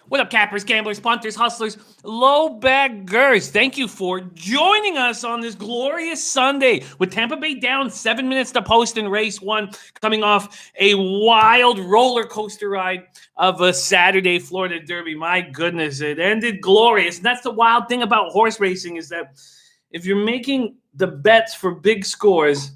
What up, cappers, gamblers, punters, hustlers, Lobaggers? Thank you for joining us on this glorious Sunday with Tampa Bay down 7 minutes to post in race one, coming off a wild roller coaster ride of a Saturday Florida Derby. My goodness, it ended glorious. And that's the wild thing about horse racing is that if you're making the bets for big scores,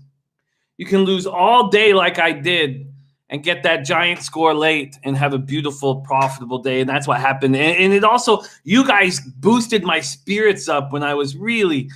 you can lose all day like I did and get that giant score late and have a beautiful, profitable day. And that's what happened. And it also, you guys boosted my spirits up when I was really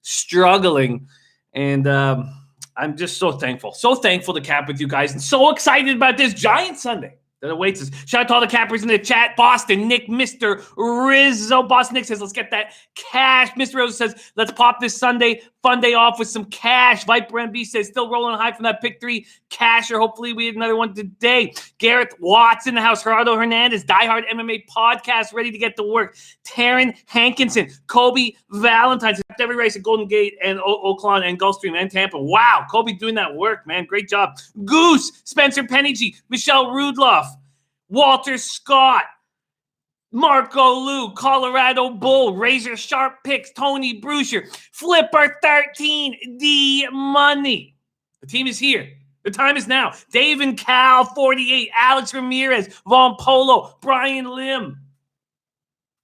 struggling. And I'm just so thankful to cap with you guys and so excited about this giant Sunday that awaits us. Shout out to all the cappers in the chat. Boston, Nick, Mr. Rizzo. Boston Nick says, let's get that cash. Mr. Rizzo says, let's pop this Sunday fun day off with some cash. Viper MB says, still rolling high from that pick 3 cash, or hopefully we had another one today. Gareth Watts in the house. Gerardo Hernandez, diehard MMA podcast, ready to get to work. Taryn Hankinson, Kobe Valentine, every race at Golden Gate and Oaklawn and Gulfstream and Tampa. Wow, Kobe doing that work, man. Great job. Goose, Spencer Penningy, Michelle Rudloff, Walter Scott, Marco Lou, Colorado Bull, Razor Sharp Picks, Tony Bruscher, Flipper 13, D Money. The team is here. The time is now. Dave and Cal 48, Alex Ramirez, Von Polo, Brian Lim.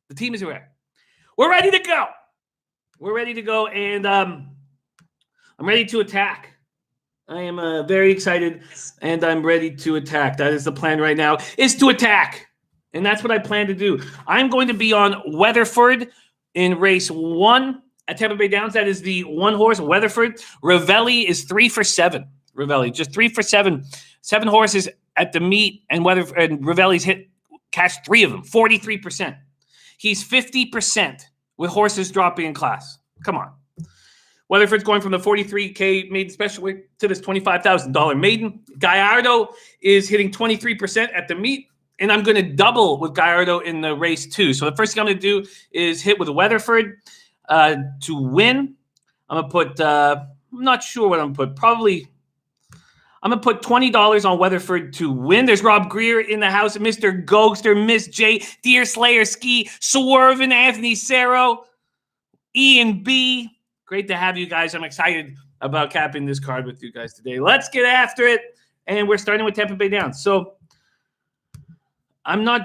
The team is here. We're ready to go. And I'm ready to attack. I am very excited, and I'm ready to attack. That is the plan right now, is to attack. And that's what I plan to do. I'm going to be on Weatherford in race 1 at Tampa Bay Downs. That is the one horse, Weatherford. Ravelli is 3 for 7. Ravelli, just 3 for 7. 7 horses at the meet, and Ravelli's cashed 3 of them, 43%. He's 50% with horses dropping in class. Come on. Weatherford's going from the $43K maiden special weight to this $25,000 maiden. Gallardo is hitting 23% at the meet, and I'm going to double with Gallardo in the race 2. So the first thing I'm going to do is hit with Weatherford to win. I'm going to put, I'm not sure what I'm going to put. Probably, I'm going to put $20 on Weatherford to win. There's Rob Greer in the house, Mr. Ghoster, Miss J, Deer Slayer Ski, Swervin, Anthony Cerro, Ian B. Great to have you guys. I'm excited about capping this card with you guys today. Let's get after it. And we're starting with Tampa Bay Downs. So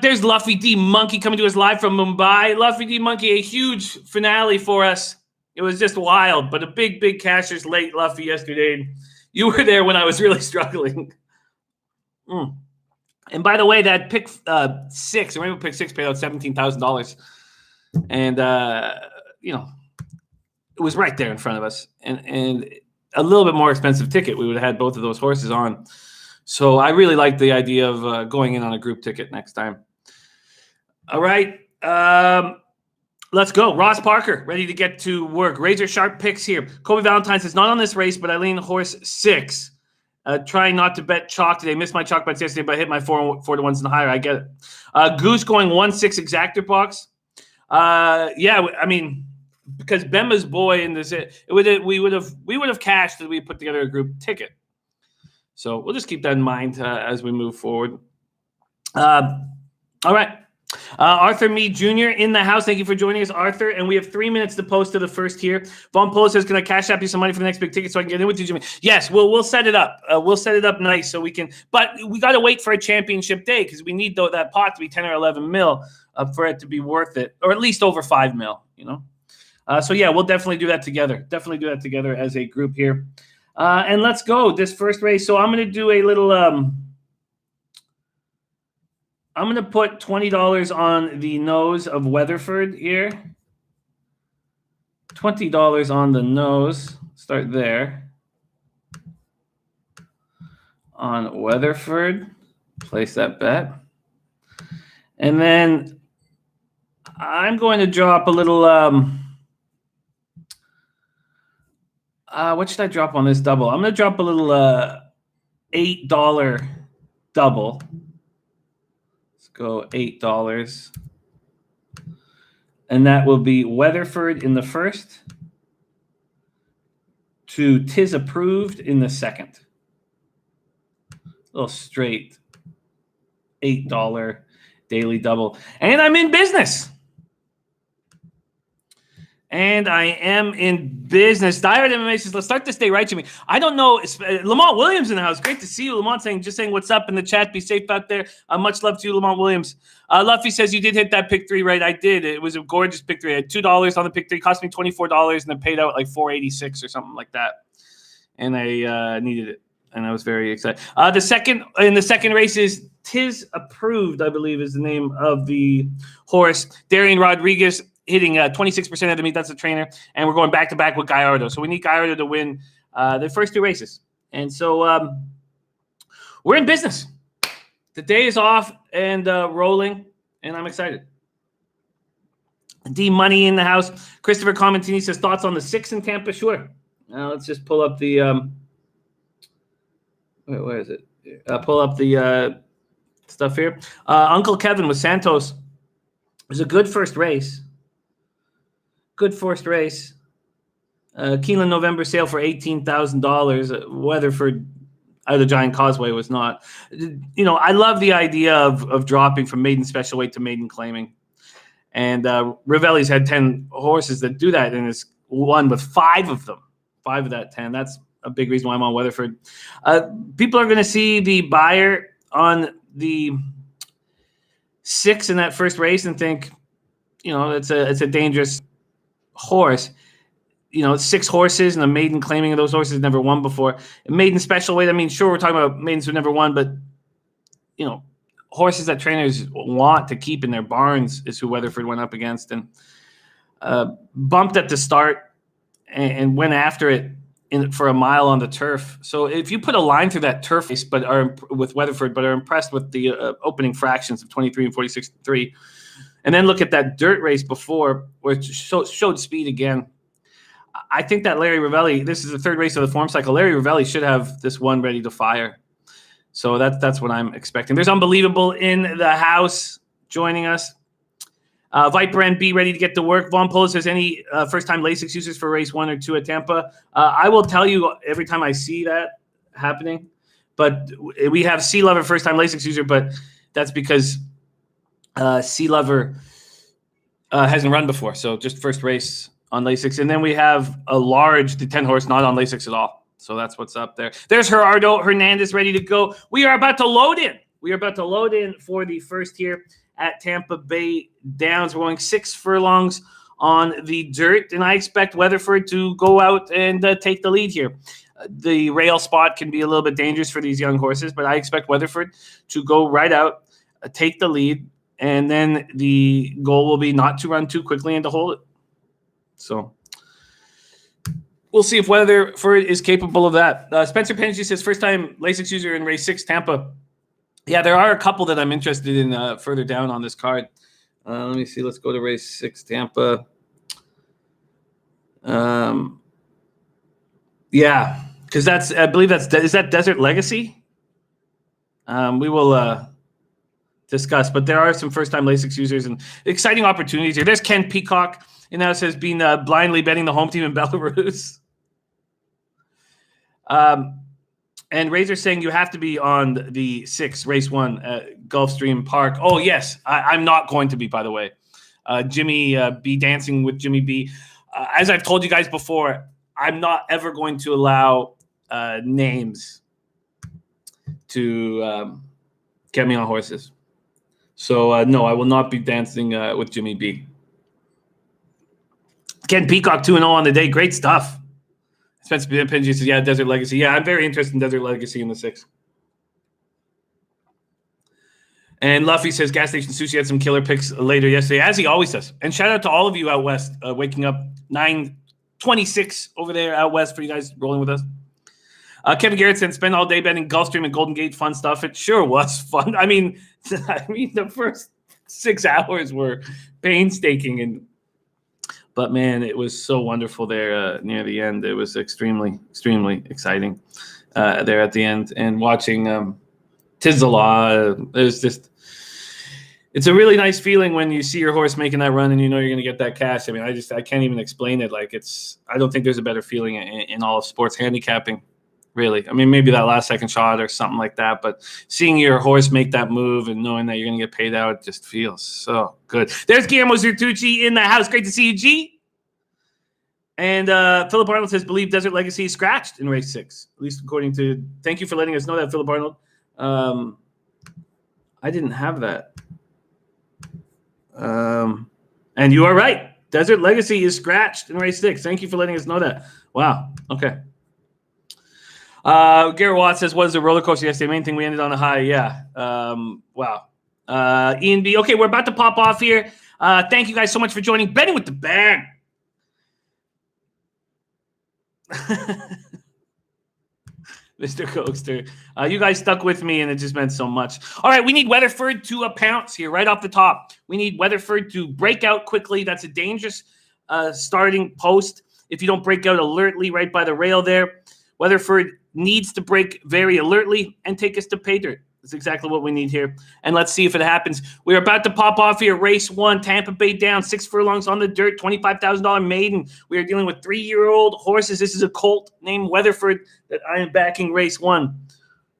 there's Luffy D Monkey coming to us live from Mumbai. Luffy D Monkey, a huge finale for us. It was just wild, but a big cashers late, Luffy, yesterday. You were there when I was really struggling. And by the way, that pick 6, the Rainbow pick 6 paid out $17,000. And, it was right there in front of us, and a little bit more expensive ticket. We would have had both of those horses on. So I really like the idea of going in on a group ticket next time. All right. Let's go. Ross Parker, ready to get to work. Razor Sharp Picks here. Kobe Valentine says, not on this race, but I lean horse 6. Trying not to bet chalk today. Missed my chalk bets yesterday, but I hit my 4 to 1s and higher. I get it. Goose going 1-6 exactor box. Yeah, I mean, because Bemba's boy in this, we would have cashed if we put together a group ticket. So we'll just keep that in mind as we move forward. All right. Arthur Mead Jr. in the house. Thank you for joining us, Arthur. And we have 3 minutes to post to the first here. Von Polo says, can I cash up you some money for the next big ticket so I can get in with you, Jimmy? Yes, we'll set it up. We'll set it up nice so we can. But we got to wait for a championship day because we need that pot to be 10 or 11 mil for it to be worth it, or at least over 5 mil, So, yeah, we'll definitely do that together. Definitely do that together as a group here. And let's go. This first race. So I'm going to do a little I'm going to put $20 on the nose of Weatherford here. $20 on the nose. Start there. On Weatherford. Place that bet. And then I'm going to drop a little what should I drop on this double? I'm going to drop a little $8 double. Let's go $8. And that will be Weatherford in the first to Tis Approved in the second. A little straight $8 Daily double. And I'm in business. Diehard MMA says, let's start this day right, Jimmy. I don't know. Lamont Williams in the house. Great to see you. Lamont just saying what's up in the chat. Be safe out there. Much love to you, Lamont Williams. Luffy says you did hit that pick 3 right. I did. It was a gorgeous pick 3. I had $2 on the pick 3. Cost me $24 and then paid out like $4.86 or something like that. And I needed it. And I was very excited. The second race is Tis Approved, I believe is the name of the horse. Darian Rodriguez hitting 26% of the meet. That's the trainer. And we're going back-to-back with Gallardo. So we need Gallardo to win the first 2 races. And so we're in business. The day is off and rolling, and I'm excited. D Money in the house. Christopher Comentini says, thoughts on the 6 in Tampa? Sure. Let's just pull up the where is it? Pull up the stuff here. Uncle Kevin with Santos. It was a good first race. Keeneland November sale for $18,000. Weatherford out of the Giant Causeway was not. I love the idea of dropping from maiden special weight to maiden claiming. And Ravelli's had 10 horses that do that and has won with 5 of them. 5 of that 10. That's a big reason why I'm on Weatherford. People are going to see the buyer on the 6 in that first race and think, it's a dangerous horse. 6 horses and a maiden claiming of those horses never won before. Maiden special weight. I mean, sure, we're talking about maidens who never won, but horses that trainers want to keep in their barns is who Weatherford went up against and bumped at the start and went after it for a mile on the turf. So if you put a line through that turf race, with Weatherford, but are impressed with the opening fractions of 23 and 46.3, and then look at that dirt race before, which showed speed again. I think that Larry Ravelli, this is the 3rd race of the form cycle. Larry Ravelli should have this one ready to fire. So that's what I'm expecting. There's Unbelievable in the house joining us. Viper NB ready to get to work. Von Polo says, any first-time LASIX users for race 1 or 2 at Tampa? I will tell you every time I see that happening. But we have Sea Lover first-time LASIX user, but that's because Sea Lover hasn't run before. So just first race on LASIX. And then we have the 10-horse not on LASIX at all. So that's what's up there. There's Gerardo Hernandez ready to go. We are about to load in. For the first here at Tampa Bay Downs. We're going 6 furlongs on the dirt, and I expect Weatherford to go out and take the lead here. The rail spot can be a little bit dangerous for these young horses, but I expect Weatherford to go right out, take the lead, and then the goal will be not to run too quickly and to hold it. So we'll see if Weatherford is capable of that. Spencer Penji says, first-time LASIX user in race 6, Tampa. Yeah, there are a couple that I'm interested in further down on this card. Let me see. Let's go to race 6, Tampa. Yeah, because I believe is that Desert Legacy? We will discuss, but there are some first-time LASIX users and exciting opportunities here. There's Ken Peacock, and that says being blindly betting the home team in Belarus. And Razor saying you have to be on the 6 race 1 at Gulfstream Park. Oh, yes. I'm not going to be, by the way. Jimmy B, Dancing with Jimmy B. As I've told you guys before, I'm not ever going to allow names to get me on horses. So, no, I will not be dancing with Jimmy B. Ken Peacock 2-0 on the day. Great stuff. Spencer Pinji says, yeah, Desert Legacy. Yeah, I'm very interested in Desert Legacy in the 6. And Luffy says, Gas Station Sushi had some killer picks later yesterday, as he always does. And shout out to all of you out west, waking up 9:26 over there out west for you guys rolling with us. Kevin Garrett said, spend all day betting Gulfstream and Golden Gate. Fun stuff. It sure was fun. I mean, the first 6 hours were painstaking But, man, it was so wonderful there near the end. It was extremely, extremely exciting there at the end. And watching Tis the Law, it's a really nice feeling when you see your horse making that run and you know you're going to get that cash. I mean, I can't even explain it. I don't think there's a better feeling in all of sports handicapping really. I mean, maybe that last second shot or something like that. But seeing your horse make that move and knowing that you're going to get paid out just feels so good. There's Guillermo Zertucci in the house. Great to see you, G. And Philip Arnold says, believe Desert Legacy is scratched in race 6. At least according to, thank you for letting us know that, Philip Arnold. I didn't have that. And you are right. Desert Legacy is scratched in race 6. Thank you for letting us know that. Wow. Okay. Garrett Watt says, what is the roller coaster yesterday? Main thing, we ended on a high. Yeah. Wow. Ian B. Okay, we're about to pop off here. Thank you guys so much for joining. Betting with the Bag. Mr. Coaster. You guys stuck with me, and it just meant so much. All right, we need Weatherford to pounce here right off the top. We need Weatherford to break out quickly. That's a dangerous starting post if you don't break out alertly right by the rail there. Weatherford needs to break very alertly and take us to pay dirt. That's exactly what we need here. And let's see if it happens. We're about to pop off here. Race 1, Tampa Bay down, 6 furlongs on the dirt, $25,000 maiden. We are dealing with 3-year-old horses. This is a colt named Weatherford that I am backing race 1.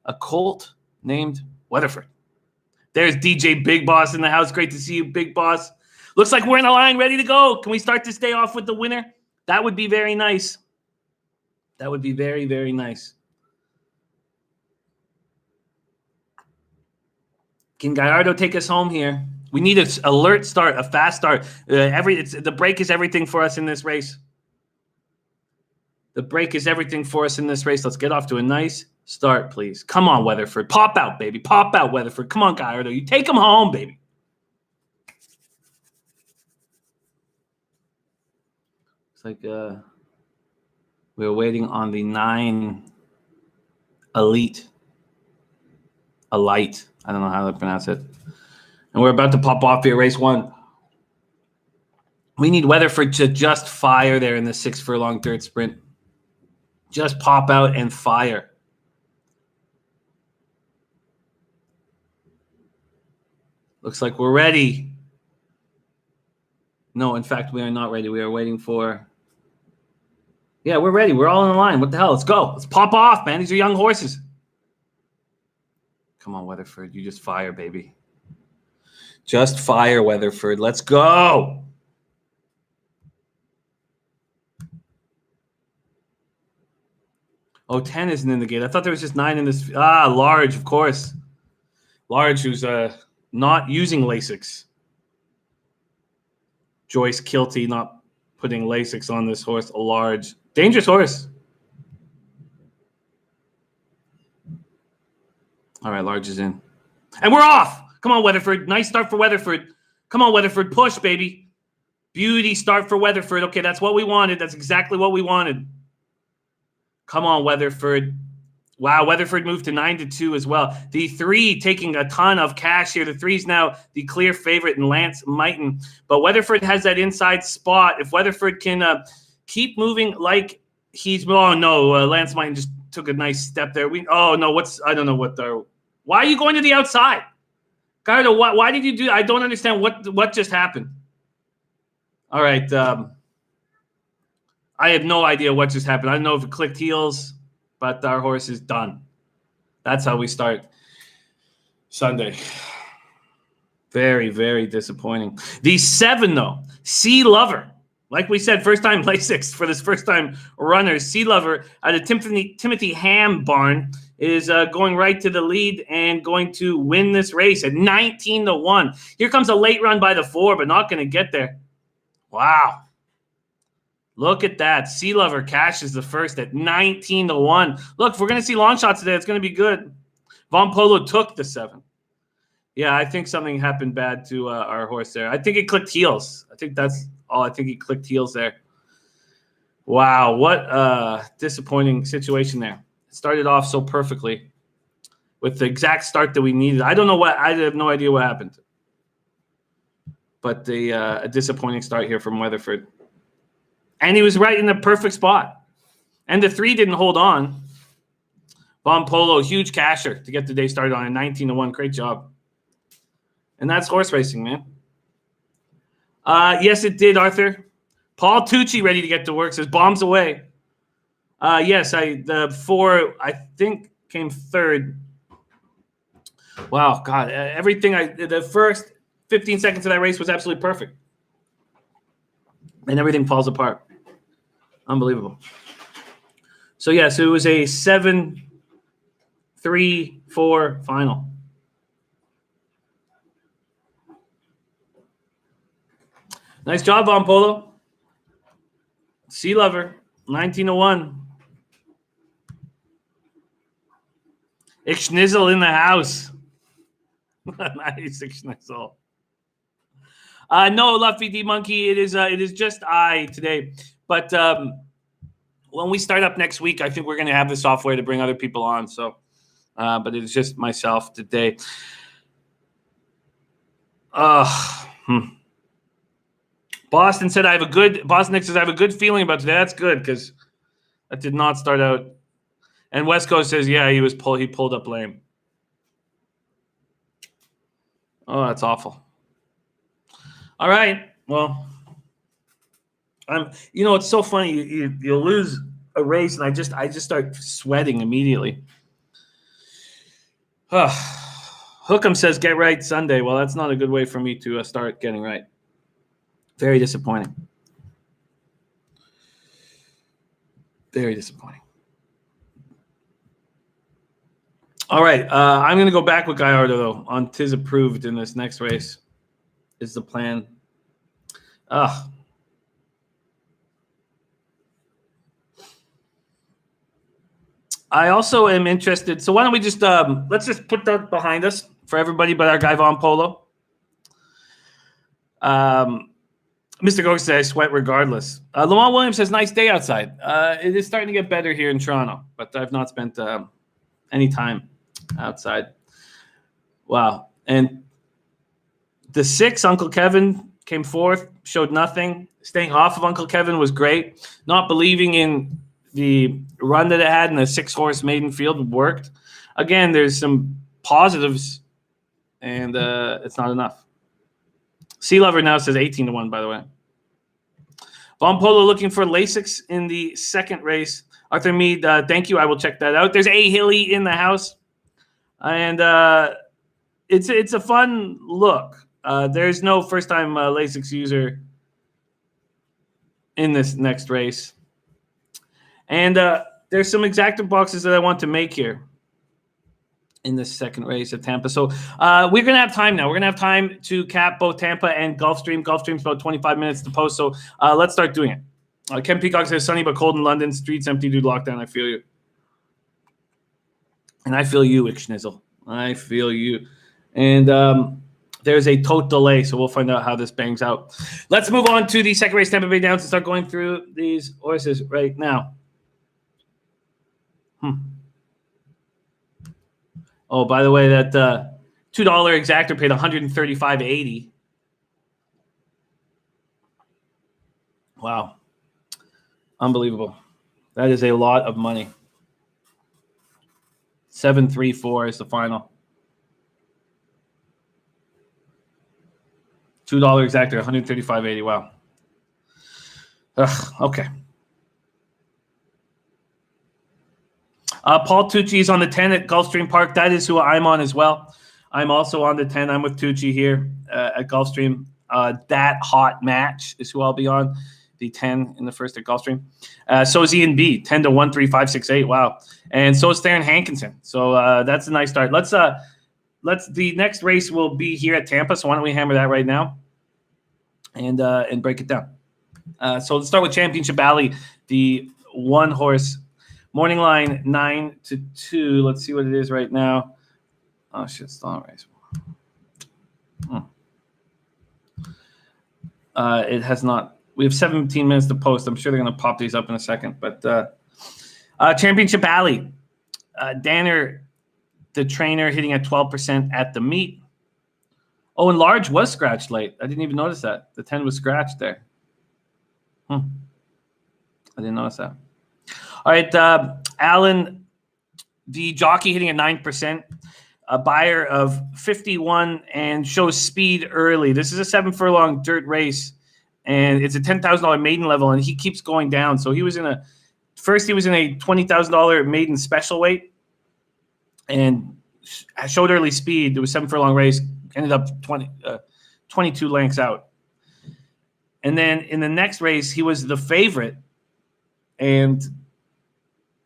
A colt named Weatherford. There's DJ Big Boss in the house. Great to see you, Big Boss. Looks like we're in a line ready to go. Can we start this day off with the winner? That would be very nice. That would be very, very nice. Can Gallardo take us home here? We need an alert start, a fast start. The break is everything for us in this race. The break is everything for us in this race. Let's get off to a nice start, please. Come on, Weatherford. Pop out, baby. Pop out, Weatherford. Come on, Gallardo. You take him home, baby. It's like we're waiting on the 9 Elite. Elite. I don't know how to pronounce it. And we're about to pop off here, race 1. We need Weatherford to just fire there in the 6 furlong dirt sprint. Just pop out and fire. Looks like we're ready. No, in fact, we are not ready. We are waiting for... Yeah, we're ready. We're all in line. What the hell? Let's go. Let's pop off, man. These are young horses. Come on, Weatherford. You just fire, baby. Just fire, Weatherford. Let's go. Oh, 10 isn't in the gate. I thought there was just 9 in this. Large, of course. Large, who's not using Lasix. Joyce Kilty not putting Lasix on this horse. A large. Dangerous horse. All right, Large is in. And we're off. Come on, Weatherford. Nice start for Weatherford. Come on, Weatherford. Push, baby. Beauty start for Weatherford. Okay, that's what we wanted. That's exactly what we wanted. Come on, Weatherford. Wow, Weatherford moved to 9-2 as well. The 3 taking a ton of cash here. The 3's now the clear favorite in Lance Mighton. But Weatherford has that inside spot. If Weatherford can keep moving like he's... Oh, no. Lance Mighton just took a nice step there. I don't know what the... Why are you going to the outside? Gallardo, why did you do... I don't understand what just happened. All right. I have no idea what just happened. I don't know if it clicked heels, but our horse is done. That's how we start Sunday. Very, very disappointing. The 7, though. Sea Lover. Like we said, first time Lasix for this first time runner. Sea Lover at a Timothy Ham barn is going right to the lead and going to win this race at 19-1. Here comes a late run by the 4, but not going to get there. Wow. Look at that. Sea Lover cashes the first at 19-1. Look, if we're going to see long shots today, it's going to be good. Von Polo took the 7. Yeah, I think something happened bad to our horse there. I think it clicked heels. I think that's all. I think he clicked heels there. Wow, what a disappointing situation there. It started off so perfectly with the exact start that we needed. I have no idea what happened. But a disappointing start here from Weatherford. And he was right in the perfect spot. And the 3 didn't hold on. Von Polo, huge casher to get the day started on a 19-1. Great job. And that's horse racing, man. Yes, it did, Arthur. Paul Tucci ready to get to work. Says bombs away. Yes, the 4 I think came third. Wow, God, everything the first 15 seconds of that race was absolutely perfect, and everything falls apart. Unbelievable. So yeah, so it was a 7-3-4 final. Nice job, Von Polo. Sea Lover, 19-1. Ixnizzle in the house. Nice, Ixnizzle. No, Luffy D Monkey. It is just I today. But when we start up next week, I think we're going to have the software to bring other people on. So, but it's just myself today. Boston said Boston Nick says I have a good feeling about today. That's good because that did not start out. And West Coast says, yeah, he pulled up lame. Oh, that's awful. All right. Well, it's so funny. You lose a race, and I just start sweating immediately. Hookem says, get right Sunday. Well, that's not a good way for me to start getting right. Very disappointing. Very disappointing. All right. I'm going to go back with Gallardo, though, on Tiz approved in this next race is the plan. I also am interested. So why don't we just let's just put that behind us for everybody but our guy Von Polo. Mr. Ghost says I sweat regardless. Lamont Williams says nice day outside. It is starting to get better here in Toronto, but I've not spent any time outside. Wow. And the 6, Uncle Kevin, came fourth, showed nothing. Staying off of Uncle Kevin was great. Not believing in the run that it had in the 6-horse maiden field worked. Again, there's some positives, and it's not enough. Sea Lover now says 18-1, by the way. Von Polo looking for Lasix in the second race. Arthur Mead, thank you. I will check that out. There's A. Hilly in the house. And it's a fun look. There's no first-time Lasix user in this next race. And there's some exacta boxes that I want to make here in this second race at Tampa. So we're going to have time now. We're going to have time to cap both Tampa and Gulfstream. Gulfstream's about 25 minutes to post, so let's start doing it. Ken Peacock says, sunny but cold in London. Streets empty due to lockdown. I feel you. And I feel you, Ixnizzle. I feel you. And there's a tote delay, so we'll find out how this bangs out. Let's move on to the second race, Tampa Bay Downs, and start going through these horses right now. Oh, by the way, that $2 exactor paid $135.80. Wow. Unbelievable. That is a lot of money. 7-3-4 is the final. $2 exactor, $135.80. Wow. Okay. Paul Tucci is on the 10 at Gulfstream Park. That is who I'm on as well. I'm also on the 10. I'm with Tucci here at Gulfstream. That hot match is who I'll be on. The 10 in the first at Gulfstream. So is Ian B. 10-1, 3, 5, 6, 8. Wow. And so is Theron Hankinson. So that's a nice start. Let's the next race will be here at Tampa. So why don't we hammer that right now and break it down. So let's start with Championship Alley, the 1-horse morning line 9-2. Let's see what it is right now. Oh shit, still on race. It has not. We have 17 minutes to post. I'm sure they're going to pop these up in a second. But Championship Alley, Danner, the trainer, hitting at 12% at the meet. Oh, and Large was scratched late. I didn't even notice that. The 10 was scratched there. I didn't notice that. All right, Allen, the jockey, hitting at 9%. A buyer of 51 and shows speed early. This is a 7-furlong dirt race, and it's a $10,000 maiden level, and he keeps going down. So he was in a First, he was in a $20,000 maiden special weight and showed early speed. It was 7 furlong race, ended up 22 lengths out. And then in the next race, he was the favorite and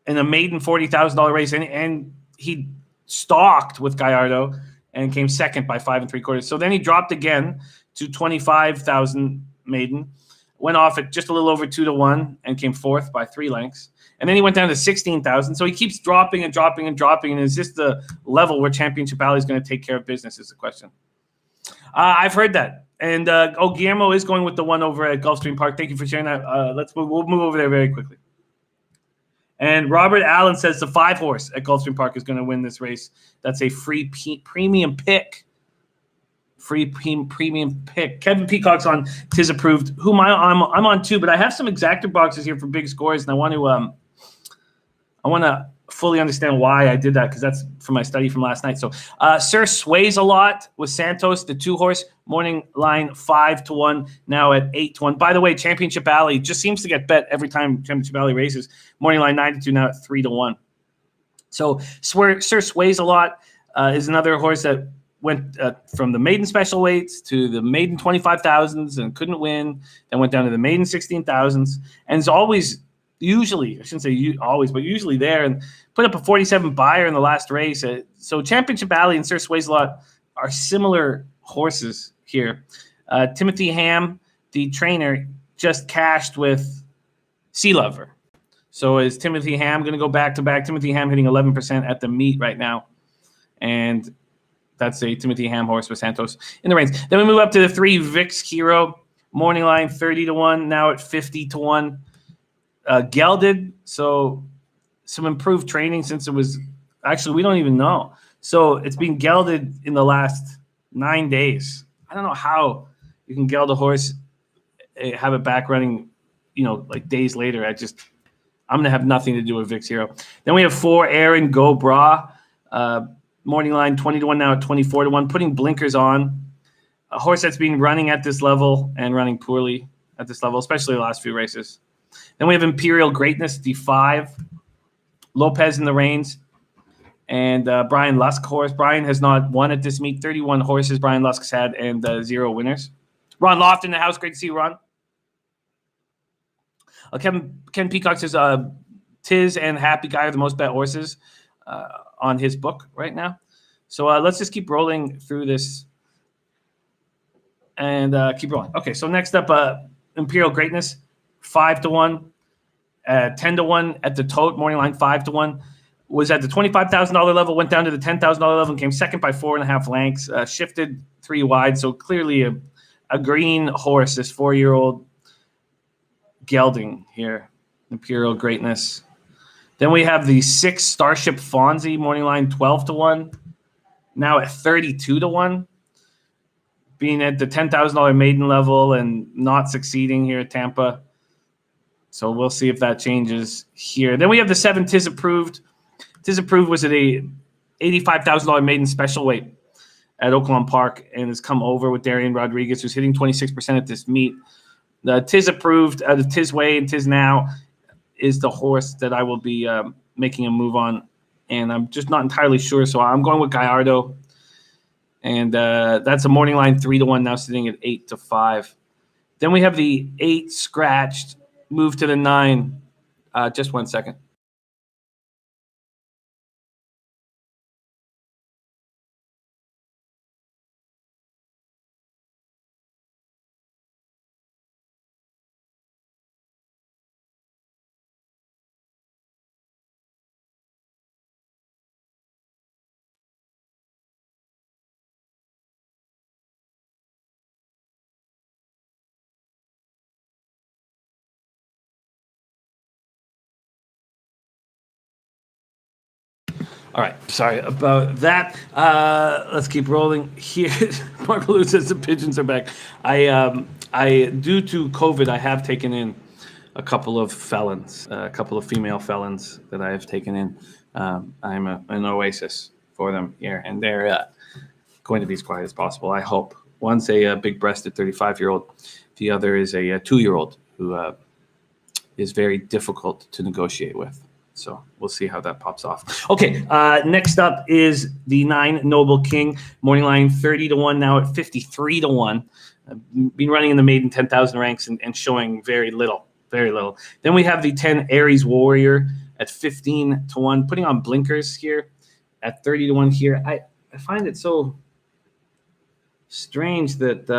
in a maiden $40,000 race, and he stalked with Gallardo and came second by 5 3/4. So then he dropped again to 25,000 maiden, went off at just a little over 2-1 and came fourth by 3 lengths. And then he went down to 16,000. So he keeps dropping and dropping and dropping. And is this the level where Championship Alley is going to take care of business is the question. I've heard that. And Guillermo is going with the one over at Gulfstream Park. Thank you for sharing that. We'll move over there very quickly. And Robert Allen says the 5 horse at Gulfstream Park is going to win this race. That's a free premium pick. Premium pick. Kevin Peacock's on Tis Approved. Whom I'm on too, but I have some exactor boxes here for big scores, and I want to fully understand why I did that because that's from my study from last night. So Sir Sways a Lot with Santos, the 2 horse, morning line 5-1, now at 8-1. By the way, Championship Alley just seems to get bet every time Championship Alley races. Morning line 9-2, now at 3-1. So Sir Sways a Lot is another horse that went from the maiden special weights to the maiden 25,000s and couldn't win, then went down to the maiden 16,000s, and is always usually, I shouldn't say always, but usually there, and put up a 47 buyer in the last race. So Championship Alley and Sir Sways a Lot are similar horses here. Timothy Ham, the trainer, just cashed with Sea Lover. So is Timothy Ham going to go back-to-back? Timothy Ham hitting 11% at the meet right now. And that's a Timothy Ham horse with Santos in the reins. Then we move up to the 3 Vix Hero, morning line 30-1, now at 50-1. Gelded, so some improved training since it was – actually, we don't even know. So it's been gelded in the last 9 days. I don't know how you can geld a horse, have it back running, like days later. I'm going to have nothing to do with Vix Hero. Then we have 4 Aaron Go Bra, morning line 20-1, now at 24-1, putting blinkers on. A horse that's been running at this level and running poorly at this level, especially the last few races. Then we have Imperial Greatness, the 5. Lopez in the reins. And Brian Lusk horse. Brian has not won at this meet. 31 horses Brian Lusk's had and 0 winners. Ron Loft in the house. Great to see you, Ron. Ken Peacock says Tiz and Happy Guy are the most bet horses on his book right now. So let's just keep rolling through this and keep rolling. Okay, so next up, Imperial Greatness, 5-1, 10-1 at the tote, morning line 5-1. Was at the $25,000 level, went down to the $10,000 level, and came second by 4.5 lengths. Shifted 3 wide, so clearly a green horse. This 4-year-old gelding here, Imperial Greatness. Then we have the 6 Starship Fonzie, morning line 12-1, now at 32-1, being at the $10,000 maiden level and not succeeding here at Tampa. So we'll see if that changes here. Then we have the 7 Tis Approved. Tis Approved was at a $85,000 maiden special weight at Oaklawn Park and has come over with Darian Rodriguez, who's hitting 26% at this meet. The Tis Approved, the Tis Way and Tis Now is the horse that I will be making a move on, and I'm just not entirely sure. So I'm going with Gallardo, and that's a morning line 3-1, now sitting at 8-5. Then we have the 8 Scratched, move to the 9. Just 1 second. All right, sorry about that. Let's keep rolling here. Mark Lou says the pigeons are back. I due to COVID, I have taken in a couple of felons, a couple of female felons that I have taken in. I'm an oasis for them here, and they're going to be as quiet as possible, I hope. One's a big-breasted 35-year-old. The other is a 2-year-old who is very difficult to negotiate with. So we'll see how that pops off. Okay, next up is the 9 Noble King. Morning line 30-1, now at 53-1. I've been running in the maiden 10,000 ranks and showing very little. Then we have the 10 Aries Warrior at 15-1, putting on blinkers here at 30-1 here. I find it so strange that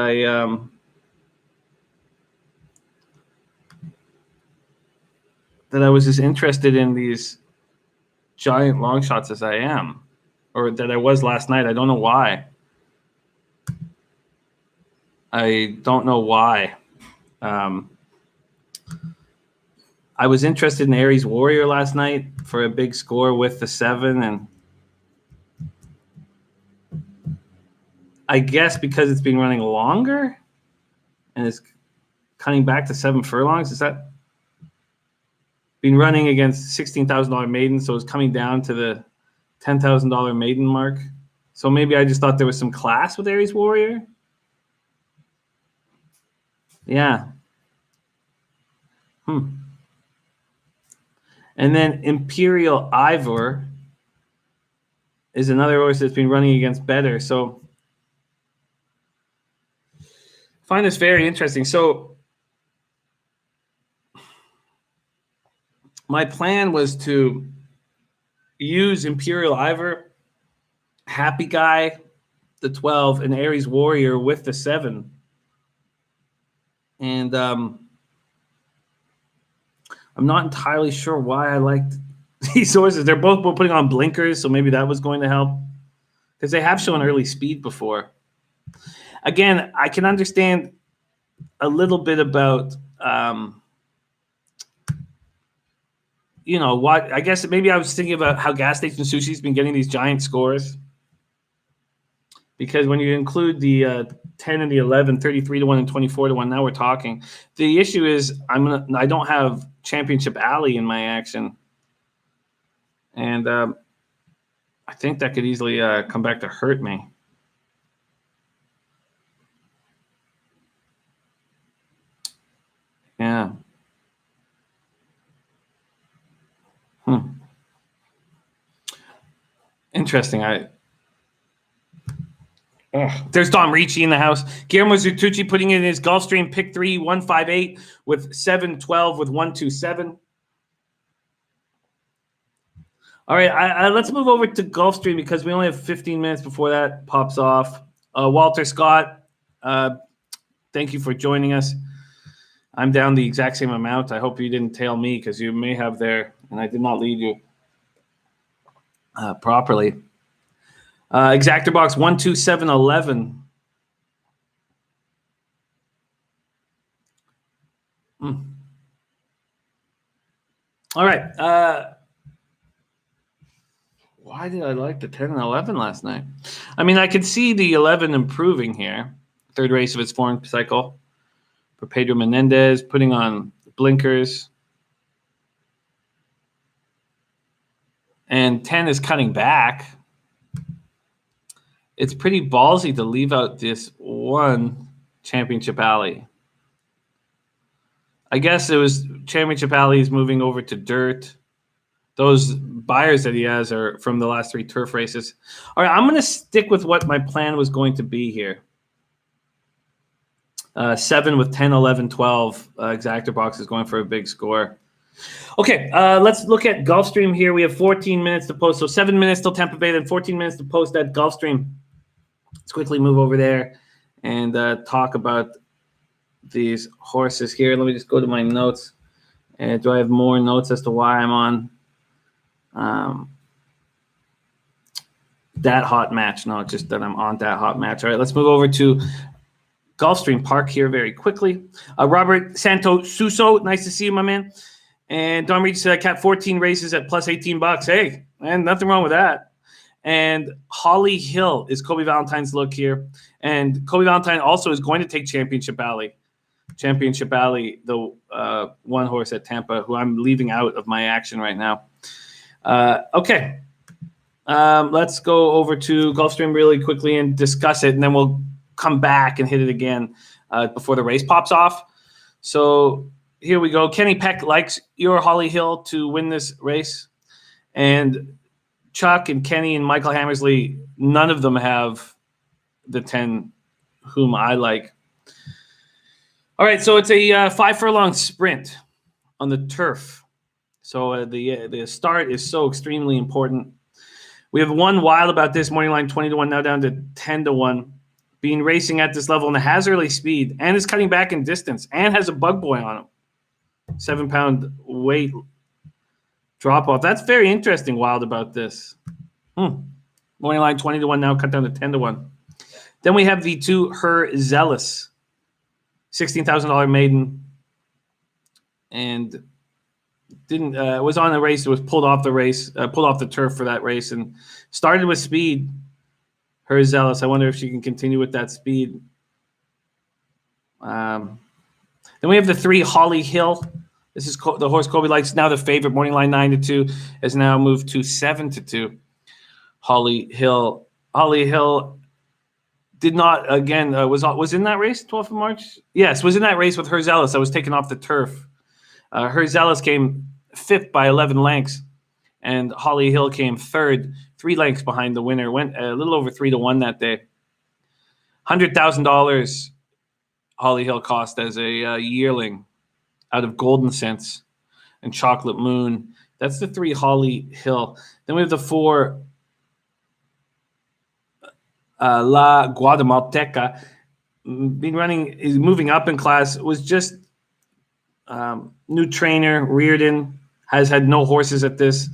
I was as interested in these giant long shots as I am, or that I was last night. I don't know why. I was interested in Aries Warrior last night for a big score with the 7, and I guess because it's been running longer and it's cutting back to 7 furlongs. Is that been running against $16,000 maiden, so it's coming down to the $10,000 maiden mark. So maybe I just thought there was some class with Aries Warrior. Yeah. And then Imperial Ivor is another horse that's been running against better. So I find this very interesting. So my plan was to use Imperial Ivor, Happy Guy, the 12, and Aries Warrior with the 7. And I'm not entirely sure why I liked these horses. They're both putting on blinkers, so maybe that was going to help because they have shown early speed before. Again, I can understand a little bit about, what I guess maybe I was thinking about how Gas Station Sushi's been getting these giant scores. Because when you include the 10 and the 11, 33-1 and 24-1, now we're talking. The issue is I don't have Championship Alley in my action. And I think that could easily come back to hurt me. Yeah. Interesting. There's Dom Ricci in the house. Guillermo Zertucci putting in his Gulfstream pick 3, 158 with 712 with 127. All right, let's move over to Gulfstream because we only have 15 minutes before that pops off. Walter Scott, thank you for joining us. I'm down the exact same amount. I hope you didn't tail me because you may have there, and I did not lead you properly. Exactor box 12711. All right. Why did I like the 10 and 11 last night? I mean, I could see the 11 improving here. Third race of its form cycle for Pedro Menendez, putting on blinkers. And 10 is cutting back. It's pretty ballsy to leave out this one Championship Alley. I guess it was Championship Alley is moving over to dirt. Those buyers that he has are from the last 3 turf races. All right, I'm going to stick with what my plan was going to be here. 7 with 10, 11, 12. Exactor box is going for a big score. Okay, let's look at Gulfstream here. We have 14 minutes to post. So 7 minutes till Tampa Bay, then 14 minutes to post at Gulfstream. Let's quickly move over there and talk about these horses here. Let me just go to my notes. Do I have more notes as to why I'm on that hot match? No, just that I'm on that hot match. All right, let's move over to Gulfstream Park here very quickly. Robert Santo Suso, nice to see you, my man. And Don Reed said I capped 14 races at plus $18. Hey, man, nothing wrong with that. And Holly Hill is Kobe Valentine's look here. And Kobe Valentine also is going to take Championship Alley. Championship Alley, the one horse at Tampa, who I'm leaving out of my action right now. Okay. Let's go over to Gulfstream really quickly and discuss it, and then we'll come back and hit it again before the race pops off. So here we go. Kenny Peck likes your Holly Hill to win this race. And Chuck and Kenny and Michael Hammersley, none of them have the 10 whom I like. All right, so it's a 5 furlong sprint on the turf. So the start is so extremely important. We have one wild about this morning line 20-1, now down to 10-1. Being racing at this level and has early speed and is cutting back in distance and has a bug boy on him. 7-pound weight drop off. That's very interesting. Wild about this. Morning line 20-1, now cut down to 10-1. Then we have the 2 Her Zealous, $16,000 maiden, and didn't was on the race. It was pulled off the turf for that race, and started with speed. Her Zealous. I wonder if she can continue with that speed. Then we have the 3 Holly Hill. This is the horse Kobe likes. Now the favorite. Morning line 9-2 has now moved to 7-2. Holly Hill. Holly Hill did not again was in that race 12th of March. Yes, was in that race with Her Zealous. I was taken off the turf. Her Zealous came 5th by 11 lengths, and Holly Hill came 3rd, 3 lengths behind the winner. Went a little over 3-1 that day. $100,000 Holly Hill cost as a yearling out of Golden Sense and Chocolate Moon. That's the 3 Holly Hill. Then we have the 4 La Guatemalteca. Been running, is moving up in class. Was just new trainer Reardon, has had no horses at this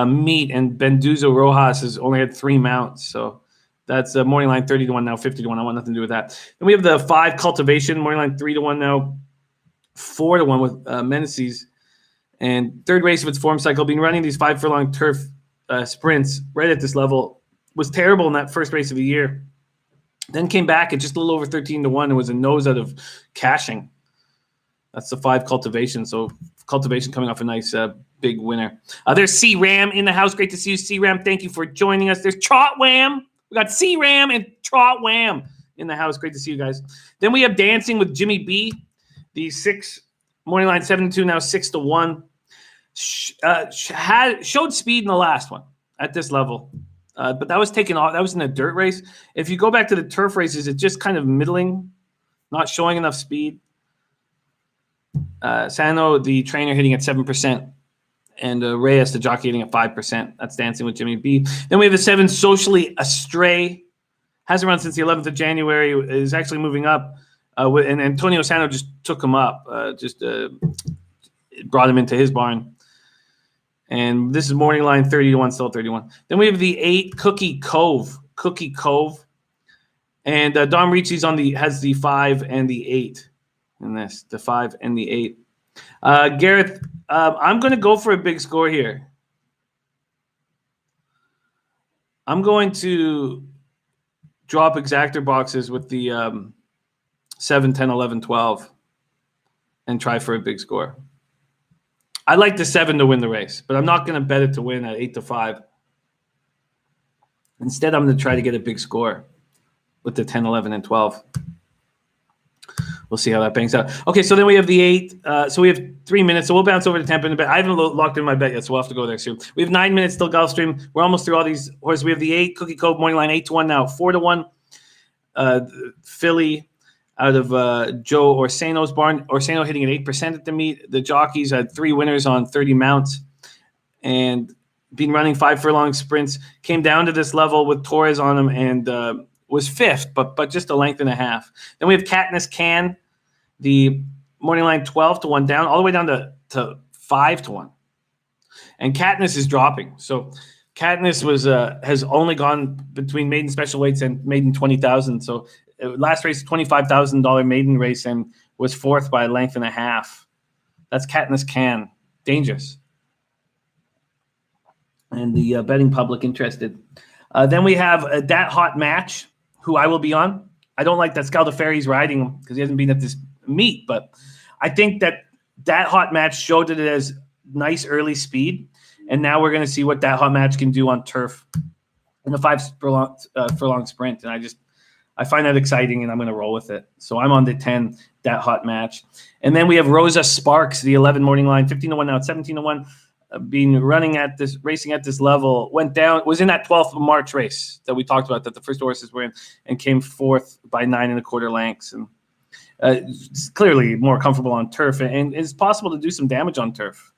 meet, and Benduzo Rojas has only had 3 mounts. So that's morning line 30-1, now 50-1. I want nothing to do with that. Then we have the 5 Cultivation, morning line 3-1, now 4-1 with Menasses. And third race of its form cycle. Been running these 5 furlong turf sprints right at this level. Was terrible in that first race of the year. Then came back at just a little over 13-1 and was a nose out of cashing. That's the 5 Cultivation. So Cultivation coming off a nice big winner. There's C-Ram in the house. Great to see you, C-Ram. Thank you for joining us. There's Trot Wham. We got C-Ram and Trot Wham in the house. Great to see you guys. Then we have Dancing with Jimmy B. The 6 morning line 7-2, now 6-1. Showed speed in the last one at this level. But that was taken off. That was in a dirt race. If you go back to the turf races, it's just kind of middling, not showing enough speed. Sano, the trainer, hitting at 7%, and Reyes, the jockey, hitting at 5%. That's Dancing with Jimmy B. Then we have the 7 Socially Astray. Hasn't run since the 11th of January. Is actually moving up. And Antonio Sano just took him up. Brought him into his barn. And this is morning line 30-1, still 31. Then we have the 8 Cookie Cove. Cookie Cove. And Dom Ricci's has the 5 and the 8 in this. The 5 and the 8. Gareth, I'm going to go for a big score here. I'm going to drop exactor boxes with the 7, 10, 11, 12 and try for a big score. I like the 7 to win the race, but I'm not going to bet it to win at 8-5. Instead, I'm going to try to get a big score with the 10, 11, and 12. We'll see how that bangs out. Okay, so then we have the 8. So we have 3 minutes. So we'll bounce over to Tampa in a bit. I haven't locked in my bet yet, so we'll have to go there soon. We have 9 minutes till Gulfstream. We're almost through all these horses. We have the 8 Cookie Cove morning line 8-1 now, 4-1. Philly out of Joe Orseno's barn. Orseno hitting at 8% at the meet. The jockeys had 3 winners on 30 mounts and been running 5 furlong sprints. Came down to this level with Torres on him and was 5th, but just a length and a half. Then we have Katniss Can, the morning line 12-1 down, all the way down to 5-1. And Katniss is dropping. So Katniss has only gone between maiden special weights and maiden 20,000. So last race, $25,000 maiden race, and was 4th by a length and a half. That's Katniss Can. Dangerous. And the betting public interested. Then we have that hot match, who I will be on. I don't like that Scaldaferri's riding him because he hasn't been at this meet, but I think that hot match showed that it has nice early speed, and now we're going to see what that hot match can do on turf in the 5 furlong sprint. And I find that exciting, and I'm going to roll with it. So I'm on the 10 that hot match. And then we have Rosa Sparks, the 11 morning line, 15-1 now, 17-1. Been racing at this level, went down, was in that 12th of March race that we talked about, that the first horses were in, and came fourth by 9 1/4 lengths. And it's clearly more comfortable on turf, and it's possible to do some damage on turf.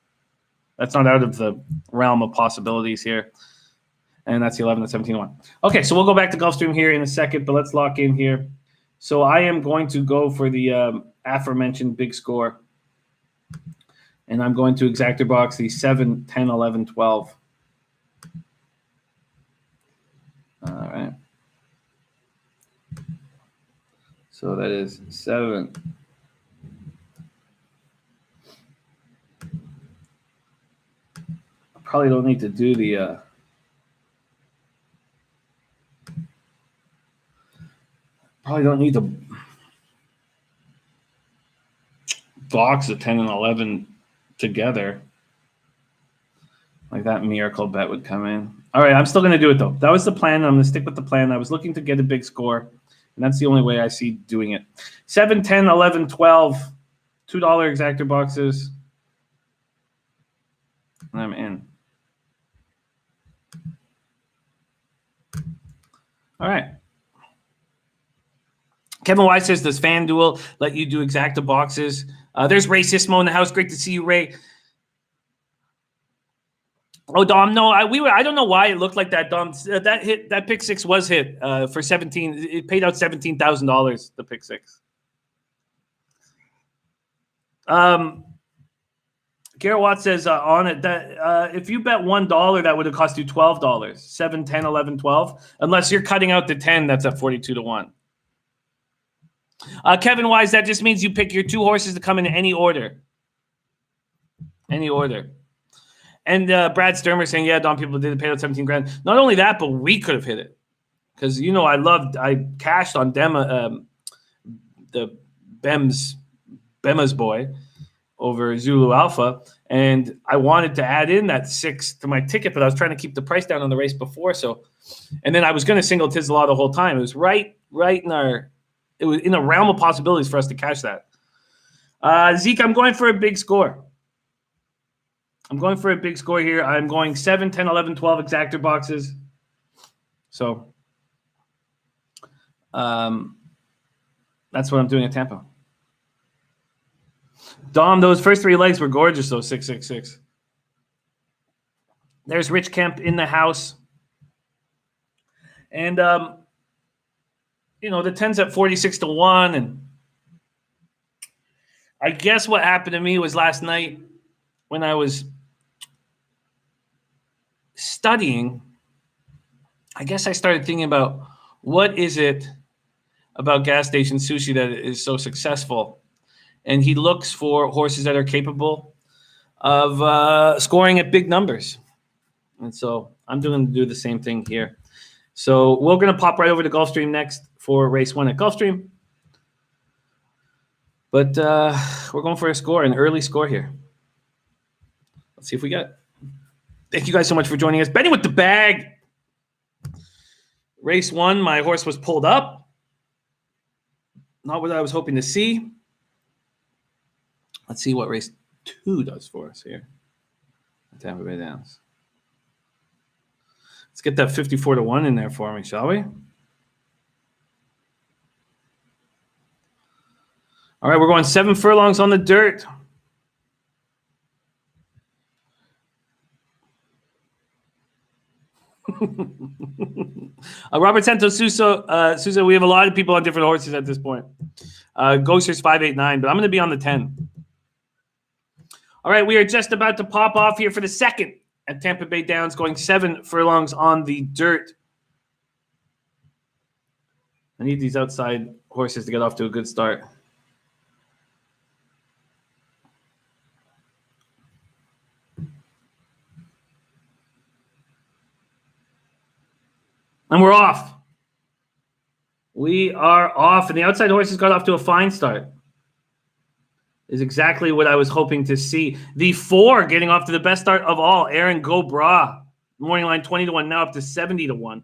That's not out of the realm of possibilities here. And that's the 11 and 17-1. Okay, so we'll go back to Gulfstream here in a second, but let's lock in here. So I am going to go for the aforementioned big score. And I'm going to exactor box the 7, 10, 11, 12. All right. So that is 7. I probably don't need to do the probably don't need to box the 10 and 11 together. Like that miracle bet would come in. All right, I'm still going to do it, though. That was the plan. I'm going to stick with the plan. I was looking to get a big score, and that's the only way I see doing it. 7, 10, 11, 12, $2 exactor boxes. And I'm in. All right. Kevin Wise says, does FanDuel let you do exacta boxes? There's Ray Sismo in the house. Great to see you, Ray. Oh, Dom, no, I don't know why it looked like that, Dom. That pick six was hit for 17. It paid out $17,000. The pick six. Garrett Watt says on it that if you bet $1, that would have cost you $12. 7, 10, 11, 12. Unless you're cutting out the 10, that's at 42-1. Kevin Wise, that just means you pick your 2 horses to come in any order. Any order. And Brad Sturmer saying, yeah, Don, people did pay out 17 grand. Not only that, but we could have hit it. Because, you know, I cashed on the Bema's boy over Zulu Alpha. And I wanted to add in that 6 to my ticket, but I was trying to keep the price down on the race before. So, and then I was going to single Tizla the whole time. It was right it was in the realm of possibilities for us to cash that. Zeke, I'm going for a big score. I'm going for a big score here. I'm going 7, 10, 11, 12 exactor boxes. So that's what I'm doing at Tampa. Dom, those first 3 legs were gorgeous, though, 6, 6, 6. There's Rich Kemp in the house. And, you know, the 10's at 46-1. And I guess what happened to me was last night when I was studying, I guess I started thinking about what is it about gas station sushi that is so successful. And he looks for horses that are capable of scoring at big numbers. And so I'm going to do the same thing here. So we're going to pop right over to Gulfstream next for race 1 at Gulfstream. But we're going for a score, an early score here. Let's see if we get it. Thank you guys so much for joining us. Betting with the bag. Race 1, my horse was pulled up. Not what I was hoping to see. Let's see what race 2 does for us here at Tampa Bay Downs. Let's get that 54-1 in there for me, shall we? All right, we're going 7 furlongs on the dirt. Robert Santos Sousa, we have a lot of people on different horses at this point. Ghosters 589, but I'm going to be on the 10. All right, we are just about to pop off here for the second at Tampa Bay Downs, going 7 furlongs on the dirt. I need these outside horses to get off to a good start. And we're off. We are off. And the outside horses got off to a fine start. Is exactly what I was hoping to see. The 4 getting off to the best start of all. Aaron Gobra. Morning line 20-1, now up to 70-1.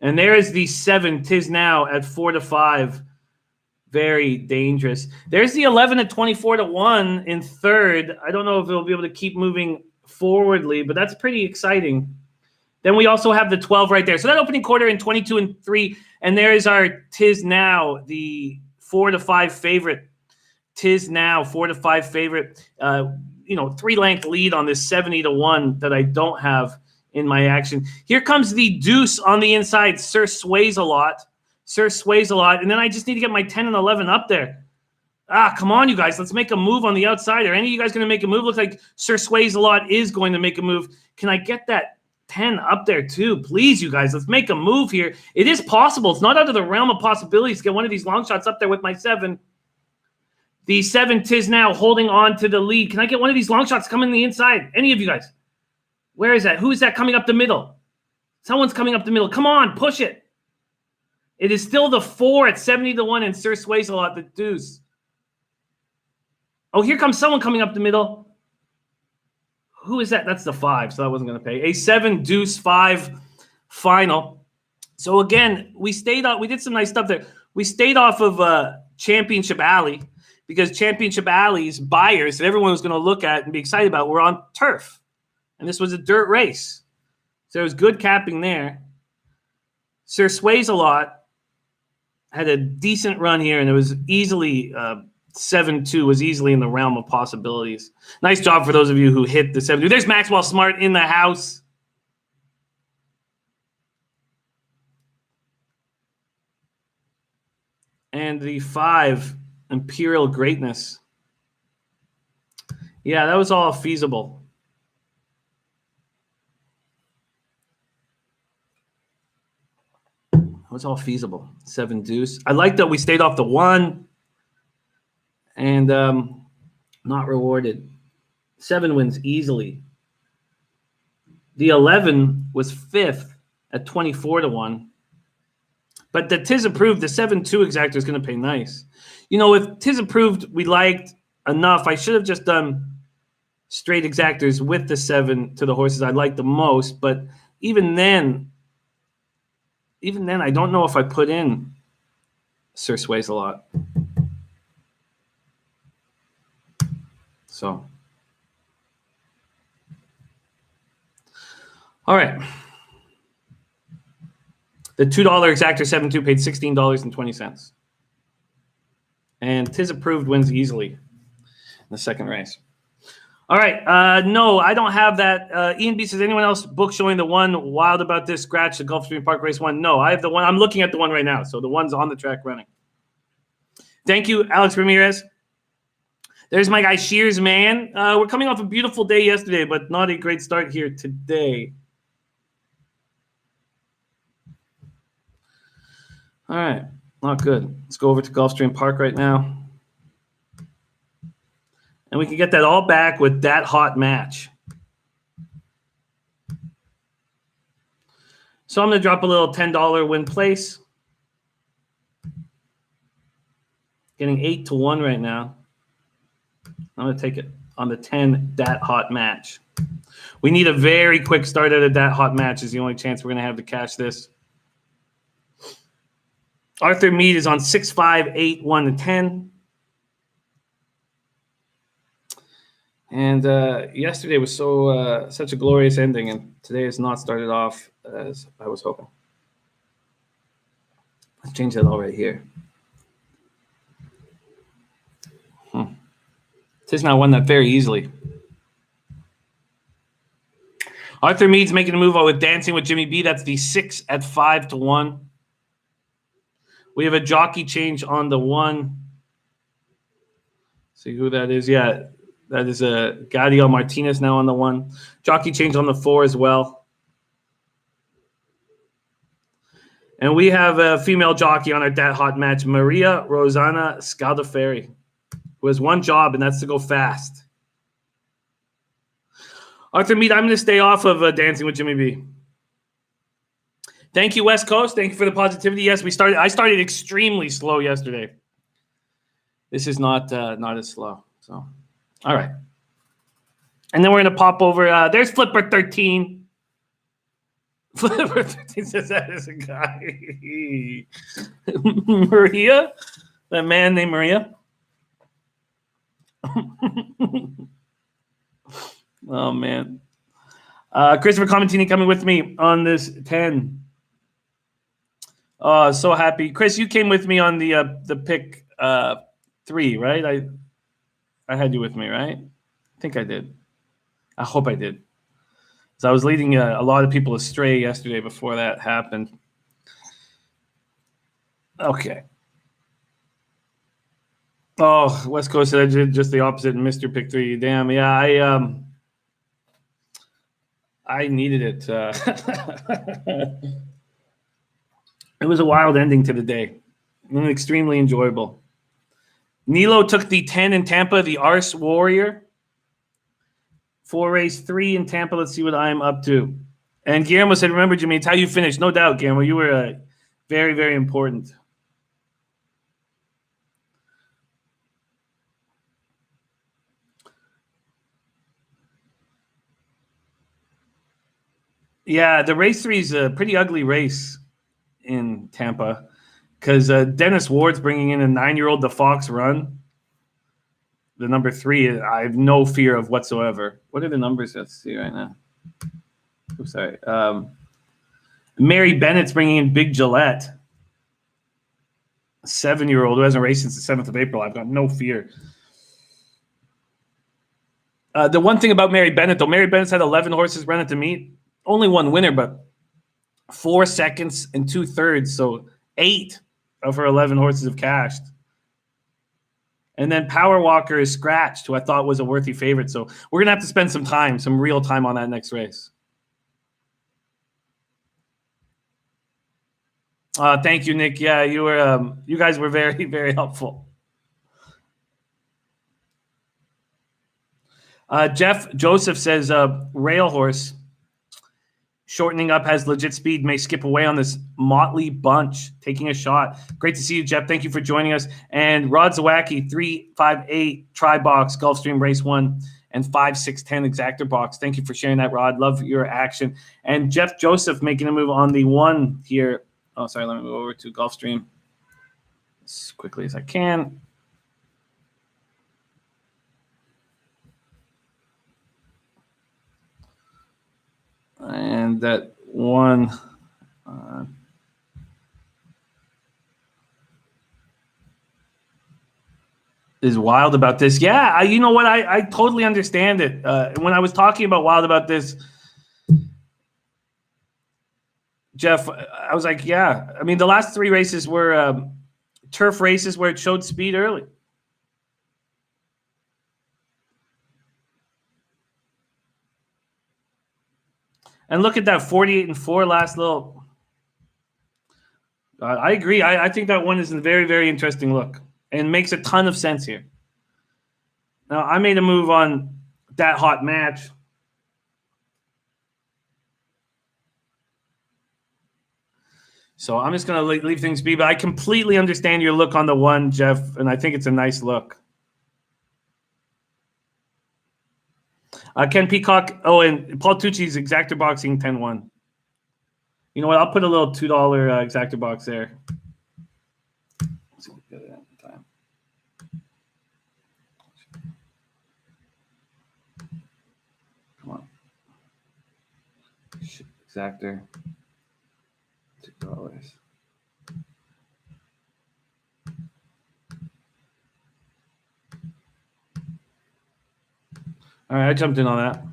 And there is the 7. Tis now at 4-5. Very dangerous. There's the 11 at 24 to 1 in third. I don't know if it'll be able to keep moving forwardly, but that's pretty exciting. Then we also have the 12 right there. So that opening quarter in 22 and 3. And there is our Tis Now, the 4 to 5 favorite. Tis Now, 4 to 5 favorite. 3-length lead on this 70 to 1 that I don't have in my action. Here comes the deuce on the inside. Sir Sways a lot. And then I just need to get my 10 and 11 up there. Come on, you guys. Let's make a move on the outside. Are any of you guys going to make a move? Looks like Sir Sways a lot is going to make a move. Can I get that 10 up there too? Please, you guys. Let's make a move here. It is possible. It's not out of the realm of possibilities to get one of these long shots up there with my 7. The 7 Tis Now holding on to the lead. Can I get one of these long shots coming the inside? Any of you guys? Where is that? Who is that coming up the middle? Someone's coming up the middle. Come on, push it. It is still the 4 at 70 to 1 and Sir Sways a lot, the deuce. Oh, here comes someone coming up the middle. Who is that? That's the 5, so that wasn't going to pay. A 7 deuce 5 final. So again, we did some nice stuff there. We stayed off of Championship Alley because Championship Alley's buyers that everyone was going to look at and be excited about were on turf. And this was a dirt race. So there was good capping there. Sir Sways a lot had a decent run here, and it was easily 7-2 was easily in the realm of possibilities. Nice job for those of you who hit the 7-2. There's Maxwell Smart in the house. And the 5, Imperial Greatness. Yeah, that was all feasible. It was all feasible. 7 deuce. I like that we stayed off the 1 and not rewarded. 7 wins easily. The 11 was 5th at 24 to 1. But the Tis Approved, the 7-2 exactor is going to pay nice. If Tis Approved we liked enough, I should have just done straight exactors with the 7 to the horses I liked the most. But even then, I don't know if I put in Sir Sways a lot. So, all right. The $2 exactor 7-2 paid $16.20. And Tis Approved wins easily in the second race. All right. No, I don't have that. Ian B says, anyone else book showing the 1 wild about this scratch, the Gulfstream Park race 1? No, I have the 1. I'm looking at the 1 right now. So the 1's on the track running. Thank you, Alex Ramirez. There's my guy Shears, man. We're coming off a beautiful day yesterday, but not a great start here today. All right. Not good. Let's go over to Gulfstream Park right now. And we can get that all back with that hot match. So I'm going to drop a little $10 win place. Getting 8 to 1 right now. I'm going to take it on the 10 that hot match. We need a very quick start at a that hot match is the only chance we're going to have to cash this. Arthur Mead is on 6, 5, 8, 1 to 10. And yesterday was such a glorious ending, and today has not started off as I was hoping. Let's change that all right here. Tis Now won that very easily. Arthur Mead's making a move with Dancing with Jimmy B. That's the 6 at 5 to 1. We have a jockey change on the 1. See who that is. Yeah, that is Gadiel Martinez now on the 1. Jockey change on the 4 as well. And we have a female jockey on our that hot match, Maria Rosanna Scaldaferri, who has one job, and that's to go fast. Arthur Mead, I'm going to stay off of Dancing with Jimmy B. Thank you, West Coast. Thank you for the positivity. Yes, I started extremely slow yesterday. This is not as slow. So, all right. And then we're going to pop over. There's Flipper 13. Flipper 13 says that is a guy. Maria? That man named Maria. Oh, man. Christopher Comentini coming with me on this 10. Oh, so happy. Chris, you came with me on the pick 3, right? I had you with me, right? I think I did. I hope I did. So I was leading a lot of people astray yesterday before that happened. Okay. Oh, West Coast said just the opposite in Mr. Pick 3. Damn, yeah, I needed it. It was a wild ending to the day. Extremely enjoyable. Nilo took the 10 in Tampa, the Arse Warrior. 4 race 3 in Tampa. Let's see what I'm up to. And Guillermo said, remember, Jimmy, it's how you finished. No doubt, Guillermo. You were very, very important. Yeah, the race 3 is a pretty ugly race in Tampa because Dennis Ward's bringing in a 9-year-old, the Fox Run. The number 3, I have no fear of whatsoever. What are the numbers? Let's see right now. Oops, sorry. Mary Bennett's bringing in Big Gillette, a 7-year-old who hasn't raced since the 7th of April. I've got no fear. The one thing about Mary Bennett, though, Mary Bennett's had 11 horses run at the meet. Only one winner, but 4 seconds and 2/3. So 8 of her 11 horses have cashed. And then Power Walker is scratched, who I thought was a worthy favorite. So we're going to have to spend some real time on that next race. Thank you, Nick. Yeah, you guys were very, very helpful. Jeff Joseph says rail horse shortening up has legit speed, may skip away on this motley bunch, taking a shot. Great to see you, Jeff. Thank you for joining us. And Rod Zawacki, 358 Tri Box, Gulfstream Race 1, and 5610 Exactor Box. Thank you for sharing that, Rod. Love your action. And Jeff Joseph making a move on the 1 here. Oh, sorry, let me move over to Gulfstream as quickly as I can. And that 1 is wild about this. Yeah, you know what? I totally understand it. When I was talking about wild about this, Jeff, I was like, yeah. I mean, the last 3 races were turf races where it showed speed early. And look at that 48-4 last little. I agree. I think that one is a very, very interesting look and makes a ton of sense here. Now, I made a move on that hot match. So I'm just going to leave things be. But I completely understand your look on the 1, Jeff, and I think it's a nice look. Ken Peacock. Oh, and Paul Tucci's Exactor Boxing 10-1. You know what? I'll put a little $2 Exactor box there. Let's see what we get at the time. Come on. Exactor. $2. All right, I jumped in on that.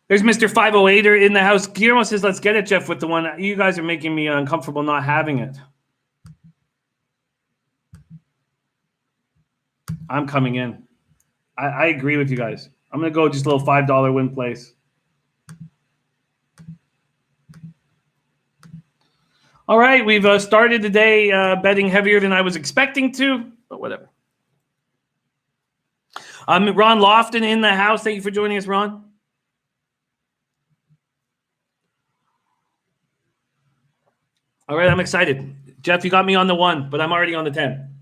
There's Mr. 508er in the house. Guillermo says, let's get it, Jeff, with the 1. You guys are making me uncomfortable not having it. I'm coming in. I agree with you guys. I'm going to go just a little $5 win place. All right, we've started the day betting heavier than I was expecting to, but whatever. Ron Lofton in the house. Thank you for joining us, Ron. All right, I'm excited. Jeff, you got me on the 1, but I'm already on the 10.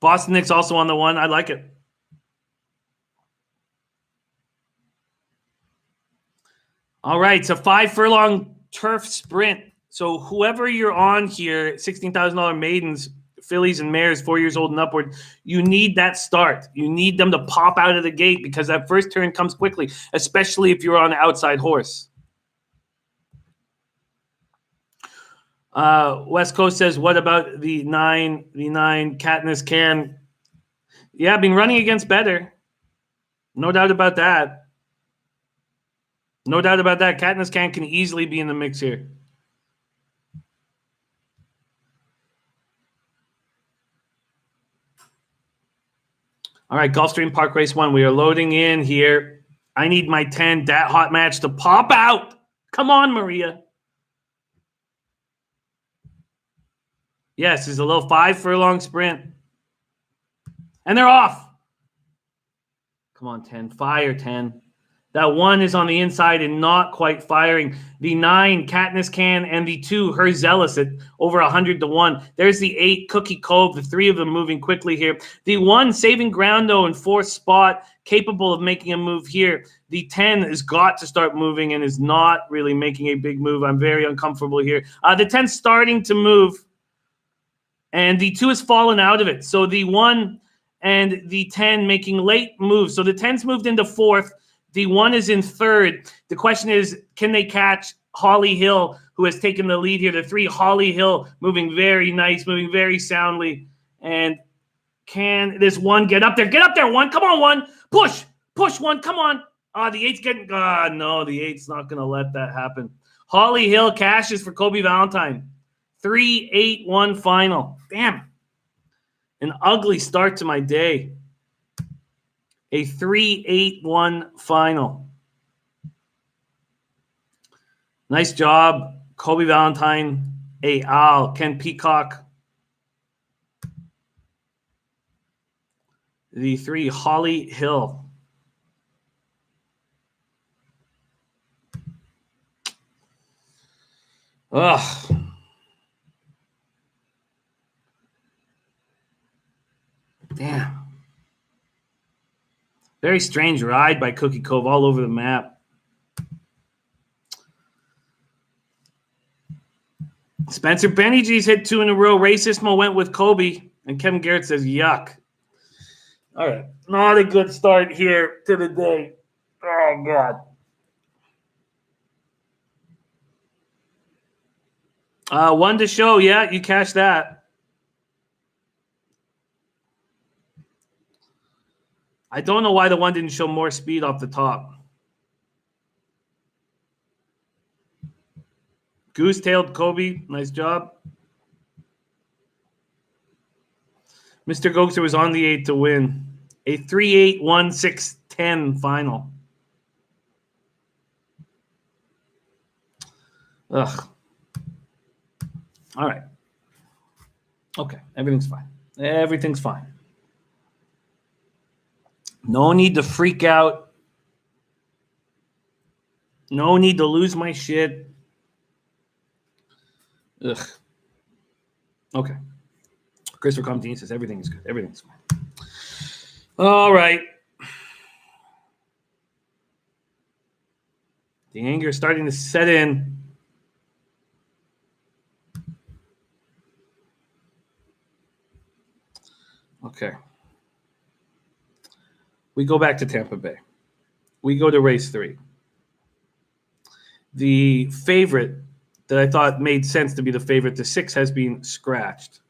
Boston Nick's also on the 1. I like it. All right, so 5 furlong turf sprint. So whoever you're on here, $16,000 maidens, fillies and mares, 4 years old and upward, you need that start. You need them to pop out of the gate because that first turn comes quickly, especially if you're on an outside horse. West Coast says, what about the nine Katniss Can? Yeah, I've been running against better. No doubt about that. No doubt about that. Katniss can easily be in the mix here. All right, Gulfstream Park Race 1. We are loading in here. I need my 10 Dat Hot Match to pop out. Come on, Maria. Yes, it's a little 5 furlong sprint. And they're off. Come on, 10. Fire, 10. That 1 is on the inside and not quite firing. The 9, Katniss Can, and the 2, Her Zealous at over 100-1. There's the 8, Cookie Cove, the 3 of them moving quickly here. The 1, saving ground, though, in 4th spot, capable of making a move here. The 10 has got to start moving and is not really making a big move. I'm very uncomfortable here. The 10's starting to move, and the 2 has fallen out of it. So the 1 and the 10 making late moves. So the 10's moved into 4th. The 1 is in 3rd. The question is, can they catch Holly Hill, who has taken the lead here? The 3, Holly Hill, moving very nice, moving very soundly. And can this 1 get up there? Get up there, 1. Come on, 1. Push. Push, 1. Come on. The 8's getting... no, the 8's not going to let that happen. Holly Hill cashes for Kobe Valentine. 3-8-1 final. Damn. An ugly start to my day. A 3-8-1 final. Nice job, Kobe Valentine, Al, Ken Peacock. The 3, Holly Hill. Ugh. Damn. Very strange ride by Cookie Cove all over the map. Spencer Benny G's hit 2 in a row. Racismo went with Kobe. And Kevin Garrett says, yuck. All right. Not a good start here to the day. Oh, God. 1 to show. Yeah, you cashed that. I don't know why the 1 didn't show more speed off the top. Goose-tailed Kobe. Nice job. Mr. Gokster was on the 8 to win. A 3-8-1-6-10 final. Ugh. All right. Okay. Everything's fine. Everything's fine. No need to freak out. No need to lose my shit. Ugh. Okay. Christopher Comtine says everything's good. Everything's fine. All right. The anger is starting to set in. Okay. We go back to Tampa Bay. We go to race 3. The favorite that I thought made sense to be the favorite, the 6, has been scratched.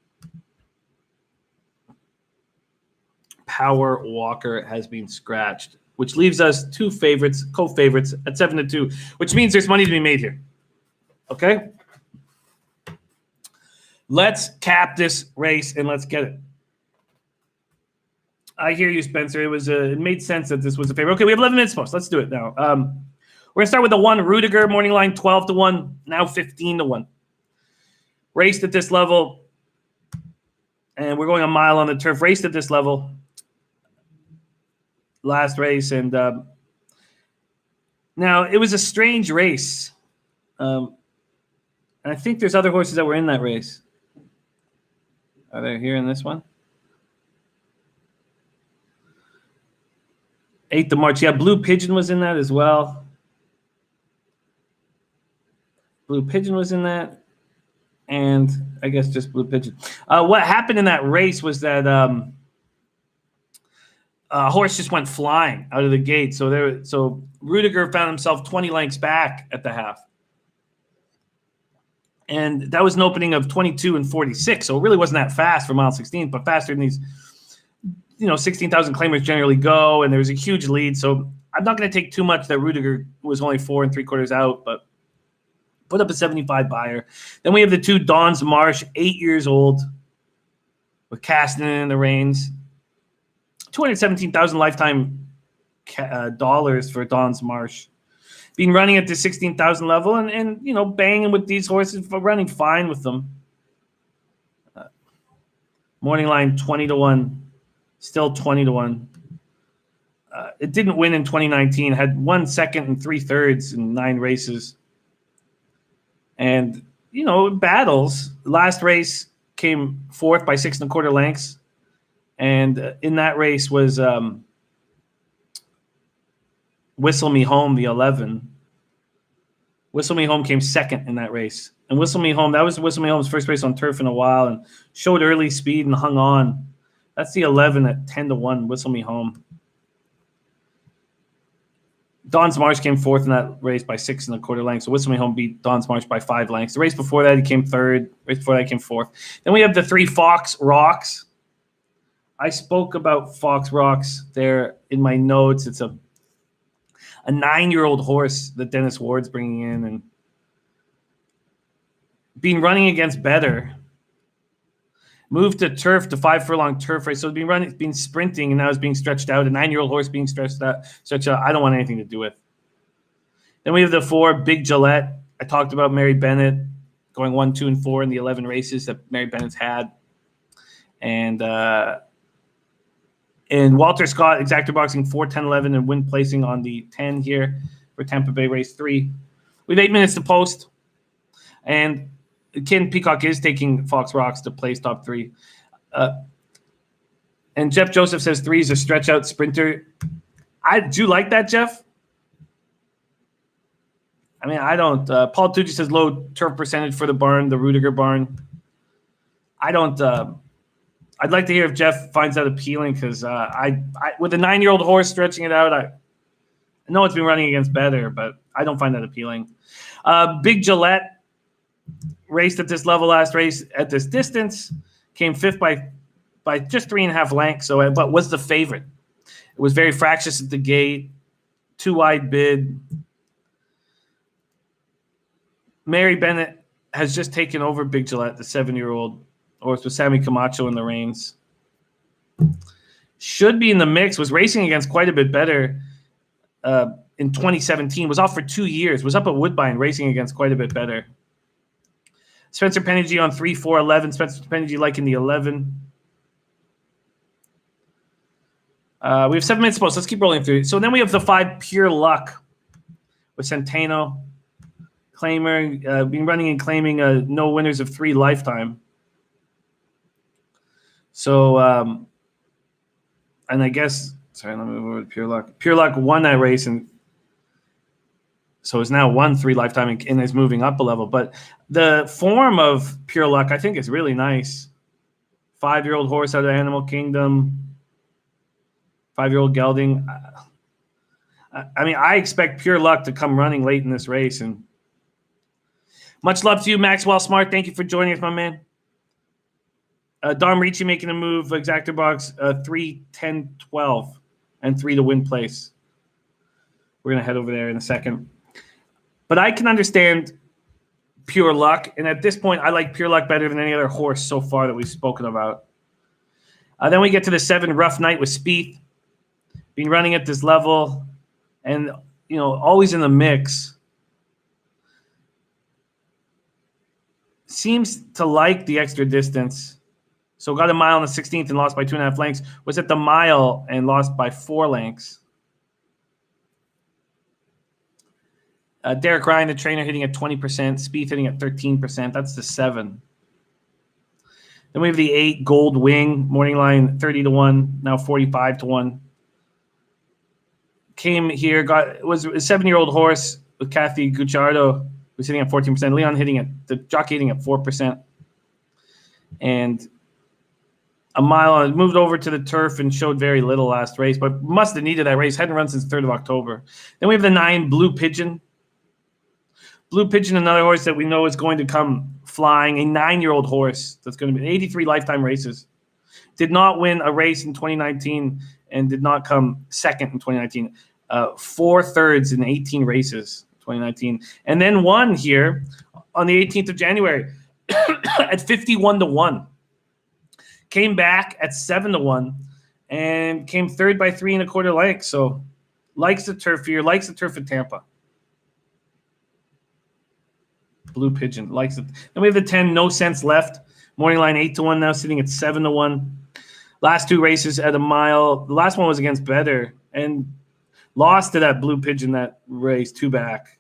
Power Walker has been scratched, which leaves us 2 favorites, co-favorites at 7-2, which means there's money to be made here. Okay? Let's cap this race and let's get it. I hear you, Spencer. It made sense that this was a favorite. Okay, we have 11 minutes post. Let's do it now. We're going to start with the 1, Rudiger, morning line 12-1, now 15-1. Raced at this level, and we're going a mile on the turf. Raced at this level last race, and now it was a strange race. And I think there's other horses that were in that race. Are they here in this one? 8th of March. Yeah, Blue Pigeon was in that as well. Blue Pigeon was in that. And I guess just Blue Pigeon. What happened in that race was that horse just went flying out of the gate. So Rudiger found himself 20 lengths back at the half. And that was an opening of 22 and 46. So it really wasn't that fast for mile 16, but faster than these, 16,000 claimers generally go. And there was a huge lead. So I'm not going to take too much that Rudiger was only 4 3/4 out, but put up a 75 buyer. Then we have the two Don's Marsh, 8 years old, with Castanen in the reins. 217,000 lifetime dollars for Don's Marsh. Been running at the 16,000 level and banging with these horses, running fine with them. Morning line 20-1, still 20-1. It didn't win in 2019. Had 1 second and 3/3 in 9 races. And, battles. Last race came 4th by 6 1/4 lengths. And in that race was Whistle Me Home, the 11. Whistle Me Home came 2nd in that race. And Whistle Me Home, that was Whistle Me Home's first race on turf in a while and showed early speed and hung on. That's the 11 at 10-1, Whistle Me Home. Don's Marsh came 4th in that race by 6 1/4 lengths. So Whistle Me Home beat Don's Marsh by 5 lengths. The race before that, he came 3rd. Race before that, he came 4th. Then we have the 3 Fox Rocks. I spoke about Fox Rocks there in my notes. It's a 9-year-old horse that Dennis Ward's bringing in and been running against better. Moved to turf, to 5 furlong turf race. So it's been sprinting, and now it's being stretched out. A 9-year-old horse being stretched out. I don't want anything to do with. Then we have the 4 Big Gillette. I talked about Mary Bennett going 1, 2, and 4 in the 11 races that Mary Bennett's had. And Walter Scott, Exactor Boxing 4, 10, 11, and win placing on the 10 here for Tampa Bay race 3. We have 8 minutes to post. And Ken Peacock is taking Fox Rocks to place top 3. And Jeff Joseph says 3 is a stretch out sprinter. I do like that, Jeff. I mean, I don't. Paul Tucci says low turf percentage for the barn, the Rudiger barn. I don't. I'd like to hear if Jeff finds that appealing because I with a 9-year-old horse stretching it out, I know it's been running against better, but I don't find that appealing. Big Gillette raced at this level last race at this distance, came 5th by just 3.5 lengths. But was the favorite. It was very fractious at the gate, 2 wide bid. Mary Bennett has just taken over Big Gillette, the 7-year-old horse with Sammy Camacho in the reins. Should be in the mix. Was racing against quite a bit better in 2017. Was off for 2 years. Was up at Woodbine racing against quite a bit better. Spencer Penningy on 3, 4, 11. Spencer Penningy liking the 11. We have 7 minutes to post. Let's keep rolling through. So then we have the 5 Pure Luck with Centeno. Claimer, been running and claiming no winners of 3 lifetime. So, and I guess, sorry, let me move over to Pure Luck. Pure Luck won that race, and so it's now won 3 lifetime and is moving up a level. But the form of Pure Luck, I think, is really nice. 5-year-old horse out of Animal Kingdom. 5-year-old gelding. I mean, I expect Pure Luck to come running late in this race. And much love to you, Maxwell Smart. Thank you for joining us, my man. Dom Ricci making a move. Exactor Box 3, 10, 12, and 3 to win place. We're going to head over there in a second. But I can understand Pure Luck. And at this point, I like Pure Luck better than any other horse so far that we've spoken about. Then we get to the 7 Rough Night with Spieth. Been running at this level and, always in the mix. Seems to like the extra distance. So got a mile on the 16th and lost by 2.5 lengths. Was at the mile and lost by 4 lengths. Derek Ryan, the trainer, hitting at 20%. Spieth hitting at 13%. That's the 7. Then we have the 8 Gold Wing. Morning line 30-1. Now 45-1. Came here, was a 7-year-old horse with Kathy Gucciardo was hitting at 14%. Leon the jockey hitting at 4%. And a mile, it moved over to the turf and showed very little last race, but must have needed that race. Hadn't run since 3rd of October. Then we have the 9, Blue Pigeon. Blue Pigeon, another horse that we know is going to come flying, a 9-year-old horse that's going to be 83 lifetime races. Did not win a race in 2019 and did not come second in 2019. 4 thirds in 18 races, 2019. And then won here on the 18th of January at 51-1. Came back at 7-1 and came third by 3 1/4 lengths. So likes the turf here, likes the turf at Tampa. Blue Pigeon likes it. Then we have the 10, No Sense Left. Morning line 8-1 now, sitting at 7-1. Last 2 races at a mile. The last one was against Better and lost to that Blue Pigeon that race, 2 back.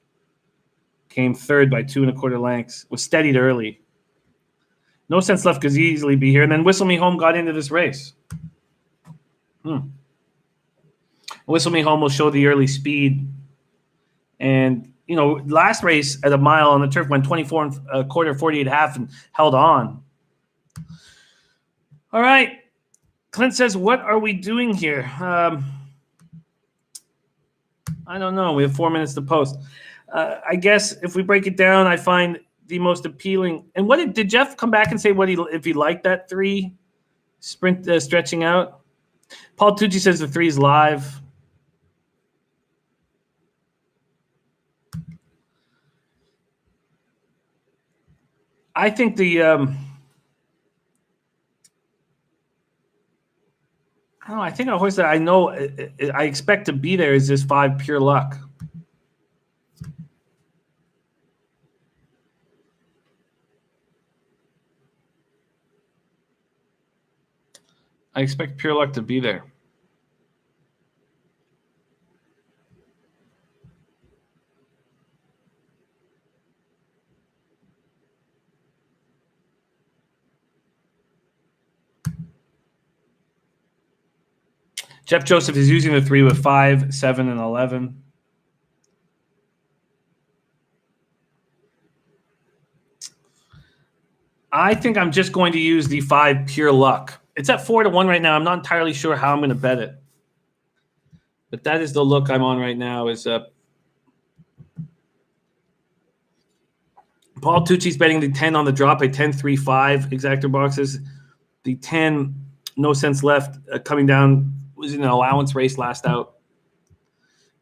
Came third by 2 1/4 lengths. Was steadied early. No Sense Left could easily be here. And then Whistle Me Home got into this race. Whistle Me Home will show the early speed. And, last race at a mile on the turf went 24 1/4, 48.5 and held on. All right. Clint says, what are we doing here? I don't know. We have 4 minutes to post. I guess if we break it down, I find the most appealing. And what did Jeff come back and say if he liked that 3 sprint stretching out? Paul Tucci says the 3 is live. I think I think a horse that I know I expect to be there is this 5 Pure Luck. I expect Pure Luck to be there. Jeff Joseph is using the 3 with 5, 7, and 11. I think I'm just going to use the 5 Pure Luck. It's at 4-1 right now. I'm not entirely sure how I'm going to bet it. But that is the look I'm on right now. Is Paul Tucci's betting the 10 on the drop, a 10-3-5 exactor boxes. The 10, No Sense Left, coming down, was in an allowance race last out.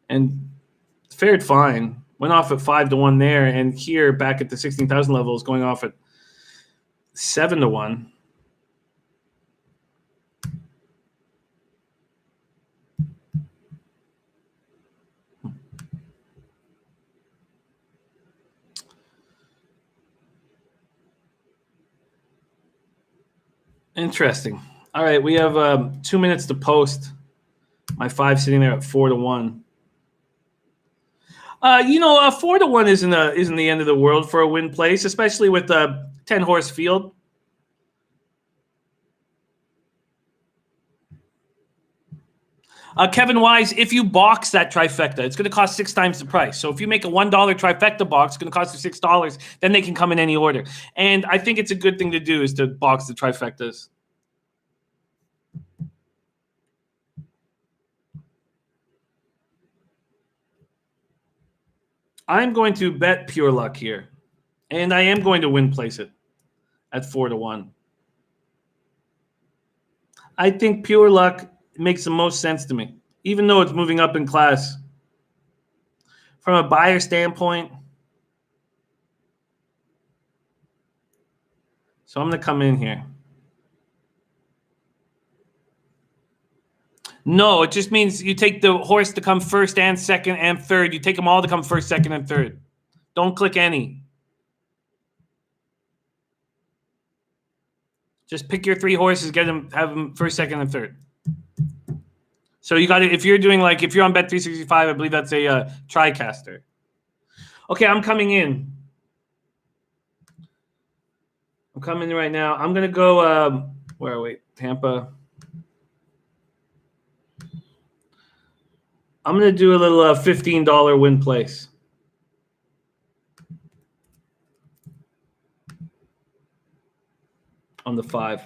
And fared fine. Went off at 5-1 there. And here, back at the 16,000 level, is going off at 7-1. Interesting. All right, we have 2 minutes to post. My 5 sitting there at 4-1. 4-1 isn't the end of the world for a win place, especially with a 10-horse field. Kevin Wise, if you box that trifecta, it's going to cost 6 times the price. So if you make a $1 trifecta box, it's going to cost you $6. Then they can come in any order. And I think it's a good thing to do is to box the trifectas. I'm going to bet Pure Luck here. And I am going to win place it at 4-1. I think Pure Luck makes the most sense to me, even though it's moving up in class. From a buyer standpoint, so I'm going to come in here. No, it just means you take the horse to come first and second and third. You take them all to come first, second, and third. Don't click any. Just pick your 3 horses, have them first, second, and third. So you got it. If you're on Bet365, I believe that's a TriCaster. Okay, I'm coming in. I'm coming in right now. I'm going to go, where are we? Tampa. I'm going to do a little $15 win place. on the 5.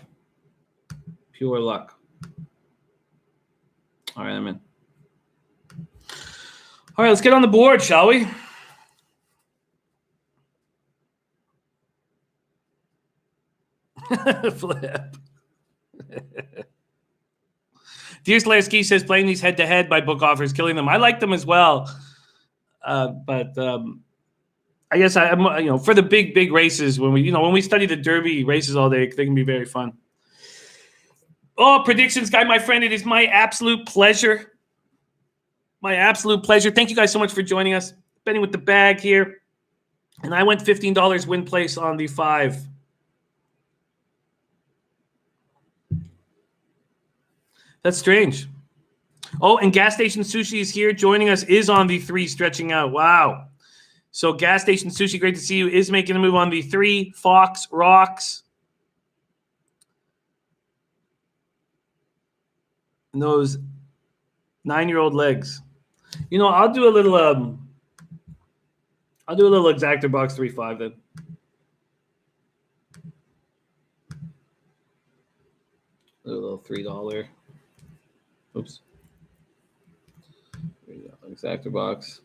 Pure luck. All right, I'm in. All right, let's get on the board, shall we? Flip. Dear Slayersky says playing these head-to-head by book offers, killing them. I like them as well. But I guess I'm for the big races when we study the Derby races all day, they can be very fun. Oh, predictions guy, my friend, it is my absolute pleasure. My absolute pleasure. Thank you guys so much for joining us. Betting with the bag here. And I went $15 win place on the 5. That's strange. Oh, and Gas Station Sushi is here. Joining us is on the 3, stretching out. Wow. So Gas Station Sushi, great to see you, is making a move on the 3. Fox rocks. And those 9-year-old legs. I'll do a little exactor box 3-5 then. A little $3. Oops. Exactor box.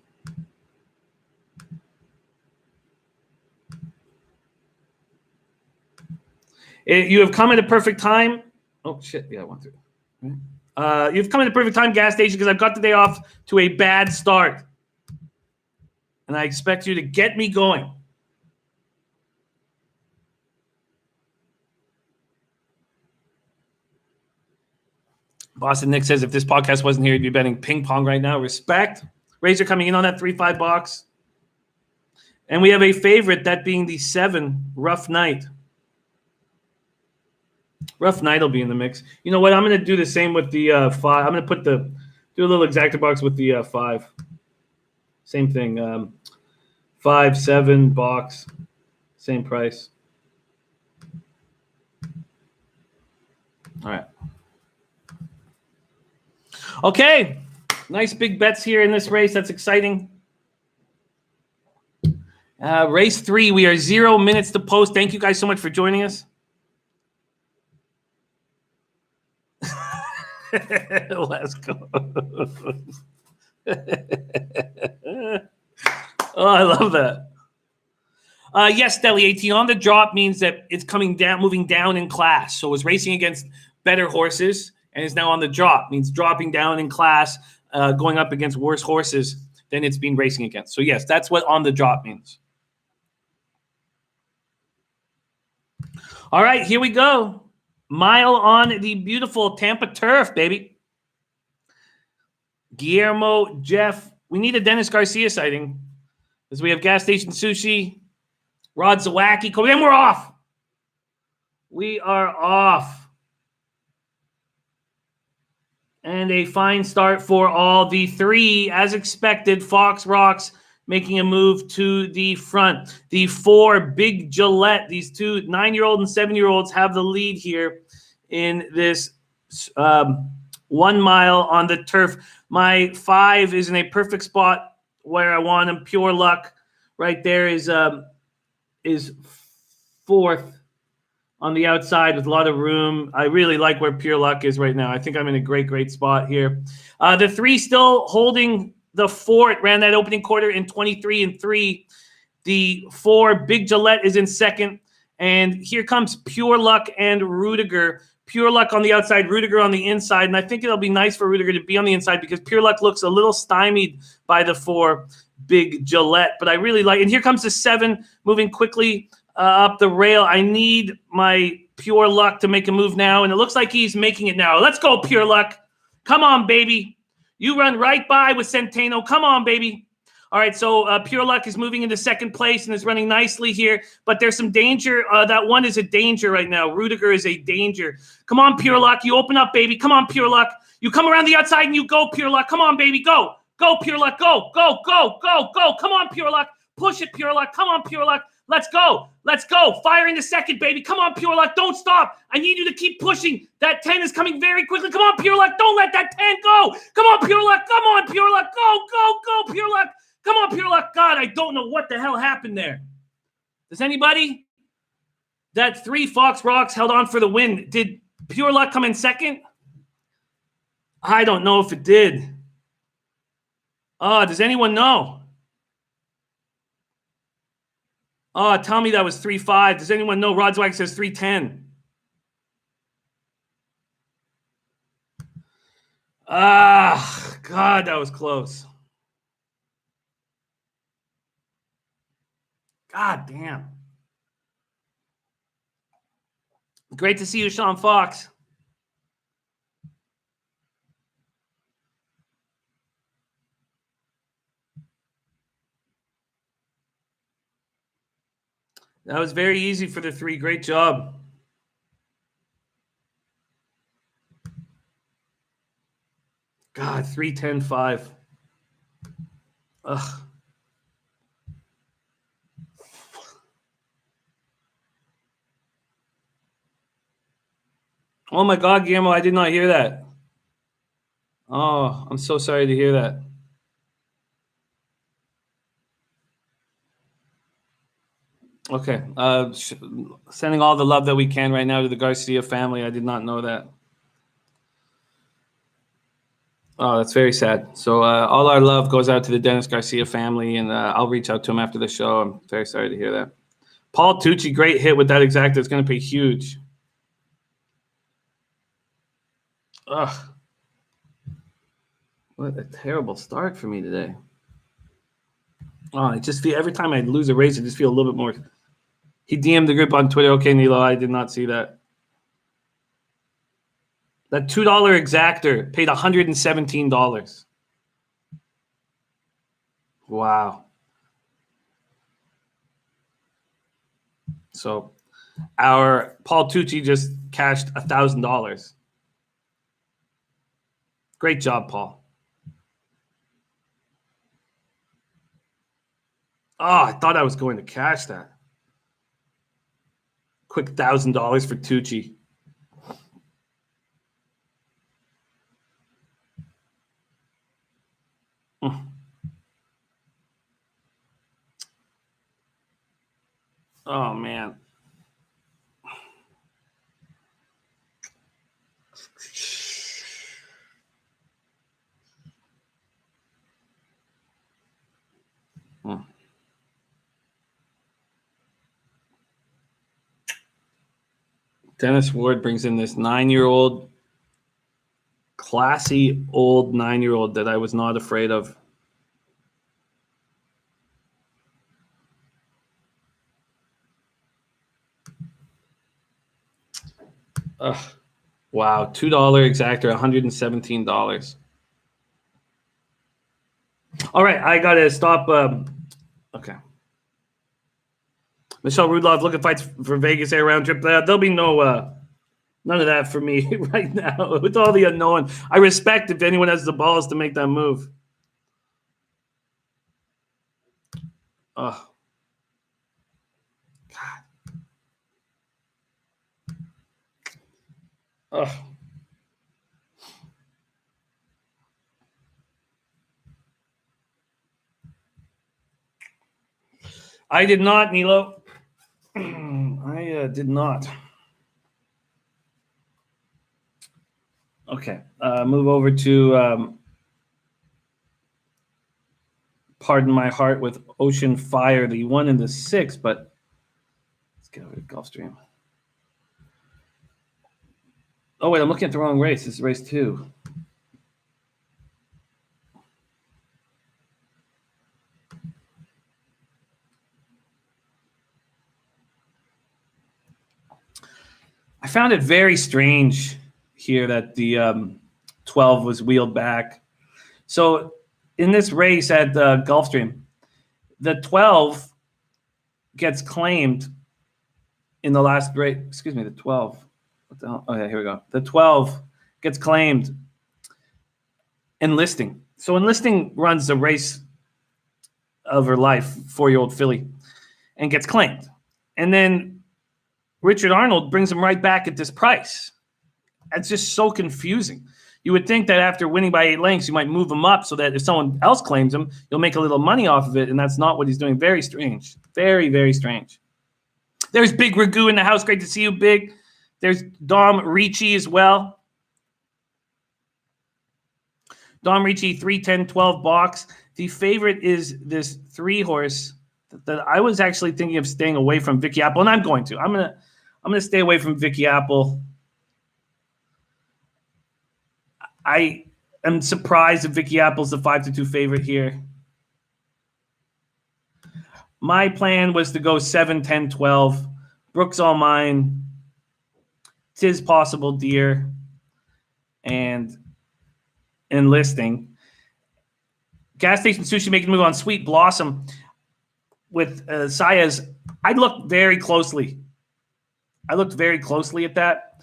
You have come at a perfect time. Oh shit! Yeah, I want to. You've come at a perfect time, Gas Station, because I've got the day off to a bad start, and I expect you to get me going. Boston Nick says if this podcast wasn't here, he'd be betting ping pong right now. Respect. Razor coming in on that 3-5 box. And we have a favorite, that being the 7, Rough Night. Rough Night will be in the mix. You know what? I'm going to do the same with the 5. I'm going to do a little exactor box with the 5. Same thing. 5, 7 box. Same price. All right. Okay, nice big bets here in this race. That's exciting. Race 3, we are 0 minutes to post. Thank you guys so much for joining us. Let's go. Oh, I love that. Yes, Deli 18 on the drop means that it's coming down, moving down in class. So it's racing against better horses. And is now on the drop, means dropping down in class, going up against worse horses than it's been racing against. So, yes, that's what on the drop means. All right, here we go. Mile on the beautiful Tampa turf, baby. Guillermo, Jeff. We need a Dennis Garcia sighting because we have Gas Station Sushi, Rod Zawacki. Then we're off. We are off. And a fine start for all the 3. As expected, Fox Rocks making a move to the front. The 4, Big Gillette, these 2 9-year-old and 7-year-olds have the lead here in this 1 mile on the turf. My 5 is in a perfect spot where I want him. Pure luck right there is 4th. On the outside with a lot of room. I really like where Pure Luck is right now. I think I'm in a great spot here. The 3 still holding the 4. It ran that opening quarter in 23-3. The 4, Big Gillette, is in second. And here comes Pure Luck and Rudiger. Pure Luck on the outside, Rudiger on the inside. And I think it'll be nice for Rudiger to be on the inside because Pure Luck looks a little stymied by the 4, Big Gillette. But I really like, and here comes the 7 moving quickly up the rail. I need my Pure Luck to make a move now, and it looks like he's making it now. Let's go, Pure Luck. Come on, baby. You run right by with Centeno. Come on, baby. All right, so Pure Luck is moving into second place and is running nicely here, but there's some danger. That 1 is a danger right now. Rudiger is a danger. Come on, Pure Luck. You open up, baby. Come on, Pure Luck. You come around the outside and you go, Pure Luck. Come on, baby. Go. Go, Pure Luck. Go. Come on, Pure Luck. Push it, Pure Luck. Come on, Pure Luck. Let's go. Fire into second, baby. Come on, Pure Luck. Don't stop. I need you to keep pushing. That 10 is coming very quickly. Come on, Pure Luck. Don't let that 10 go. Come on, Pure Luck. Come on, Pure Luck. Go, Pure Luck. Come on, Pure Luck. God, I don't know what the hell happened there. Does anybody? That 3 Fox Rocks held on for the win. Did Pure Luck come in second? I don't know if it did. Does anyone know? Tell me that was 3.5. Does anyone know? Rodswag says 3.10. God, that was close. God damn. Great to see you, Sean Fox. That was very easy for the 3. Great job. God, 3.10.5. Ugh. Oh my God, Guillermo, I did not hear that. Oh, I'm so sorry to hear that. Okay. Sending all the love that we can right now to the Garcia family. I did not know that. Oh, that's very sad. So all our love goes out to the Dennis Garcia family, and I'll reach out to him after the show. I'm very sorry to hear that. Paul Tucci, great hit with that exacta. It's going to pay huge. Ugh. What a terrible start for me today. Oh, I just feel every time I lose a race, I just feel a little bit more. He DM'd the group on Twitter. Okay, Nilo, I did not see that. That $2 exactor paid $117. Wow. So our Paul Tucci just cashed $1,000. Great job, Paul. Oh, I thought I was going to cash that. Quick $1,000 for Tucci. Oh, man. Dennis Ward brings in this 9-year-old, classy old 9-year-old that I was not afraid of. Wow, $2 exactor, $117. All right, I gotta stop. Okay. Michelle Rudloff looking fights for Vegas Air round trip. There'll be none of that for me right now. With all the unknown, I respect if anyone has the balls to make that move. Oh, God. Oh. I did not, Nilo. I did not. Okay, move over to Pardon My Heart with Ocean Fire, the 1 and the 6, but let's get over to Gulfstream. Oh, wait, I'm looking at the wrong race. This is race 2. I found it very strange here that the 12 was wheeled back. So in this race at Gulfstream, the 12 gets claimed in the last race. Excuse me, the 12. What the hell? Oh, yeah, here we go. The 12 gets claimed enlisting. So enlisting runs the race of her life, 4-year-old filly, and gets claimed. And then Richard Arnold brings him right back at this price. It's just so confusing. You would think that after winning by 8 lengths, you might move him up so that if someone else claims him, you'll make a little money off of it, and that's not what he's doing. Very strange. Very, very strange. There's Big Ragu in the house. Great to see you, Big. There's Dom Ricci as well. Dom Ricci, 3-10-12 box. The favorite is this 3-horse that I was actually thinking of staying away from, Vicky Apple, and I'm going to. I'm gonna stay away from Vicky Apple. I am surprised that Vicky Apple's the 5-2 favorite here. My plan was to go 7-10-12. Brooks All Mine, Tis Possible Deer, and Enlisting. Gas Station Sushi making a move on Sweet Blossom with Sayas. I looked very closely at that.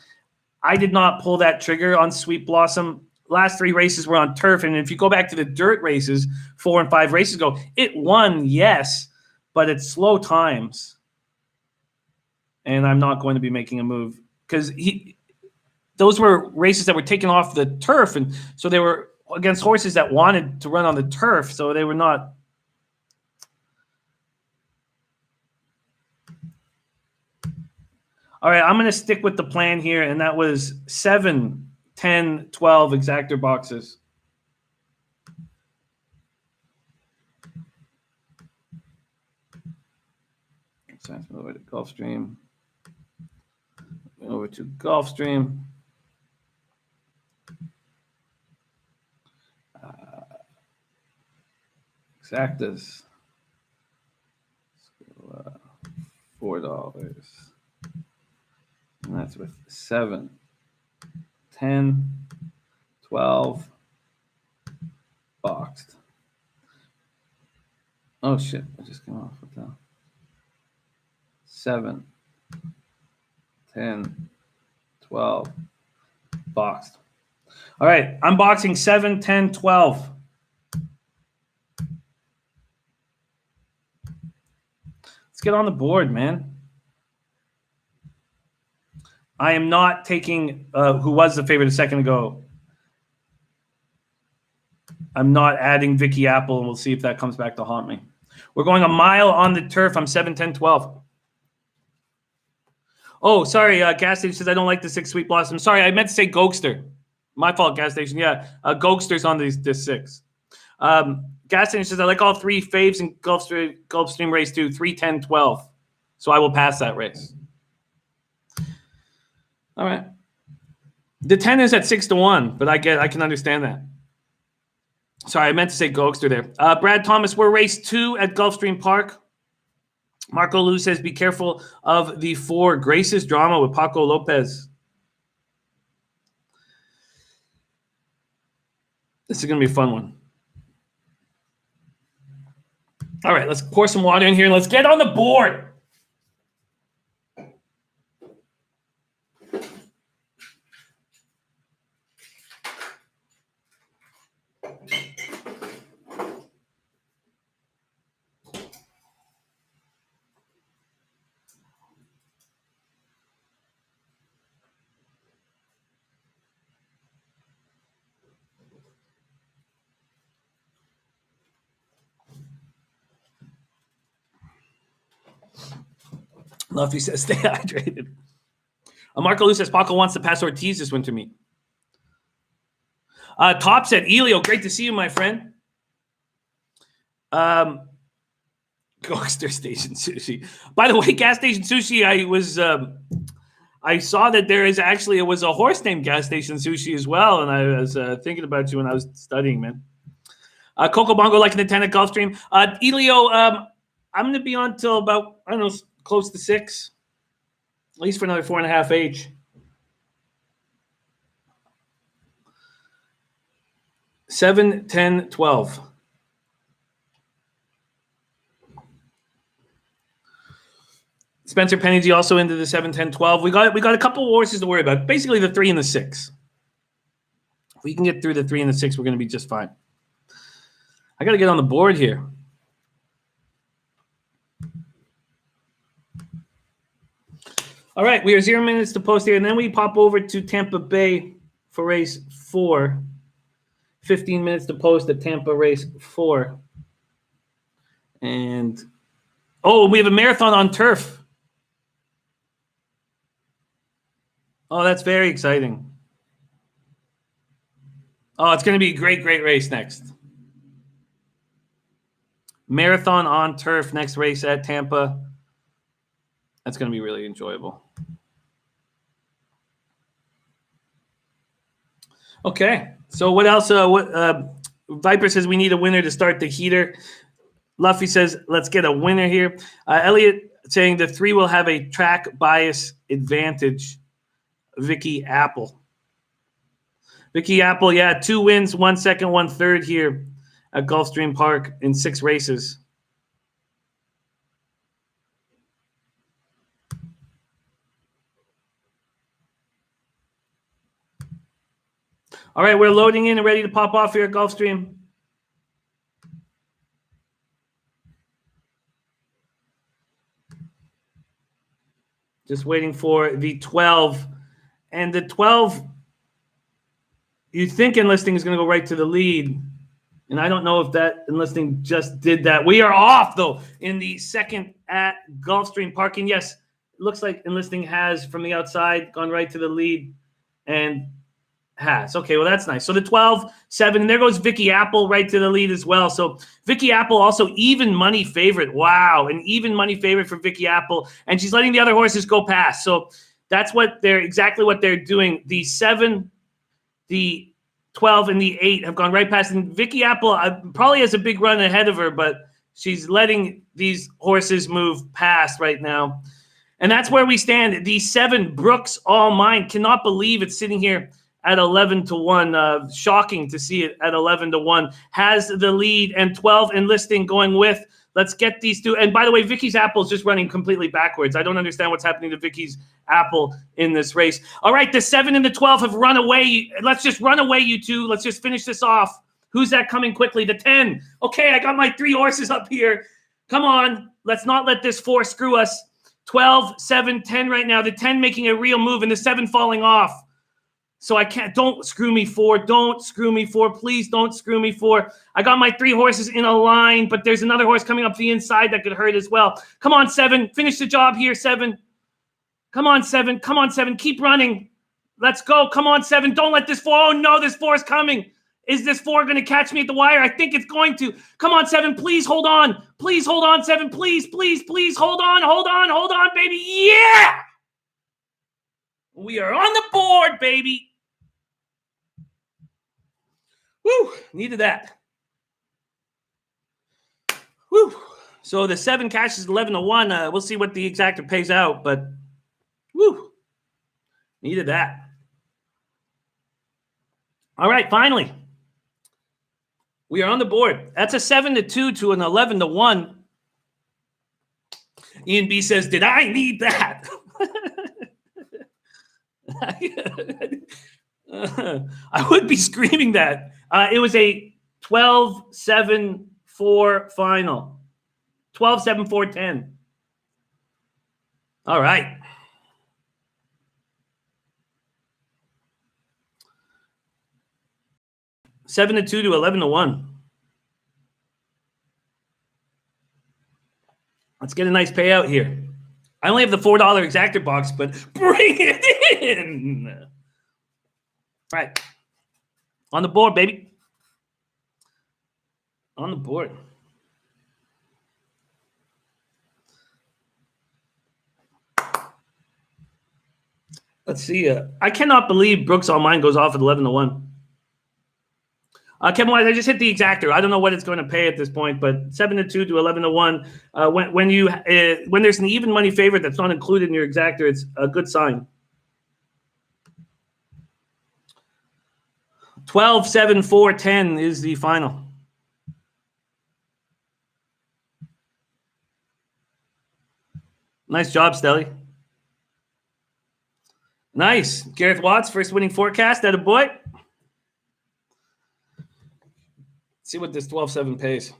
I did not pull that trigger on Sweet Blossom. Last 3 races were on turf, and if you go back to the dirt races, 4 and 5 races ago, it won, yes, but it's slow times. And I'm not going to be making a move because those were races that were taken off the turf, and so they were against horses that wanted to run on the turf, so they were not. All right, I'm going to stick with the plan here, and that was 7, 10, 12 exactor boxes. So let's move over to Gulfstream. Over to Gulfstream. Exactas. So, $4. And that's with 7, 10, 12 boxed. Oh shit, I just came off with that. 7, 10, 12 boxed. All right, I'm boxing 7, 10, 12. Let's get on the board, man. I am not taking who was the favorite a second ago. I'm not adding Vicky Apple, and we'll see if that comes back to haunt me. We're going a mile on the turf. I'm 7, 10, 12. Oh, sorry. Gas Station says I don't like the 6 Sweet Blossom. Sorry, I meant to say Gokster. My fault, Gas Station. Yeah, Gokster's on this 6. Gas Station says I like all 3 faves in Gulfstream race 2, 3, 10, 12. So I will pass that race. All right. The 10 is at 6-1, but I can understand that. Sorry, I meant to say Gokster there. Brad Thomas, we're race 2 at Gulfstream Park. Marco Lou says, be careful of the 4 Grace's drama with Paco Lopez. This is going to be a fun one. All right, let's pour some water in here and let's get on the board. Luffy says, stay hydrated. Marco Lou says, Paco wants to pass Ortiz this winter meet. Top said, Elio, great to see you, my friend. Gokster Station Sushi. By the way, Gas Station Sushi, I saw that it was a horse named Gas Station Sushi as well, and I was thinking about you when I was studying, man. Coco Bongo liking the 10 at Gulfstream. Elio, I'm going to be on till about, I don't know, close to 6, at least for another 4.5 H. Seven, 10, 12. Spencer Penny also into the 7, 10, 12. We got a couple of horses to worry about. Basically, the 3 and the 6. If we can get through the 3 and the 6, we're going to be just fine. I got to get on the board here. All right, we are 0 minutes to post here, and then we pop over to Tampa Bay for race 4. 15 minutes to post at Tampa race 4. And, we have a marathon on turf. Oh, that's very exciting. Oh, it's going to be a great race next. Marathon on turf, next race at Tampa. That's going to be really enjoyable. Okay, so what else? Viper says we need a winner to start the heater. Luffy says let's get a winner here. Elliot saying the 3 will have a track bias advantage. Vicky Apple. Vicky Apple, yeah, 2 wins, 1 second, 1 third here at Gulfstream Park in 6 races. All right, we're loading in and ready to pop off here at Gulfstream. Just waiting for the 12. And the 12, you think enlisting is going to go right to the lead. And I don't know if that enlisting just did that. We are off, though, in the second at Gulfstream Park. And yes, it looks like enlisting has, from the outside, gone right to the lead. And has. Okay, well, that's nice. So the 12, 7, and there goes Vicky Apple right to the lead as well. So Vicky Apple also even money favorite. Wow, an even money favorite for Vicky Apple. And she's letting the other horses go past. So that's exactly what they're doing. The 7, the 12, and the 8 have gone right past. And Vicky Apple probably has a big run ahead of her, but she's letting these horses move past right now. And that's where we stand. The 7, Brooks All Mine. Cannot believe it's sitting here at 11-1. Shocking to see it at 11-1. Has the lead, and 12 enlisting going with. Let's get these 2. And by the way, Vicky's Apple is just running completely backwards. I don't understand what's happening to Vicky's Apple in this race. All right, the 7 and the 12 have run away. Let's just run away, you 2. Let's just finish this off. Who's that coming quickly? The 10. Okay, I got my 3 horses up here. Come on. Let's not let this 4 screw us. 12, 7, 10 right now. The 10 making a real move, and the 7 falling off. So I can't. Don't screw me 4. Don't screw me 4. Please don't screw me 4. I got my 3 horses in a line, but there's another horse coming up the inside that could hurt as well. Come on, 7. Finish the job here, 7. Come on, 7. Come on, 7. Keep running. Let's go. Come on, 7. Don't let this 4. Oh, no, this 4 is coming. Is this 4 going to catch me at the wire? I think it's going to. Come on, 7. Please hold on. Please hold on, 7. Please, please, please hold on. Hold on. Hold on, baby. Yeah! We are on the board, baby. Woo! Needed that. Woo! So the 7 cashes 11-1. We'll see what the exactor pays out, but woo! Needed that. All right, finally. We are on the board. That's a 7-2 to an 11-1. Ian B says, did I need that? I would be screaming that. It was a 12-7-4 final. 12-7-4-10. All right. $7-2 to $11-1. Let's get a nice payout here. I only have the $4 exactor box, but bring it in. All right. On the board, baby. On the board. Let's see. I cannot believe Brooks All Mine goes off at 11-1. Kevin Wise, I just hit the exactor. I don't know what it's going to pay at this point, but 7-2 to 11-1. When there's an even money favorite that's not included in your exactor, it's a good sign. 12-7-4-10 is the final. Nice job, Stelly. Nice. Gareth Watts, first winning forecast. That a boy. See what this 12-7 pays.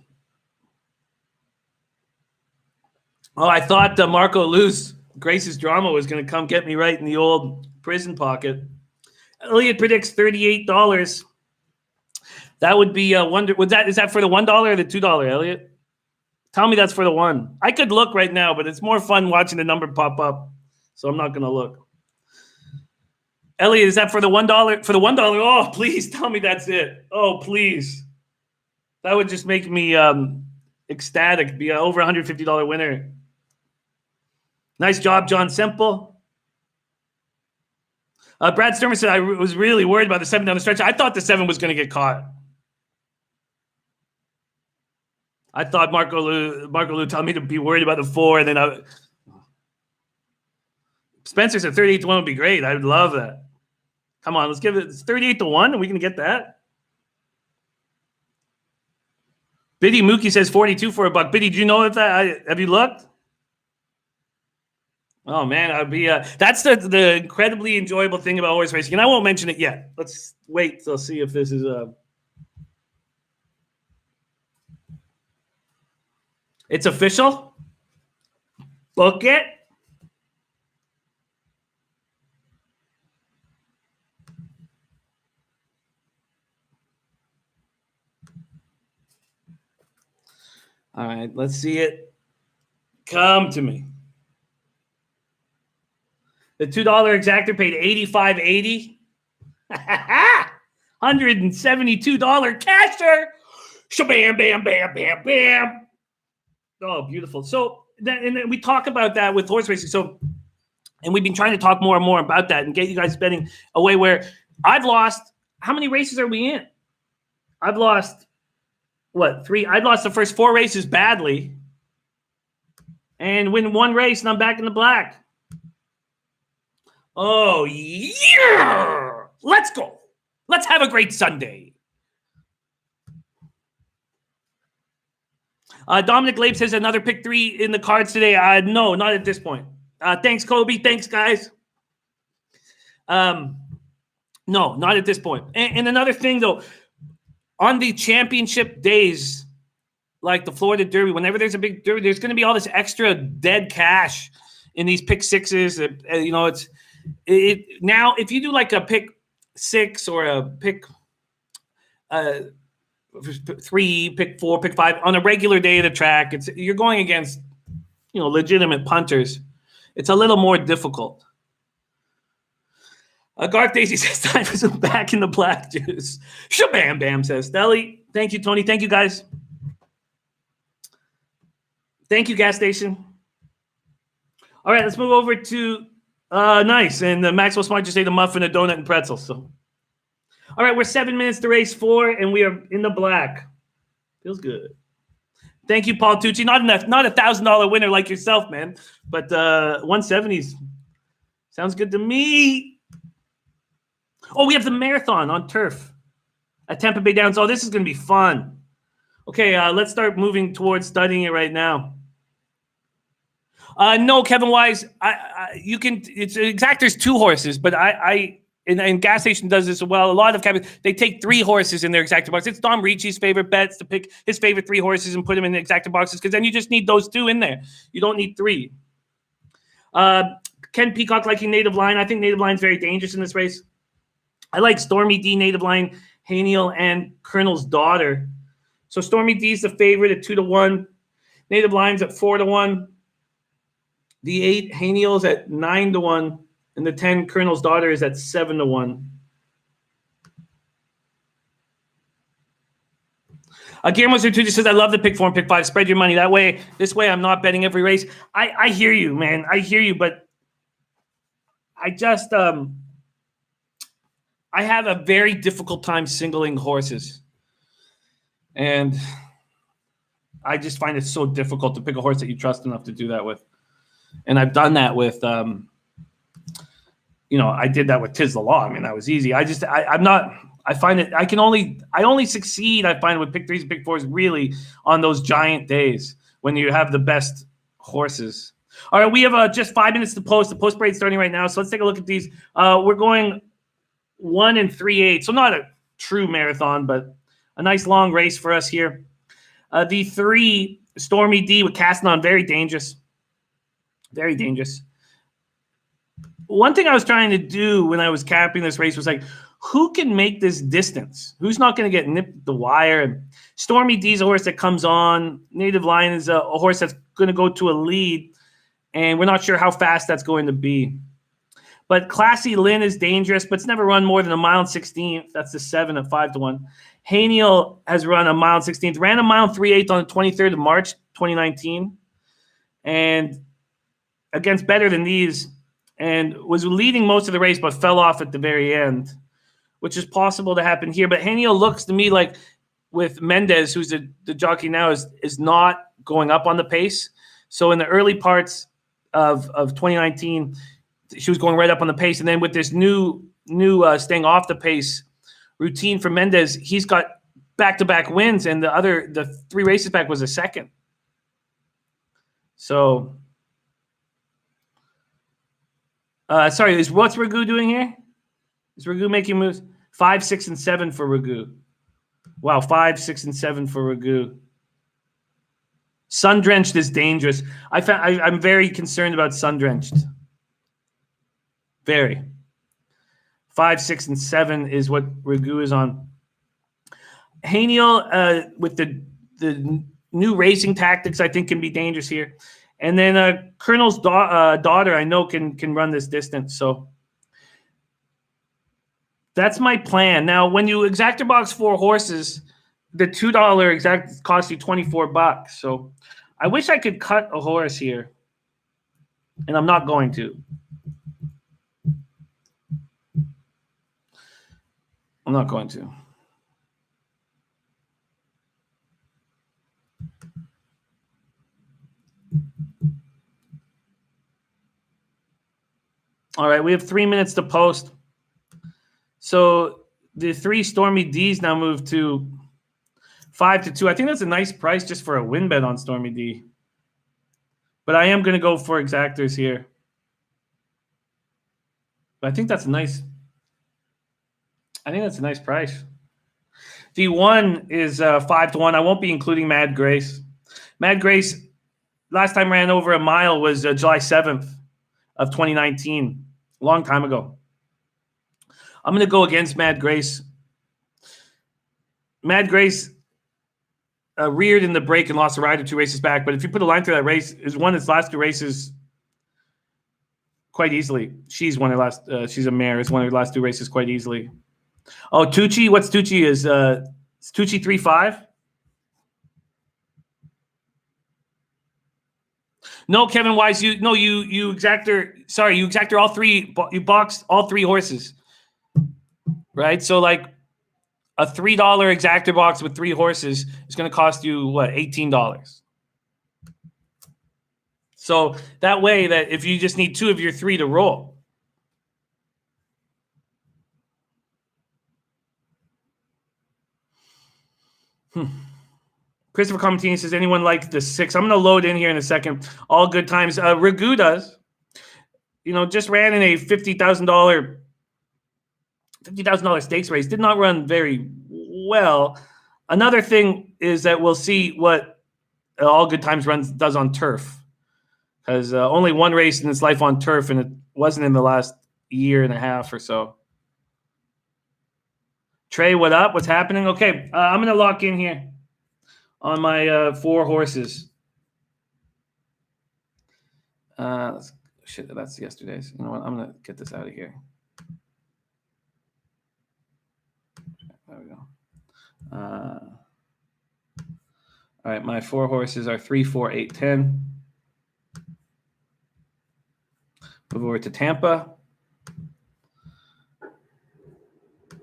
Oh, I thought Marco Luz, Grace's drama, was going to come get me right in the old prison pocket. Elliot predicts $38. That would be wonder. Is that for the $1 or the $2, Elliot? Tell me that's for the 1. I could look right now, but it's more fun watching the number pop up. So I'm not going to look. Elliot, is that for the $1? For the $1? Oh, please tell me that's it. Oh, please. That would just make me ecstatic. Be an over $150 winner. Nice job, John Semple. Brad Sturman said, I was really worried about the 7 down the stretch. I thought the 7 was going to get caught. I thought Marco Lou told me to be worried about the 4, and then Spencer said 38-1 would be great. I would love that. Come on, let's give it 38-1, and we can get that. Biddy Mookie says 42 for $1. Biddy, do you know if that? Have you looked? Oh man, I'd be. That's the incredibly enjoyable thing about horse racing, and I won't mention it yet. Let's wait till see if this is It's official. Book it. All right, let's see it. Come to me. The $2 exactor paid $85.80. $172 casher. Shabam, bam, bam, bam, bam. Oh, beautiful. So, and then we talk about that with horse racing. So, and we've been trying to talk more and more about that and get you guys betting away where I've lost. How many races are we in? I've lost, 3? I'd lost the first 4 races badly and win 1 race, and I'm back in the black. Oh, yeah. Let's go. Let's have a great Sunday. Dominic Labe says another pick 3 in the cards today. No, not at this point. Thanks, Kobe. Thanks, guys. No, not at this point. And another thing, though, on the championship days, like the Florida Derby, whenever there's a big Derby, there's going to be all this extra dead cash in these pick 6s. Now, if you do like a pick 6 or a pick 3, pick 4, pick 5 on a regular day at a track, you're going against legitimate punters. It's a little more difficult. Garth Daisy says time is back in the black juice. Shabam bam says Deli. Thank you, Tony. Thank you, guys. Thank you, gas station. All right, let's move over to nice. And Maxwell Smart just ate a muffin, a donut, and pretzel. So, all right, we're 7 minutes to race 4, and we are in the black. Feels good. Thank you, Paul Tucci. Not enough, not $1,000 winner like yourself, man. But 170s sounds good to me. Oh, we have the marathon on turf at Tampa Bay Downs. Oh, this is going to be fun. Okay, let's start moving towards studying it right now. No, Kevin Wise, you can. It's exactors 2 horses, but and gas station does this as well. A lot of cabins, they take 3 horses in their exactor box. It's Dom Ricci's favorite bets to pick his favorite 3 horses and put them in the exactor boxes because then you just need those 2 in there. You don't need 3. Ken Peacock liking Native Line. I think Native Line's very dangerous in this race. I like Stormy D, Native Line, Haniel, and Colonel's Daughter. So Stormy D's the favorite at 2-1. Native Line's at 4-1. The 8 Haniel's at 9-1. And the 10 Colonel's Daughter is at 7-1. Guillermo Zertucci says, I love the pick 4 and pick 5. Spread your money. This way I'm not betting every race. I hear you, man. I hear you, but I just I have a very difficult time singling horses. And I just find it so difficult to pick a horse that you trust enough to do that with. And I've done that with I did that with Tiz the Law. I mean, that was easy. I find it, I only succeed, I find, with pick 3s and pick 4s really on those giant days when you have the best horses. All right, we have just 5 minutes to post. The post parade's starting right now. So let's take a look at these. We're going 1 3/8. So not a true marathon, but a nice long race for us here. The 3 Stormy D with Castanon, very dangerous. Very dangerous. One thing I was trying to do when I was capping this race was like, who can make this distance? Who's not going to get nipped at the wire? And Stormy D's a horse that comes on. Native Lion is a horse that's going to go to a lead, and we're not sure how fast that's going to be. But Classy Lynn is dangerous, but it's never run more than a mile and 16th. That's the 7 at 5-1. Haniel has run a mile and 16th, ran a mile and 3/8 on the 23rd of March, 2019. And against better than these, and was leading most of the race, but fell off at the very end, which is possible to happen here. But Haniel looks to me like with Mendez, who's the jockey now, is not going up on the pace. So in the early parts of 2019, she was going right up on the pace. And then with this new staying off the pace routine for Mendez, he's got back-to-back wins, and the 3 races back was a second. So, sorry, what's Ragu doing here? Is Ragu making moves? 5, 6, and 7 for Ragu. Wow, 5, 6, and 7 for Ragu. Sun-drenched is dangerous. I'm very concerned about sun-drenched. Very. 5, 6, and 7 is what Ragu is on. Haniel, with the new racing tactics, I think can be dangerous here. And then Colonel's daughter, I know, can run this distance. So that's my plan. Now, when you exactor box 4 horses, the $2 exact costs you $24. So I wish I could cut a horse here, and I'm not going to. I'm not going to. All right, we have 3 minutes to post. So the 3 Stormy D's now move to 5-2. I think that's a nice price just for a win bet on Stormy D. But I am going to go for exactors here. But I think that's nice. I think that's a nice price. The 1 is 5-1. I won't be including Mad Grace. Mad Grace last time ran over a mile was July 7th of 2019, a long time ago. I'm going to go against Mad Grace. Mad Grace reared in the break and lost a rider 2 races back. But if you put a line through that race, is won its last 2 races quite easily. She's won her last. She's a mare. Has won her last 2 races quite easily. Oh, Tucci. What's Tucci? Is Tucci 3-5? No, Kevin Wise. You exactor. Sorry, you exactor all 3. You boxed all 3 horses. Right. So like a $3 exactor box with 3 horses is going to cost you what, $18. So that way, that if you just need 2 of your 3 to roll. Christopher Comentini says, anyone like the 6? I'm going to load in here in a second. All good times. Ragu does. Just ran in a $50,000 stakes race. Did not run very well. Another thing is that we'll see what All Good Times does on turf. Because only 1 race in its life on turf, and it wasn't in the last year and a half or so. Trey, what up? What's happening? Okay, I'm going to lock in here on my 4 horses. Shit, that's yesterday's. You know what? I'm going to get this out of here. There we go. All right, my 4 horses are 3, 4, 8, 10. Move over to Tampa.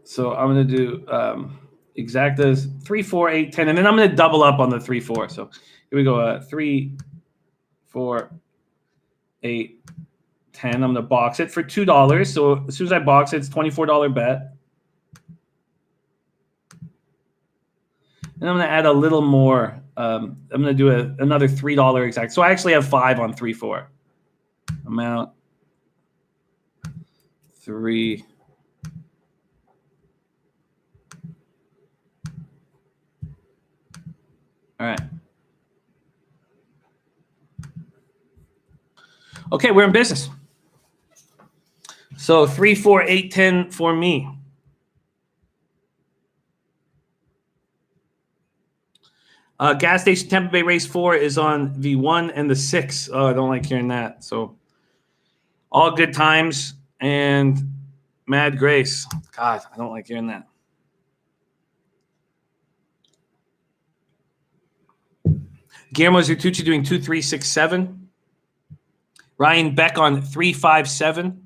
So I'm going to do exactas 3, 4, 8, 10, and then I'm going to double up on the 3, 4. So here we go. 3, 4, 8, 10. I'm going to box it for $2. So as soon as I box it, it's $24 bet. And I'm going to add a little more. I'm going to do another $3 exact. So I actually have 5 on 3, 4. Amount 3. All right. Okay, we're in business. So 3, 4, 8, 10 for me. Gas station Tampa Bay race 4 is on the 1 and the 6. Oh, I don't like hearing that. So all good times. and Mad Grace. God, I don't like hearing that. Guillermo Zertucci doing 2367. Ryan Beck on 357.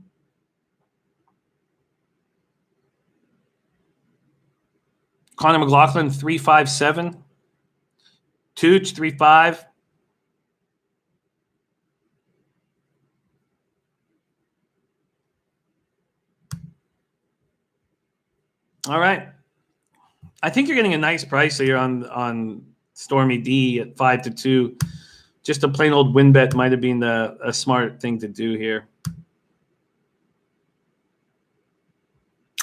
Connor McLaughlin 357. Tooch 35. All right. I think you're getting a nice price here on Stormy D at 5-2. Just a plain old win bet might have been a smart thing to do here.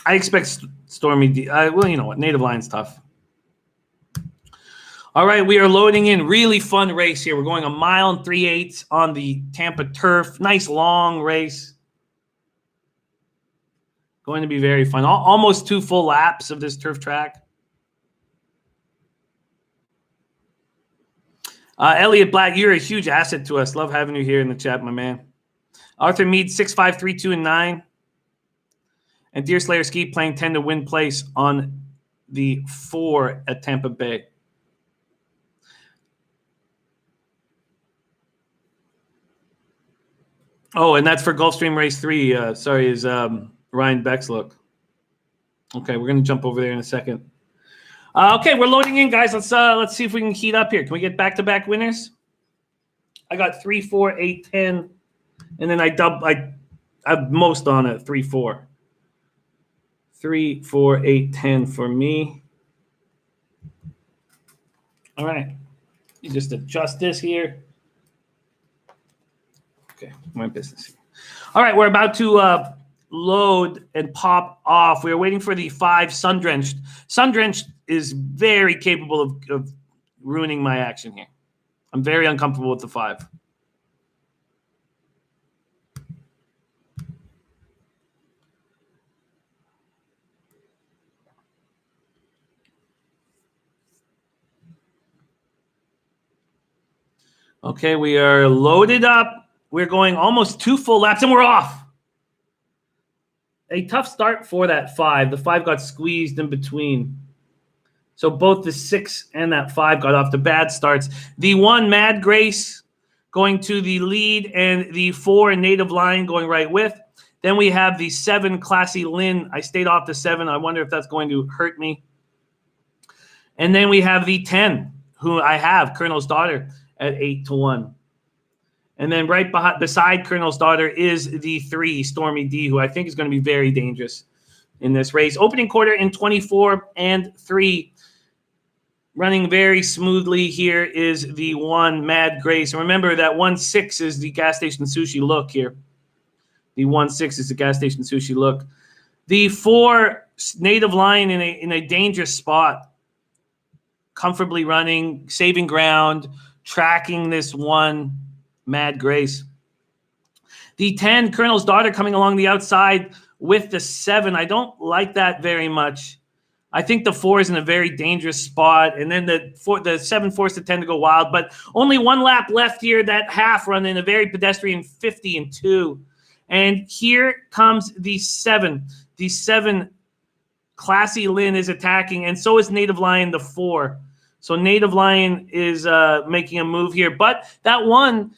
I expect Stormy D. Well, you know what? Native line's tough. All right, we are loading in. Really fun race here. We're going 1 mile and 3/8 on the Tampa turf. Nice long race. Going to be very fun. Almost 2 full laps of this turf track. Elliot Black, you're a huge asset to us. Love having you here in the chat, my man. Arthur Mead, 6'5", 3'2", and 9. And Deerslayer Ski playing 10 to win place on the 4 at Tampa Bay. Oh, and that's for Gulfstream Race 3. Sorry, is Ryan Beck's look. Okay, we're going to jump over there in a second. Okay, we're loading in, guys. Let's see if we can heat up here. Can we get back-to-back winners? I got 3, 4, 8, 10, and then I have most on it 3, 4. 3, 4, 8, 10 for me. All right, you just adjust this here. Okay, my business here. All right, we're about to load and pop off. We're waiting for the 5 Sun-Drenched. Sun-Drenched is very capable of ruining my action here. I'm very uncomfortable with the 5. Okay, we are loaded up. We're going almost 2 full laps, and we're off. A tough start for that 5. The 5 got squeezed in between. So both the 6 and that 5 got off to bad starts. The 1, Mad Grace, going to the lead, and the 4, Native Lion, going right with. Then we have the 7, Classy Lynn. I stayed off the 7. I wonder if that's going to hurt me. And then we have the 10, who I have, Colonel's Daughter, at 8-1. And then right beside Colonel's Daughter is the 3, Stormy D, who I think is going to be very dangerous in this race. Opening quarter in 24 and 3. Running very smoothly here is the 1, Mad Grace. And remember that 1-6 is the gas station sushi look here. The 1-6 is the gas station sushi look. The 4, Native Lion in a dangerous spot. Comfortably running, saving ground, tracking this 1, Mad Grace. The 10, Colonel's Daughter, coming along the outside with the 7. I don't like that very much. I think the 4 is in a very dangerous spot. And then the 7 forced the 10 to go wild. But only 1 lap left here, that half run in a very pedestrian 50-2. And here comes the 7. The 7, Classy Lynn, is attacking. And so is Native Lion, the 4. So Native Lion is making a move here. But that 1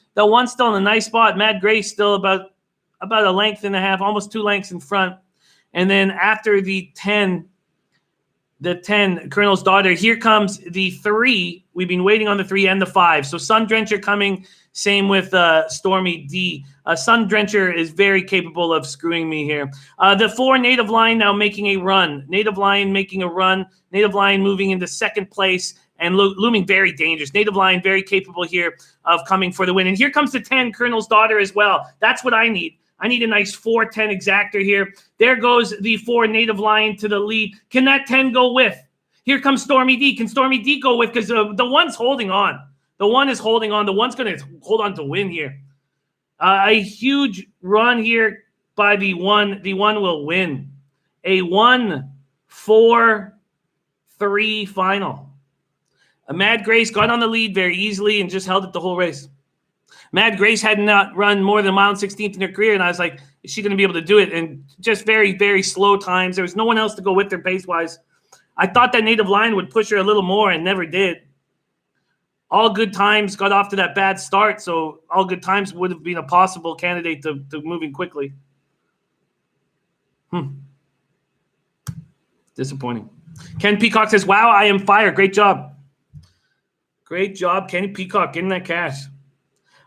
still in a nice spot. Mad Grace still about a length and a half, almost 2 lengths in front. And then after the 10, Colonel's Daughter, here comes the 3. We've been waiting on the 3 and the 5. So Sun Drencher coming, same with Stormy D. Sun Drencher is very capable of screwing me here. The 4, Native Lion, now making a run. Native Lion making a run. Native Lion moving into second place and looming very dangerous. Native Lion very capable here of coming for the win. And here comes the 10, Colonel's Daughter, as well. That's what I need. I need a nice 4-10 exactor here. There goes the 4, Native Lion, to the lead. Can that 10 go with? Here comes Stormy D. Can Stormy D go with? Because the 1's holding on. The 1 is holding on. The 1's going to hold on to win here. A huge run here by the 1. The 1 will win. A 1-4-3 final. A Mad Grace got on the lead very easily and just held it the whole race. Mad Grace had not run more than a mile and 16th in her career, and I was like, is she going to be able to do it? And just very, very slow times. There was no one else to go with her pace-wise. I thought that Native Lion would push her a little more and never did. All Good Times got off to that bad start, so All Good Times would have been a possible candidate to moving quickly. Disappointing. Ken Peacock says, wow, I am fired. Great job. Great job, Kenny Peacock, getting that cash.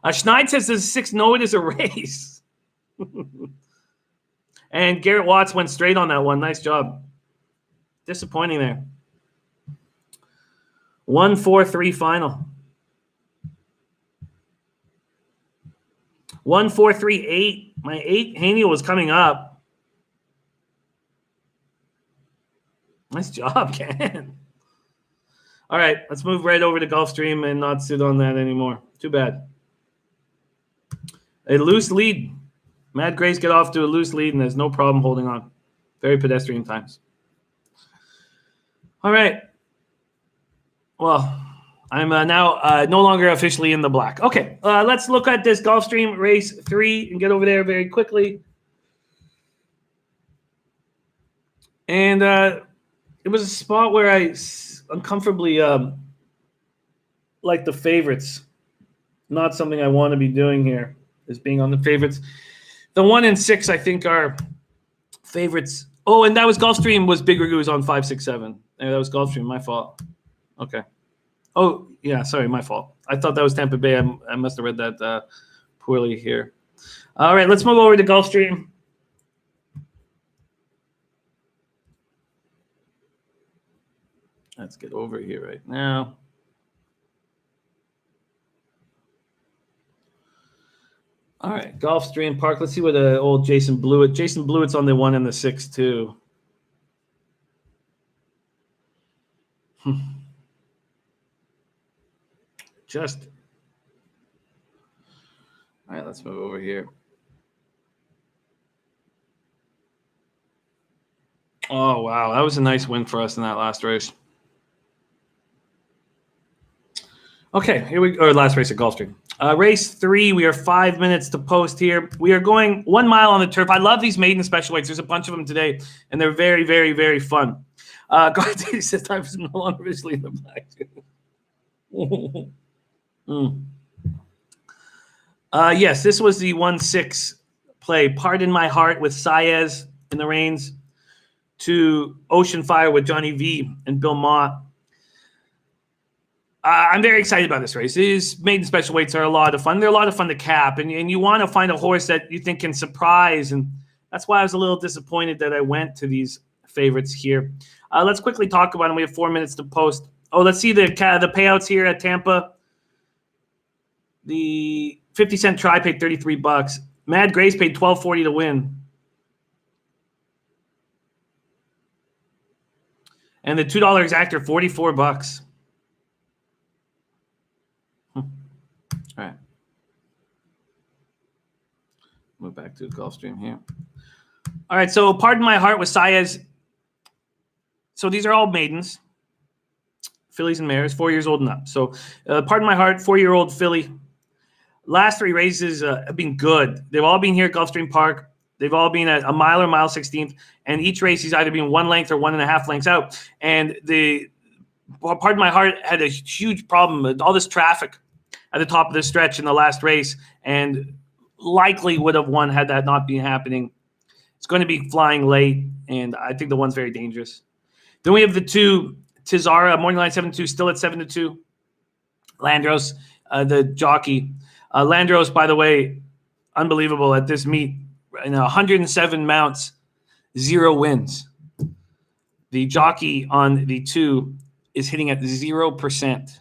Schneid says there's 6 no, it is a race. And Garrett Watts went straight on that one. Nice job. Disappointing there. 1-4-3 final. 1-4-3-8. My 8 Haney was coming up. Nice job, Ken. All right, let's move right over to Gulfstream and not sit on that anymore. Too bad. A loose lead. Mad Grace get off to a loose lead, and there's no problem holding on. Very pedestrian times. All right. Well, I'm now no longer officially in the black. Okay, let's look at this Gulfstream race 3 and get over there very quickly. And it was a spot where I uncomfortably like the favorites. Not something I want to be doing here, is being on the favorites. The 1 and 6, I think, are favorites. Oh, and that was Gulfstream was Big Ragoos on 5, 6, 7. Yeah, that was Gulfstream. My fault. Okay. Oh, yeah, sorry, my fault. I thought that was Tampa Bay. I must have read that poorly here. All right, let's move over to Gulfstream. Let's get over here right now. All right, Gulfstream Park. Let's see what old Jason Blewett. Jason Blewett's on the 1 and the 6 too. Just. All right, let's move over here. Oh, wow. That was a nice win for us in that last race. Okay, here we go. Last race at Gulfstream. Race 3, we are 5 minutes to post here. We are going 1 mile on the turf. I love these maiden special weights. There's a bunch of them today, and they're very, very, very fun. Garth says I'm no longer officially in the black. Yes, this was the 1-6 play. Pardon My Heart with Saez in the reins to Ocean Fire with Johnny V and Bill Mott. I'm very excited about this race. These maiden special weights are a lot of fun. They're a lot of fun to cap, and you want to find a horse that you think can surprise, and that's why I was a little disappointed that I went to these favorites here. Let's quickly talk about them. We have 4 minutes to post. Oh, let's see the payouts here at Tampa. The 50-cent try paid $33. Mad Grace paid $12.40 to win. And the $2 exactor, $44. All right. Move back to Gulfstream here. All right, so Pardon My Heart with Saez. So these are all maidens, fillies and mares, 4 years old and up. So Pardon My Heart, 4-year-old filly. Last 3 races have been good. They've all been here at Gulfstream Park. They've all been at a mile or mile 16th, and each race he's either been 1 length or 1.5 lengths out. And Pardon My Heart had a huge problem with all this traffic at the top of this stretch in the last race, and likely would have won had that not been happening. It's going to be flying late, and I think the one's very dangerous. Then we have the 2, Tizara, Morning Line 7-2, still at 7-2. Landros, the jockey. Landros, by the way, unbelievable at this meet. 107 mounts, 0 wins. The jockey on the 2 is hitting at 0%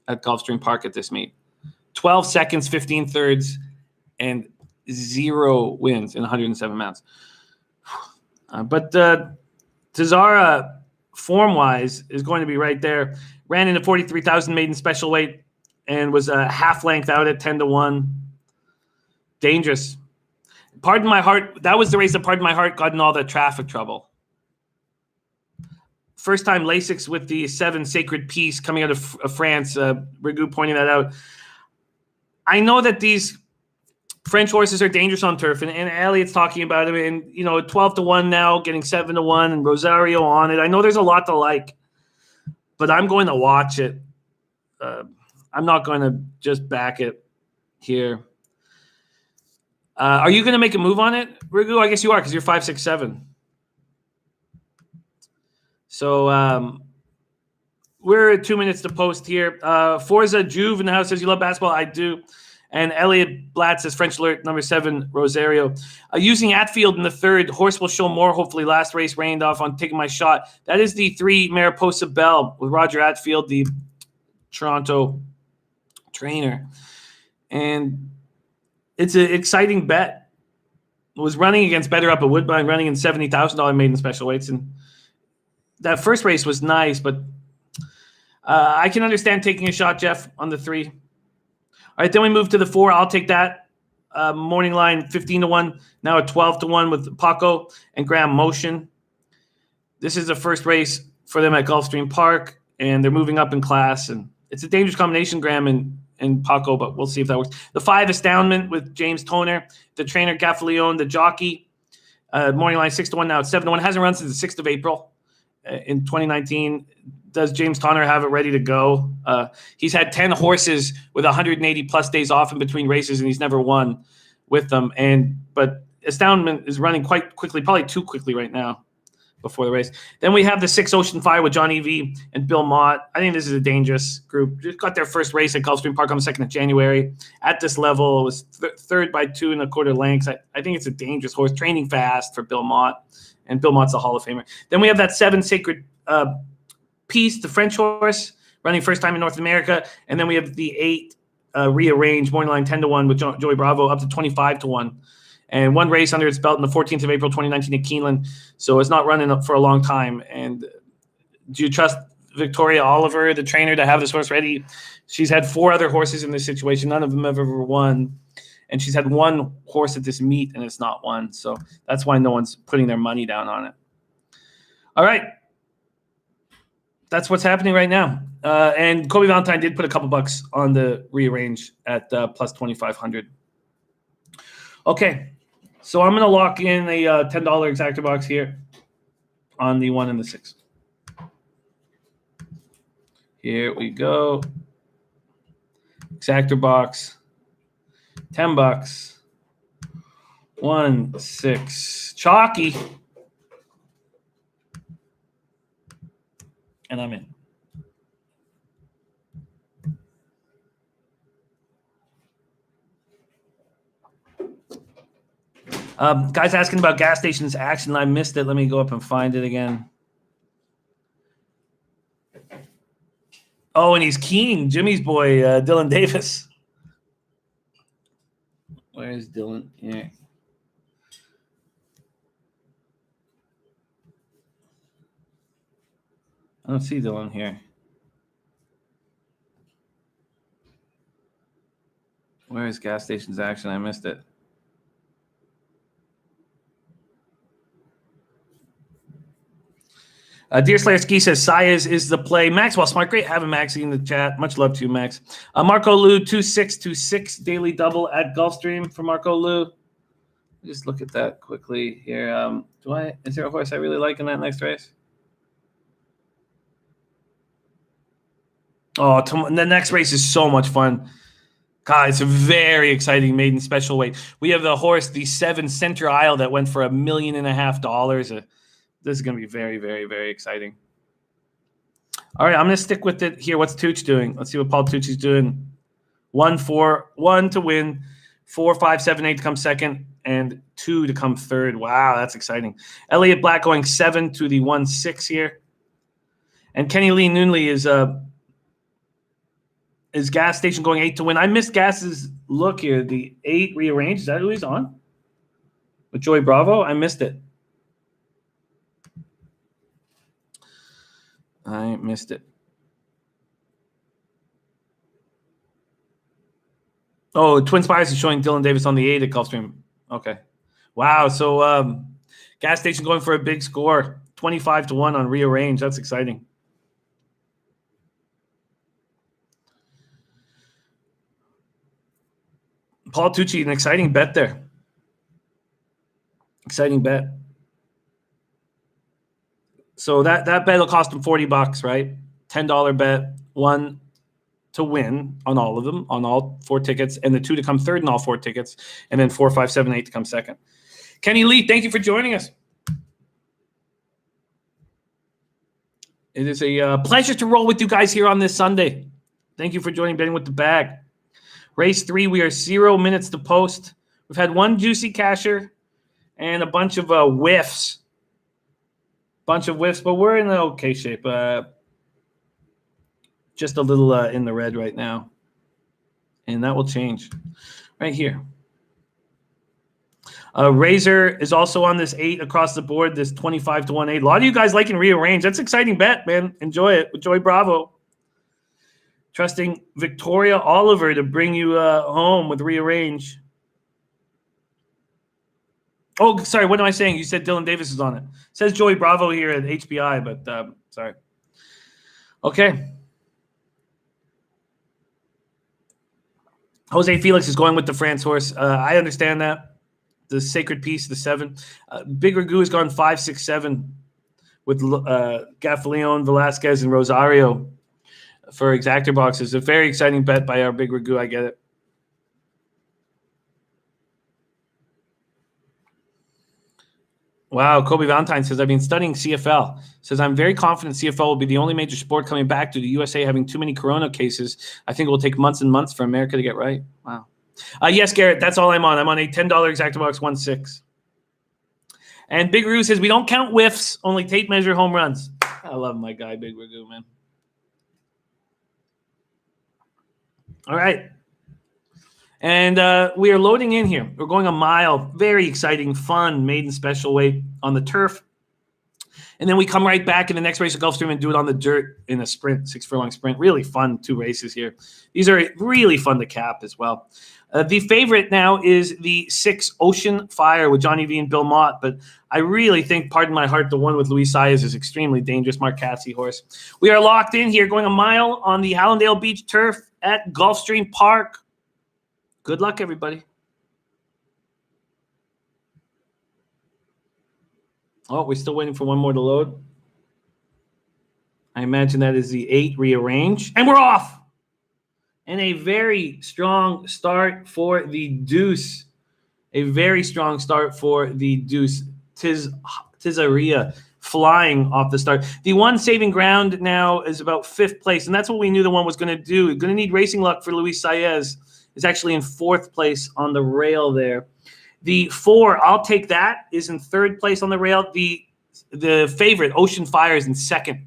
at Gulfstream Park at this meet. 12 seconds, 15 thirds, and 0 wins in 107 mounts. But Tizara, form-wise, is going to be right there. Ran into 43,000 maiden special weight and was a half length out at 10-1. Dangerous. Pardon My Heart, that was the race that Pardon My Heart got in all the traffic trouble. First time Lasix with the 7 Sacred Peace coming out of France. Rigu pointing that out. I know that these French horses are dangerous on turf, and Elliot's talking about it, and 12-1 now, getting 7-1, and Rosario on it. I know there's a lot to like, but I'm going to watch it. I'm not going to just back it here. Are you going to make a move on it, Rigu? I guess you are, because you're 5, 6, 7. So we're at 2 minutes to post here. Forza Juve in the house says, you love basketball? I do. And Elliot Blatt says, French alert, number 7, Rosario. Using Atfield in the third, horse will show more, hopefully. Last race rained off on Taking My Shot. That is the 3 Mariposa Belle with Roger Atfield, the Toronto trainer. And it's an exciting bet. It was running against Better Up at Woodbine, running in $70,000 maiden special weights. And that first race was nice, but I can understand taking a shot, Jeff, on the 3. All right, then we move to the 4. I'll take that. Morning line 15-1, now at 12-1 with Paco and Graham Motion. This is the first race for them at Gulfstream Park, and they're moving up in class. And it's a dangerous combination, Graham and Paco, but we'll see if that works. The 5, Astoundment with James Toner, the trainer Gaffaleone, the jockey. Morning line 6-1, now at 7-1. Hasn't run since the 6th of April in 2019. Does James Toner have it ready to go? He's had 10 horses with 180 plus days off in between races, and he's never won with them. But Astoundment is running quite quickly, probably too quickly right now before the race. Then we have the 6 Ocean Fire with Johnny V and Bill Mott. I think this is a dangerous group. Just got their first race at Gulfstream Park on the 2nd of January. At this level, it was third by 2 1/4 lengths. I think it's a dangerous horse, training fast for Bill Mott, and Bill Mott's a Hall of Famer. Then we have that 7 Sacred Peace, the French horse, running first time in North America. And then we have the 8 Rearranged, morning line 10-1 with Joey Bravo, up to 25-1. And one race under its belt on the 14th of April, 2019 at Keeneland. So it's not running up for a long time. And do you trust Victoria Oliver, the trainer, to have this horse ready? She's had 4 other horses in this situation. None of them have ever won. And she's had 1 horse at this meet, and it's not won. So that's why no one's putting their money down on it. All right. That's what's happening right now. And Kobe Valentine did put a couple bucks on the Rearrange at plus 2,500. Okay, so I'm going to lock in a $10 exactor box here on the 1 and the 6. Here we go. Exactor box, $10. 1, 6. Chalky. And I'm in. Guys asking about gas stations action. I missed it. Let me go up and find it again. Oh, and he's keying Jimmy's boy, Dylan Davis. Where's Dylan? Here. I don't see Dylan here. Where is gas stations action? I missed it. Dear Slayer Ski says, Sayas is the play. Maxwell Smart, great having Maxie in the chat. Much love to you, Max. Marco Lou, 2626 daily double at Gulfstream for Marco Lou. Just look at that quickly here. Is there a horse I really like in that next race? Oh, the next race is so much fun. God, it's a very exciting maiden special weight. We have the horse, the 7 Center Isle, that went for $1.5 million. This is going to be very, very, very exciting. All right, I'm going to stick with it here. What's Tooch doing? Let's see what Paul Tooch is doing. 1, 4, 1 to win, 4, 5, 7, 8 to come second, and 2 to come third. Wow, that's exciting. Elliot Black going 7 to the 1, 6 here. And Kenny Lee Noonley is Gas Station going 8 to win. I missed Gas's look here. The 8 Rearranged. Is that who he's on? With Joey Bravo? I missed it. I missed it. Oh, Twin Spires is showing Dylan Davis on the 8 at Gulfstream. Okay. Wow. So Gas Station going for a big score. 25 to 1 on Rearrange. That's exciting. Paul Tucci, an exciting bet there. Exciting bet. So that bet will cost him $40, right? $10 bet, one to win on all of them, on all 4 tickets, and the 2 to come third in all 4 tickets, and then 4, 5, 7, 8 to come second. Kenny Lee, thank you for joining us. It is a pleasure to roll with you guys here on this Sunday. Thank you for joining Betting with the Bag. Race 3, we are 0 minutes to post. We've had one juicy casher and a bunch of whiffs. But we're in okay shape. Just a little in the red right now. And that will change right here. Razor is also on this 8 across the board, this 25 to 1-8. A lot of you guys liking rearrange. That's an exciting bet, man. Enjoy it. Enjoy Bravo. Trusting Victoria Oliver to bring you home with rearrange. Oh, sorry. What am I saying? You said Dylan Davis is on it. It says Joey Bravo here at HBI, but sorry. Okay. Jose Felix is going with the France horse. I understand that. The Sacred Piece, the 7. Big Ragu has gone 5, 6, 7 with Gaffaleon, Velasquez, and Rosario for exactor boxes. A very exciting bet by our Big Ragu. I get it. Wow, Kobe Valentine says, I've been studying CFL. Says, I'm very confident CFL will be the only major sport coming back to the USA having too many corona cases. I think it will take months and months for America to get right. Wow. Yes, Garrett, that's all I'm on. I'm on a $10 exactor box 1-6. And Big Roo says, we don't count whiffs, only tape measure home runs. I love my guy, Big Ragu, man. All right. And we are loading in here. We're going a mile. Very exciting, fun, maiden special weight on the turf. And then we come right back in the next race at Gulfstream and do it on the dirt in a sprint, 6-furlong sprint. Really fun 2 races here. These are really fun to cap as well. The favorite now is the 6 Ocean Fire with Johnny V and Bill Mott. But I really think, pardon my heart, the one with Luis Saez is extremely dangerous. Mark Cassie horse. We are locked in here going a mile on the Hallandale Beach turf at Gulfstream Park. Good luck, everybody. Oh, we're still waiting for one more to load. I imagine that is the 8 rearrange. And we're off. And a very strong start for the Deuce. A very strong start for the Deuce. Tizaria flying off the start. The one saving ground now is about 5th place. And that's what we knew the one was going to do. Going to need racing luck for Luis Saez. Is actually in 4th place on the rail there. The 4, I'll take that, is in 3rd place on the rail. The favorite, Ocean Fire, is in 2nd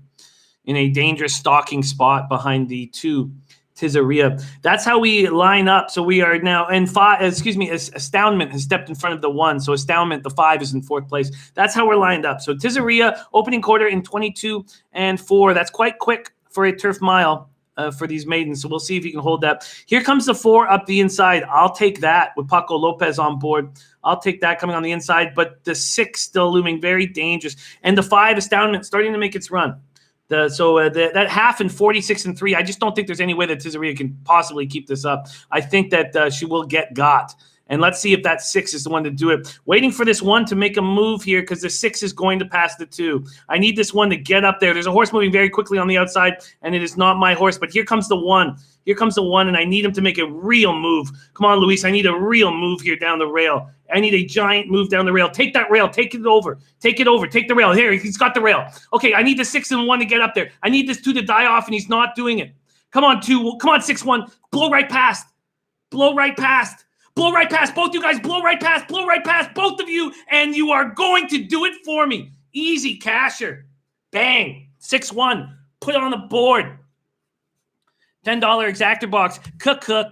in a dangerous stalking spot behind the 2, Tizaria. That's how we line up. So we are now in 5. Astoundment has stepped in front of the 1. So Astoundment, the 5, is in 4th place. That's how we're lined up. So Tizaria, opening quarter in 22 and 4. That's quite quick for a turf mile. For these maidens. So we'll see if he can hold that. Here comes the 4 up the inside. I'll take that with Paco Lopez on board. I'll take that coming on the inside, but the 6 still looming very dangerous. And the 5, Astoundment, starting to make its run. That half in 46 and 3, I just don't think there's any way that Tizaria can possibly keep this up. I think that she will get got. And let's see if that 6 is the one to do it. Waiting for this 1 to make a move here because the 6 is going to pass the 2. I need this 1 to get up there. There's a horse moving very quickly on the outside, and it is not my horse. But here comes the 1. Here comes the 1, and I need him to make a real move. Come on, Luis. I need a real move here down the rail. I need a giant move down the rail. Take that rail. Take it over. Take it over. Take the rail. Here, he's got the rail. Okay, I need the 6 and 1 to get up there. I need this 2 to die off, and he's not doing it. Come on, 2. Come on, 6-1. Blow right past. Blow right past. Blow right past. Both you guys, blow right past. Blow right past. Both of you, and you are going to do it for me. Easy casher. Bang. 6-1. Put it on the board. $10 exactor box.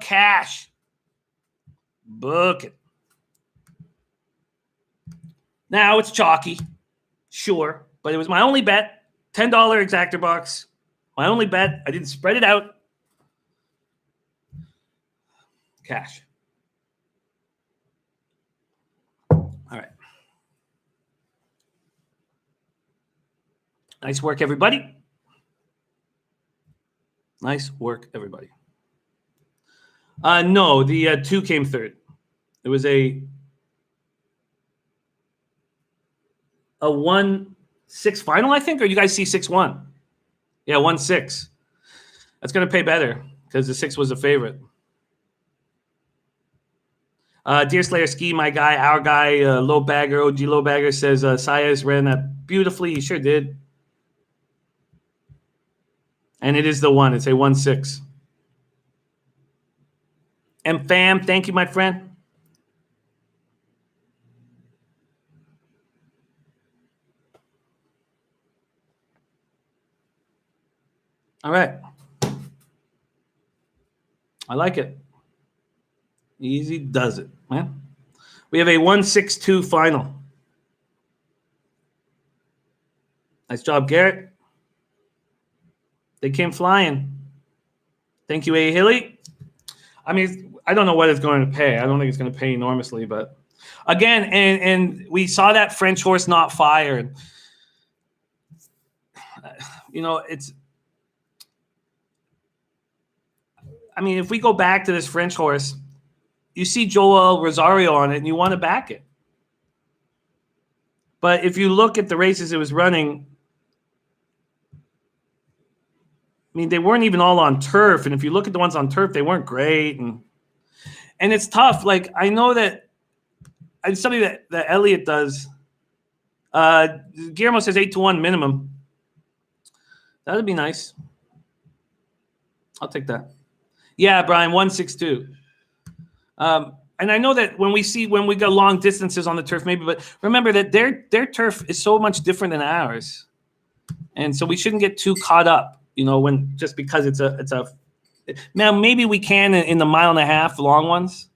Cash. Book it. Now it's chalky. Sure. But it was my only bet. $10 exactor box. My only bet. I didn't spread it out. Cash. All right. Nice work, everybody. Nice work, everybody. No, the 2 came third. It was a 1-6 final, I think, or you guys see 6-1? Yeah, 1-6. That's going to pay better because the 6 was a favorite. Deer Slayer Ski, my guy, our guy, Lobagger, OG Lobagger says Saez ran that beautifully. He sure did. And it is the 1. It's a 1-6. And fam, thank you, my friend. All right. I like it. Easy does it, man. We have a 1-6-2 final. Nice job, Garrett. They came flying. Thank you, A. Hilly. I mean, I don't know what it's going to pay. I don't think it's going to pay enormously, but again, and we saw that French horse not fire. You know, it's. I mean, if we go back to this French horse, you see Joel Rosario on it, and you want to back it. But if you look at the races it was running, I mean, they weren't even all on turf. And if you look at the ones on turf, they weren't great. And it's tough. Like, I know that it's something that Elliot does. Guillermo says 8-1 minimum. That would be nice. I'll take that. Yeah, Brian, 1-6-2. And I know that when we go long distances on the turf, maybe, but remember that their turf is so much different than ours. And so we shouldn't get too caught up, when just because it's a now maybe we can in the 1.5 mile long ones.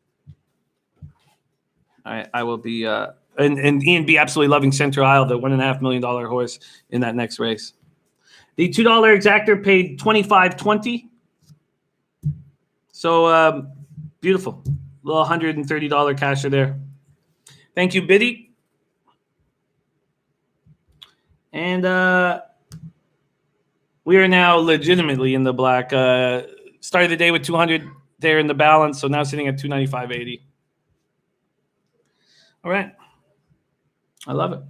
All right, I will be and Ian be absolutely loving Central Isle, the $1.5 million horse in that next race. The $2 exactor paid $25.20. So beautiful. Little $130 casher there. Thank you, Biddy. And we are now legitimately in the black. Started the day with 200 there in the balance, so now sitting at 295.80. All right. I love it.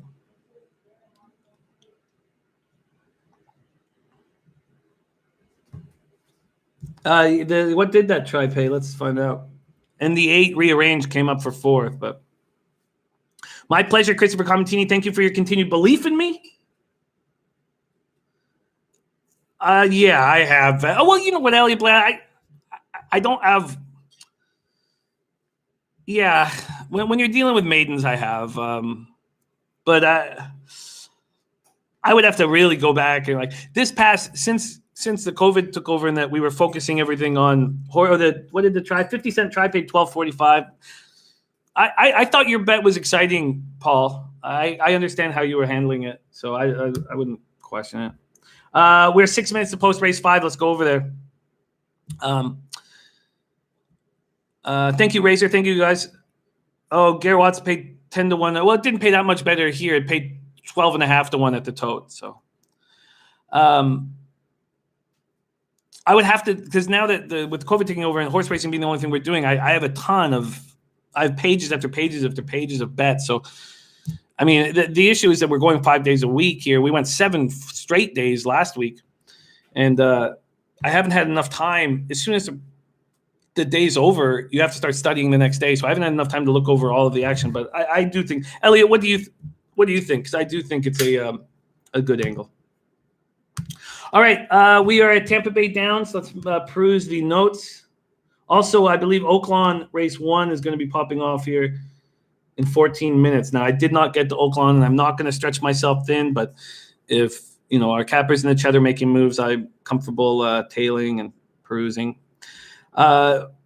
What did that try pay? Let's find out. And the 8 rearranged came up for 4th, but my pleasure, Christopher Comentini. Thank you for your continued belief in me. Yeah, I have. Well, you know what, Elliot Blair, I don't have. Yeah, when you're dealing with maidens, I have. But I would have to really go back and this past since the COVID took over and that we were focusing everything on what did the try 50-cent try paid $12.45. I thought your bet was exciting, Paul. I understand how you were handling it, so I wouldn't question it. We're 6 minutes to post race 5. Let's go over there. Thank you, Razor. Thank you, guys. Oh, Gary Watts paid 10-1. Well, it didn't pay that much better here. It paid 12.5-1 at the tote. So, I would have to, because now that with COVID taking over and horse racing being the only thing we're doing, I have I have pages after pages after pages of bets. So, I mean, the issue is that we're going 5 days a week here. We went 7 straight days last week, and I haven't had enough time. As soon as the day's over, you have to start studying the next day. So I haven't had enough time to look over all of the action. But I do think, Elliot, what do you think? Because I do think it's a good angle. All right, we are at Tampa Bay Downs. Let's peruse the notes. Also, I believe Oaklawn race 1 is going to be popping off here in 14 minutes. Now, I did not get to Oaklawn, and I'm not going to stretch myself thin. But if our cappers in the chat are making moves, I'm comfortable tailing and perusing.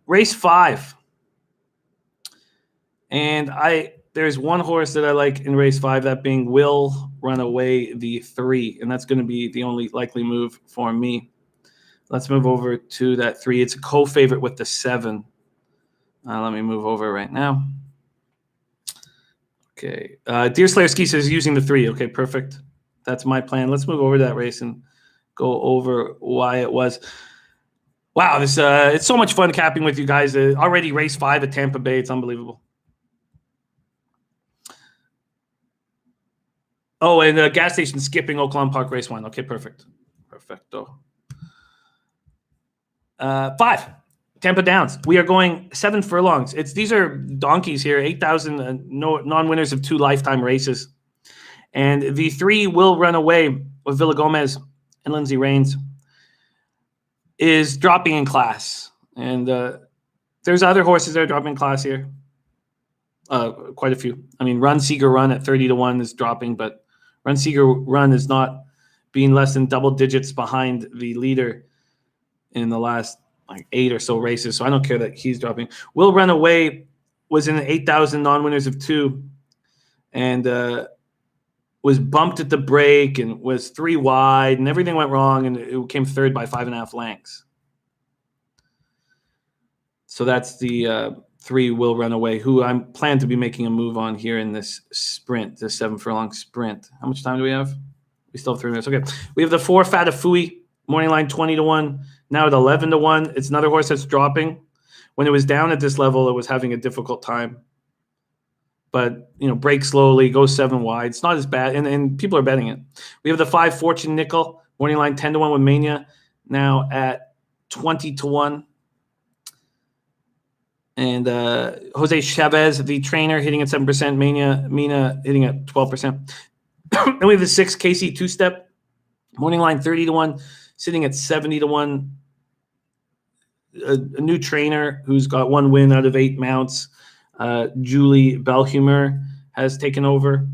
Race 5, and there's one horse that I like in race 5, that being Will Run Away the 3, and that's going to be the only likely move for me. Let's move over to that 3. It's a co-favorite with the 7. Let me move over right now. Okay, Deer Slayer Ski says using the 3. Okay, perfect. That's my plan. Let's move over to that race and go over why it was. Wow, it's so much fun capping with you guys. Already race 5 at Tampa Bay. It's unbelievable. Oh, and the gas station skipping Oaklawn Park Race 1. Okay, perfect. Perfecto. 5. Tampa Downs. We are going 7 furlongs. These are donkeys here. 8,000 non-winners of 2 lifetime races. And the 3 Will Run Away with Villa Gomez and Lindsay Rains is dropping in class. And there's other horses that are dropping in class here. Quite a few. I mean, Run Seeger Run at 30-1 is dropping, but Run Seeger Run is not being less than double digits behind the leader in the last 8 or so races. So I don't care that he's dropping. Will Run Away was in 8,000 non-winners of 2 and was bumped at the break and was 3 wide and everything went wrong and it came third by 5.5 lengths. So that's the 3 Will Run Away, who I'm plan to be making a move on here in this sprint, this 7 furlong sprint. How much time do we have? We still have 3 minutes. Okay. We have the 4 Fatafui, morning line 20-1, now at 11-1. It's another horse that's dropping. When it was down at this level, it was having a difficult time. But, break slowly, go 7 wide. It's not as bad, and people are betting it. We have the 5 Fortune Nickel, morning line 10-1 with Mania, now at 20-1. And Jose Chavez, the trainer, hitting at 7%. Mina hitting at 12%. Then we have the 6 KC two-step, morning line 30-1, sitting at 70-1. A new trainer who's got 1 win out of 8 mounts. Julie Belhumeur has taken over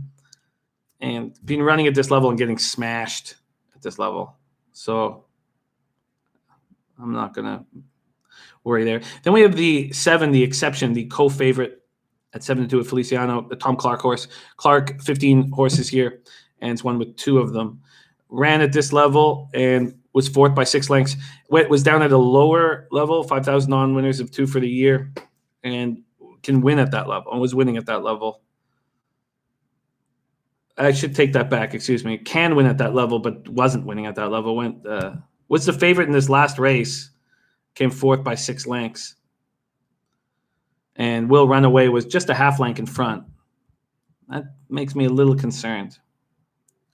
and been running at this level and getting smashed at this level. So I'm not going to worry there. Then we have the 7, the Exception, the co-favorite at 7-2 with Feliciano, the Tom Clark horse. Clark, 15 horses here, and it's won with 2 of them. Ran at this level and was 4th by 6 lengths. Was down at a lower level, 5,000 non-winners of 2 for the year, and can win at that level, and was winning at that level. I should take that back, excuse me. Can win at that level, but wasn't winning at that level. Was the favorite in this last race, came 4th by 6 lengths. And Will Run Away was just a half length in front. That makes me a little concerned.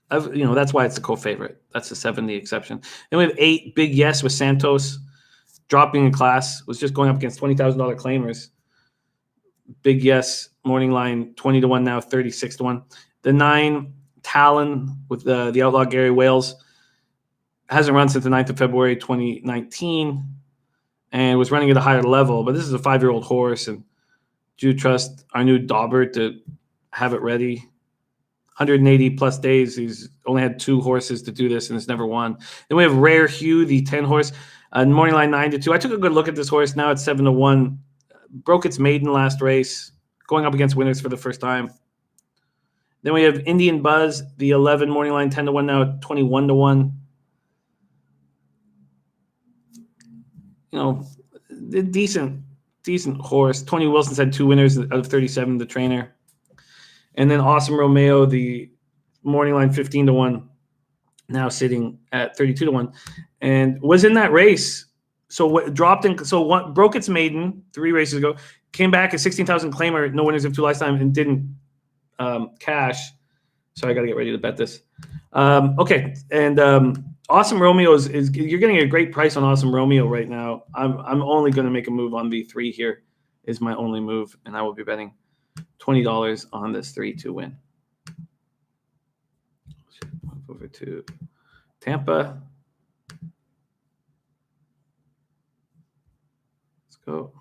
That's why it's a co-favorite. That's the 7, the Exception. Then we have 8, Big Yes with Santos, dropping in class, was just going up against $20,000 claimers. Big Yes, morning line 20-1 now, 36-1. The 9, Talon with the outlaw Gary Wales, hasn't run since the 9th of February 2019 and was running at a higher level. But this is a 5-year-old horse, and do trust our new Dauber to have it ready. 180 plus days. He's only had 2 horses to do this and has never won. Then we have Rare Hugh, the 10 horse, morning line 9-2. I took a good look at this horse. Now it's 7-1. Broke its maiden last race, going up against winners for the first time. Then we have Indian Buzz, the 11, morning line 10-1, now 21-1. Decent horse. Tony Wilson's had 2 winners out of 37, the trainer. And then Awesome Romeo, the morning line 15-1, now sitting at 32-1, and was in that race. So broke its maiden 3 races ago, came back at 16,000 claimer, no winners of 2 lifetime, and didn't cash. So I got to get ready to bet this. Okay, and Awesome Romeo is you're getting a great price on Awesome Romeo right now. I'm only going to make a move on the 3 here. Is my only move, and I will be betting $20 on this 3-2 win. Move over to Tampa. Let's go.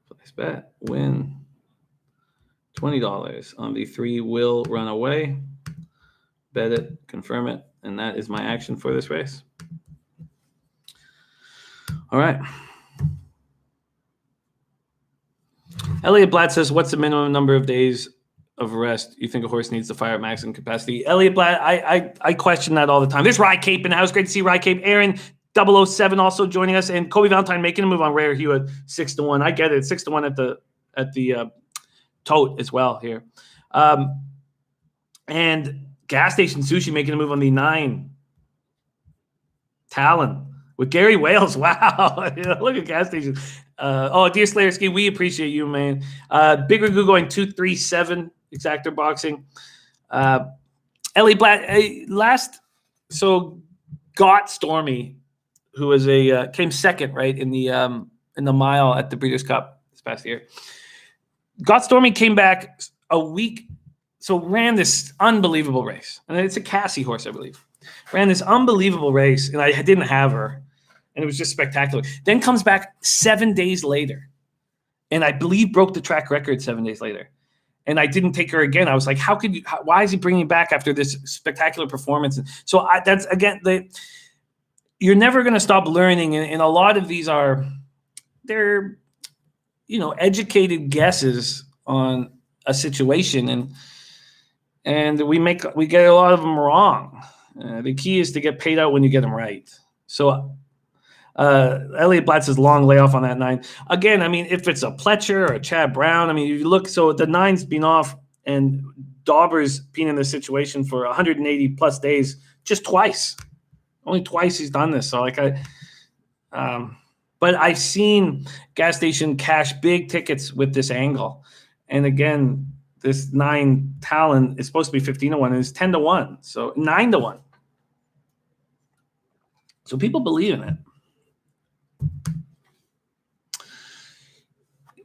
Place bet. Win $20 on the 3 Will Run Away. Bet it, confirm it, and that is my action for this race. All right. Elliot Blatt says, what's the minimum number of days of rest you think a horse needs to fire at maximum capacity? Elliot Blatt, I question that all the time. There's Rye Cape in the house. Great to see Rye Cape. Aaron 007 also joining us, and Kobe Valentine making a move on Rare Hugh at 6-1. I get it. 6-1 at the tote as well here. And Gas Station Sushi making a move on the 9 Talon with Gary Wales. Wow. Look at Gas Station. Dear Slayer Ski, we appreciate you, man. Big Ragu going 2-3-7, Exactor Boxing. Ellie Blatt so Got Stormy, who was came second, right, in the mile at the Breeders' Cup this past year. Got Stormy came back a week, so ran this unbelievable race. And it's a Cassie horse, I believe. Ran this unbelievable race, and I didn't have her. And it was just spectacular. Then comes back 7 days later. And I believe broke the track record 7 days later. And I didn't take her again. I was like, why is he bringing back after this spectacular performance? So that's, again, you're never going to stop learning. And a lot of these they're, educated guesses on a situation. And we get a lot of them wrong. The key is to get paid out when you get them right. So Elliott Blatt says long layoff on that 9. Again, I mean, if it's a Pletcher or a Chad Brown, I mean, you look, so the 9's been off and Dauber's been in this situation for 180 plus days, just twice. Only twice he's done this. So but I've seen gas station cash big tickets with this angle. And again, this 9 Talon is supposed to be 15-1 and it's 10-1. So 9-1. So people believe in it.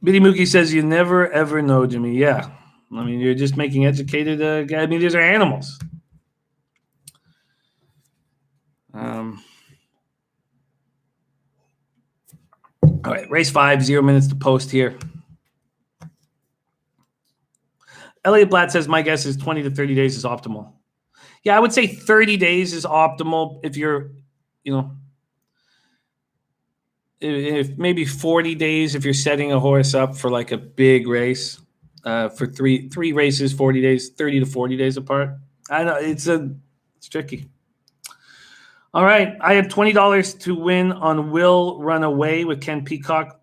Biddy Mookie says, you never, ever know, Jimmy. Yeah. I mean, you're just making educated guys. I mean, these are animals. All right, race 5, 0 minutes to post here. Elliott Blatt says, my guess is 20 to 30 days is optimal. Yeah, I would say 30 days is optimal if you're, if maybe 40 days if you're setting a horse up for like a big race, for three races, 40 days, 30 to 40 days apart. I know it's tricky. All right, I have $20 to win on Will Run Away with Ken Peacock,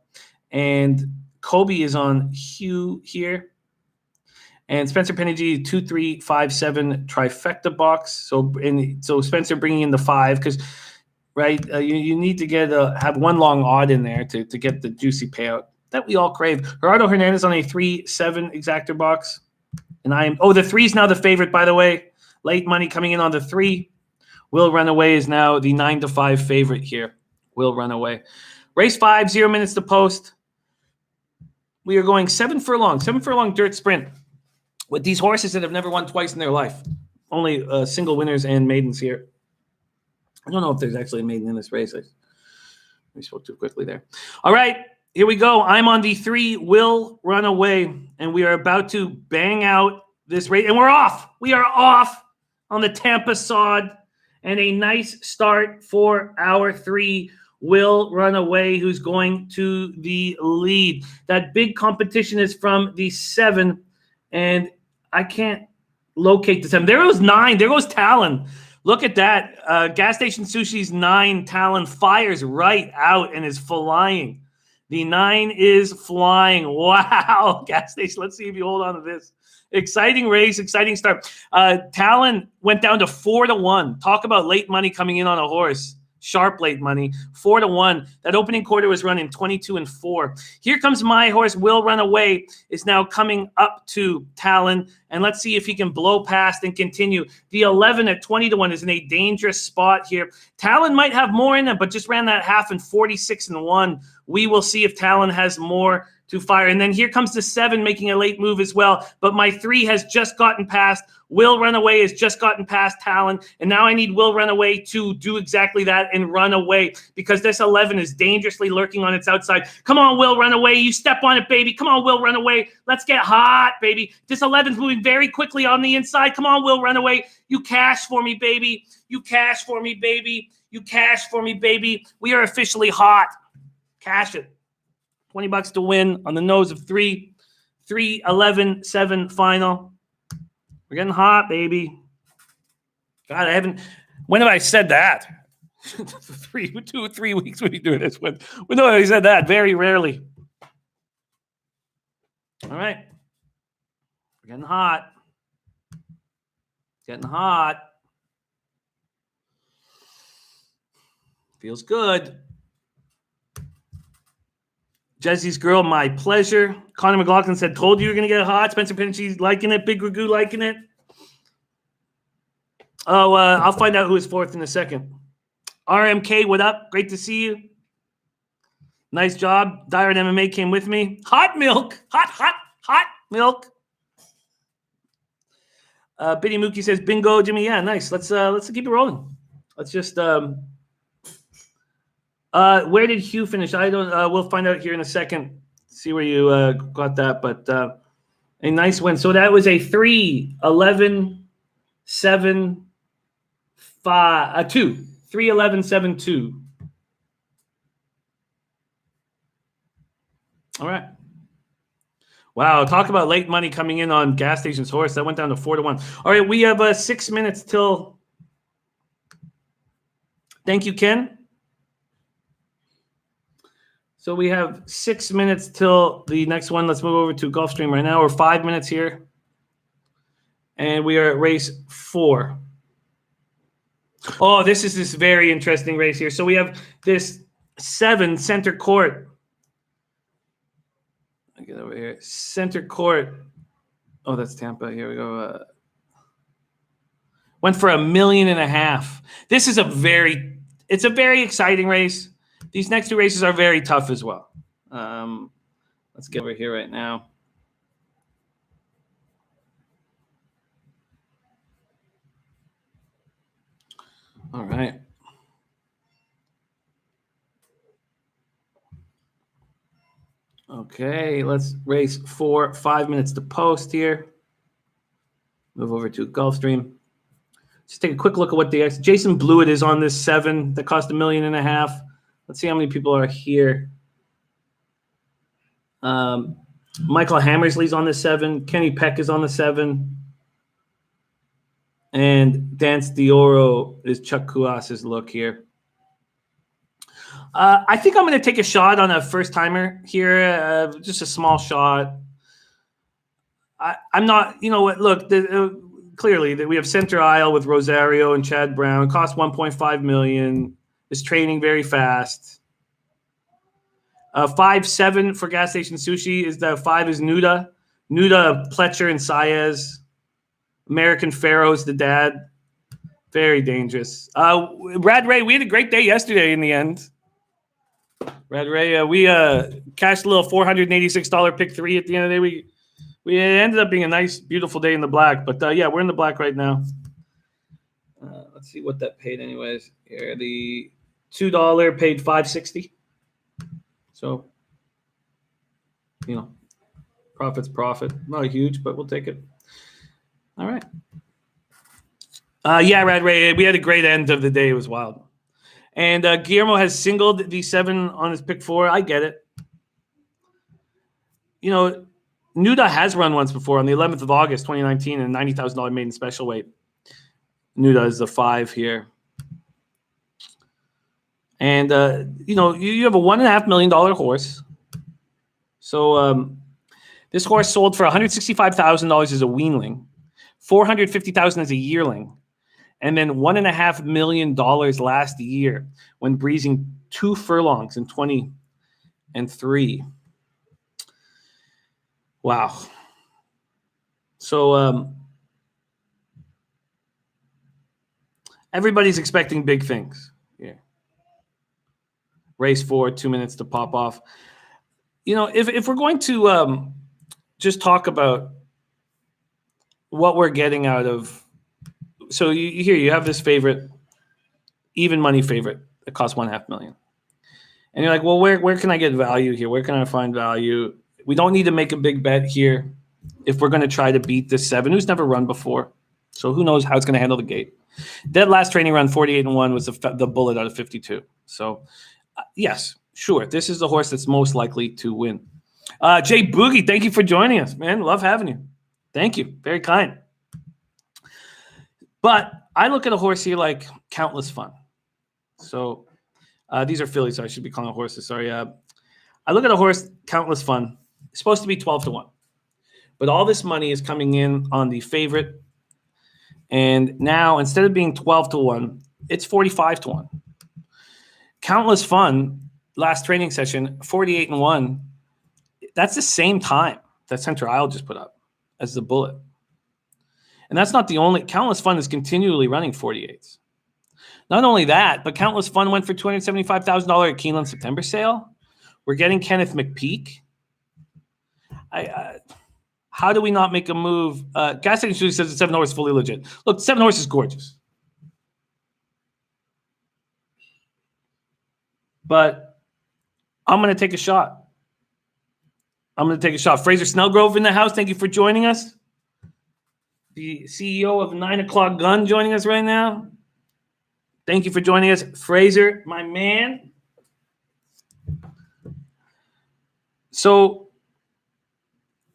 and Kobe is on Hugh here, and Spencer Penny 2357 trifecta box. So Spencer bringing in the 5 because. Right, you need to have one long odd in there to get the juicy payout that we all crave. Gerardo Hernandez on a 3-7 exactor box, and the 3's now the favorite, by the way. Late money coming in on the 3. Will Run Away is now the 9-5 favorite here. Will Run Away. Race 5, 0 minutes to post. We are going 7 furlong dirt sprint with these horses that have never won twice in their life. Only single winners and maidens here. I don't know if there's actually a maiden in this race. We spoke too quickly there. All right, here we go. I'm on the 3, Will Run Away, and we are about to bang out this race. And we're off. We are off on the Tampa sod, and a nice start for our 3, Will Run Away, who's going to the lead. That big competition is from the 7, and I can't locate the 7. There goes 9. There goes Talon. Look at that. Gas Station Sushi's 9 Talon fires right out and is flying. The 9 is flying. Wow. Gas Station. Let's see if you hold on to this. Exciting race, exciting start. Talon went down to 4-1. Talk about late money coming in on a horse. Sharp late money, 4-1. That opening quarter was running 22-4. Here comes my horse, Will Run Away, is now coming up to Talon, and let's see if he can blow past and continue. The 11 at 20-1 is in a dangerous spot here. Talon might have more in it, but just ran that half in 46-1. We will see if Talon has more to fire. And then here comes the 7 making a late move as well. But my 3 has just gotten past. Will Run Away has just gotten past Talon. And now I need Will Run Away to do exactly that and run away, because this 11 is dangerously lurking on its outside. Come on, Will Run Away. You step on it, baby. Come on, Will Run Away. Let's get hot, baby. This 11's moving very quickly on the inside. Come on, Will Run Away. You cash for me, baby. You cash for me, baby. You cash for me, baby. We are officially hot. Cash it. $20 to win on the nose of 3. 3, 11, 7 final. We're getting hot, baby. God, when have I said that? 2 or 3 weeks we've been doing this. When have I said that? Very rarely. All right. We're getting hot. Getting hot. Feels good. Jesse's girl, my pleasure. Connor McLaughlin said, told you you're going to get hot. Spencer Pinchy liking it. Big Ragu liking it. Oh, I'll find out who is fourth in a second. RMK, what up? Great to see you. Nice job. Dyer and MMA came with me. Hot milk. Hot milk. Biddy Mookie says, bingo, Jimmy. Yeah, nice. Let's keep it rolling. Let's just where did Hugh finish? I don't we'll find out here in a second. See where you got that, but a nice win. So that was a 3-11-7-5 2. 3-11-7-2. All right. Wow, talk about late money coming in on gas stations horse. That went down to 4-1. All right, we have 6 minutes till. Thank you, Ken. So we have 6 minutes till the next one. Let's move over to Gulfstream right now. We're 5 minutes here. And we are at race 4. Oh, this is this very interesting race here. So we have this 7 center court. I get over here. Center court. Oh, that's Tampa. Here we go. Went for $1.5 million. This is a very exciting race. These next 2 races are very tough as well. Let's get over here right now. All right. Okay, let's race 4. 5 minutes to post here. Move over to Gulfstream. Just take a quick look at what the Jason Blewett is on this 7 that cost $1.5 million. Let's see how many people are here. Michael Hammersley's on the 7. Kenny Peck is on the 7. And Dance Dioro is Chuck Kuas's look here. I think I'm going to take a shot on a first-timer here, just a small shot. I'm not, you know what, look, clearly we have Center Isle with Rosario and Chad Brown. Cost $1.5 million. Is training very fast. 5-7 for Gas Station Sushi. Is the 5 is Nuda, Pletcher, and Saez. American Pharaoh's the dad. Very dangerous. Brad Ray, we had a great day yesterday in the end. Brad Ray, we cashed a little $486 pick 3 at the end of the day. We ended up being a nice, beautiful day in the black. But, yeah, we're in the black right now. Let's see what that paid anyways. Here, the $2 paid $5.60. So, you know, profit's profit. Not huge, but we'll take it. All right. Yeah, Brad Ray, we had a great end of the day. It was wild. And Guillermo has singled the 7 on his pick 4. I get it. You know, Nuda has run once before on the 11th of August, 2019, and $90,000 maiden special weight. Nuda is the 5 here. And, you know, you have a $1.5 million horse. So this horse sold for $165,000 as a weanling, $450,000 as a yearling, and then $1.5 million last year when breezing 2 furlongs in 20 and 3. Wow. So everybody's expecting big things. Yeah. Race 4, 2 minutes to pop off. You know, if we're going to just talk about what we're getting out of, so you have this favorite, even money favorite that costs $1.5 million, and you're like, well, where can I get value here? Where can I find value? We don't need to make a big bet here if we're going to try to beat this 7 who's never run before. So who knows how it's going to handle the gate. That last training run, 48-1, was the bullet out of 52. So yes, sure, this is the horse that's most likely to win. Jay Boogie, thank you for joining us, man. Love having you. Thank you. Very kind. But I look at a horse here like Countless Fun. So these are fillies, so I should be calling horses. Sorry. I look at a horse, Countless Fun. It's supposed to be 12-1. But all this money is coming in on the favorite. And now, instead of being 12-1, it's 45-1. Countless Fun, last training session, 48-1. That's the same time that Center Isle just put up as the bullet. And that's not the only. Countless Fun is continually running 48s. Not only that, but Countless Fun went for $275,000 at Keeneland September sale. We're getting Kenneth McPeak. How do we not make a move? Gas Station says the 7 horse is fully legit. Look, 7 horse is gorgeous. But I'm going to take a shot. Fraser Snellgrove in the house. Thank you for joining us. The CEO of 9 O'Clock Gun joining us right now. Thank you for joining us, Fraser, my man. So,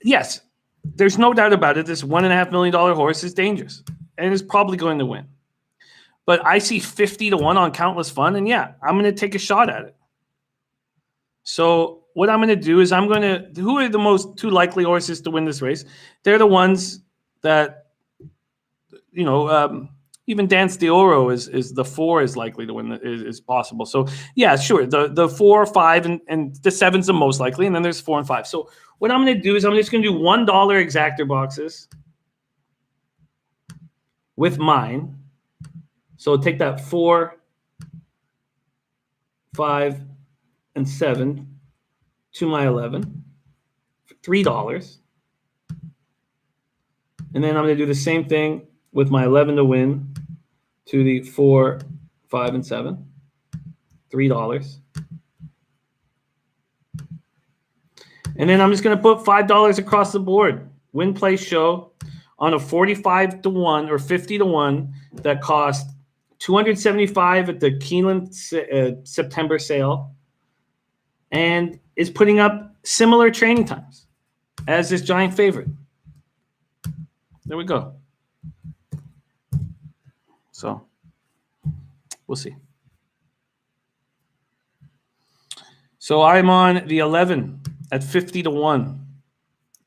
yes, there's no doubt about it. This $1.5 million horse is dangerous and is probably going to win. But I see 50-1 on Countless Fun, and yeah, I'm going to take a shot at it. So what I'm going to do is who are the two likely horses to win this race? They're the ones that, even Dance de Oro is the 4 is likely to win, is possible. So yeah, sure. The 4, 5, and the 7's the most likely, and then there's 4 and 5. So what I'm going to do is I'm just going to do $1 exactor boxes with mine. So take that 4, 5, and 7 to my 11 for $3. And then I'm going to do the same thing with my 11 to win to the 4, 5, and 7, $3. And then I'm just going to put $5 across the board. Win, play, show on a 45-1 or 50-1 that cost $275 at the Keeneland September sale and is putting up similar training times as this giant favorite. There we go. So we'll see. So I'm on the 11 at 50-1.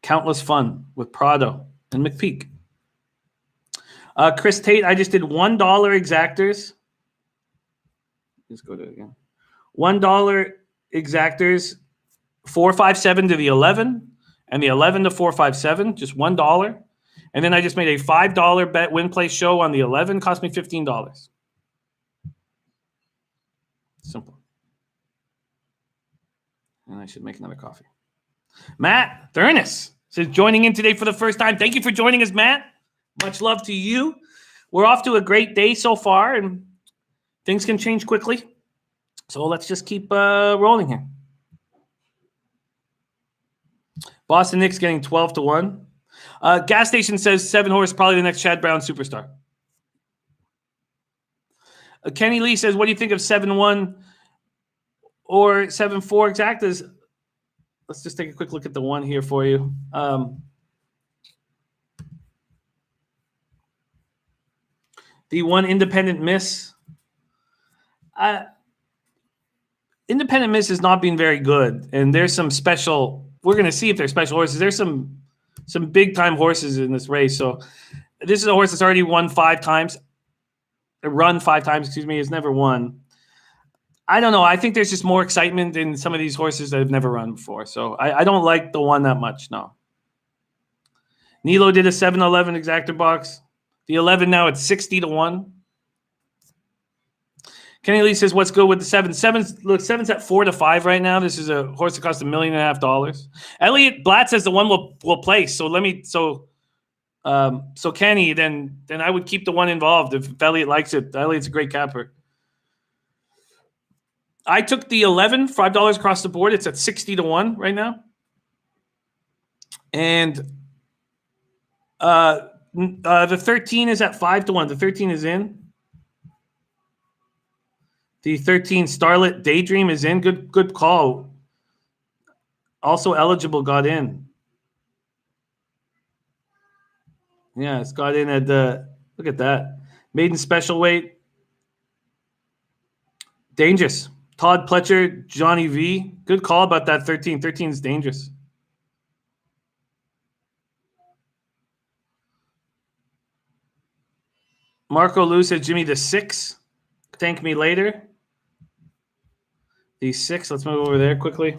Countless Fun with Prado and McPeak. Chris Tate, I just did $1 exactors. Let's go to it again. $1 exactors, 457 to the 11, and the 11 to 457, just $1. And then I just made a $5 bet win play show on the 11, cost me $15. Simple. And I should make another coffee. Matt Thurnis says joining in today for the first time. Thank you for joining us, Matt. Much love to you. We're off to a great day so far, and things can change quickly. So let's just keep rolling here. Boston Nick's getting 12-1. Gas Station says 7 horse, probably the next Chad Brown superstar. Kenny Lee says, what do you think of 7-1 or 7-4 exactas? Let's just take a quick look at the one here for you. The one Independent Miss. Independent Miss has not been very good, and there's some special. We're going to see if they're special horses. There's some big time horses in this race. So this is a horse that's already won 5 times. Run 5 times, excuse me, has never won. I don't know. I think there's just more excitement in some of these horses that have never run before. So I don't like the one that much, no. Nilo did a 7-11 exactor box. The 11 now at 60-1. Kenny Lee says, what's good with the 7? 7's at 4-5 right now. This is a horse that costs $1.5 million. Elliot Blatt says the one will place. So so Kenny, then I would keep the one involved if Elliot likes it. Elliot's a great capper. I took the 11, $5 across the board. It's at 60-1 right now. And the 13 is at 5-1. The 13 is in. The 13 Starlit Daydream is in. Good call. Also eligible got in. Yeah, it's got in at the look at that. Maiden special weight. Dangerous. Todd Pletcher, Johnny V. Good call about that 13. 13 is dangerous. Marco Lou said, Jimmy, the 6. Thank me later. The 6. Let's move over there quickly.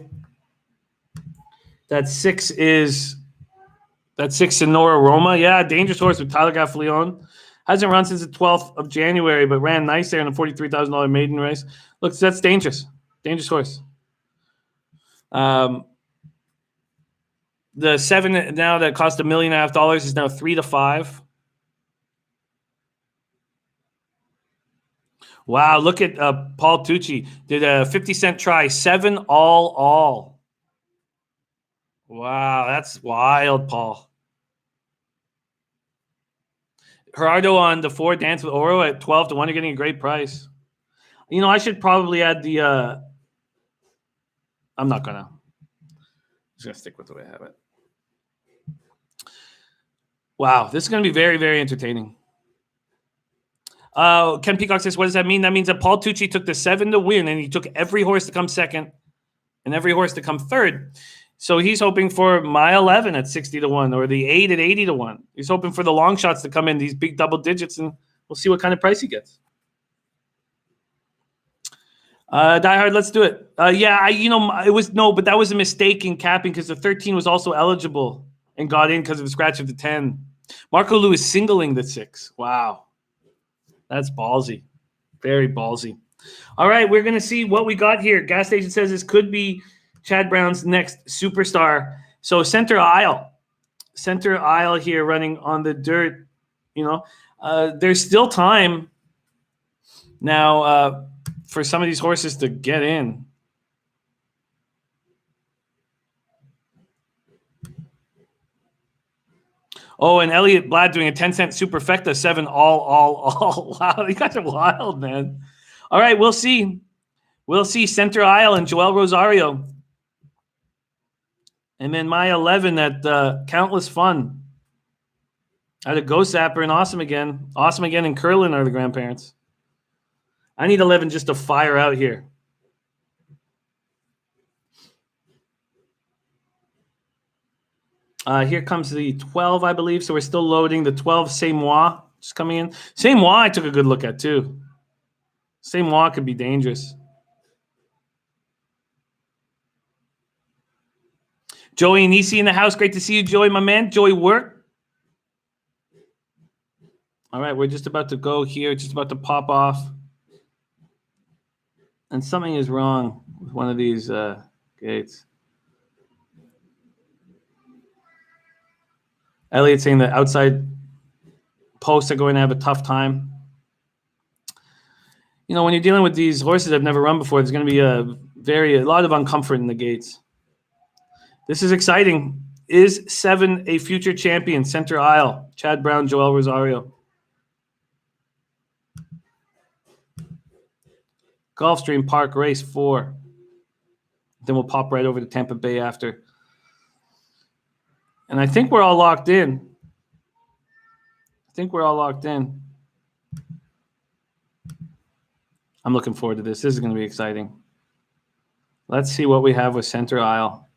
That 6 is That's 6, Sonora Roma. Yeah, dangerous horse with Tyler Gaffalione. Hasn't run since the 12th of January, but ran nice there in a $43,000 maiden race. Look, that's dangerous. Dangerous horse. The 7 now that cost $1.5 million is now 3 to 5. Wow, look at Paul Tucci. Did a 50-cent try. 7 all. Wow, that's wild, Paul. Gerardo on the 4, Dance with Oro at 12 to 1. You're getting a great price. You know, I should probably add the I'm not gonna. I'm just gonna stick with the way I have it. Wow, this is gonna be very, very entertaining. Ken Peacock says, what does that mean? That means that Paul Tucci took the 7 to win, and he took every horse to come second and every horse to come third. So he's hoping for my 11 at 60 to 1 or the 8 at 80 to 1. He's hoping for the long shots to come in, these big double digits, and we'll see what kind of price he gets. Die Hard, let's do it. Yeah, but that was a mistake in capping because the 13 was also eligible and got in because of the scratch of the 10. Marco Lewis singling the 6. Wow. That's ballsy. Very ballsy. All right, we're going to see what we got here. Gas Station says this could be Chad Brown's next superstar. So center aisle here running on the dirt. There's still time now for some of these horses to get in. Oh, and Elliot Blatt doing a 10-cent superfecta, 7 all. Wow, you guys are wild, man. All right, we'll see. We'll see center aisle and Joel Rosario. And then my 11 at Countless Fun. I had a Ghost Zapper and Awesome Again. Awesome Again and Curlin are the grandparents. I need 11 just to fire out here. Here comes the 12, I believe. So we're still loading. The 12, C'est Moi, just coming in. C'est Moi, I took a good look at, too. C'est Moi could be dangerous. Joey Nisi in the house. Great to see you, Joey, my man. Joey Work. All right, we're just about to go here. Just about to pop off. And something is wrong with one of these gates. Elliot saying the outside posts are going to have a tough time. When you're dealing with these horses that have never run before, there's going to be a lot of uncomfort in the gates. This is exciting. Is 7 a future champion? Center aisle. Chad Brown, Joel Rosario. Gulfstream Park Race 4. Then we'll pop right over to Tampa Bay after. And I think we're all locked in. I'm looking forward to this. This is going to be exciting. Let's see what we have with center aisle.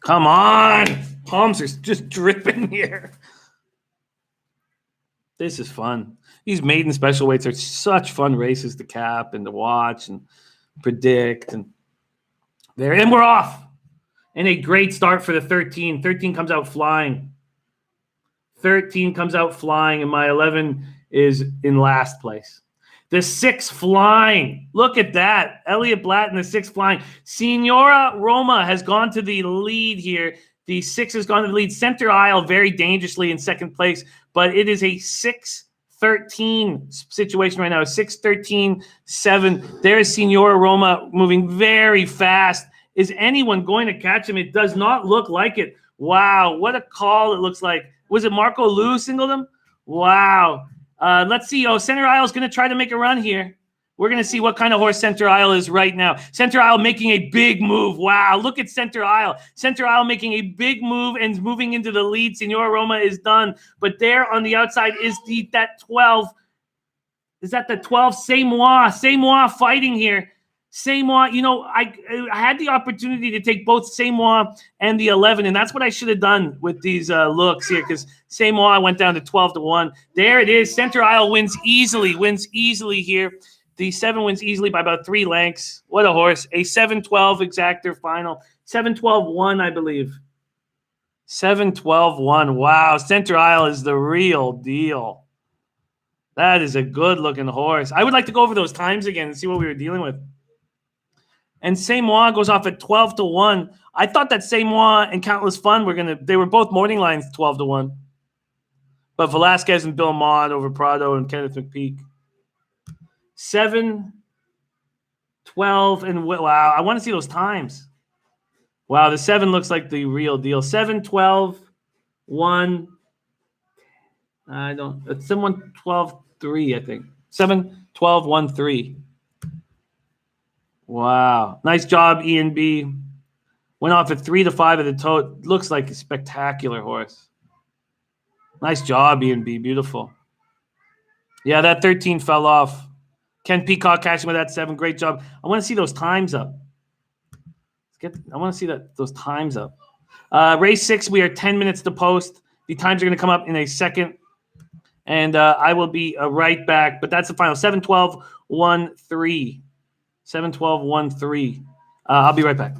Come on. Palms are just dripping here. This is fun. These maiden special weights are such fun races to cap and to watch and predict. And we're off. And a great start for the 13. 13 comes out flying. And my 11 is in last place. The 6 flying. Look at that. Elliot Blatt and the 6 flying. Senora Roma has gone to the lead here. The 6 has gone to the lead. Center aisle very dangerously in second place, but it is a 6-13 situation right now. 6-13-7. There is Senora Roma moving very fast. Is anyone going to catch him? It does not look like it. Wow, what a call it looks like. Was it Marco Lou singled him? Wow. Let's see. Center aisle is going to try to make a run here. We're going to see what kind of horse center aisle is right now. Center aisle making a big move. Wow, look at center aisle. Center aisle making a big move and moving into the lead. Senora Roma is done. But there on the outside is that 12. Is that the 12? C'est Moi fighting here. C'est Moi, I had the opportunity to take both C'est Moi and the 11, and that's what I should have done with these looks here, because C'est Moi went down to 12 to 1. There it is. Center aisle wins easily here. The 7 wins easily by about 3 lengths. What a horse. A 7-12 exactor final. 7-12-1, I believe. 7-12-1. Wow. Center Isle is the real deal. That is a good-looking horse. I would like to go over those times again and see what we were dealing with. And Samoa goes off at 12-1. I thought that Samoa and Countless Fun they were both morning lines 12-1. But Velasquez and Bill Maud over Prado and Kenneth McPeak. 7, 12, and wow, I want to see those times. Wow, the 7 looks like the real deal. 7, 12, 1. I don't. It's 7, 12, 3, I think. 7, 12, 1, 3. Wow. Nice job, Ian B. Went off at 3-5 at the toe. Looks like a spectacular horse. Nice job, Ian B. Beautiful. Yeah, that 13 fell off. Ken Peacock catching with that 7. Great job. I want to see those times up. I want to see those times up. Race 6, we are 10 minutes to post. The times are going to come up in a second. And I will be right back. But that's the final. 7-12, 1-3. 7-12, 1-3. I'll be right back.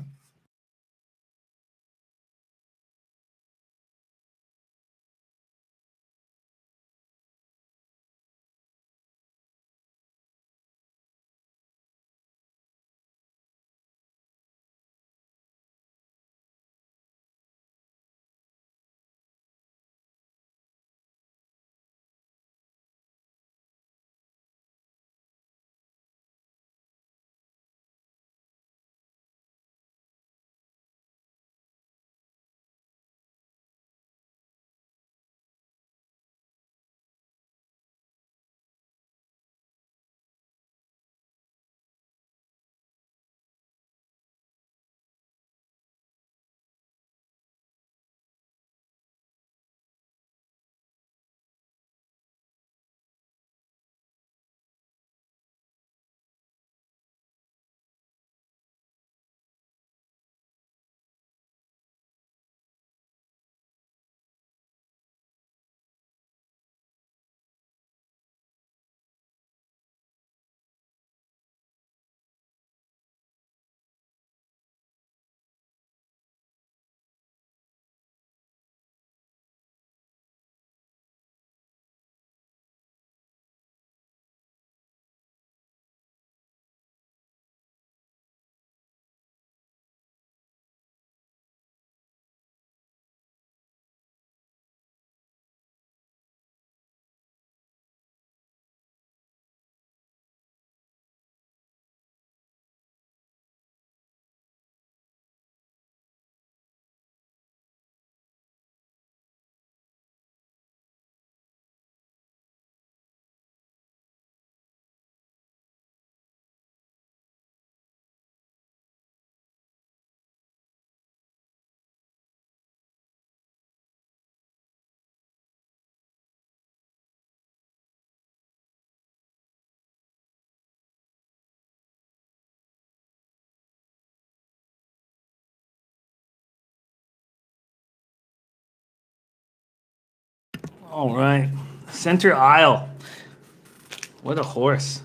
All right. Center Isle. What a horse.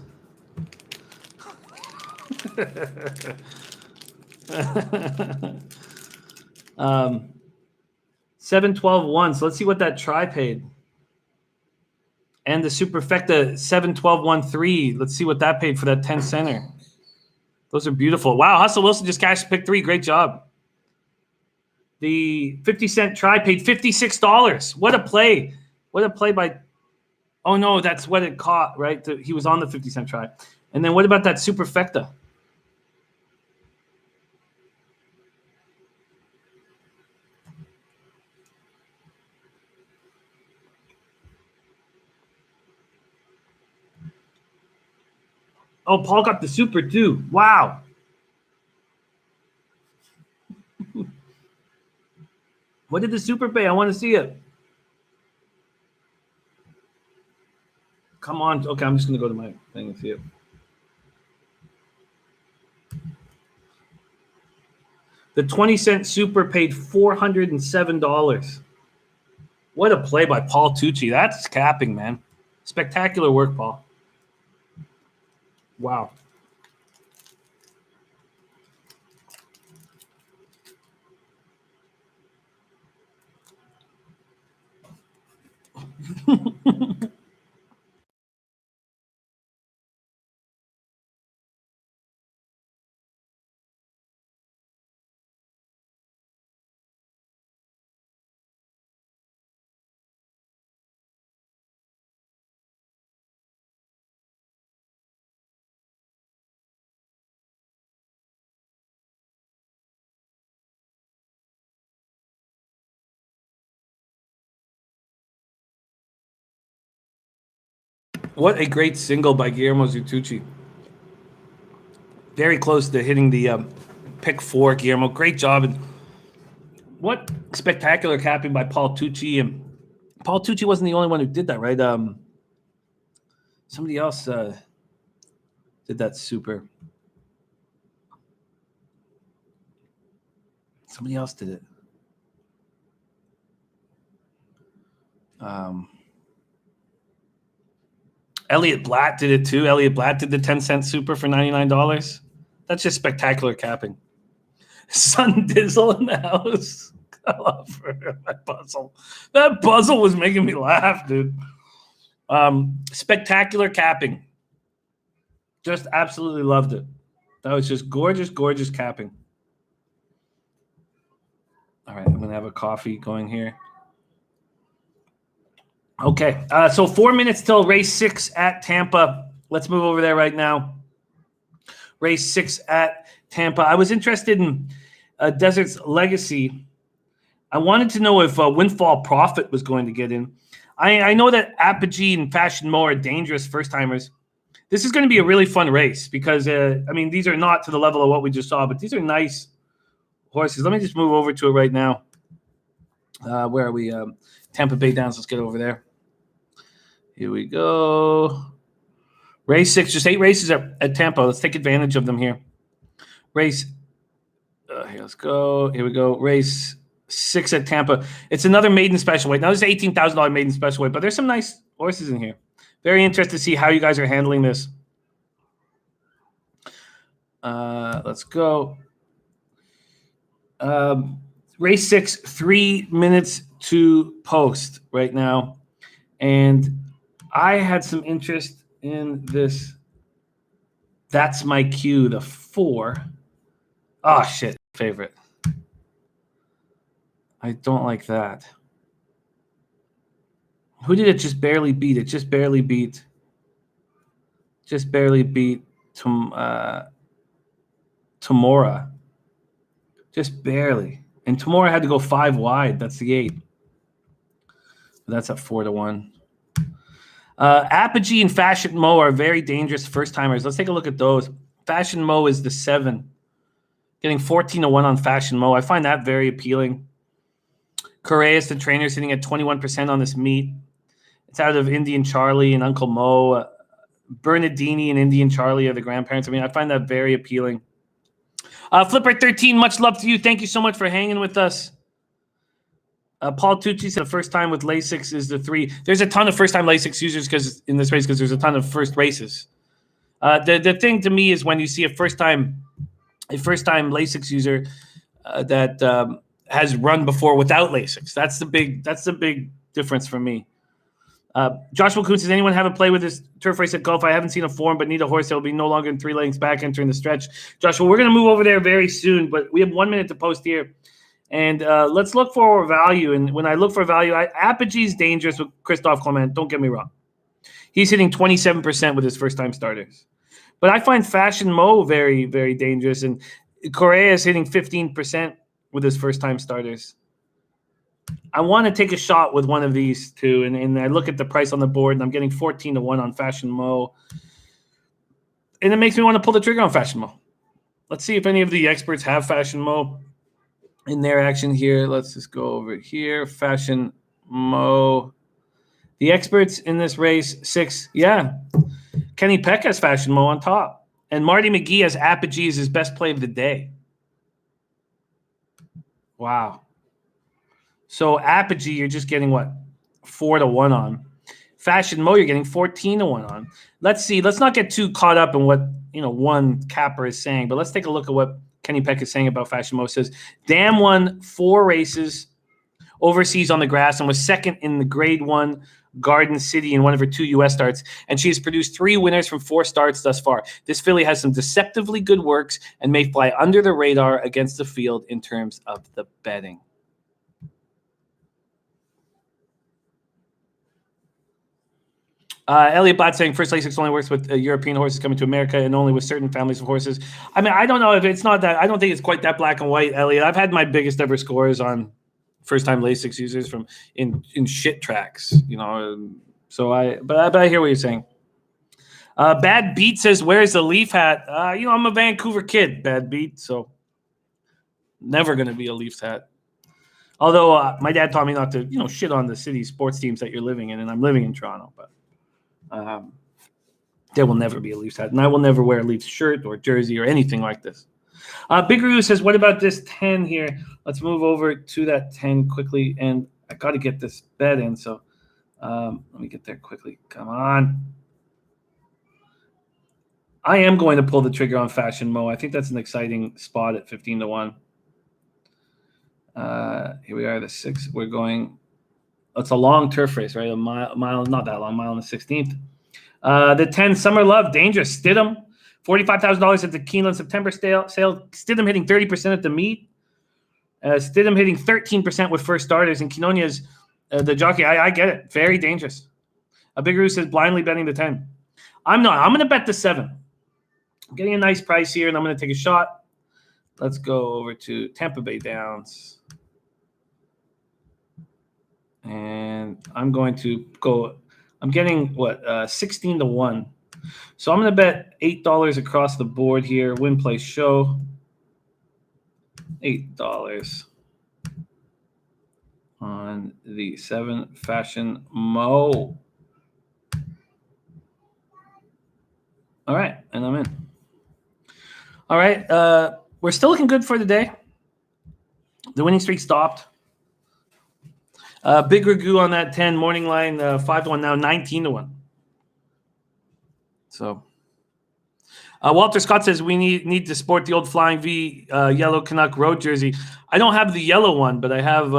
7-12-1. So let's see what that try paid. And the Superfecta 7-12-1-3. Let's see what that paid for that 10 center. Those are beautiful. Wow, Hustle Wilson just cashed pick 3. Great job. The 50-cent try paid $56. What a play. What a play by... Oh, no, that's what it caught, right? He was on the 50-cent try. And then what about that Superfecta? Oh, Paul got the super too. Wow. What did the super pay? I want to see it. Come on. Okay, I'm just going to go to my thing and see it. The 20-cent super paid $407. What a play by Paul Tucci. That's capping, man. Spectacular work, Paul. Wow. What a great single by Guillermo Zutucci. Very close to hitting the pick 4, Guillermo. Great job. And what spectacular capping by Paul Tucci. And Paul Tucci wasn't the only one who did that, right? Somebody else did that super. Somebody else did it. Elliot Blatt did it too. Elliot Blatt did the 10-cent super for $99. That's just spectacular capping. Sun Dizzle in the house. I love her. That puzzle. That puzzle was making me laugh, dude. Spectacular capping. Just absolutely loved it. That was just gorgeous, gorgeous capping. All right, I'm going to have a coffee going here. Okay, so 4 minutes till race 6 at Tampa. Let's move over there right now. Race 6 at Tampa. I was interested in Desert's Legacy. I wanted to know if Windfall Profit was going to get in. I know that Apogee and Fashion Mo are dangerous first-timers. This is going to be a really fun race because, these are not to the level of what we just saw, but these are nice horses. Let me just move over to it right now. Where are we? Tampa Bay Downs. Let's get over there. Here we go. Race 6, just 8 races at Tampa. Let's take advantage of them here. Race, here, let's go. Here we go. Race 6 at Tampa. It's another maiden special weight. Now, this is $18,000 maiden special weight, but there's some nice horses in here. Very interested to see how you guys are handling this. Let's go. Race 6, 3 minutes to post right now. And I had some interest in this. That's my cue, the 4. Oh, shit. Favorite. I don't like that. Who did it just barely beat? It just barely beat. Just barely beat Tamora. Just barely. And Tamora had to go 5 wide. That's the 8. That's at 4-1. Apogee and Fashion Mo are very dangerous first-timers. Let's take a look at those. Fashion Mo is the 7. Getting 14-1 on Fashion Mo. I find that very appealing. Correas, the trainer, sitting at 21% on this meet. It's out of Indian Charlie and Uncle Mo. Bernardini and Indian Charlie are the grandparents. I find that very appealing. Flipper13, much love to you. Thank you so much for hanging with us. Paul Tucci said the first time with Lasix is the 3. There's a ton of first-time Lasix users in this race because there's a ton of first races. The thing to me is when you see a first-time Lasix user that has run before without Lasix. That's the big difference for me. Joshua Kuhn says, anyone have a play with this turf race at Gulf? I haven't seen a form, but need a horse that will be no longer than 3 lengths back entering the stretch. Joshua, we're going to move over there very soon, but we have 1 minute to post here. And let's look for value. And when I look for value, Apogee's dangerous with Christophe Clement. Don't get me wrong. He's hitting 27% with his first-time starters. But I find Fashion Mo very, very dangerous. And Correa is hitting 15% with his first-time starters. I want to take a shot with one of these two. And I look at the price on the board, and I'm getting 14-1 on Fashion Mo. And it makes me want to pull the trigger on Fashion Mo. Let's see if any of the experts have Fashion Mo in their action here. Let's just go over here. Fashion Mo. The experts in this race, 6. Yeah. Kenny Peck has Fashion Mo on top. And Marty McGee has Apogee as his best play of the day. Wow. So Apogee, you're just getting what? 4-1 on. Fashion Mo, you're getting 14 to 1 on. Let's see. Let's not get too caught up in what one capper is saying, but let's take a look at what Kenny Peck is saying about Fashion Mo. It says Dam won 4 races overseas on the grass and was second in the Grade 1 Garden City in one of her 2 U.S. starts, and she has produced 3 winners from 4 starts thus far. This filly has some deceptively good works and may fly under the radar against the field in terms of the betting. Elliot Blatt saying First Lasix only works with European horses coming to America and only with certain families of horses. I mean, I don't know if it's not that. I don't think it's quite that black and white, Elliot. I've had my biggest ever scores on first-time Lasix users from in shit tracks, So but I hear what you're saying. Bad Beat says, "Where's the Leaf hat?" I'm a Vancouver kid, Bad Beat, so never going to be a Leafs hat. Although my dad taught me not to, shit on the city sports teams that you're living in, and I'm living in Toronto, but. There will never be a Leafs hat, and I will never wear a Leafs shirt or jersey or anything like this. Big Roo says, what about this 10 here? Let's move over to that 10 quickly, and I got to get this bet in, so let me get there quickly. Come on. I am going to pull the trigger on Fashion Mo. I think that's an exciting spot at 15 to 1. Here we are, the 6. We're going. It's a long turf race, right? A mile, not that long, mile and the 16th. The 10, Summer Love, dangerous. Stidham, $45,000 at the Keeneland September sale. Stidham hitting 30% at the meet. Stidham hitting 13% with first starters. And Quinonia's the jockey. I get it. Very dangerous. A Big Roo says blindly betting the 10. I'm not. I'm going to bet the 7. I'm getting a nice price here, and I'm going to take a shot. Let's go over to Tampa Bay Downs. And I'm going to go. I'm getting 16 to 1. So I'm going to bet $8 across the board here. Win, play, show. $8 on the 7 Fashion Mo. All right, and I'm in. All right, we're still looking good for the day. The winning streak stopped. Big Ragu on that 10 morning line, 5 to 1 now, 19 to 1. So, Walter Scott says we need to sport the old Flying V yellow Canuck road jersey. I don't have the yellow one, but I have.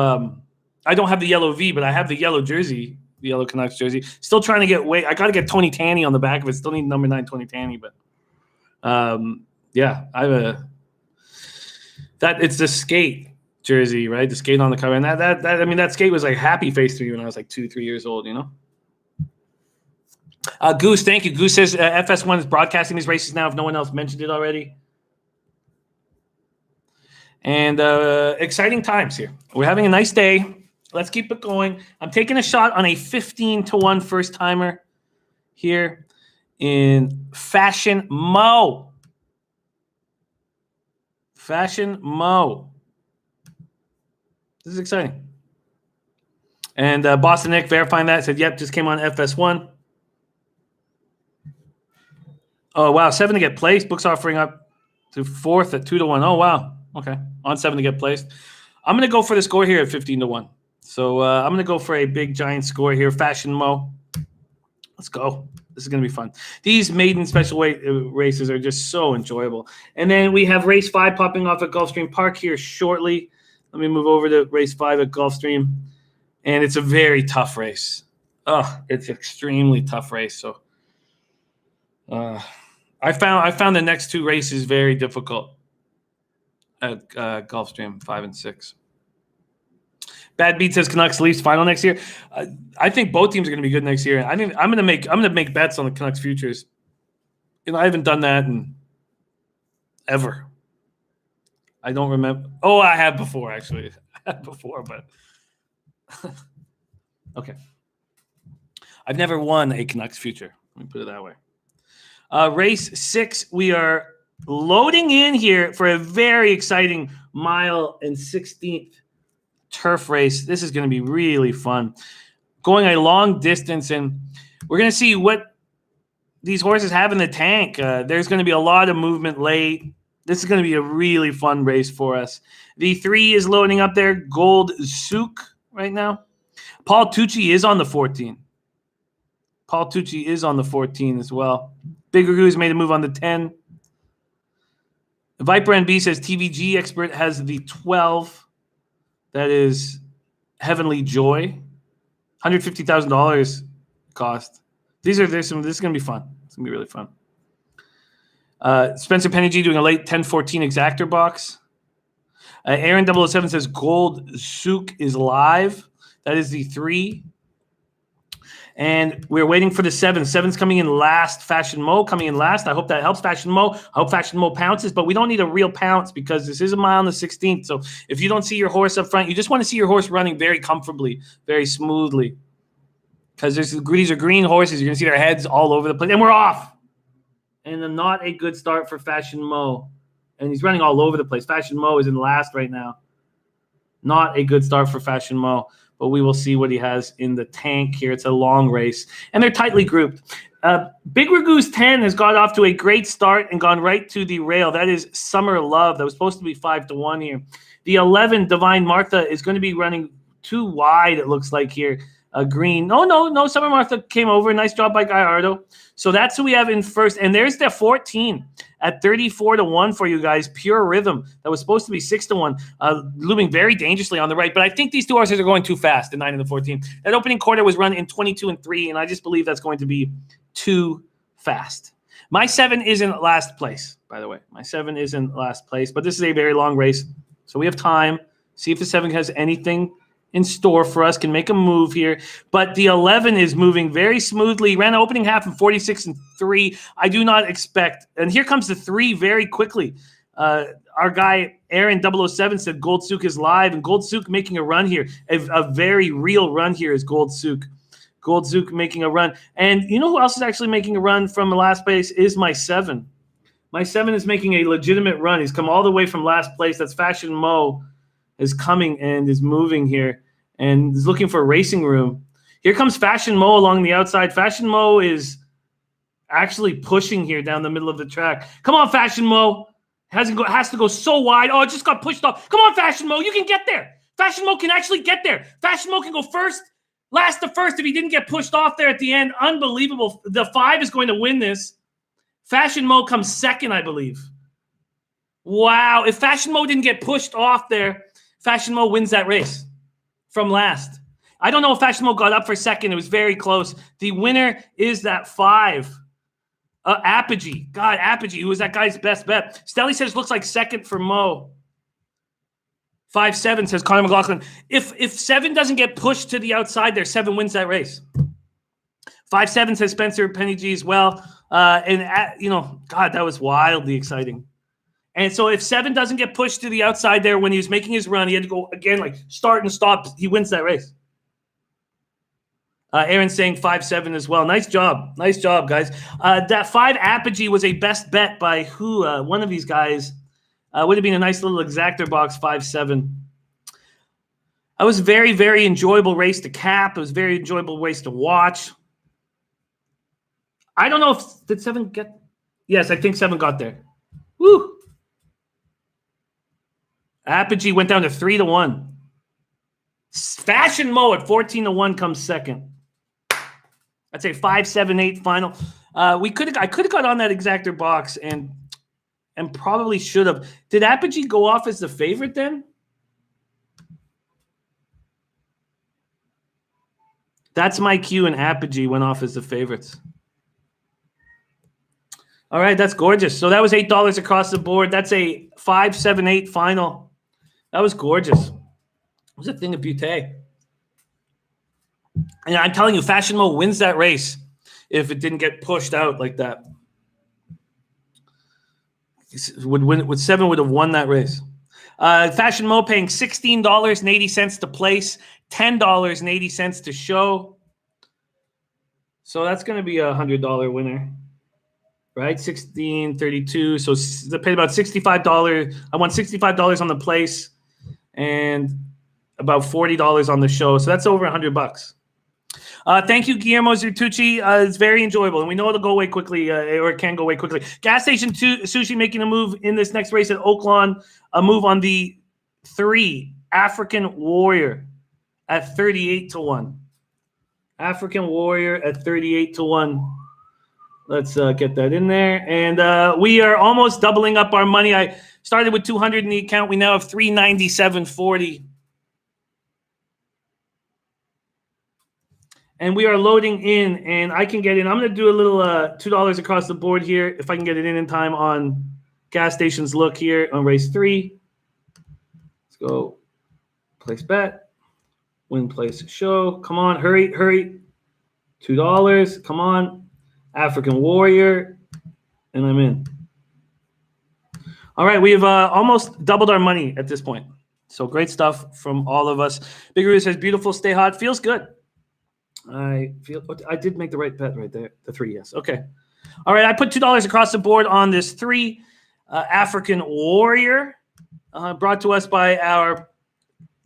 I don't have the yellow V, but I have the yellow jersey, the yellow Canucks jersey. Still trying to get weight. I got to get Tony Tanny on the back of it. Still need number 9 Tony Tanny, but yeah, I have it's the skate jersey, right? The skate on the cover, and that skate was like happy face to me when I was like 2-3 years old, Goose, thank you. Goose says FS1 is broadcasting these races now if no one else mentioned it already. And exciting times here. We're having a nice day. Let's keep it going. I'm taking a shot on a 15 to 1 first timer here in Fashion Mo. Fashion Mo. This is exciting. And Boston Nick verifying that said, yep, just came on FS1. Oh, wow. 7 to get placed. Book's offering up to 4th at 2 to 1. Oh, wow. Okay. On 7 to get placed. I'm going to go for the score here at 15 to 1. So I'm going to go for a big giant score here. Fashion Mo. Let's go. This is going to be fun. These maiden special weight races are just so enjoyable. And then we have race 5 popping off at Gulfstream Park here shortly. Let me move over to race 5 at Gulfstream. And it's a very tough race. Oh, it's an extremely tough race. So I found the next 2 races very difficult at Gulfstream 5 and 6. Bad Beat says Canucks Leafs final next year. I think both teams are going to be good next year. I think I'm going to make bets on the Canucks futures. I haven't done that in ever. I don't remember. Oh, I have before actually. But okay. I've never won a Canucks future. Let me put it that way. Race 6, we are loading in here for a very exciting mile and 16th turf race. This is going to be really fun. Going a long distance, and we're going to see what these horses have in the tank. There's going to be a lot of movement late. This is going to be a really fun race for us. The 3 is loading up there. Gold Souk right now. Paul Tucci is on the 14. Paul Tucci is on the 14 as well. Big Ragu's made a move on the 10. Viper NB says TVG Expert has the 12. That is Heavenly Joy. $150,000 cost. This is going to be fun. It's going to be really fun. Spencer Penny G doing a late 1014 exactor box. Aaron 007 says Gold Souk is live. That is the 3. And we're waiting for the 7. 7's coming in last. Fashion Mo coming in last. I hope that helps Fashion Mo. I hope Fashion Mo pounces, but we don't need a real pounce because this is a mile on the 16th. So if you don't see your horse up front, you just want to see your horse running very comfortably, very smoothly. Because these are green horses. You're going to see their heads all over the place. And we're off. And not a good start for Fashion Mo. And he's running all over the place. Fashion Mo is in last right now. Not a good start for Fashion Mo. But we will see what he has in the tank here. It's a long race. And they're tightly grouped. Big Ragu's 10 has got off to a great start and gone right to the rail. That is Summer Love. That was supposed to be 5-1 here. The 11, Divine Martha, is going to be running too wide, it looks like here. Green. No. Summer Martha came over. Nice job by Gallardo. So that's who we have in first. And there's the 14 at 34-1 for you guys. Pure Rhythm. That was supposed to be 6-1. Looming very dangerously on the right. But I think these two horses are going too fast, the 9 and the 14. That opening quarter was run in 22-3. And I just believe that's going to be too fast. My 7 isn't last place, by the way. My 7 isn't last place. But this is a very long race. So we have time. See if the 7 has anything in store for us, can make a move here. But the 11 is moving very smoothly. Ran the opening half in 46-3. I do not expect. And here comes the 3 very quickly. Our guy, Aaron 007, said Gold Souk is live. And Gold Souk making a run here. A very real run here is Gold Souk. Gold Souk making a run. And you know who else is actually making a run from the last place is my 7. My 7 is making a legitimate run. He's come all the way from last place. That's Fashion Mo is coming and is moving here and is looking for racing room. Here comes Fashion Mo along the outside. Fashion Mo is actually pushing here down the middle of the track. Come on, Fashion Mo. Has to go so wide. Oh, it just got pushed off. Come on, Fashion Mo. You can get there. Fashion Mo can actually get there. Fashion Mo can go last to first if he didn't get pushed off there at the end. Unbelievable. The 5 is going to win this. Fashion Mo comes second, I believe. Wow. If Fashion Mo didn't get pushed off there, Fashion Mo wins that race from last. I don't know if Fashion Mo got up for second. It was very close. The winner is that 5. Apogee. God, Apogee, who was that guy's best bet. Stelly says looks like second for Mo. 5-7 says Connor McLaughlin. If 7 doesn't get pushed to the outside there, 7 wins that race. 5-7 says Spencer Penny G as well. God, that was wildly exciting. And so if 7 doesn't get pushed to the outside there when he was making his run, he had to go again, like start and stop. He wins that race. Aaron's saying 5-7 as well. Nice job. Nice job, guys. That 5 Apogee was a best bet by who? One of these guys. Would have been a nice little exactor box, 5-7. That was very, very enjoyable race to cap. It was a very enjoyable race to watch. I don't know if did 7 get. Yes, I think 7 got there. Woo! Apogee went down to 3-1. Fashion Mo at 14-1 comes second. That's a 5-7-8 final. I could have got on that exactor box and probably should have. Did Apogee go off as the favorite then? That's my cue, and Apogee went off as the favorites. All right, that's gorgeous. So that was $8 across the board. That's a 5-7-8 final. That was gorgeous. It was a thing of beauty. And I'm telling you, Fashion Mo wins that race if it didn't get pushed out like that. With 7 would have won that race. Fashion Mo paying $16.80 to place, $10.80 to show. So that's going to be a $100 winner. Right, $16.32. So they paid about $65. I won $65 on the place, and about $40 on the show. So that's over $100. Thank you, Guillermo Zertucci. It's very enjoyable, and we know it'll go away quickly, or it can go away quickly. Gas Station Sushi making a move in this next race at Oaklawn. A move on the 3 African Warrior at 38-1. African Warrior at 38 to 1. Let's get that in there. And we are almost doubling up our money. I started with 200 in the account. We now have 397.40. And we are loading in, and I can get in. I'm going to do a little $2 across the board here if I can get it in time on gas stations. Look here on race 3. Let's go place bet. Win, place, show. Come on, hurry. $2. Come on. African Warrior. And I'm in. All right, we've almost doubled our money at this point. So great stuff from all of us. Biggeroo says, beautiful, stay hot. Feels good. I did make the right bet right there. The 3, yes. Okay. All right, I put $2 across the board on this 3 African Warrior, brought to us by our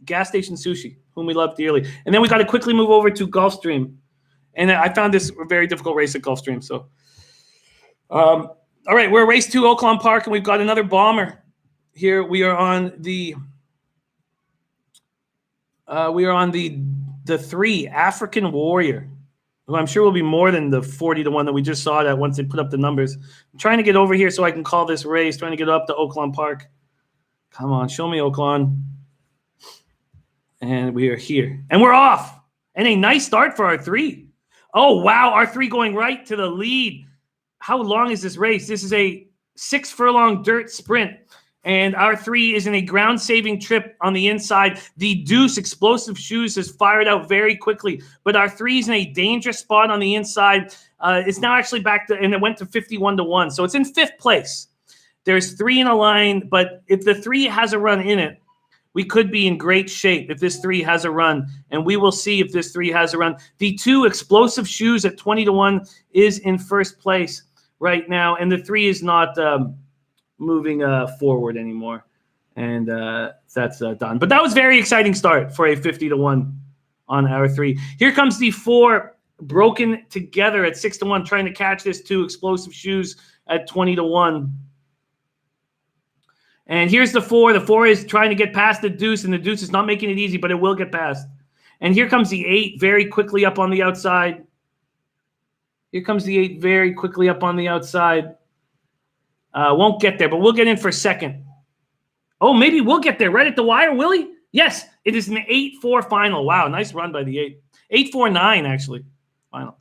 gas station sushi, whom we love dearly. And then we got to quickly move over to Gulfstream. And I found this a very difficult race at Gulfstream. So, all right, we're at race 2, Oaklawn Park, and we've got another bomber here. We are on the 3 African Warrior, who I'm sure will be more than the 40 to 1 that we just saw that once they put up the numbers. I'm trying to get over here so I can call this race, trying to get up to Oaklawn Park. Come on, show me Oaklawn. And we are here. And we're off. And a nice start for our 3. Oh, wow, our 3 going right to the lead. How long is this race? This is a 6-furlong dirt sprint. And our 3 is in a ground-saving trip on the inside. The Deuce Explosive Shoes has fired out very quickly. But our 3 is in a dangerous spot on the inside. It's now actually back to, and it went to 51 to 1. So it's in 5th place. There's 3 in a line. But if the 3 has a run in it, we could be in great shape if this 3 has a run. And we will see if this 3 has a run. The 2 Explosive Shoes at 20 to 1 is in 1st place right now. And the 3 is not moving forward anymore, and that's done. But that was very exciting start for a 50 to 1 on our 3. Here comes the 4 broken together at 6 to 1, trying to catch this 2 Explosive Shoes at 20 to 1. And here's the 4. The 4 is trying to get past the Deuce, and the Deuce is not making it easy, but it will get past. And here comes the 8 very quickly up on the outside. Here comes the 8 very quickly up on the outside. Won't get there, but we'll get in for 2nd. Oh, maybe we'll get there right at the wire, will he? Yes, it is an 8-4 final. Wow, nice run by the 8. 8-4-9, actually, final.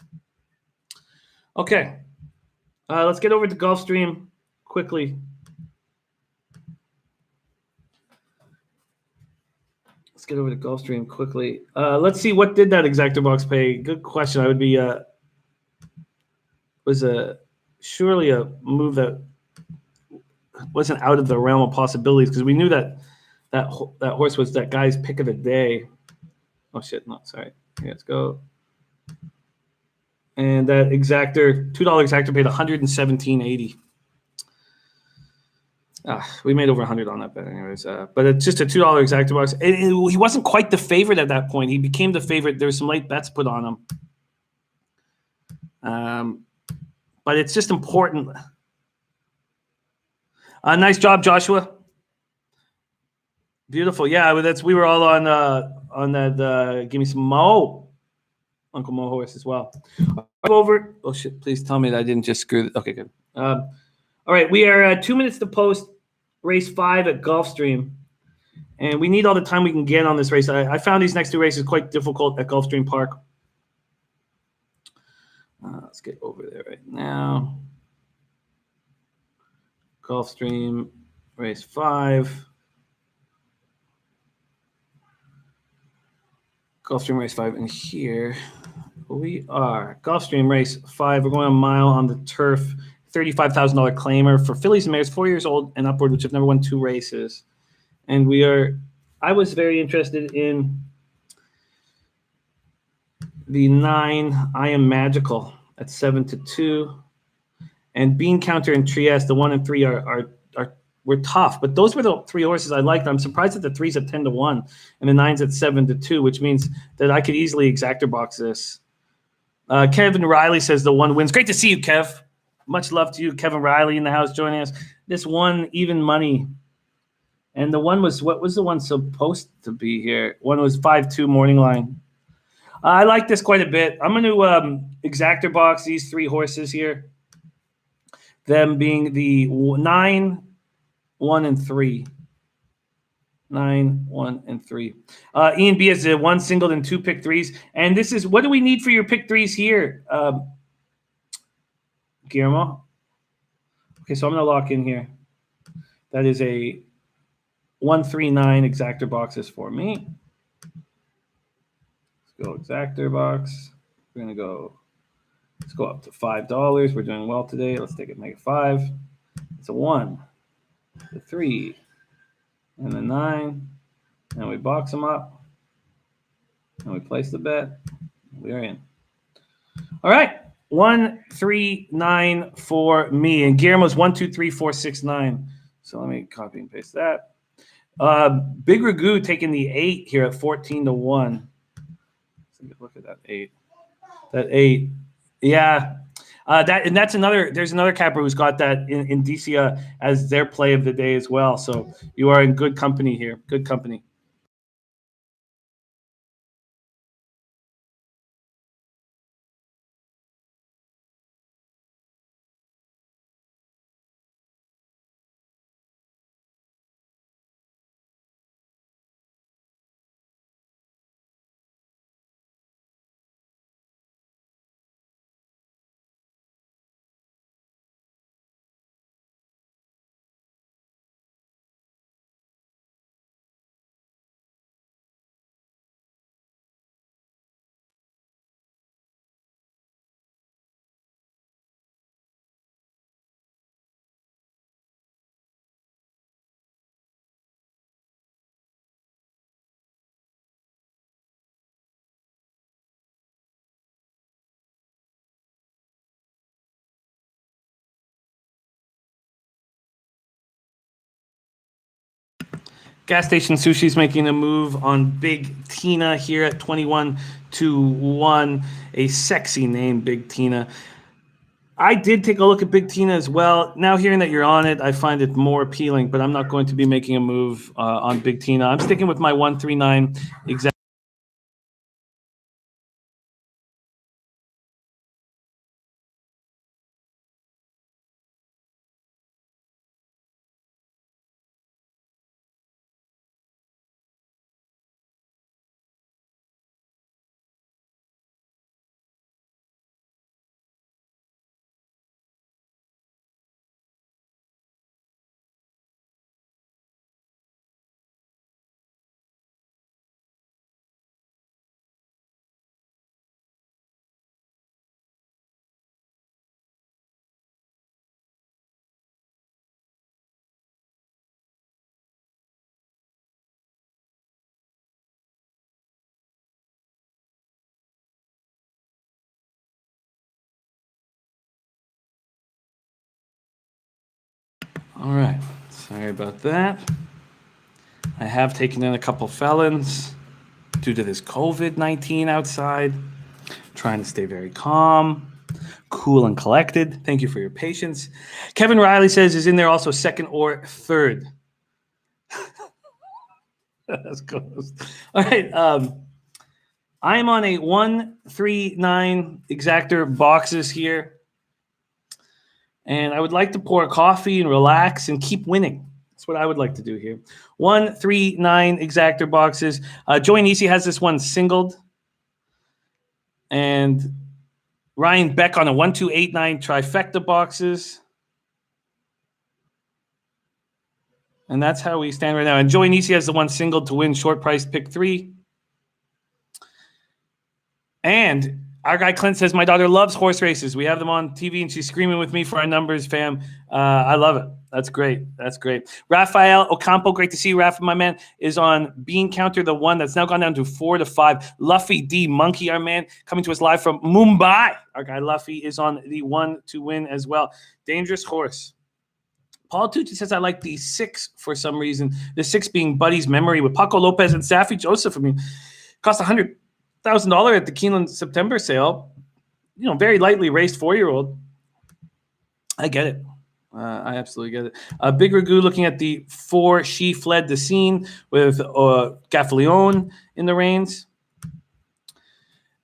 Okay, let's get over to Gulfstream quickly. Let's get over to Gulfstream quickly. Let's see, what did that exactor box pay? Good question. I would be surely a move that wasn't out of the realm of possibilities, because we knew that horse was that guy's pick of the day. Oh shit, no, sorry. Here, let's go. And that exactor, $2 exactor paid $117.80. We made over 100 on that bet anyways. But it's just a $2 exactor box. He wasn't quite the favorite at that point. He became the favorite. There were some late bets put on him. But it's just important. Nice job, Joshua. Beautiful. Yeah, we were all on that. Give me some Mo, Uncle Mo horse as well. Over. Oh shit! Please tell me that I didn't just screw. Okay, good. All right, we are 2 minutes to post race 5 at Gulfstream, and we need all the time we can get on this race. I found these next 2 races quite difficult at Gulfstream Park. Let's get over there right now. Gulfstream, race 5. Gulfstream, race 5. And here we are. Gulfstream, race 5. We're going a mile on the turf. $35,000 claimer for fillies and mares 4 years old and upward, which have never won 2 races. And I was very interested in the 9, I Am Magical at 7 to 2. And Bean Counter and Trieste, the 1 and 3 were tough, but those were the 3 horses I liked. I'm surprised that the 3's at 10 to 1 and the 9's at 7 to 2, which means that I could easily exactor box this. Kevin Riley says the 1 wins. Great to see you, Kev. Much love to you, Kevin Riley in the house joining us. This 1 even money, and the 1 was, what was the 1 supposed to be here? 1 was 5-2 morning line. I like this quite a bit. I'm going to exactor box these three horses here. Them being the 9, 1, and 3. 9, 1, and 3. Ian B has the 1 singled and 2 pick threes. And this is, what do we need for your pick threes here, Guillermo? Okay, so I'm going to lock in here. That is a 1, 3, 9 exactor boxes for me. Let's go exactor box. We're going to go, let's go up to $5. We're doing well today. Let's take it, make it 5. It's a 1, a 3, and a 9. And we box them up. And we place the bet. We are in. All right. 1, 3, 9 for me. And Guillermo's 1, 2, 3, 4, 6, 9. So let me copy and paste that. Big Ragu taking the 8 here at 14 to 1. Look at that 8. That 8. Yeah. That's another. There's another capper who's got that in DC as their play of the day as well. So you are in good company here. Good company. Gas Station Sushi's making a move on Big Tina here at 21 to 1. A sexy name, Big Tina. I did take a look at Big Tina as well. Now hearing that you're on it, I find it more appealing, but I'm not going to be making a move on Big Tina. I'm sticking with my 139 exact. All right. Sorry about that. I have taken in a couple felons due to this COVID-19 outside. Trying to stay very calm, cool, and collected. Thank you for your patience. Kevin Riley says, is in there also second or third? That's close. All right. I am on a 139 exactor boxes here. And I would like to pour a coffee and relax and keep winning. That's what I would like to do here. 139 exactor boxes. Joey Nisi has this one singled. And Ryan Beck on a 1289 trifecta boxes. And that's how we stand right now. And Joey Nisi has the one singled to win short price pick 3. And our guy Clint says, my daughter loves horse races. We have them on TV and she's screaming with me for our numbers, fam. I love it. That's great. That's great. Rafael Ocampo, great to see you, Rafa, my man, is on Bean Counter, the one that's now gone down to 4 to 5. Luffy D. Monkey, our man, coming to us live from Mumbai. Our guy Luffy is on the 1 to win as well. Dangerous horse. Paul Tucci says, I like the 6 for some reason. The 6 being Buddy's Memory with Paco Lopez and Safi Joseph. I mean, cost $100,000 at the Keeneland September sale. You know, very lightly raced 4-year-old. I get it. I absolutely get it. Big Ragu looking at the 4 She Fled the Scene with Gaffaleon in the reins.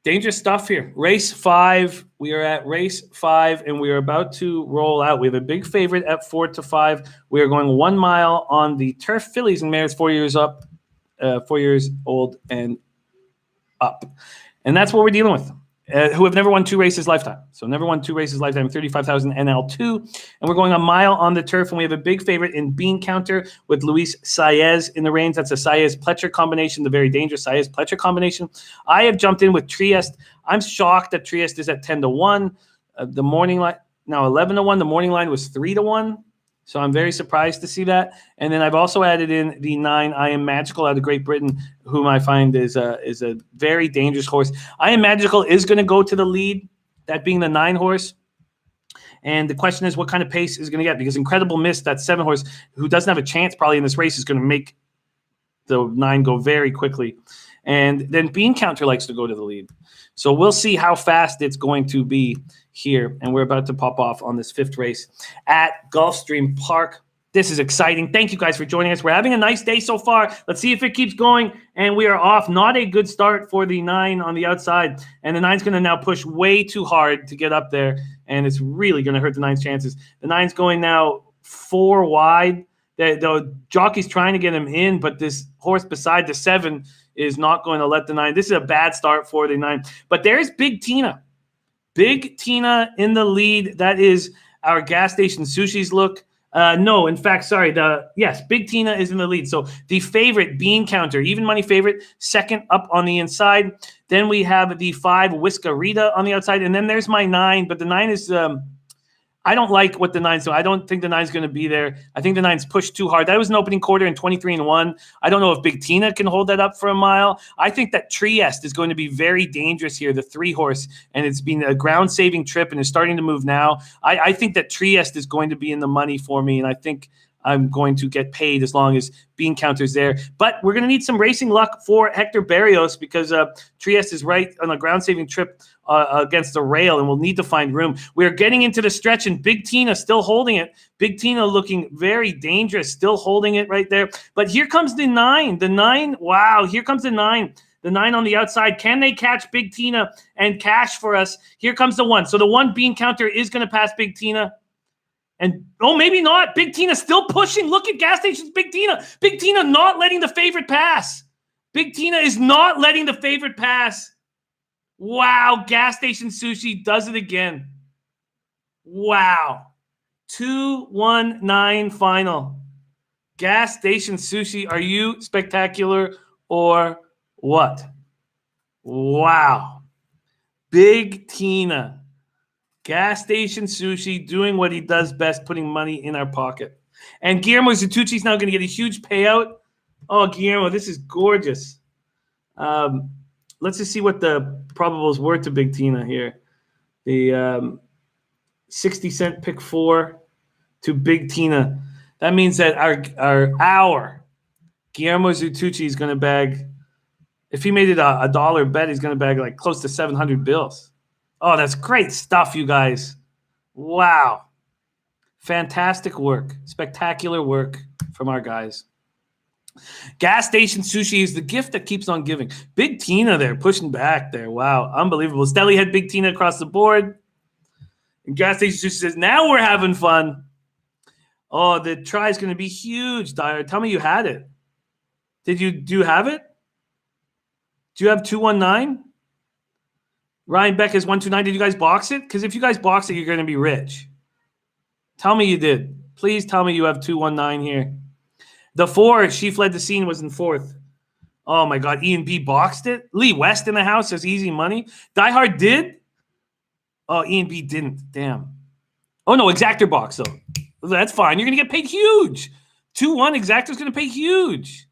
Dangerous stuff here. Race 5. We are at race 5, and we are about to roll out. We have a big favorite at 4-5. We are going 1 mile on the turf fillies and mares 4 years up, 4 years old and up. And that's what we're dealing with. Who have never won 2 races lifetime. So never won 2 races lifetime, 35,000 NL2. And we're going a mile on the turf, and we have a big favorite in Bean Counter with Luis Saez in the reins. That's a Saez-Pletcher combination, the very dangerous Saez-Pletcher combination. I have jumped in with Trieste. I'm shocked that Trieste is at 10-1. The morning line, now 11-1. The morning line was 3-1. So I'm very surprised to see that. And then I've also added in the 9 I Am Magical out of Great Britain, whom I find is a very dangerous horse. I Am Magical is going to go to the lead, that being the 9 horse. And the question is what kind of pace is going to get, because Incredible Mist, that 7 horse, who doesn't have a chance probably in this race, is going to make the 9 go very quickly. And then Bean Counter likes to go to the lead. So we'll see how fast it's going to be here. And we're about to pop off on this 5th race at Gulfstream Park. This is exciting. Thank you guys for joining us. We're having a nice day so far. Let's see if it keeps going. And we are off. Not a good start for the 9 on the outside. And the 9's going to now push way too hard to get up there. And it's really going to hurt the 9's chances. The 9's going now 4 wide. The jockey's trying to get him in, but this horse beside the 7 is not going to let the 9. This is a bad start for the 9. But there's Big Tina. Big Tina in the lead. That is our gas station sushi's look. No, in fact, sorry. Yes, Big Tina is in the lead. So the favorite, Bean Counter, even money favorite, second up on the inside. Then we have the 5, Whiskerita on the outside. And then there's my 9. But the 9 is I don't like what the 9's doing. I don't think the 9's going to be there. I think the 9's pushed too hard. That was an opening quarter in 23-1. I don't know if Big Tina can hold that up for a mile. I think that Trieste is going to be very dangerous here, the 3 horse, and it's been a ground-saving trip and is starting to move now. I think that Trieste is going to be in the money for me, and I think I'm going to get paid as long as Bean Counter's there. But we're going to need some racing luck for Hector Barrios because Trieste is right on a ground-saving trip against the rail, and we'll need to find room. We're getting into the stretch, and Big Tina still holding it. Big Tina looking very dangerous, still holding it right there. But here comes the 9. The 9, wow, here comes the 9. The 9 on the outside. Can they catch Big Tina and cash for us? Here comes the 1. So the 1 Bean Counter is going to pass Big Tina. And, oh, maybe not. Big Tina still pushing. Look at gas stations. Big Tina. Big Tina not letting the favorite pass. Big Tina is not letting the favorite pass. Wow. Gas station sushi does it again. Wow. 2-1-9 final. Gas station sushi. Are you spectacular or what? Wow. Big Tina. Gas station sushi doing what he does best, putting money in our pocket. And Guillermo Zitucci is now going to get a huge payout. Oh, Guillermo, this is gorgeous. Let's just see what the probables were to Big Tina here. The 60-cent pick 4 to Big Tina. That means that our Guillermo Zitucci is going to bag, if he made it a dollar bet, he's going to bag like close to 700 bills. Oh, that's great stuff, you guys. Wow. Fantastic work. Spectacular work from our guys. Gas station sushi is the gift that keeps on giving. Big Tina there, pushing back there. Wow, unbelievable. Stelly had Big Tina across the board. And gas station sushi says, now we're having fun. Oh, the try is going to be huge, Dyer. Tell me you had it. Do you have it? Do you have 219? Ryan Beck has 129. Did you guys box it? Because if you guys box it, you're going to be rich. Tell me you did. Please tell me you have 219 here. The 4, She Fled the Scene, was in 4th. Oh, my God. Ian B boxed it. Lee West in the house has easy money. Die Hard did? Oh, Ian B didn't. Damn. Oh, no. Exactor box, though. That's fine. You're going to get paid huge. 2-1. Exactor's going to pay huge.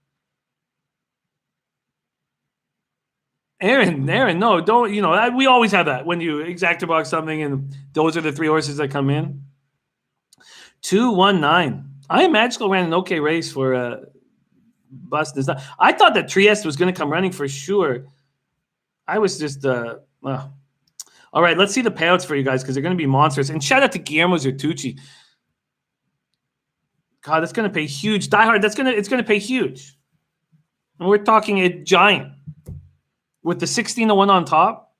Aaron, no, don't, we always have that when you exactor box something and those are the 3 horses that come in. 219. I Am Magical ran an okay race for Bust. I thought that Trieste was going to come running for sure. I was just, all right, let's see the payouts for you guys because they're going to be monsters. And shout out to Guillermo Zitucci. God, that's going to pay huge. Die Hard, it's going to pay huge. And we're talking a giant. With the 16-1 on top,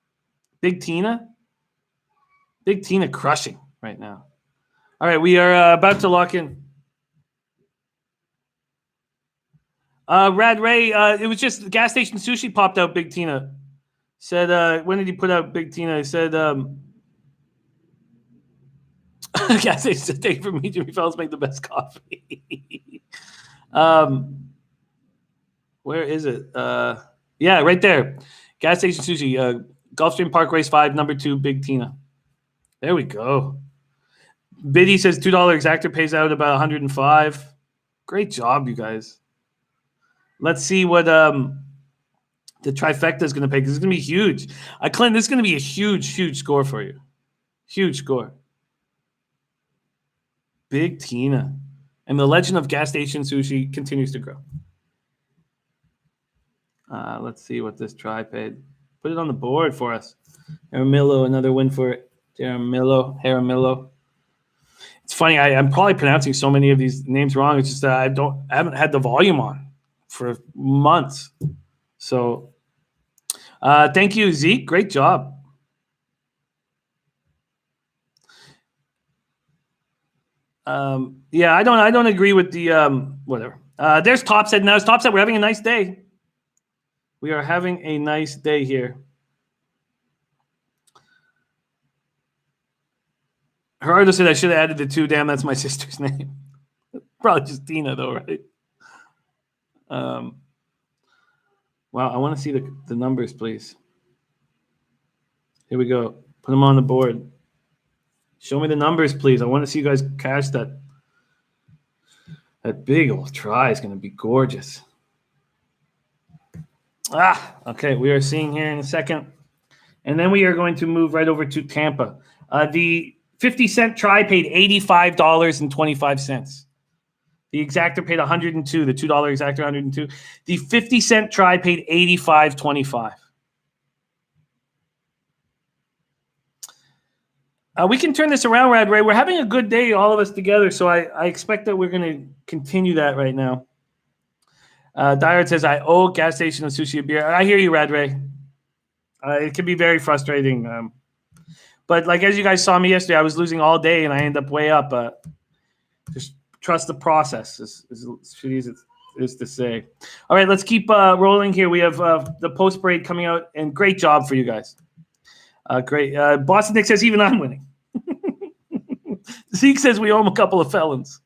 Big Tina? Big Tina crushing right now. All right, we are about to lock in. Rad Ray, it was just gas station sushi popped out Big Tina. Said, when did he put out Big Tina? He said, gas station said, take for me, Jimmy Fells make the best coffee. Where is it? Yeah, right there. Gas station sushi. Gulfstream Park Race 5, number 2, Big Tina. There we go. Biddy says $2 exactor pays out about 105. Great job, you guys. Let's see what the trifecta is going to pay, because it's going to be huge. Clint, this is going to be a huge score for you. Huge score. Big Tina. And the legend of gas station sushi continues to grow. Let's see what this try paid. Put it on the board for us. Jaramillo, another win for Jaramillo. It's funny. I'm probably pronouncing so many of these names wrong. It's just that I haven't had the volume on for months. So, thank you, Zeke. Great job. Yeah, I don't agree with the whatever. There's Topset now. It's Topset. We're having a nice day. We are having a nice day here. Gerardo said I should have added the 2. Damn, that's my sister's name. Probably just Tina, though, right? Wow, I want to see the numbers, please. Here we go. Put them on the board. Show me the numbers, please. I want to see you guys cash that. That big old try is going to be gorgeous. Okay. We are seeing here in a second. And then we are going to move right over to Tampa. The 50-cent try paid $85.25. The exactor paid $102. The $2 exactor $102. The 50-cent try paid $85.25. We can turn this around, Rad Ray. We're having a good day, all of us together, so I expect that we're going to continue that right now. Dyard says, I owe gas station a sushi a beer. I hear you, Rad Ray. It can be very frustrating. But like as you guys saw me yesterday, I was losing all day, and I end up way up. Just trust the process, is shitty as it is to say. All right, let's keep rolling here. We have the post parade coming out, and great job for you guys. Great. Boston Nick says, even I'm winning. Zeke says we owe him a couple of felons.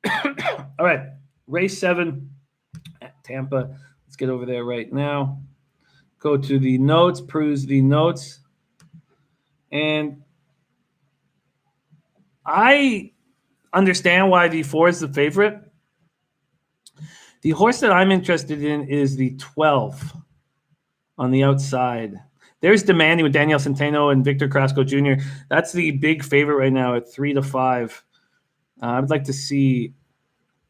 All right. Race 7 at Tampa. Let's get over there right now. Go to the notes, peruse the notes. And I understand why the 4 is the favorite. The horse that I'm interested in is the 12 on the outside. There's Demanding with Daniel Centeno and Victor Carrasco Jr. That's the big favorite right now at 3-5. I'd like to see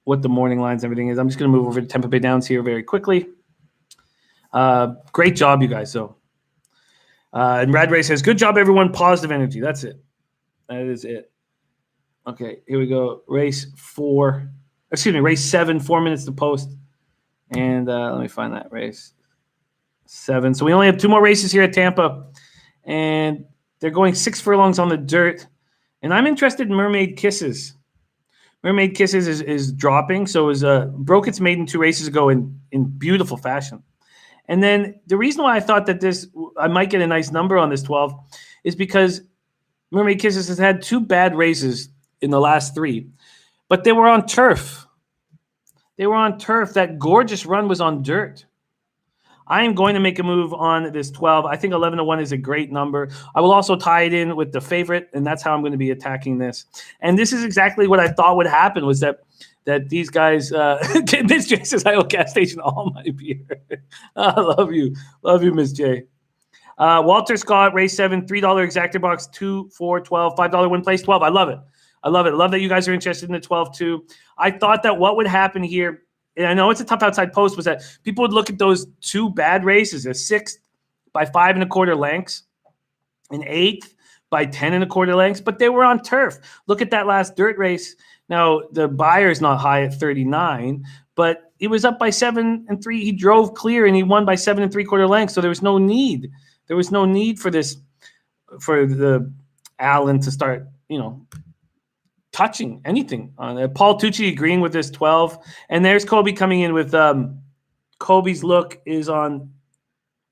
what the morning lines and everything is. I'm just going to move over to Tampa Bay Downs here very quickly. Great job, you guys. So, and Rad Ray says, good job, everyone. Positive energy. That's it. That is it. Okay, here we go. Race 7, 4 minutes to post. And let me find that race. 7. So we only have 2 more races here at Tampa, and they're going 6 furlongs on the dirt. And I'm interested in Mermaid Kisses. Mermaid Kisses is dropping. So it was broke its maiden 2 races ago in beautiful fashion. And then the reason why I thought that I might get a nice number on this 12 is because Mermaid Kisses has had 2 bad races in the last 3, but they were on turf. That gorgeous run was on dirt. I am going to make a move on this 12. I think 11-1 is a great number. I will also tie it in with the favorite, and that's how I'm going to be attacking this. And this is exactly what I thought would happen, was that these guys Miss J says, I owe gas station all my beer. I love you, Miss J. Walter Scott, race 7, $3 exactor box, 2, 4, 12, $5 win place 12. I love it. I love that you guys are interested in the 12 too. I thought that what would happen here, and I know it's a tough outside post, was that people would look at those 2 bad races, a 6th by 5 1/4 lengths, an 8th by 10 1/4 lengths, but they were on turf. Look at that last dirt race. Now, the buyer's not high at 39, but he was up by 7-3. He drove clear and he won by 7 3/4 lengths. So there was no need. There was no need for this, for the Allen to start, touching anything on it. Paul Tucci agreeing with this 12. And there's Kobe coming in with Kobe's look is on,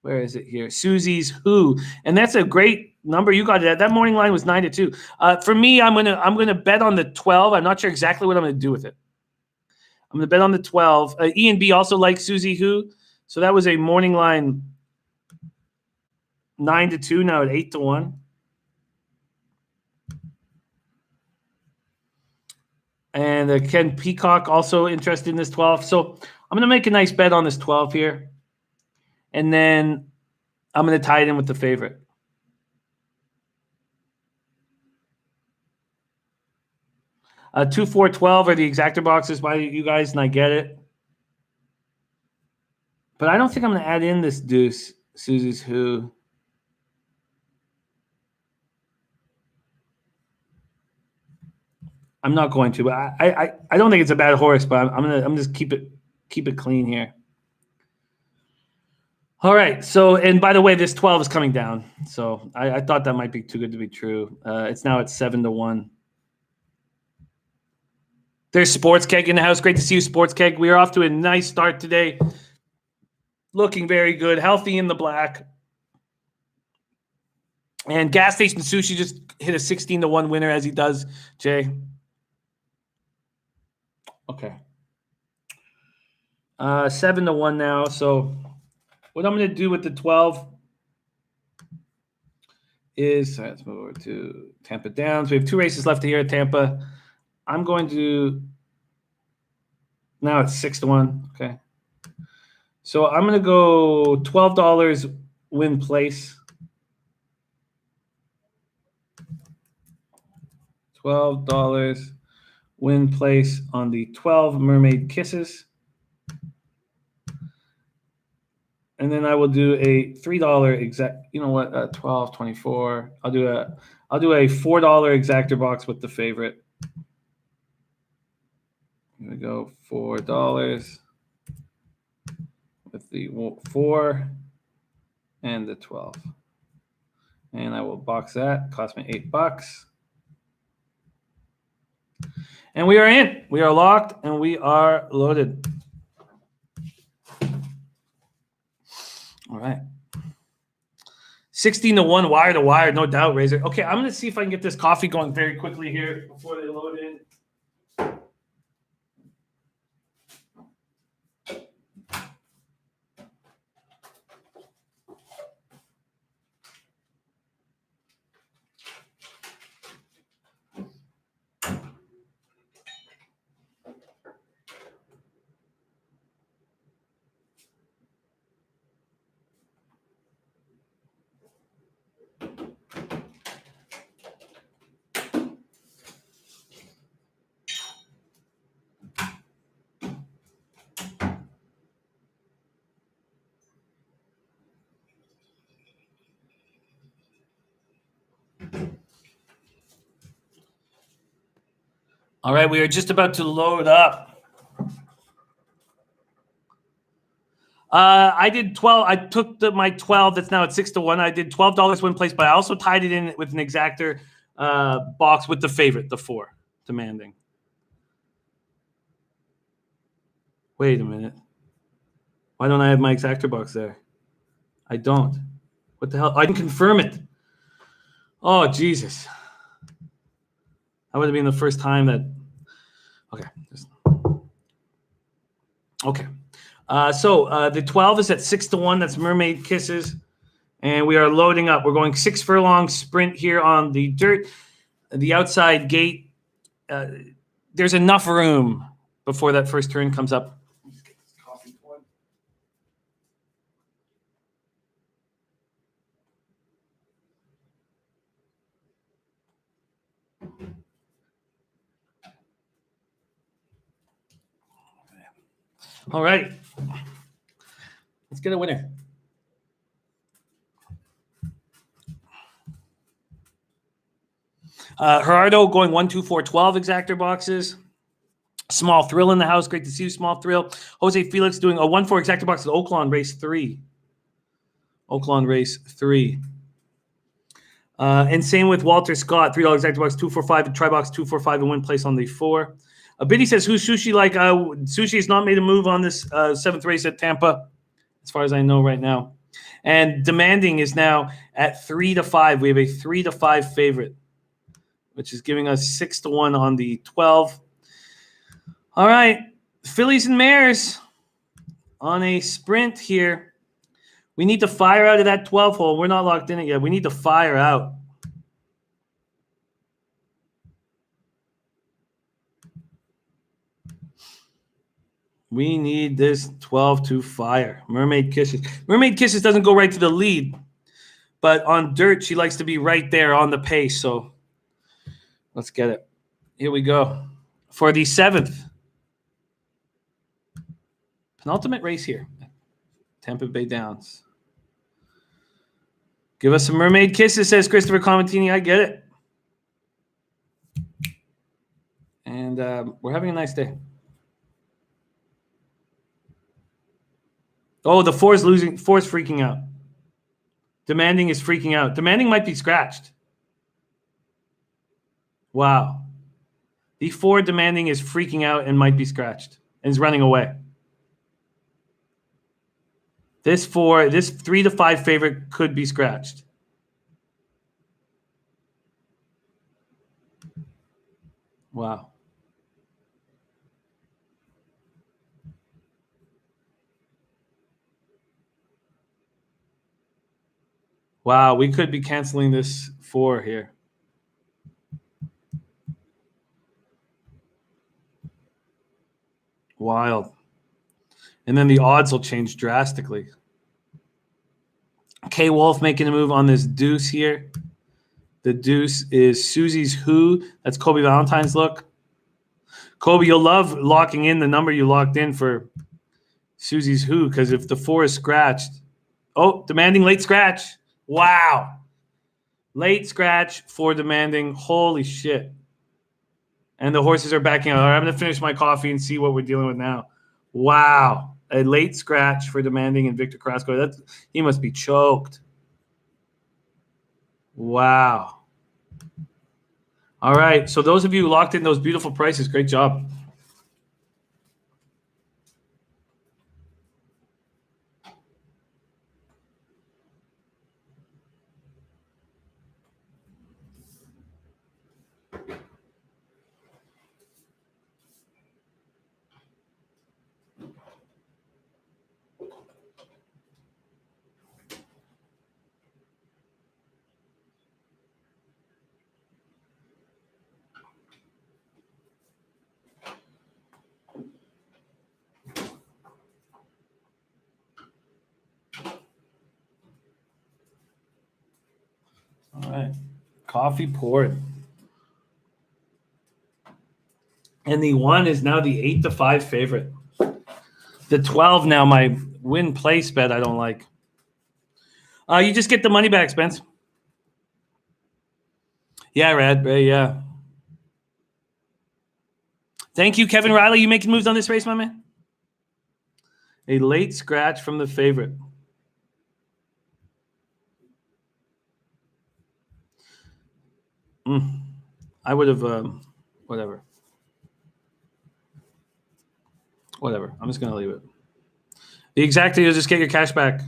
where is it here? Susie's Who. And that's a great number. You got it. That morning line was 9-2. For me, I'm gonna bet on the 12. I'm not sure exactly what I'm gonna do with it. I'm gonna bet on the 12. Ian B also likes Susie Who. So that was a morning line 9-2, now at 8-1. And Ken Peacock also interested in this 12. So I'm going to make a nice bet on this 12 here. And then I'm going to tie it in with the favorite. 2, 4, 12 are the exactor boxes by you guys, and I get it. But I don't think I'm going to add in this deuce, Susie's Who. I'm not going to, but I don't think it's a bad horse, but I'm just keep it clean here. All right. So, and by the way, this 12 is coming down. So I thought that might be too good to be true. It's now at 7-1. There's Sports Keg in the house. Great to see you, Sports Keg. We are off to a nice start today. Looking very good, healthy in the black. And Gas Station Sushi just hit a 16-1 winner, as he does, Jay. Okay. 7-1 now. So what I'm going to do with the 12 is, let's move over to Tampa Downs. We have 2 races left here at Tampa. I'm going to, now it's 6-1. Okay. So I'm going to go $12 win place. $12 win place on the 12 Mermaid Kisses. And then I will do a $3 exact, 12, 24. I'll do a $4 exactor box with the favorite. Here we go, $4 with the 4 and the 12. And I will box that. Cost me $8. And we are in. We are locked and we are loaded. All right. 16-1, wire to wire, no doubt, Razor. Okay, I'm going to see if I can get this coffee going very quickly here before they load in. All right, we are just about to load up. I did 12. I took my 12. That's now at 6-1. I did $12 win place, but I also tied it in with an exactor box with the favorite, the 4, demanding. Wait a minute. Why don't I have my exactor box there? I don't. What the hell? I can confirm it. Oh, Jesus. That would have been the first time that. Okay. Okay. So the 12 is at 6-1. That's Mermaid Kisses. And we are loading up. We're going 6 furlong sprint here on the dirt, the outside gate. There's enough room before that first turn comes up. Let's get this coffee poured. All right. Let's get a winner. Gerardo going 1, 2, 4, 12 exactor boxes. Small Thrill in the house. Great to see you, Small Thrill. Jose Felix doing a 1-4 exacta box at Oaklawn race 3. Oaklawn race 3. And same with Walter Scott, $3 exacta box 245 and try box 245 and win place on the 4. Biddy says, who's Sushi like? Sushi has not made a move on this 7th race at Tampa, as far as I know right now. And Demanding is now at 3-5. We have a 3-5 favorite, which is giving us 6-1 on the 12. All right, Phillies and Mares on a sprint here. We need to fire out of that 12 hole. We're not locked in it yet. We need to fire out. We need this 12 to fire. Mermaid Kisses. Mermaid Kisses doesn't go right to the lead, but on dirt, she likes to be right there on the pace. So let's get it. Here we go. For the 7th. Penultimate race here. Tampa Bay Downs. Give us some Mermaid Kisses, says Christopher Comentini. I get it. And we're having a nice day. Oh, the 4 is losing. 4 is freaking out. Demanding is freaking out. Demanding might be scratched. Wow. The 4 Demanding is freaking out and might be scratched and is running away. This 3-5 favorite could be scratched. Wow. Wow, we could be canceling this 4 here. Wild. And then the odds will change drastically. K Wolf making a move on this deuce here. The deuce is Susie's Who. That's Kobe Valentine's look. Kobe, you'll love locking in the number you locked in for Susie's Who, because if the 4 is scratched. Oh, Demanding late scratch. Wow. Late scratch for Demanding. Holy shit. And the horses are backing out. All right, I'm going to finish my coffee and see what we're dealing with now. Wow. A late scratch for Demanding and Victor Carrasco. He must be choked. Wow. All right. So those of you who locked in those beautiful prices, great job. All right. Coffee poured. And the 1 is now the 8-5 favorite. The 12 now, my win place bet I don't like. You just get the money back, Spence. Yeah, Rad. Yeah. Thank you, Kevin Riley. You making moves on this race, my man? A late scratch from the favorite. I would have, whatever. Whatever. I'm just going to leave it. The exacta, you'll just get your cash back.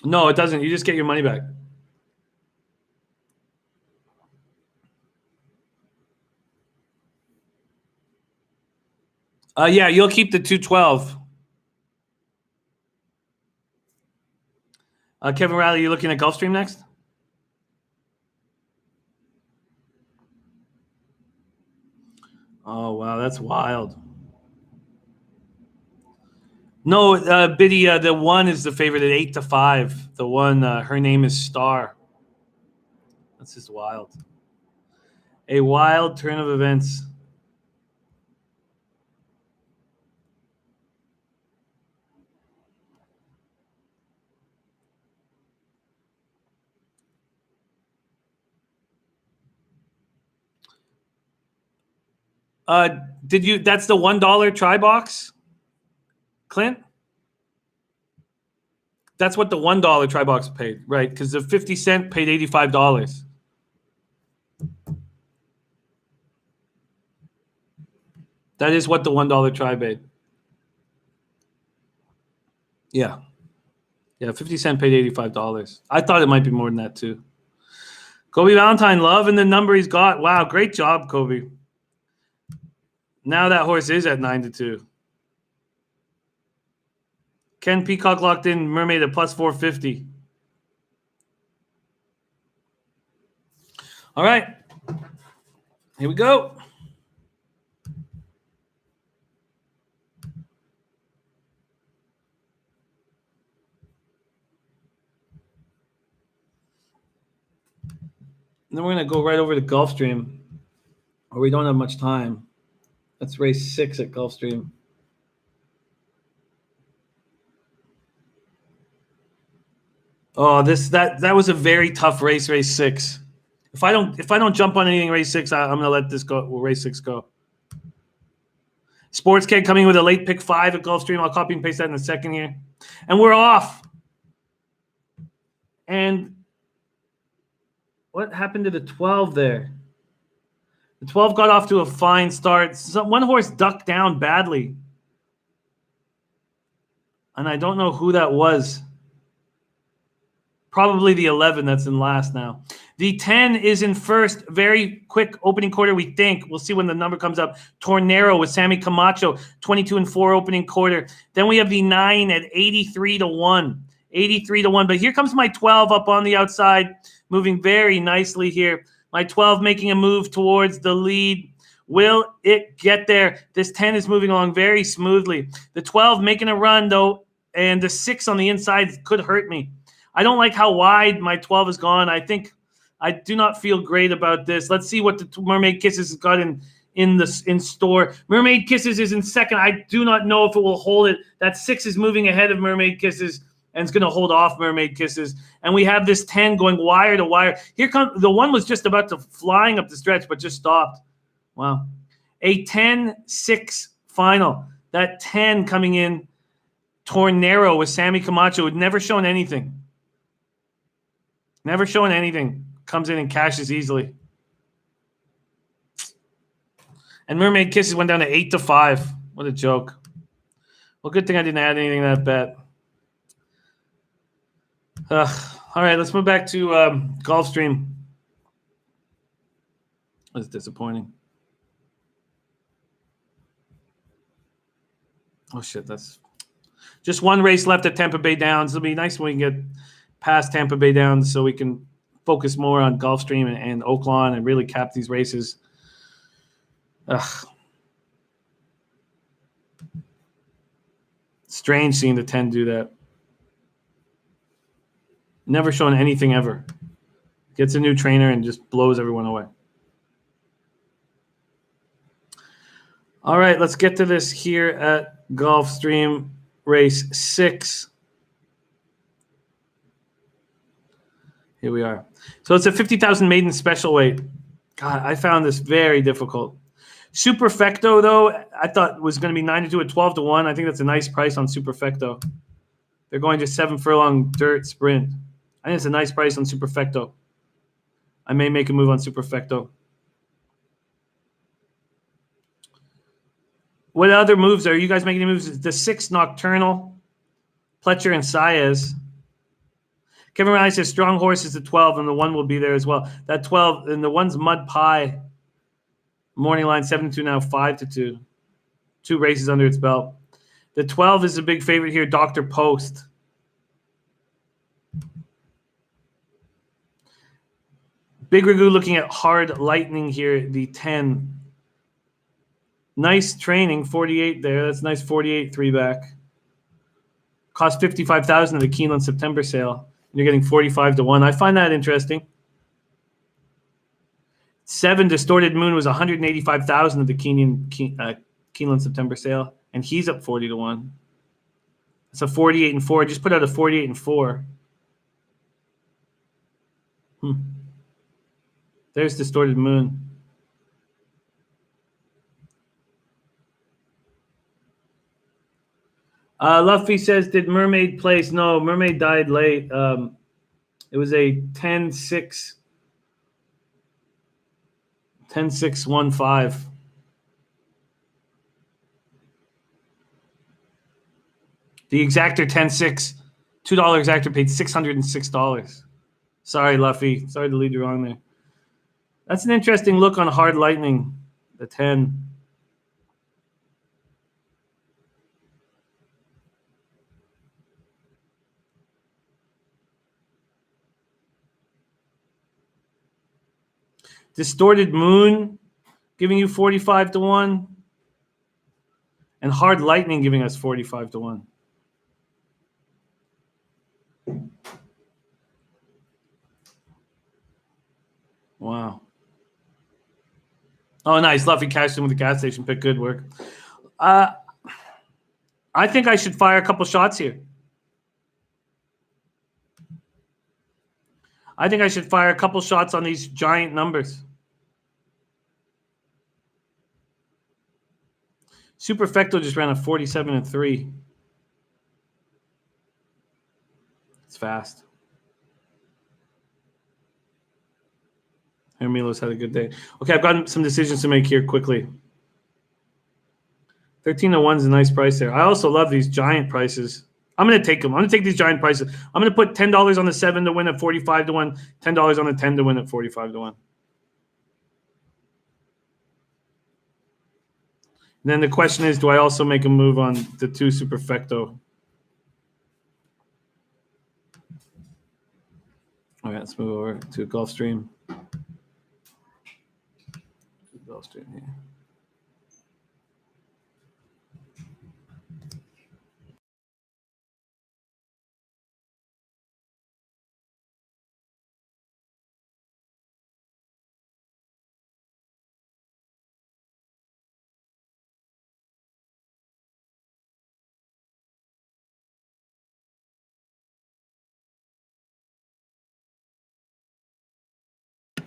No, it doesn't. You just get your money back. Yeah, you'll keep the 212. Kevin Riley, you looking at Gulfstream next? Oh, wow, that's wild. No, Biddy, the 1 is the favorite at 8-5. The 1, her name is Star. That's just wild. A wild turn of events. Did you? That's the $1 try box, Clint. That's what the $1 try box paid, right? Because the 50 cent paid $85. That is what the $1 try paid. Yeah. Yeah, 50 cent paid $85. I thought it might be more than that too. Kobe Valentine, loving the number he's got. Wow, great job, Kobe. Now that horse is at 9-2. Ken Peacock locked in Mermaid at plus 450. All right. Here we go. And then we're going to go right over to Gulfstream, where we don't have much time. That's race 6 at Gulfstream. Oh, that was a very tough race 6. If I don't jump on anything race 6, I'm gonna let this go. Race 6 go. Sports Keg coming with a late pick 5 at Gulfstream. I'll copy and paste that in a second here, and we're off. And what happened to the 12 there? The 12 got off to a fine start. One horse ducked down badly, and I don't know who that was. Probably the 11 that's in last now. The 10 is in first. Very quick opening quarter, we think. We'll see when the number comes up. Tornero with Sammy Camacho, 22-4 opening quarter. Then we have the 9 at 83-1. 83-1. But here comes my 12 up on the outside, moving very nicely here. My 12 making a move towards the lead. Will it get there? This 10 is moving along very smoothly. The 12 making a run, though, and the 6 on the inside could hurt me. I don't like how wide my 12 has gone. I do not feel great about this. Let's see what the Mermaid Kisses has got in store. Mermaid Kisses is in second. I do not know if it will hold it. That 6 is moving ahead of Mermaid Kisses and it's going to hold off Mermaid Kisses. And we have this 10 going wire to wire. Here comes the 1 was just about to flying up the stretch, but just stopped. Wow. A 10-6 final. That 10 coming in. Tornero with Sammy Camacho had never shown anything. Never showing anything. Comes in and cashes easily. And Mermaid Kisses went down to 8-5. What a joke. Well, good thing I didn't add anything to that bet. All right, let's move back to Gulfstream. That's disappointing. Oh, shit. That's just one race left at Tampa Bay Downs. It'll be nice when we can get past Tampa Bay Downs so we can focus more on Gulfstream and Oaklawn and really cap these races. Strange seeing the 10 do that. Never shown anything ever. Gets a new trainer and just blows everyone away. All right, let's get to this here at Gulfstream race 6. Here we are. So it's a 50,000 maiden special weight. God, I found this very difficult. Superfecto, though, I thought was going to be 9-2 at 12-1. I think that's a nice price on Superfecto. They're going to 7 furlong dirt sprint. I think it's a nice price on Superfecto. I may make a move on Superfecto. What other moves are you guys making? Any moves? The 6 Nocturnal, Pletcher and Saez. Kevin Riley says strong horse is the 12, and the 1 will be there as well. That 12, and the 1's Mud Pie. Morning line 7-2 now, 5-2. 2 races under its belt. The 12 is a big favorite here, Dr. Post. Big Ragu looking at Hard Lightning here, the 10. Nice training, 48 there. That's nice 48 3-back. Cost $55,000 at the Keeneland September sale. You're getting 45-1. I find that interesting. 7 Distorted Moon was $185,000 at the Keeneland September sale, and he's up 40-1. It's a 48-4. Just put out a 48-4. There's Distorted Moon. Luffy says, did Mermaid place? No, Mermaid died late. It was a 10-6. 10-6-1-5. The exactor 10-6. $2 exactor paid $606. Sorry, Luffy. Sorry to lead you wrong there. That's an interesting look on Hard Lightning. The 10. Distorted Moon giving you 45-1. And Hard Lightning giving us 45-1. Wow. Oh, nice. Luffy cashed in with the gas station pick. Good work. I think I should fire a couple shots here. I think I should fire a couple shots on these giant numbers. Superfecto just ran a 47-3. It's fast. Hermilos had a good day. Okay, I've got some decisions to make here quickly. 13-1 is a nice price there. I also love these giant prices. I'm going to take them. I'm going to take these giant prices. I'm going to put $10 on the 7 to win at 45-1, $10 on the 10 to win at 45-1. And then the question is, do I also make a move on the 2 Superfecto? All right, let's move over to Gulfstream. Gulfstream here.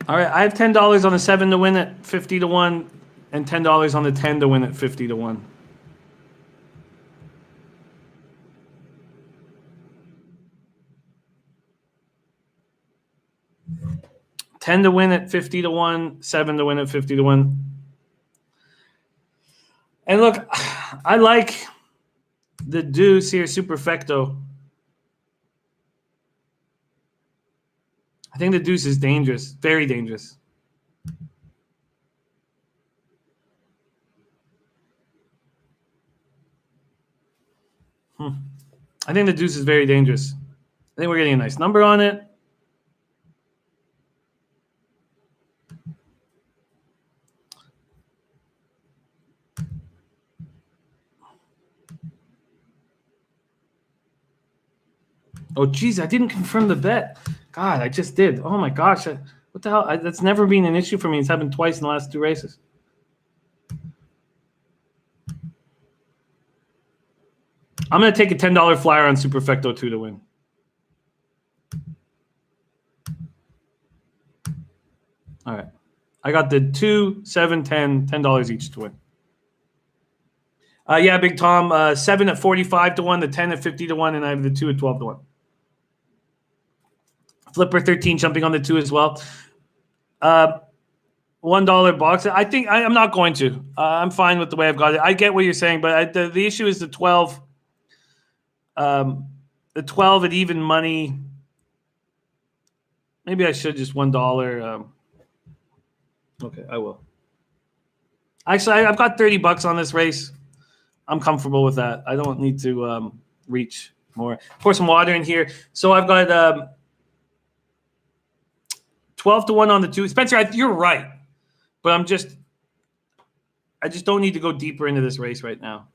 All right, I have $10 on the 7 to win at 50-1 and $10 on the 10 to win at 50-1. $10 to win at 50-1, 7 to win at 50-1. And look, I like the deuce here, Superfecto. I think the deuce is dangerous, very dangerous. I think the deuce is very dangerous. I think we're getting a nice number on it. Oh, geez, I didn't confirm the bet. God, I just did. Oh, my gosh. What the hell? That's never been an issue for me. It's happened twice in the last 2 races. I'm going to take a $10 flyer on Superfecto 2 to win. All right. I got the 2, 7, 10, $10 each to win. Yeah, Big Tom. 7 at 45-1, the 10 at 50-1, and I have the 2 at 12-1. Flipper 13 jumping on the 2 as well. $1 box. I think I'm not going to. I'm fine with the way I've got it. I get what you're saying, but the issue is the 12. The 12 at even money. Maybe I should just $1. Okay, I will. Actually, I've got $30 on this race. I'm comfortable with that. I don't need to reach more. Pour some water in here. So I've got 12-1 on the 2. Spencer, you're right, but I just don't need to go deeper into this race right now.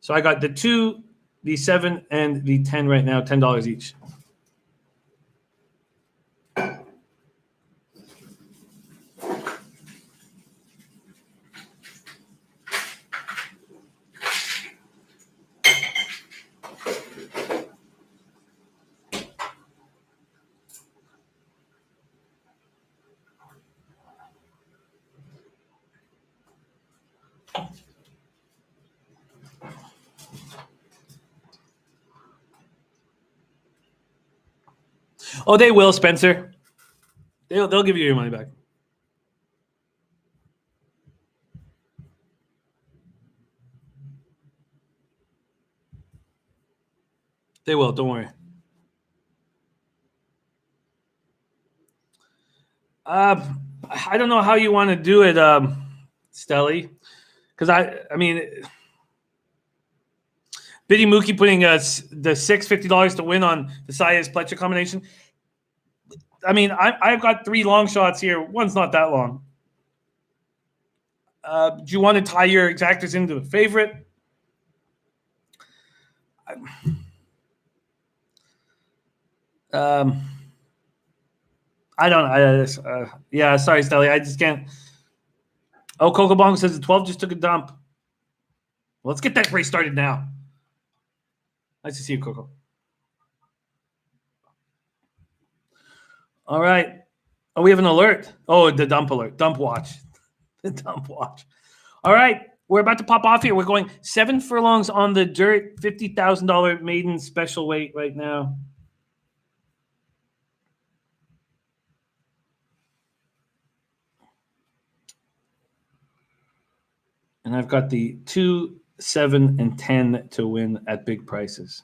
So I got the 2, the 7, and the 10 right now, $10 each. Oh, they will, Spencer. They'll give you your money back. They will. Don't worry. I don't know how you want to do it, Stelly, because I mean, Biddy Mookie putting the $650 to win on the Saez Pletcher combination. I mean, I've got 3 long shots here. One's not that long. Do you want to tie your exactors into the favorite? I don't. Yeah, sorry, Stelly. I just can't. Oh, Coco Bongo says the 12 just took a dump. Well, let's get that race started now. Nice to see you, Coco. All right. Oh, we have an alert. Oh, the dump alert. Dump watch. The dump watch. All right. We're about to pop off here. We're going 7 furlongs on the dirt, $50,000 maiden special weight right now. And I've got the 2, 7, and 10 to win at big prices.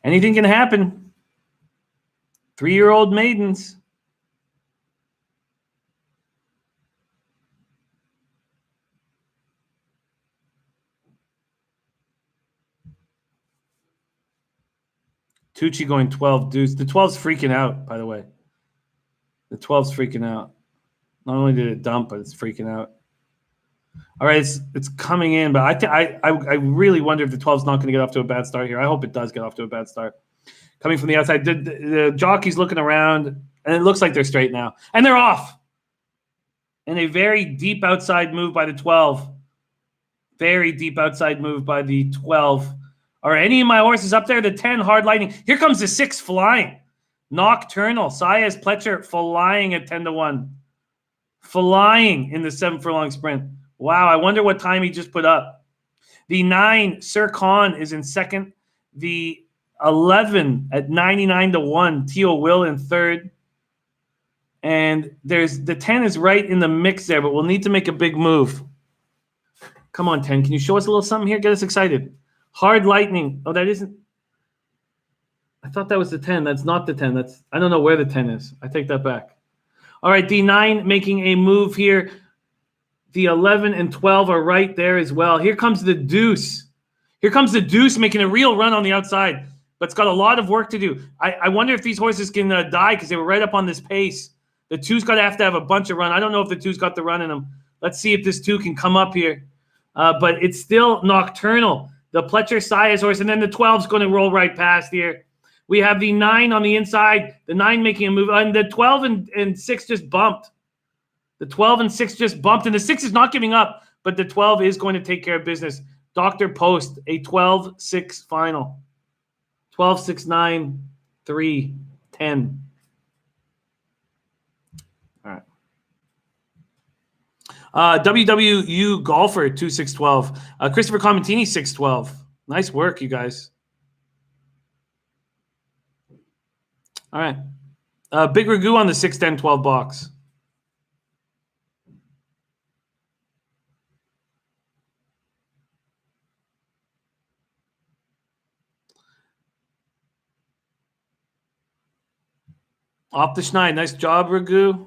Anything can happen. 3-year-old maidens. Tucci going 12 deuce. The 12's freaking out, by the way. The 12's freaking out. Not only did it dump, but it's freaking out. All right, it's coming in, but I really wonder if the 12's not going to get off to a bad start here. I hope it does get off to a bad start. Coming from the outside, the jockey's looking around, and it looks like they're straight now. And they're off. And a very deep outside move by the 12. Very deep outside move by the 12. Are any of my horses up there? The 10, Hard Lightning. Here comes the 6 flying. Nocturnal. Saez Pletcher flying at 10-1. Flying in the 7 furlong sprint. Wow, I wonder what time he just put up. The 9, Sir Khan, is in second. The 11 at 99-1, Tio Will in third. And there's the 10 is right in the mix there, but we'll need to make a big move. Come on, 10. Can you show us a little something here? Get us excited. Hard Lightning. Oh, that isn't. I thought that was the 10. That's not the 10. That's I don't know where the 10 is. I take that back. All right, D9 making a move here. The 11 and 12 are right there as well. Here comes the deuce. Here comes the deuce making a real run on the outside, but it's got a lot of work to do. I wonder if these horses can die because they were right up on this pace. The 2's got to have a bunch of run. I don't know if the 2's got the run in them. Let's see if this 2 can come up here. But it's still Nocturnal, the Pletcher Saez horse, and then the 12's going to roll right past here. We have the 9 on the inside, the 9 making a move, and the 12 and 6 just bumped. The 12 and 6 just bumped, and the 6 is not giving up, but the 12 is going to take care of business. Dr. Post, a 12-6 final. 12-6-9, 3, 10. All right. WWU Golfer, 2-6-12. Christopher Comentini, 6-12. Nice work, you guys. All right. Big Ragu on the 6-10-12 box. Off the schneid. Nice job, Ragu.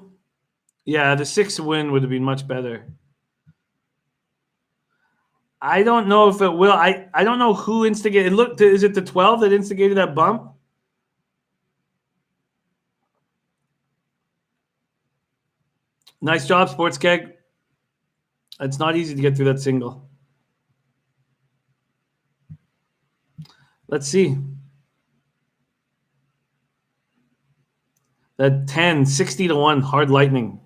Yeah, the 6 win would have been much better. I don't know if it will. I don't know who instigated. Look, is it the 12 that instigated that bump? Nice job, Sports Keg. It's not easy to get through that single. Let's see. That 10, 60-1, Hard Lightning.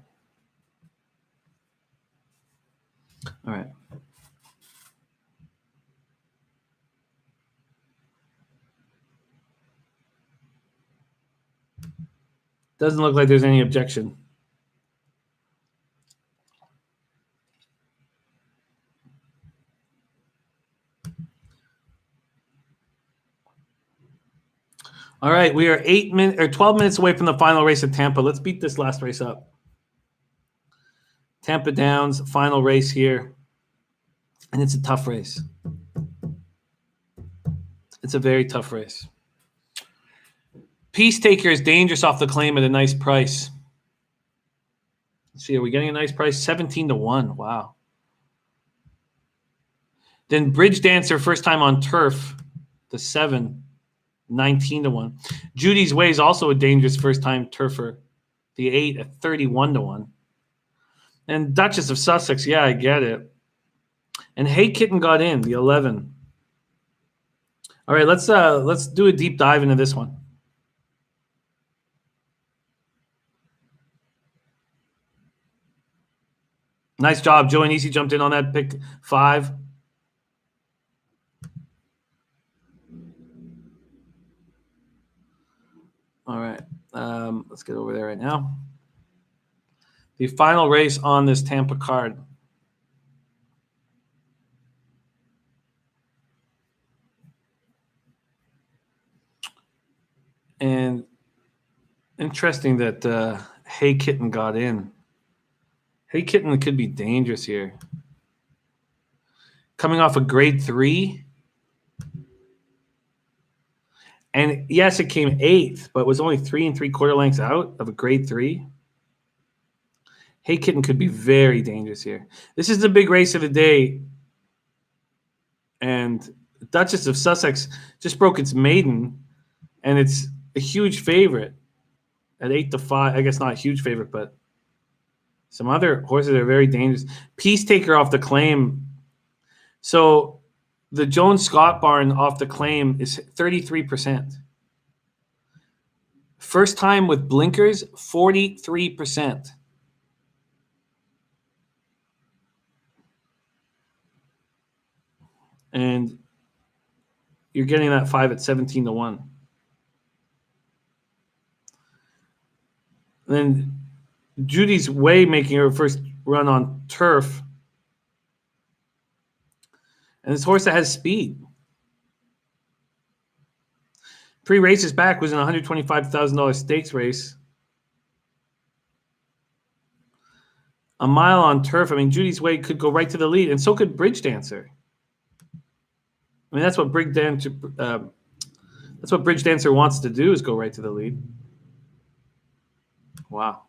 All right. Doesn't look like there's any objection. All right, we are 12 minutes away from the final race at Tampa. Let's beat this last race up. Tampa Downs, final race here. And it's a tough race. It's a very tough race. Peacetaker is dangerous off the claim at a nice price. Let's see, are we getting a nice price? 17-1. Wow. Then Bridge Dancer, first time on turf, the 7, 19-1. Judy's Way is also a dangerous first time turfer, the 8 at 31-1. And Duchess of Sussex, yeah, I get it. And Hey Kitten got in, the 11. All right, let's do a deep dive into this one. Nice job, Joe and Easy jumped in on that pick 5. All right, let's get over there right now. The final race on this Tampa card. And interesting that Hey Kitten got in. Hey Kitten could be dangerous here. Coming off a grade 3. And yes, it came 8th, but was only 3 3/4 lengths out of a grade 3. Hey Kitten could be very dangerous here. This is the big race of the day. And Duchess of Sussex just broke its maiden, and it's a huge favorite at 8-5. I guess not a huge favorite, but some other horses are very dangerous. Peacetaker off the claim. So the Jones Scott barn off the claim is 33%. First time with blinkers, 43%. And you're getting that 5 at 17-1. Then Judy's Way making her first run on turf. And this horse that has speed. Pre-races back was in a $125,000 stakes race. A mile on turf. I mean, Judy's Way could go right to the lead, and so could Bridge Dancer. I mean, that's what Bridge Dancer wants to do, is go right to the lead. Wow.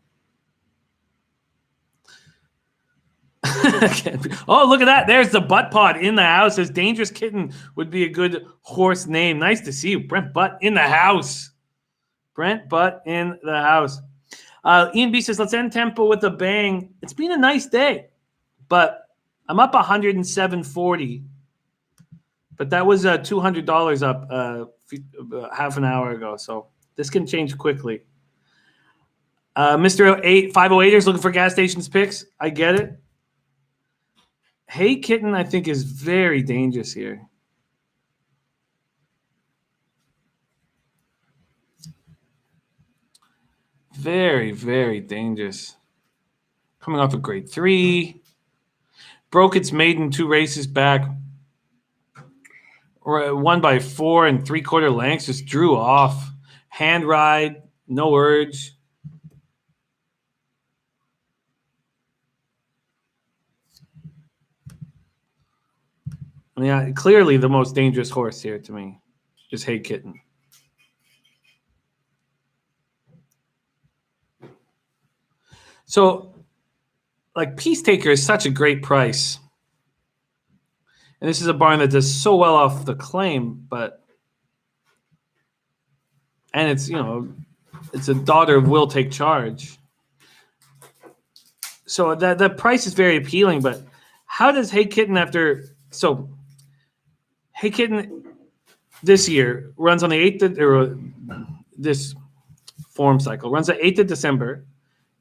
Oh, look at that. There's the Butt Pod in the house. Says Dangerous Kitten would be a good horse name. Nice to see you. Brent Butt in the house. Brent Butt in the house. Ian B says, let's end Tampa with a bang. It's been a nice day, but I'm up 107.40. But that was $200 up half an hour ago. So this can change quickly. Mr. 508ers looking for gas stations picks. I get it. Hey Kitten, I think, is very dangerous here. Very, very dangerous. Coming off a grade 3. Broke its maiden 2 races back. Won by 4 3/4 lengths. Just drew off. Hand ride. No urge. I mean, clearly the most dangerous horse here to me is Hey Kitten. So, like, Peacetaker is such a great price. And this is a barn that does so well off the claim, and it's, it's a daughter of Will Take Charge. So the price is very appealing, but how does Hey Kitten Hey Kitten this year runs on the 8th, or this form cycle, runs the 8th of December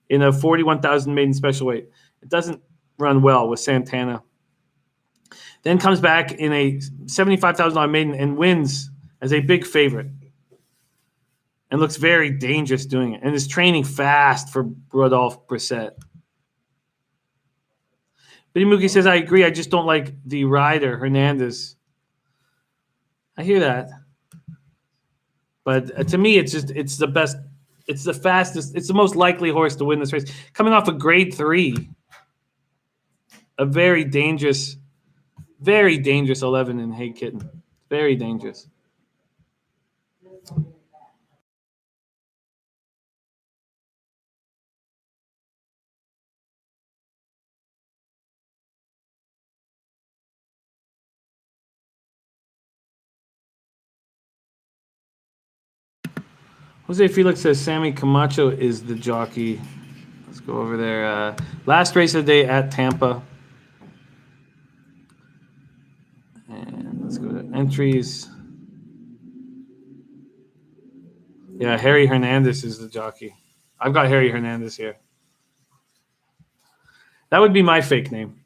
in a 41,000 maiden special weight. It doesn't run well with Santana. Then comes back in a $75,000 maiden and wins as a big favorite. And looks very dangerous doing it. And is training fast for Rodolphe Brissett. Bitty Mookie says, I agree. I just don't like the rider, Hernandez. I hear that. But to me, it's the best. It's the fastest. It's the most likely horse to win this race. Coming off a grade 3, a very dangerous 11 in Hey Kitten. Very dangerous. Jose Felix says Sammy Camacho is the jockey. Let's go over there. Last race of the day at Tampa. And let's go to entries. Yeah, Harry Hernandez is the jockey. I've got Harry Hernandez here. That would be my fake name.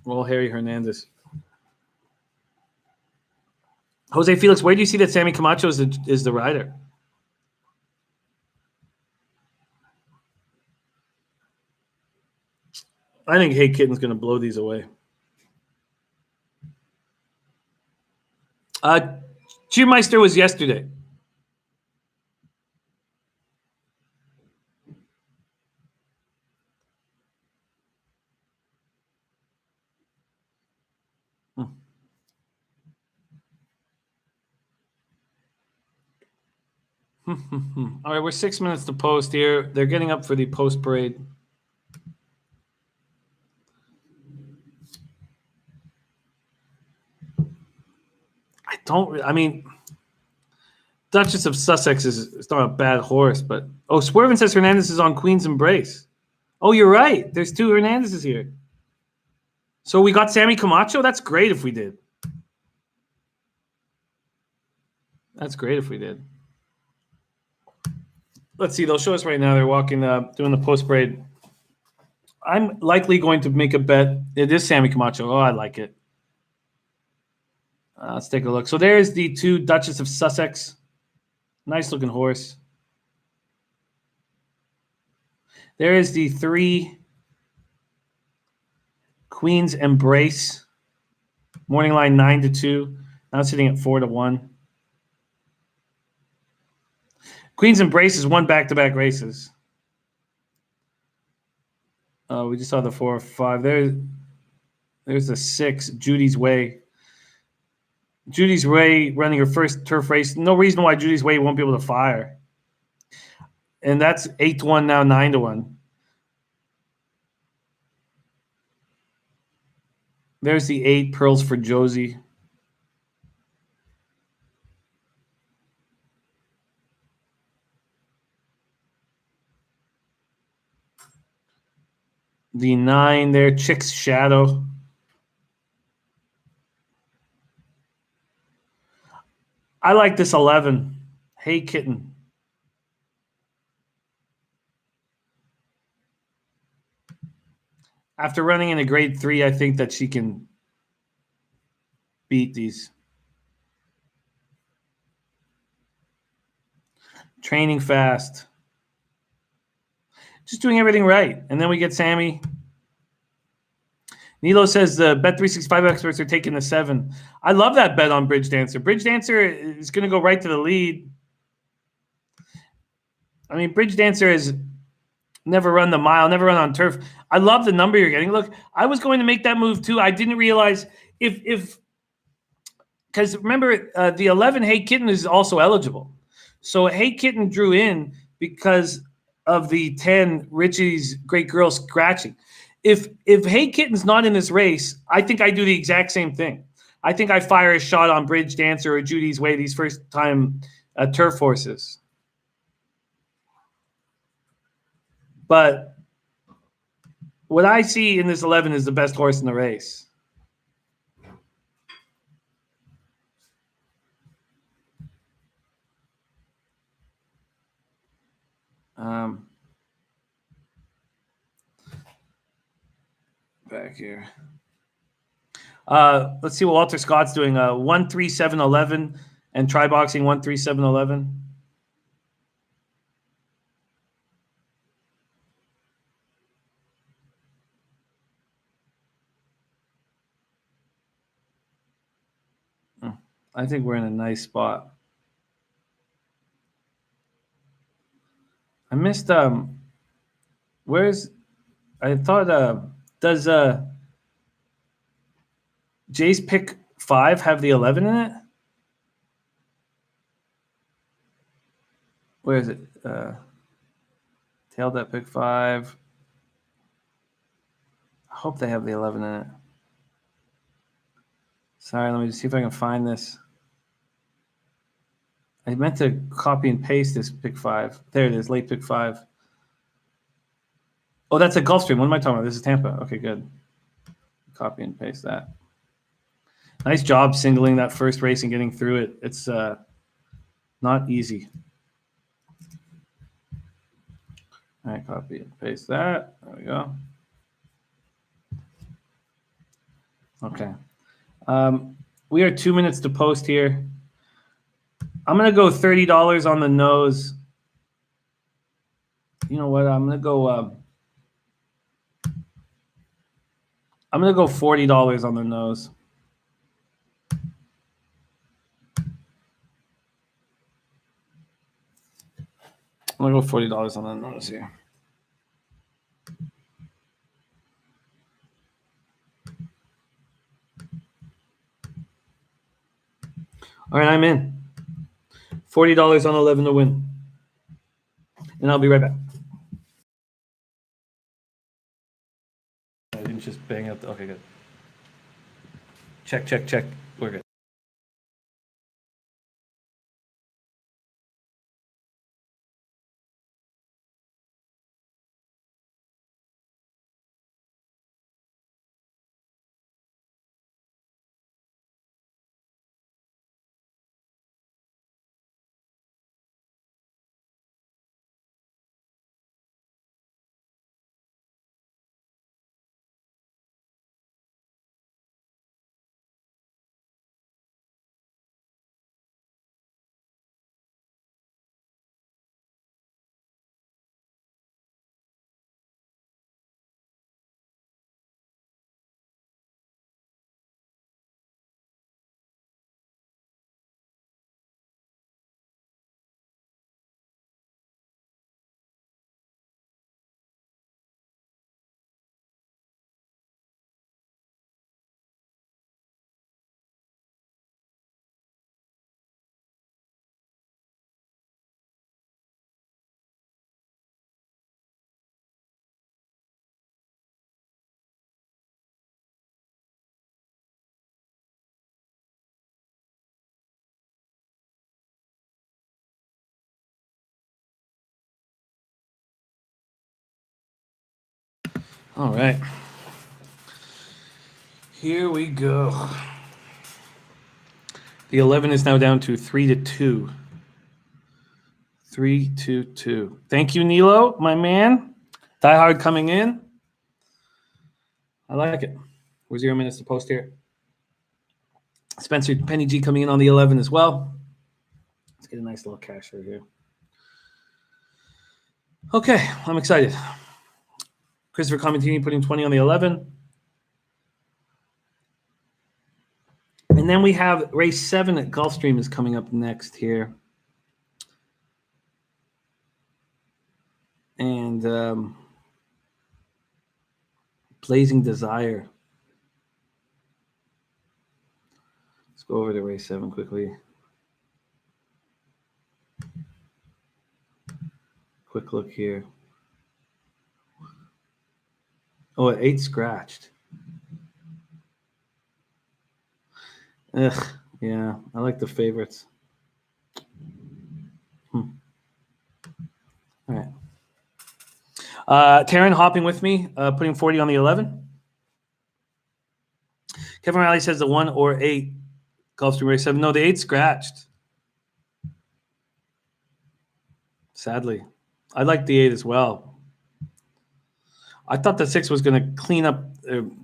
Well, Harry Hernandez. Jose Felix, where do you see that Sammy Camacho is the rider? I think Hey Kitten's going to blow these away. Cheermeister was yesterday. All right, we're 6 minutes to post here. They're getting up for the post parade. I mean, Duchess of Sussex is not a bad horse, but Swervin says Hernandez is on Queen's Embrace. Oh, you're right. There's 2 Hernandezes here. So we got Sammy Camacho. That's great if we did. That's great if we did. Let's see. They'll show us right now. They're walking, doing the post parade. I'm likely going to make a bet. It is Sammy Camacho. Oh, I like it. Let's take a look. So there's the 2 Duchess of Sussex. Nice looking horse. There is the 3 Queen's Embrace. Morning line 9-2. Now sitting at 4-1. Queen's Embrace has won back-to-back races. We just saw the 4 or 5. There's the 6, Judy's Way. Judy's Way running her first turf race. No reason why Judy's Way won't be able to fire. And that's 8-1 now, 9-1. There's the 8, Pearls for Josie. The 9 there, Chick's Shadow. I like this 11. Hey Kitten. After running in a grade 3, I think that she can beat these. Training fast. Just doing everything right. And then we get Sammy. Nilo says the Bet365 experts are taking the 7. I love that bet on Bridge Dancer. Bridge Dancer is going to go right to the lead. I mean, Bridge Dancer has never run the mile, never run on turf. I love the number you're getting. Look, I was going to make that move too. I didn't realize if because remember, the 11 Hey Kitten is also eligible. So Hey Kitten drew in because of the 10 Richie's Great Girl scratching. If Hey Kitten's not in this race, I think I do the exact same thing. I think I fire a shot on Bridge Dancer or Judy's Way, these first-time turf horses. But what I see in this 11 is the best horse in the race. Back here. Let's see what Walter Scott's doing. 1-3-7-11 and try boxing 1-3-7-11. I think we're in a nice spot. I missed where's I thought does Jay's pick 5 have the 11 in it? Where is it? Tailed that pick 5. I hope they have the 11 in it. Sorry, let me just see if I can find this. I meant to copy and paste this pick 5. There it is, late pick 5. Oh, that's a Gulfstream. What am I talking about? This is Tampa. Okay, good. Copy and paste that. Nice job singling that first race and getting through it. It's not easy. All right, copy and paste that. There we go. Okay. We are 2 minutes to post here. I'm going to go $30 on the nose. You know what? I'm going to go $40 on the nose. I'm going to go $40 on the nose here. All right, I'm in. $40 on 11 to win. And I'll be right back. I didn't just bang out the... Okay, good. Check. We're good. All right. Here we go. The 11 is now down to 3-2. 3-2. Thank you, Nilo, my man. Die Hard coming in. I like it. We're 0 minutes to post here. Spencer Penny G coming in on the 11 as well. Let's get a nice little casher here. Okay, I'm excited. Christopher Comentini putting 20 on the 11. And then we have race 7 at Gulfstream is coming up next here. And Blazing Desire. Let's go over to race 7 quickly. Quick look here. Oh, at 8 scratched. Ugh, yeah, I like the favorites. All right. Taryn hopping with me, putting 40 on the 11. Kevin Riley says the 1 or 8 Gulfstream race 7. No, the 8 scratched. Sadly. I like the 8 as well. I thought the 6 was going to clean up,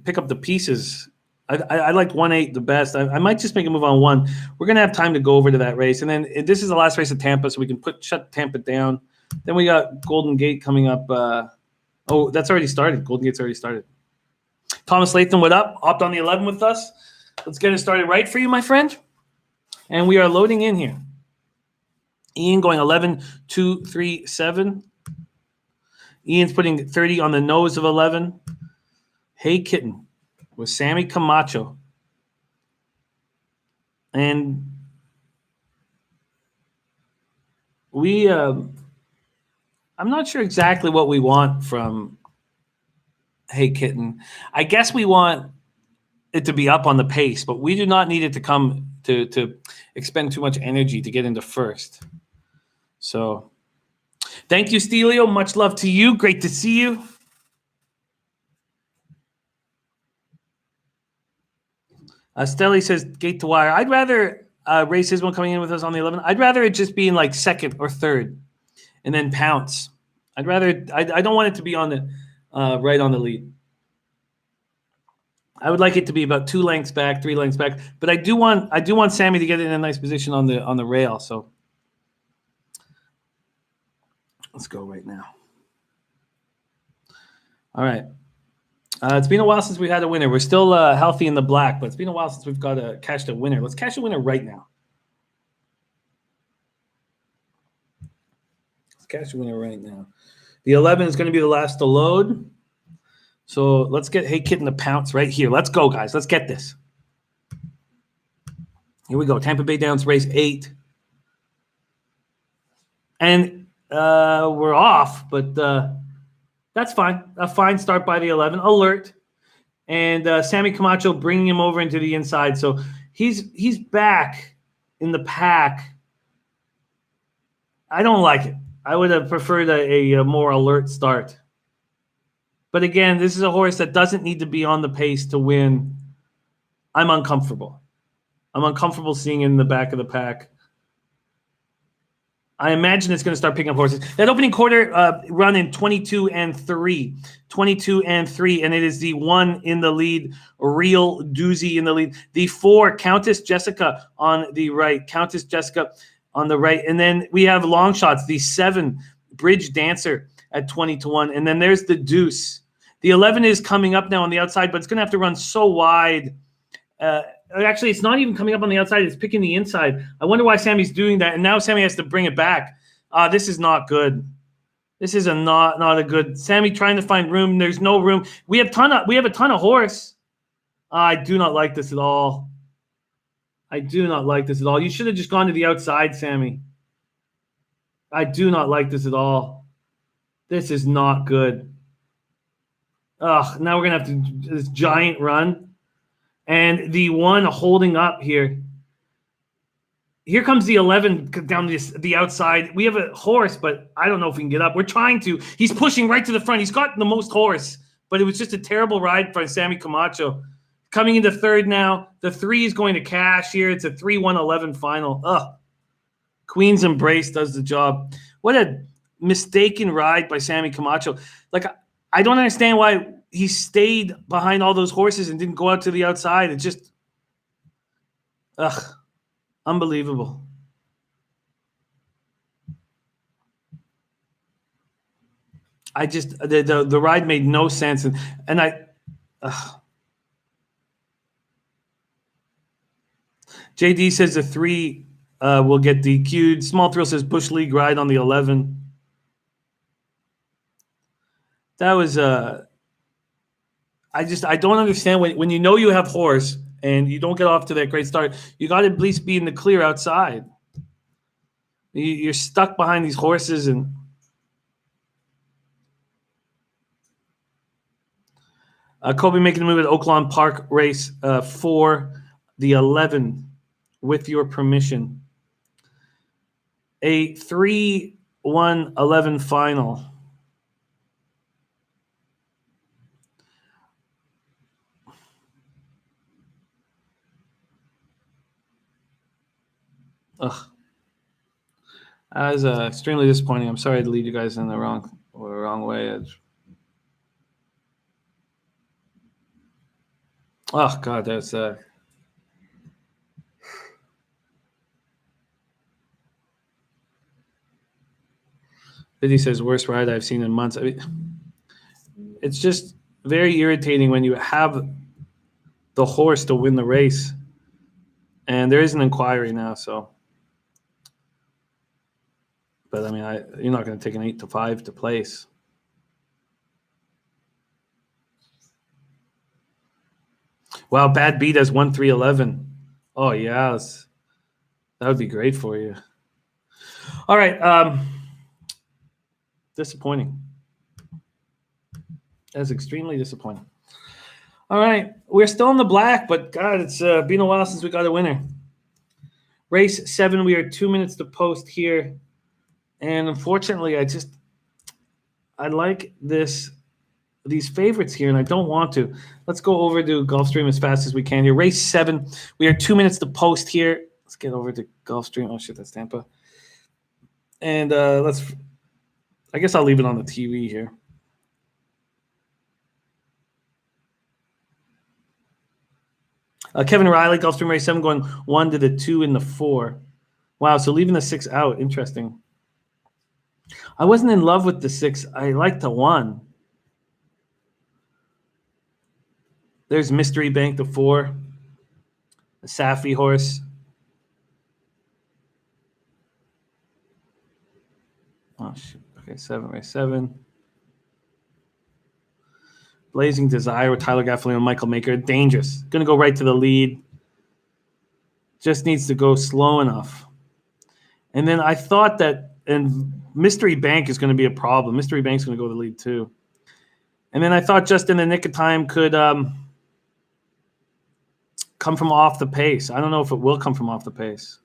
pick up the pieces. I liked 1-8 the best. I might just make a move on 1. We're going to have time to go over to that race. And then this is the last race at Tampa, so we can shut Tampa down. Then we got Golden Gate coming up. Oh, that's already started. Golden Gate's already started. Thomas Latham, what up? Opt on the 11 with us. Let's get it started right for you, my friend. And we are loading in here. Ian going 11, 2, 3, 7. Ian's putting 30 on the nose of 11. Hey Kitten with Sammy Camacho. And I'm not sure exactly what we want from Hey Kitten. I guess we want it to be up on the pace, but we do not need it to come to expend too much energy to get into first. So thank you, Stelio. Much love to you. Great to see you. Stelly says gate to wire. I'd rather race his one coming in with us on the 11. I'd rather it just be in like second or third and then pounce. I don't want it to be on the right on the lead. I would like it to be about 2 lengths back, 3 lengths back, but I do want Sammy to get in a nice position on the rail. So let's go right now. All right. It's been a while since we had a winner. We're still healthy in the black, but it's been a while since we've got a cashed a winner. Let's cash a winner right now. Let's cash a winner right now. The 11 is going to be the last to load. So let's get Hey Kitten to pounce right here. Let's go, guys. Let's get this. Here we go. Tampa Bay Downs race 8. And we're off, but that's fine. A fine start by the 11. Alert. And Sammy Camacho bringing him over into the inside. So he's back in the pack. I don't like it. I would have preferred a more alert start. But again, this is a horse that doesn't need to be on the pace to win. I'm uncomfortable. I'm uncomfortable seeing it in the back of the pack. I imagine it's going to start picking up horses. That opening quarter run in 22 and 3. 22 and 3, and it is the 1 in the lead, Real Doozy in the lead. The 4, Countess Jessica on the right. Countess Jessica on the right. And then we have long shots, the 7, Bridge Dancer at 20-1. And then there's the Deuce. The 11 is coming up now on the outside, but it's going to have to run so wide. Actually, it's not even coming up on the outside. It's picking the inside. I wonder why Sammy's doing that. And now Sammy has to bring it back. This is not good. This is not a good. Sammy trying to find room. There's no room. We have a ton of horse. I do not like this at all. I do not like this at all. You should have just gone to the outside, Sammy. I do not like this at all. This is not good. Ugh, now we're going to have to do this giant run. And the 1 holding up here. Here comes the 11 down the outside. We have a horse, but I don't know if we can get up. We're trying to. He's pushing right to the front. He's got the most horse, but it was just a terrible ride for Sammy Camacho. Coming into third now. The 3 is going to cash here. It's a 3-1-11 final. Ugh. Queen's Embrace does the job. What a mistaken ride by Sammy Camacho. Like, I don't understand why he stayed behind all those horses and didn't go out to the outside. It just, unbelievable. I just, the ride made no sense. And JD says the 3 will get DQ'd. Small Thrill says Bush League ride on the 11. That was I don't understand when you know you have horse and you don't get off to that great start, you got to at least be in the clear outside. You're stuck behind these horses and Kobe making a move at Oaklawn Park race for the 11 with your permission. A 3-1-11 final. Ugh. That was extremely disappointing. I'm sorry to lead you guys in the wrong way. Oh God, that's Biddy says worst ride I've seen in months. I mean, it's just very irritating when you have the horse to win the race, and there is an inquiry now. So, but I mean, you're not going to take an 8-5 to place. Wow, bad beat has 1-3-11. Oh, yes. That would be great for you. All right. Disappointing. That's extremely disappointing. All right. We're still in the black, but God, it's been a while since we got a winner. Race 7, we are 2 minutes to post here. And unfortunately, I like these favorites here, and I don't want to. Let's go over to Gulfstream as fast as we can here. Race 7, we are 2 minutes to post here. Let's get over to Gulfstream. Oh, shit, that's Tampa. And I guess I'll leave it on the TV here. Kevin Riley, Gulfstream race 7, going 1 to the 2 and the 4. Wow, so leaving the 6 out. Interesting. I wasn't in love with the 6. I liked the 1. There's Mystery Bank, the 4. The Safi horse. Oh, shit. Okay, 7, race 7. Blazing Desire with Tyler Gaffalino and Michael Maker. Dangerous. Going to go right to the lead. Just needs to go slow enough. And then I thought that, and Mystery Bank is going to be a problem. Mystery Bank's going to go to the lead too. And then I thought Just in the Nick of Time could come from off the pace. I don't know if it will come from off the pace.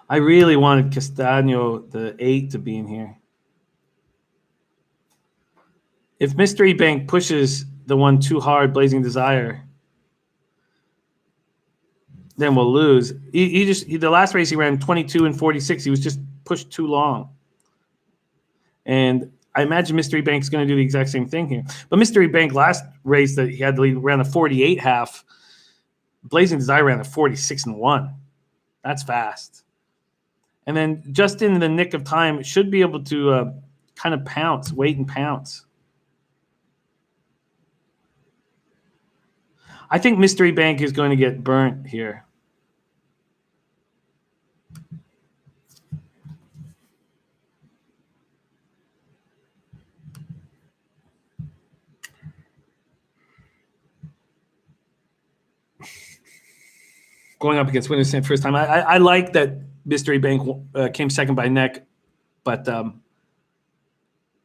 I really wanted Castano, the 8, to be in here. If Mystery Bank pushes the 1 too hard, Blazing Desire, then we'll lose. The last race he ran 22 and 46. He was just pushed too long. And I imagine Mystery Bank's going to do the exact same thing here. But Mystery Bank last race that he had the lead ran a 48 half. Blazing Desire ran a 46 and 1. That's fast. And then Just in the Nick of Time should be able to kind of pounce, wait and pounce. I think Mystery Bank is going to get burnt here. Going up against Winners first time. I like that Mystery Bank came second by neck, but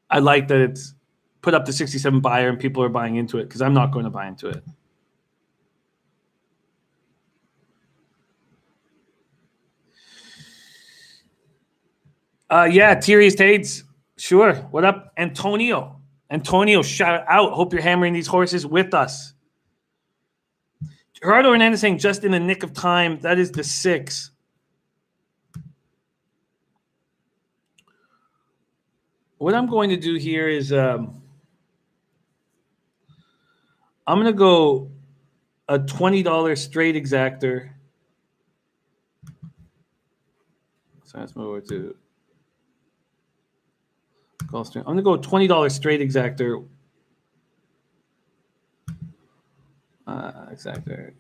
I like that it's put up to 67 buyer and people are buying into it because I'm not going to buy into it. Yeah, Tiri's Tades. Sure. What up, Antonio? Antonio, shout out. Hope you're hammering these horses with us. Gerardo Hernandez saying Just in the Nick of Time. That is the 6. What I'm going to do here is I'm going to go a $20 straight exactor. So let's move over to Gulfstream. I'm going to go $20 straight exactor. Exactor.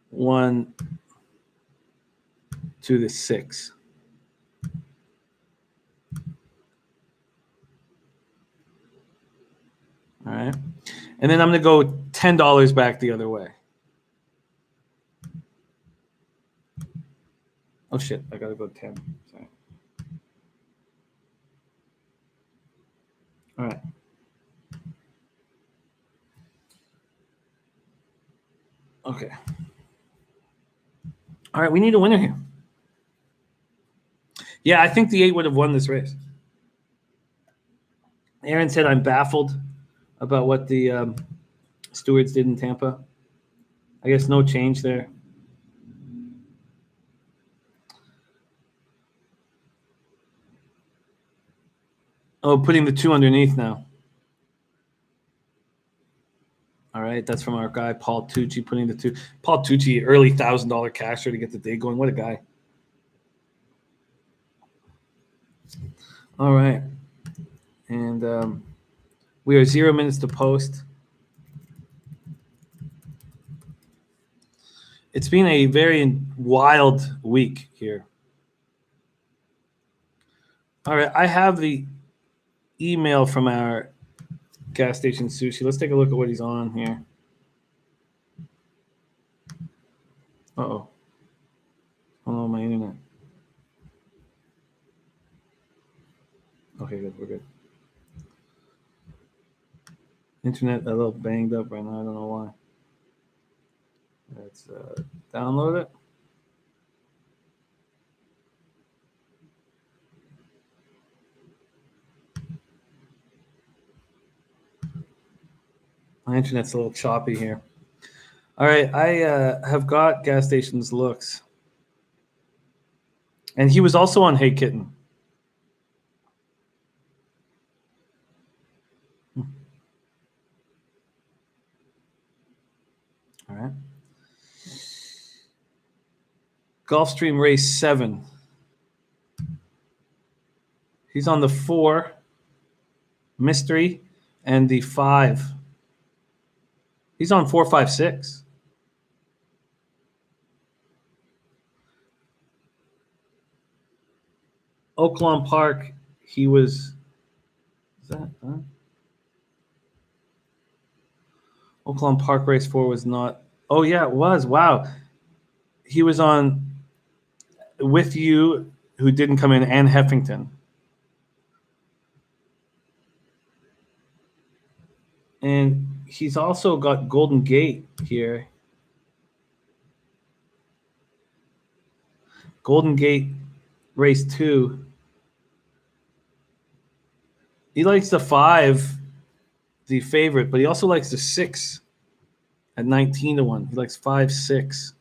1 to the 6. All right. And then I'm going to go $10 back the other way. Oh, shit. I got to go 10. Sorry. All right. Okay. All right. We need a winner here. Yeah, I think the 8 would have won this race. Aaron said I'm baffled about what the stewards did in Tampa. I guess no change there. Oh, putting the 2 underneath now. All right, that's from our guy Paul Tucci putting the 2. Paul Tucci, early $1,000 casher to get the day going. What a guy! All right, and we are 0 minutes to post. It's been a very wild week here. All right, I have the email from our gas station sushi. Let's take a look at what he's on here. Uh-oh. Oh, my internet. Okay, good. We're good. Internet a little banged up right now. I don't know why. Let's download it. My internet's a little choppy here. All right, I have got gas station's looks. And he was also on Hey Kitten. All right. Gulfstream race 7. He's on the 4, mystery, and the 5. He's on 4, 5, 6. Oaklawn Park, he was. Is that? Oaklawn Park race 4 was not. Oh, yeah, it was. Wow. He was on With You, who didn't come in, and Heffington. And he's also got Golden Gate here. Golden Gate race 2. He likes the 5, the favorite, but he also likes the 6 at 19-1. He likes 5, 6.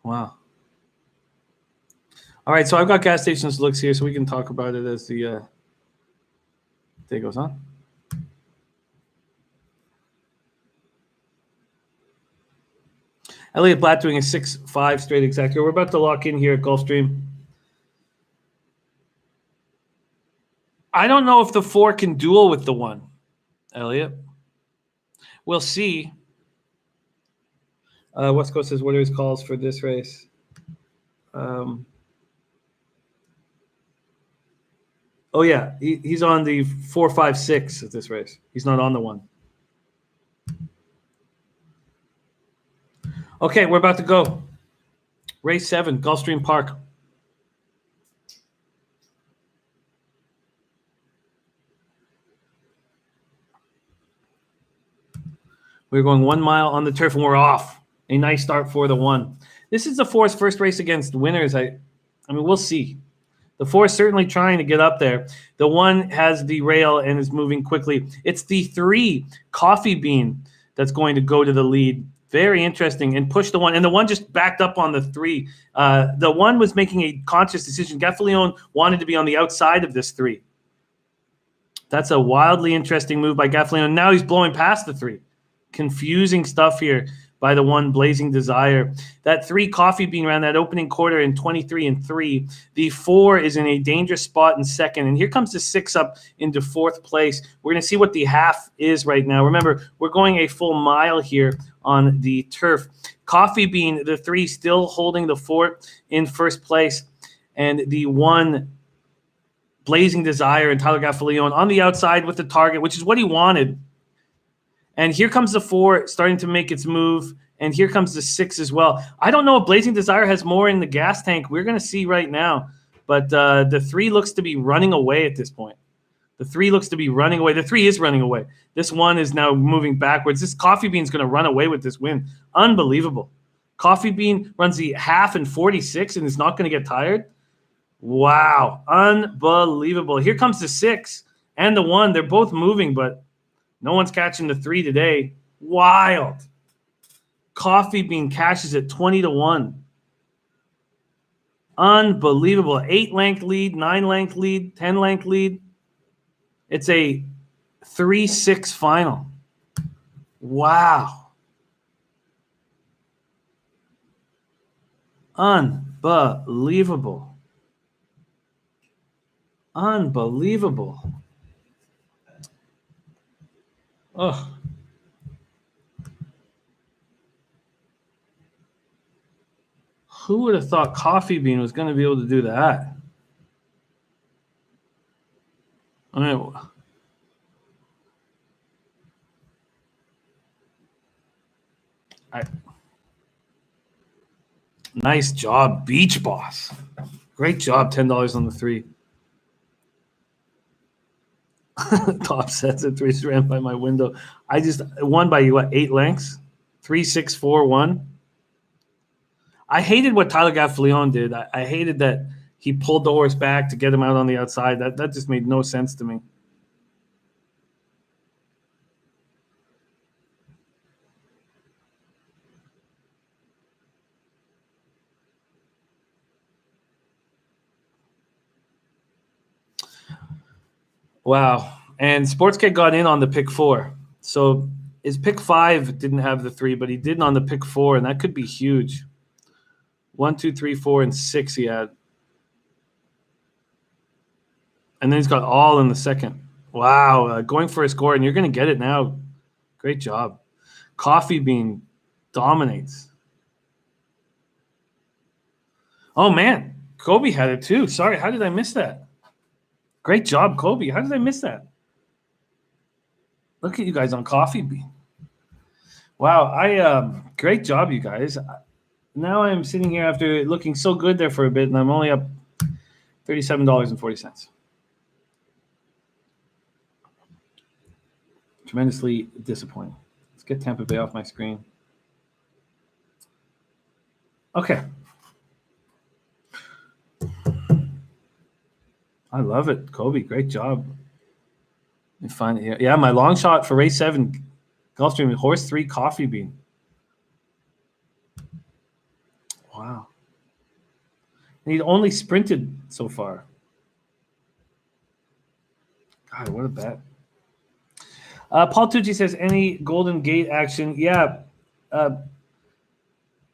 Wow. All right, so I've got gas stations looks here, so we can talk about it as the day goes on. Elliot Blatt doing a 6-5 straight exact. We're about to lock in here at Gulfstream. I don't know if the 4 can duel with the 1, Elliot. We'll see. West Coast says, what are his calls for this race? Oh, yeah. He's on the 4, 5, 6 at this race. He's not on the 1. Okay, we're about to go. Race 7, Gulfstream Park. We're going 1 mile on the turf, and we're off. A nice start for the 1. This is the 4's first race against winners. I mean, we'll see. The 4 is certainly trying to get up there. The 1 has the rail and is moving quickly. It's the 3, Coffee Bean, that's going to go to the lead. Very interesting, and push the 1. And the 1 just backed up on the 3. The 1 was making a conscious decision. Gaffalione wanted to be on the outside of this 3. That's a wildly interesting move by Gaffalione. Now he's blowing past the 3. Confusing stuff here by the 1, Blazing Desire. That 3, Coffee Bean, ran that opening quarter in 23-3. The 4 is in a dangerous spot in second. And here comes the 6 up into 4th place. We're going to see what the half is right now. Remember, we're going a full mile here on the turf. Coffee Bean, the 3, still holding the 4 in 1st place. And the 1, Blazing Desire, and Tyler Gaffalione on the outside with the target, which is what he wanted. And here comes the 4 starting to make its move. And here comes the 6 as well. I don't know if Blazing Desire has more in the gas tank. We're going to see right now. But the 3 looks to be running away at this point. The 3 looks to be running away. The 3 is running away. This 1 is now moving backwards. This Coffee Bean is going to run away with this win. Unbelievable. Coffee Bean runs the half in 46 and is not going to get tired. Wow. Unbelievable. Here comes the 6 and the 1. They're both moving, but no one's catching the 3 today. Wild. Coffee Bean cashes at 20-1. Unbelievable. 8-length lead, 9-length lead, 10-length lead. It's a 3-6 final. Wow. Unbelievable. Unbelievable. Oh. Who would have thought Coffee Bean was going to be able to do that? I mean, Nice job, Beach Boss. Great job. $10 on the 3. Top sets at 3 ran by my window. I just won by what, 8 lengths? 3, 6, 4, 1. I hated what Tyler Gaffalione did. I hated that he pulled the horse back to get him out on the outside. That just made no sense to me. Wow. And Sportskid got in on the pick 4. So his pick 5 didn't have the 3, but he did on the pick 4, and that could be huge. 1, 2, 3, 4, and 6 he had. And then he's got all in the second. Wow. Going for a score, and you're going to get it now. Great job. Coffee Bean dominates. Oh, man. Kobe had it too. Sorry, how did I miss that? Great job, Kobe. How did I miss that? Look at you guys on Coffee Bean. Wow, great job, you guys. Now I'm sitting here after looking so good there for a bit, and I'm only up $37.40. Tremendously disappointing. Let's get Tampa Bay off my screen. Okay. I love it. Kobe, great job. Let me find it here. Yeah, my long shot for race 7, Gulfstream, horse 3, Coffee Bean. Wow. And he'd only sprinted so far. God, what a bet. Paul Tucci says, any Golden Gate action? Yeah.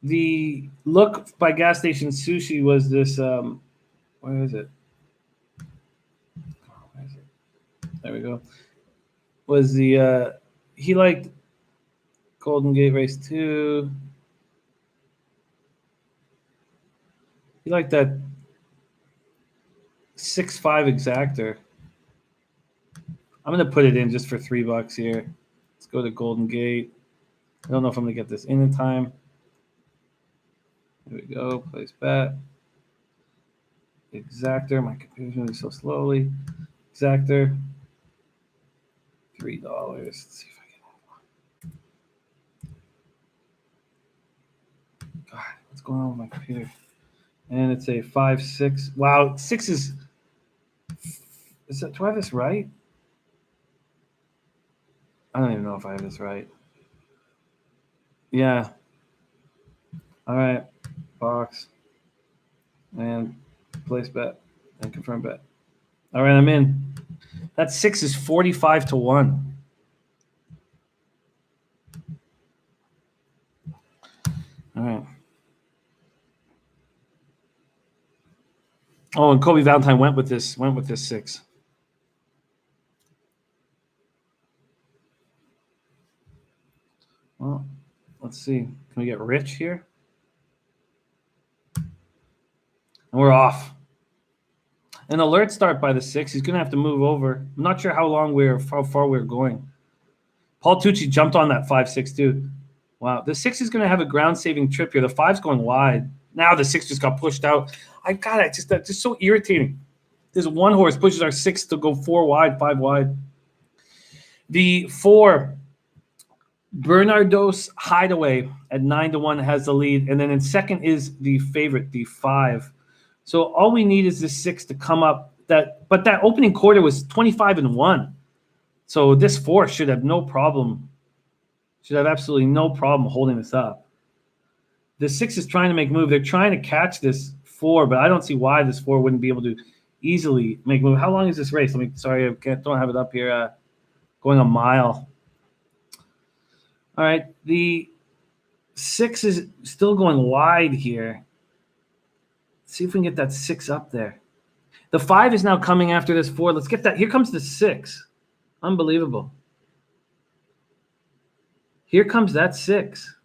The look by Gas Station Sushi was this. Where is it? There we go. Was the he liked Golden Gate race 2. He liked that 6.5 exactor. I'm gonna put it in just for $3 here. Let's go to Golden Gate. I don't know if I'm gonna get this in time. Here we go. Place bet. Exactor. My computer's moving so slowly. Exactor. $3. Let's see if I can. God, what's going on with my computer? And it's a 5.6. Wow, 6 is. Do I have this right? I don't even know if I have this right. Yeah. All right. Box. And place bet. And confirm bet. All right, I'm in. That 6 is 45 to 1. All right. Oh, and Kobe Valentine went with this 6. Well, let's see. Can we get Rich here? And we're off. An alert start by the 6. He's going to have to move over. I'm not sure how far we're going. Paul Tucci jumped on that 5.6 too. Wow. The 6 is going to have a ground-saving trip here. The 5's going wide. Now the 6 just got pushed out. That's just so irritating. This one horse pushes our 6 to go 4 wide, 5 wide. The 4, Bernardos Hideaway at 9 to 1 has the lead. And then in second is the favorite, the 5. So all we need is this 6 to come up. But that opening quarter was 25 and 1. So this 4 should have no problem. Should have absolutely no problem holding this up. The 6 is trying to make a move. They're trying to catch this 4, but I don't see why this 4 wouldn't be able to easily make a move. How long is this race? Sorry, I don't have it up here. Going a mile. All right, the 6 is still going wide here. Let's see if we can get that 6 up there. The 5 is now coming after this 4. Let's get that. Here comes the 6. Unbelievable. Here comes that 6.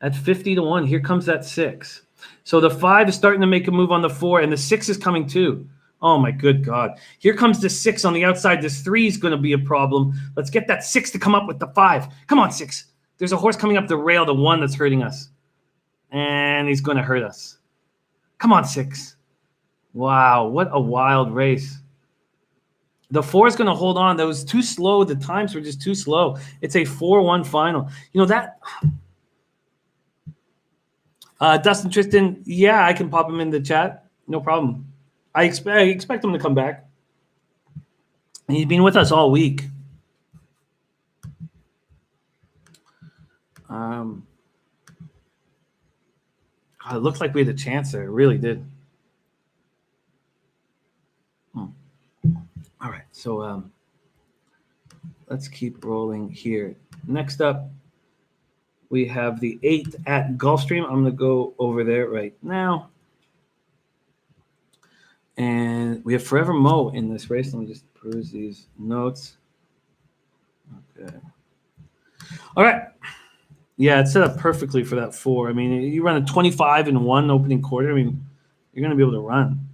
At 50 to 1, here comes that 6. So the 5 is starting to make a move on the 4, and the 6 is coming too. Oh my good God. Here comes the 6 on the outside. This 3 is going to be a problem. Let's get that 6 to come up with the 5. Come on, 6. There's a horse coming up the rail, the 1 that's hurting us. And he's going to hurt us. Come on, 6. Wow, what a wild race. The 4 is going to hold on. That was too slow. The times were just too slow. It's a 4-1 final. You know that... Dustin Tristan, yeah, I can pop him in the chat. No problem. I expect him to come back. He's been with us all week. It looked like we had a chance there. It really did. All right, so let's keep rolling here. Next up, we have the 8 at Gulfstream. I'm going to go over there right now. And we have Forever Mo in this race. Let me just peruse these notes. Okay. All right. Yeah, it's set up perfectly for that 4. I mean, you run a 25 in 1 opening quarter. I mean, you're going to be able to run.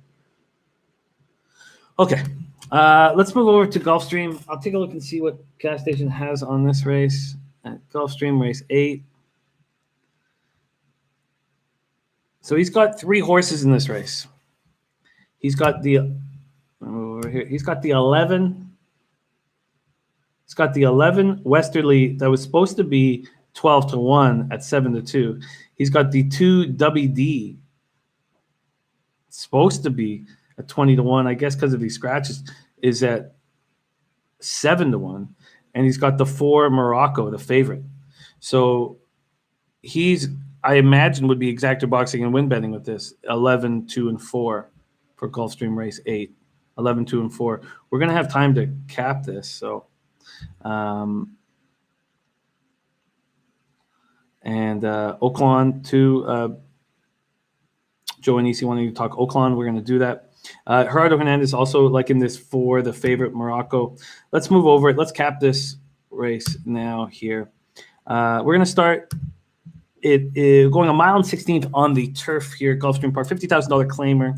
Okay. Let's move over to Gulfstream. I'll take a look and see what gas station has on this race. At Gulfstream, race 8. So he's got 3 horses in this race. He's got the over here. He's got the 11. He's got the 11 Westerly that was supposed to be 12-1 at 7-2. He's got the 2 WD. It's supposed to be at 20-1, I guess, because of these scratches, is at 7-1. And he's got the 4 Morocco, the favorite. So he's, I imagine, would be exactor boxing and win betting with this 11, 2, and 4 for Gulfstream race 8. 11, 2, and 4. We're going to have time to cap this. So, Oaklawn to Joe and Isi wanting to talk Oaklawn. We're going to do that. Gerardo Hernandez also like in this 4, the favorite Morocco. Let's move over it. Let's cap this race now here. We're going to start it going a mile and 16th on the turf here at Gulfstream Park, $50,000 claimer.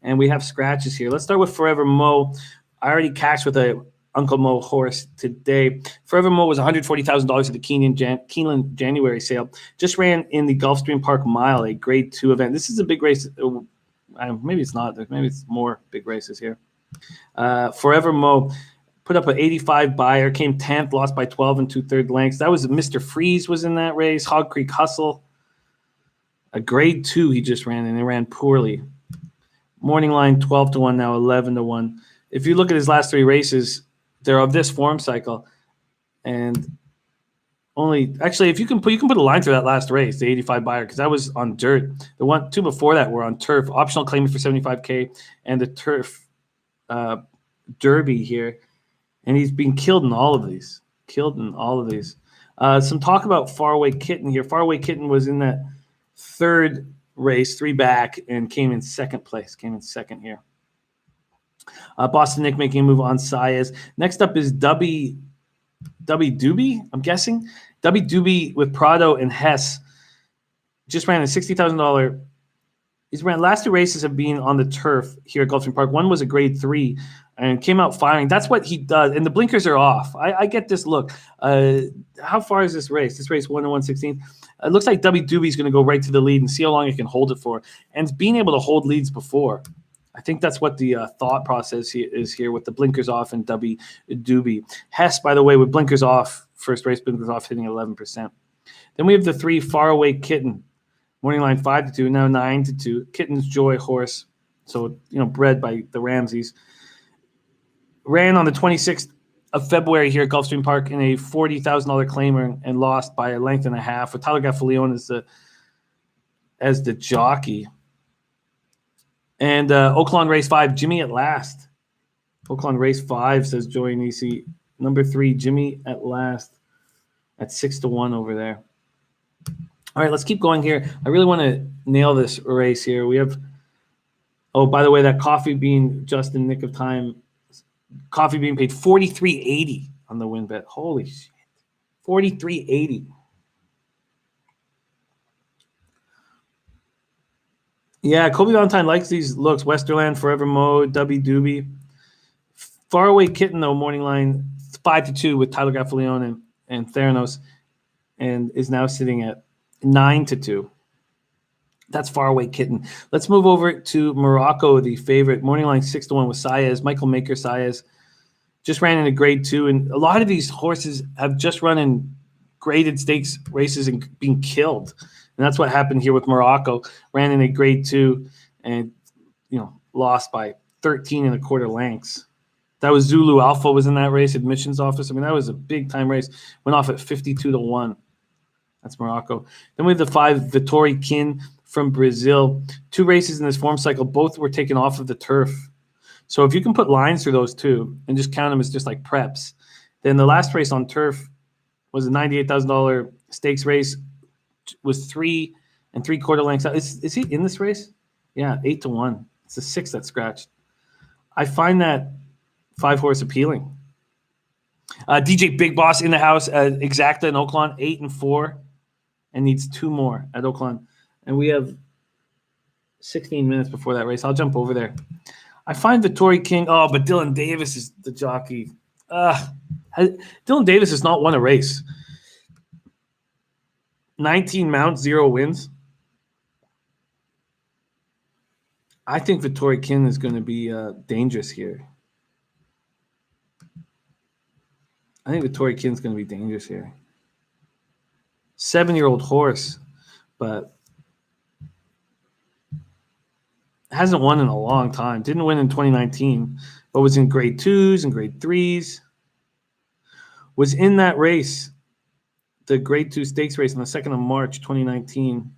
And we have scratches here. Let's start with Forever Mo. I already cashed with a Uncle Mo horse today. Forever Mo was $140,000 at the Keeneland January sale. Just ran in the Gulfstream Park Mile, a Grade 2 event. This is a big race. Maybe it's not. Maybe it's more big races here. Forever Mo put up an 85 buyer, came 10th, lost by 12 and 2/3 lengths. That was Mr. Freeze was in that race. Hog Creek Hustle, a Grade 2 he just ran, and it ran poorly. Morning line 12-1, now 11-1. If you look at his last 3 races, they're of this form cycle, and only actually if you can put a line through that last race, the 85 buyer, because that was on dirt. The 2 before that were on turf. Optional claiming for $75K, and the turf derby here, and he's been killed in all of these. Some talk about Faraway Kitten here. Faraway Kitten was in that 3rd race, 3 back, and came in 2nd place. Came in 2nd here. Boston Nick making a move on Saez. Next up is W Doobie, I'm guessing. W Doobie with Prado and Hess. Just ran a $60,000. He's ran last 2 races have been on the turf here at Gulfstream Park. One was a Grade 3 and came out firing. That's what he does. And the blinkers are off. I get this look. How far is this race? This race 1 1/16. It looks like W Doobie is going to go right to the lead and see how long he can hold it for. And being able to hold leads before. I think that's what the thought process is here with the blinkers off and W Doobie. Hess, by the way, with blinkers off, first race blinkers off, hitting 11%. Then we have the 3 Faraway Kitten. Morning line 5-2, now 9-2. Kitten's Joy horse. So, bred by the Ramseys. Ran on the 26th of February here at Gulfstream Park in a $40,000 claimer and lost by a length and a half with Tyler Gaffalione as the jockey. And Oaklawn race 5, Jimmy at last. Oaklawn race 5, says Joey Nisi. Number 3, Jimmy at last at 6-1 over there. All right, let's keep going here. I really want to nail this race here. We have, by the way, that Coffee Bean, Justin, nick of time. Coffee Bean paid $43.80 on the win bet. Holy shit. $43.80. Yeah, Kobe Valentine likes these looks. Westerland, Forever Mode, Dubby Doobie. Faraway Kitten, though, morning line 5-2 with Tyler Gaffalione and Theranos, and is now sitting at 9-2. That's Faraway Kitten. Let's move over to Morocco, the favorite. Morning line 6-1 with Saez. Michael Maker Saez just ran in a grade 2. And a lot of these horses have just run in graded stakes races and being killed. And that's what happened here with Morocco. Ran in a grade 2 and, lost by 13 1/4 lengths. That was Zulu Alpha was in that race, admissions office. I mean, that was a big-time race. Went off at 52-1. That's Morocco. Then we have the 5, Vittori Kin from Brazil. 2 races in this form cycle. Both were taken off of the turf. So if you can put lines through those two and just count them as just like preps, then the last race on turf was a $98,000 stakes race. Was 3 3/4 lengths out. Is he in this race? Yeah, 8-1. It's the 6 that scratched. I find that 5-horse appealing. DJ Big Boss in the house at Exacta in Oaklawn, 8-4, and needs 2 more at Oaklawn. And we have 16 minutes before that race. I'll jump over there. I find Vittori King. Oh, but Dylan Davis is the jockey. Dylan Davis has not won a race. 19 mounts, 0 wins. I think Vittori King is going to be dangerous here. I think Vittori King is going to be dangerous here. 7-year-old horse, but hasn't won in a long time. Didn't win in 2019, but was in grade 2s and grade 3s. Was in that race, the grade 2 stakes race on the 2nd of March, 2019.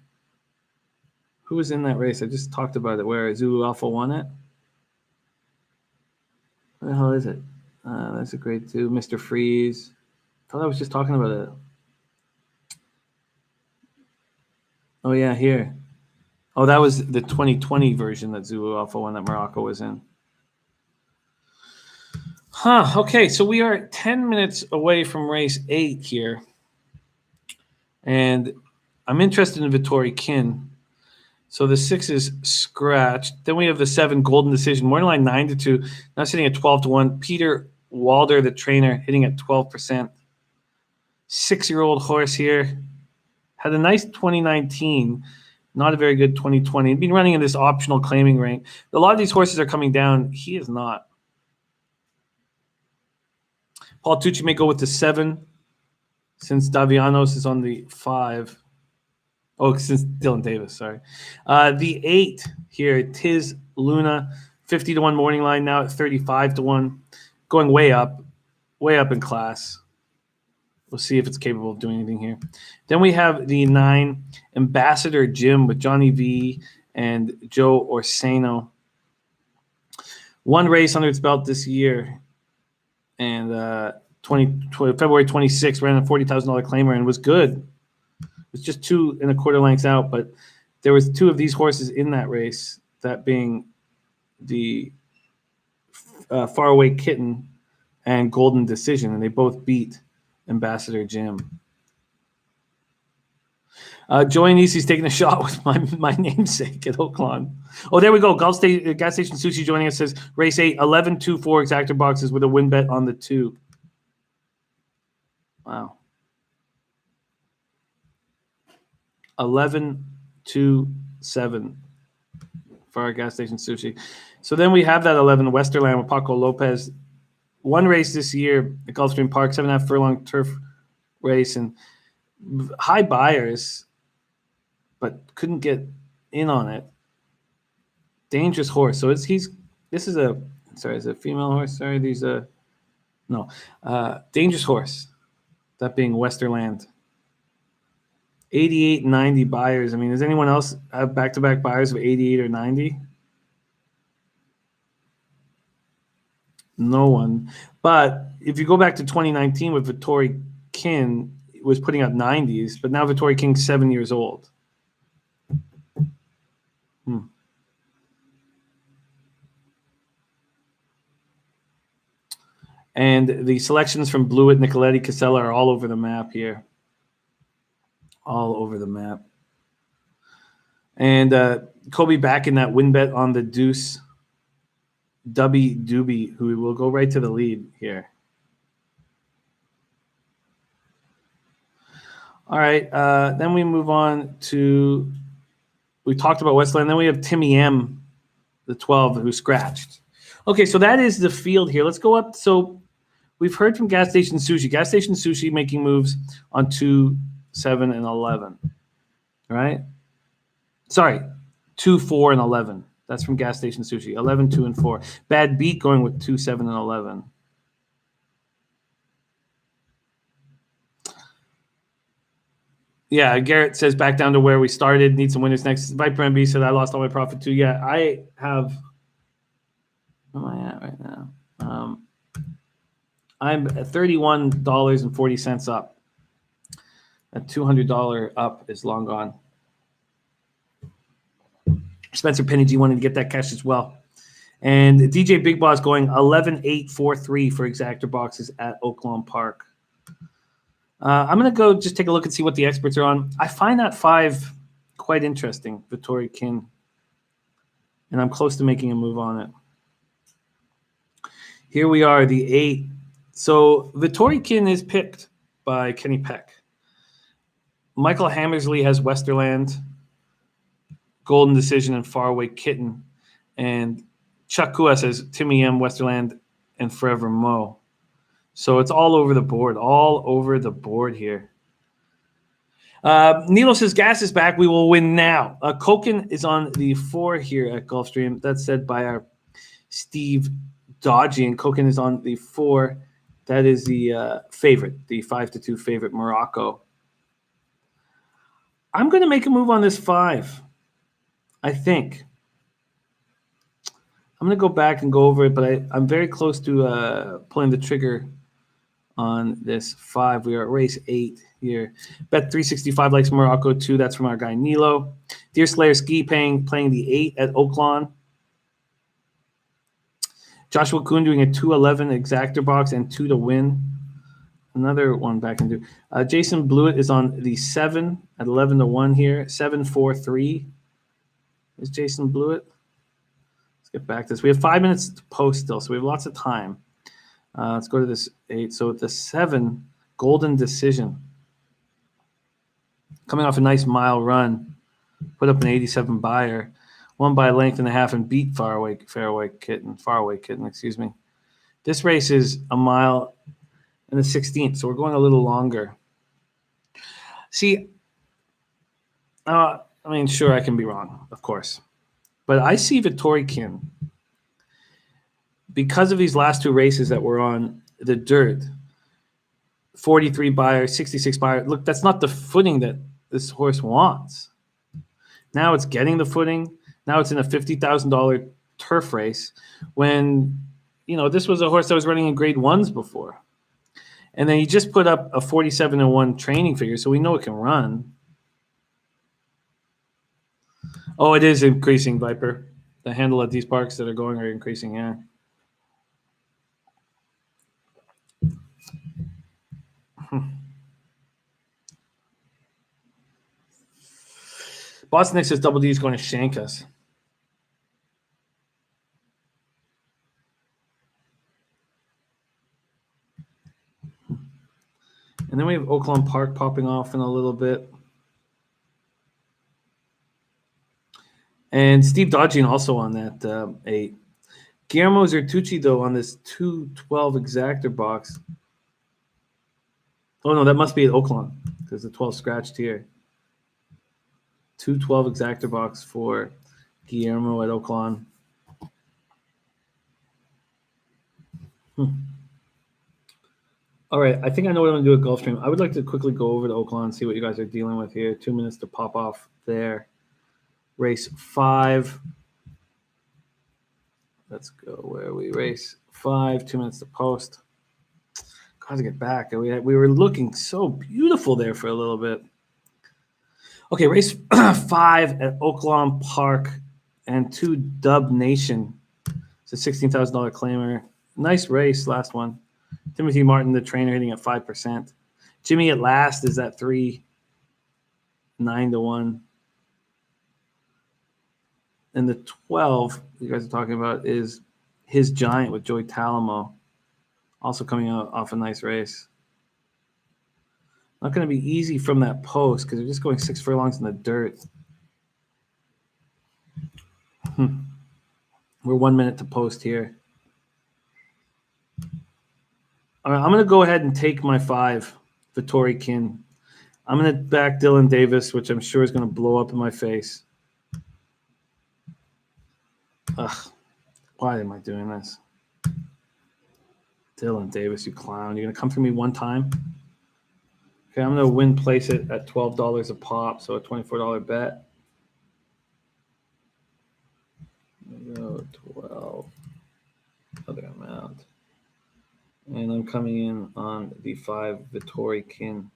Who was in that race? I just talked about it. Where Zulu Alpha won it? What the hell is it? That's a grade 2. Mr. Freeze. I thought I was just talking about it. Oh, yeah, here. Oh, that was the 2020 version that Zulu Alpha won that Morocco was in. Okay, so we are 10 minutes away from race 8 here. And I'm interested in Vittori Kin. So the 6 is scratched. Then we have the 7 Golden Decision. Morning line 9-2. Now sitting at 12-1. Peter Walder, the trainer, hitting at 12%. 6-year-old horse here. Had a nice 2019. Not a very good 2020. He'd been running in this optional claiming rank. A lot of these horses are coming down. He is not. Paul Tucci may go with the 7 since Davianos is on the 5. Oh, since Dylan Davis, sorry. The 8 here, Tiz Luna, 50-1 morning line, now at 35-1. Going way up in class. We'll see if it's capable of doing anything here. Then we have the 9, Ambassador Jim with Johnny V and Joe Orseno. 1 race under its belt this year. And February 26th, ran a $40,000 claimer and was good. It was just 2 1/4 lengths out, but there was 2 of these horses in that race, that being the Faraway Kitten and Golden Decision, and they both beat Ambassador Jim. Joey Nisi's taking a shot with my namesake at Oaklawn. Oh, there we go. Gas Station Sushi joining us says race 8, 11-2-4 exactor boxes with a win bet on the 2. Wow. 11-2-7 for our Gas Station Sushi. So then we have that 11 Westerland with Paco Lopez. 1 race this year at Gulfstream Park, 7.5 furlong turf race, and high buyers, but couldn't get in on it. Dangerous horse. So is it a female horse? Sorry, dangerous horse. That being Westerland. 88, 90 buyers. I mean, does anyone else have back-to-back buyers of 88 or 90? No one. But if you go back to 2019 with Vittori Kin, it was putting up 90s, but now Vittori King's 7 years old. And the selections from Blewett, Nicoletti, Casella are all over the map here. All over the map. And Kobe back in that win bet on the deuce. Dubby Doobie, who will go right to the lead here. All right. Then we move on to, we talked about Westland. Then we have Timmy M, the 12, who scratched. Okay, so that is the field here. Let's go up. So we've heard from Gas Station Sushi. Gas Station Sushi making moves on 2, 7, and 11. All right? Sorry, 2, 4, and 11. That's from Gas Station Sushi. 11, 2, and 4. Bad Beat going with 2, 7, and 11. Yeah, Garrett says back down to where we started. Need some winners next. Viper MB said I lost all my profit too. Yeah, I have. Where am I at right now? I'm at $31.40 up. A $200 up is long gone. Spencer Penny G wanted to get that cash as well. And DJ Big Boss going 11-8-4-3 for exactor boxes at Oaklawn Park. I'm going to go just take a look and see what the experts are on. I find that 5 quite interesting, Vittori Kin. And I'm close to making a move on it. Here we are, the 8. So Vittori Kin is picked by Kenny Peck. Michael Hammersley has Westerland, Golden Decision, and Faraway Kitten. And Chuck Kua says Timmy M, Westerland, and Forever Mo. So it's all over the board here. Nilo says gas is back. We will win now. Koken is on the 4 here at Gulfstream. That's said by our Steve Dodgy, and Koken is on the 4. That is the favorite, the 5-2 favorite, Morocco. I'm going to make a move on this 5, I think. I'm going to go back and go over it, but I'm very close to pulling the trigger on this 5. We are at race 8 here. Bet 365 likes Morocco 2. That's from our guy Nilo. Deer Slayer Ski playing the 8 at Oaklawn. Joshua Kuhn doing a 2-11 exactor box and 2 to win. Another one back into. Jason Blewett is on the 7 at 11 to 1 here. 7-4-3 is Jason Blewett. Let's get back to this. We have 5 minutes to post still, so we have lots of time. Let's go to this 8. So the 7, Golden Decision. Coming off a nice mile run. Put up an 87 buyer. Won by a length and a half and beat Faraway Kitten, excuse me. This race is a mile and the 16th, so we're going a little longer. See, I mean, sure, I can be wrong, of course. But I see Vittori Kin, because of these last 2 races that were on the dirt, 43 buyer, 66 buyer. Look, that's not the footing that this horse wants. Now it's getting the footing. Now it's in a $50,000 turf race when, this was a horse that was running in grade 1s before. And then he just put up a 47-1 training figure, so we know it can run. Oh, it is increasing, Viper. The handle at these parks that are going are increasing, yeah. Boston Nick says Double D is going to shank us. And then we have Oaklawn Park popping off in a little bit. And Steve Dodgian also on that 8. Guillermo Zertucci, though, on this 212 exactor box. Oh, no, that must be at Oaklawn because the 12 scratched here. 212 exactor box for Guillermo at Oaklawn. All right, I think I know what I'm going to do at Gulfstream. I would like to quickly go over to Oaklawn and see what you guys are dealing with here. 2 minutes to pop off there. Race 5. Let's go where are we? Race 5, 2 minutes to post. Got to get back. We were looking so beautiful there for a little bit. Okay, race 5 at Oaklawn Park and 2 Dub Nation. It's a $16,000 claimer. Nice race, last one. Timothy Martin, the trainer, hitting at 5%. Jimmy at last is at 3, 9 to 1. And the 12 you guys are talking about is His Giant with Joey Talamo, also coming out off a nice race. Not going to be easy from that post because they're just going 6 furlongs in the dirt. We're 1 minute to post here. All right, I'm going to go ahead and take my 5, Vittori Kin. I'm going to back Dylan Davis, which I'm sure is going to blow up in my face. Ugh, why am I doing this? Dylan Davis, you clown. You're going to come for me one time? Okay, I'm going to win place it at $12 a pop, so a $24 bet. Go 12, other amount. And I'm coming in on the 5 Vittori Kin.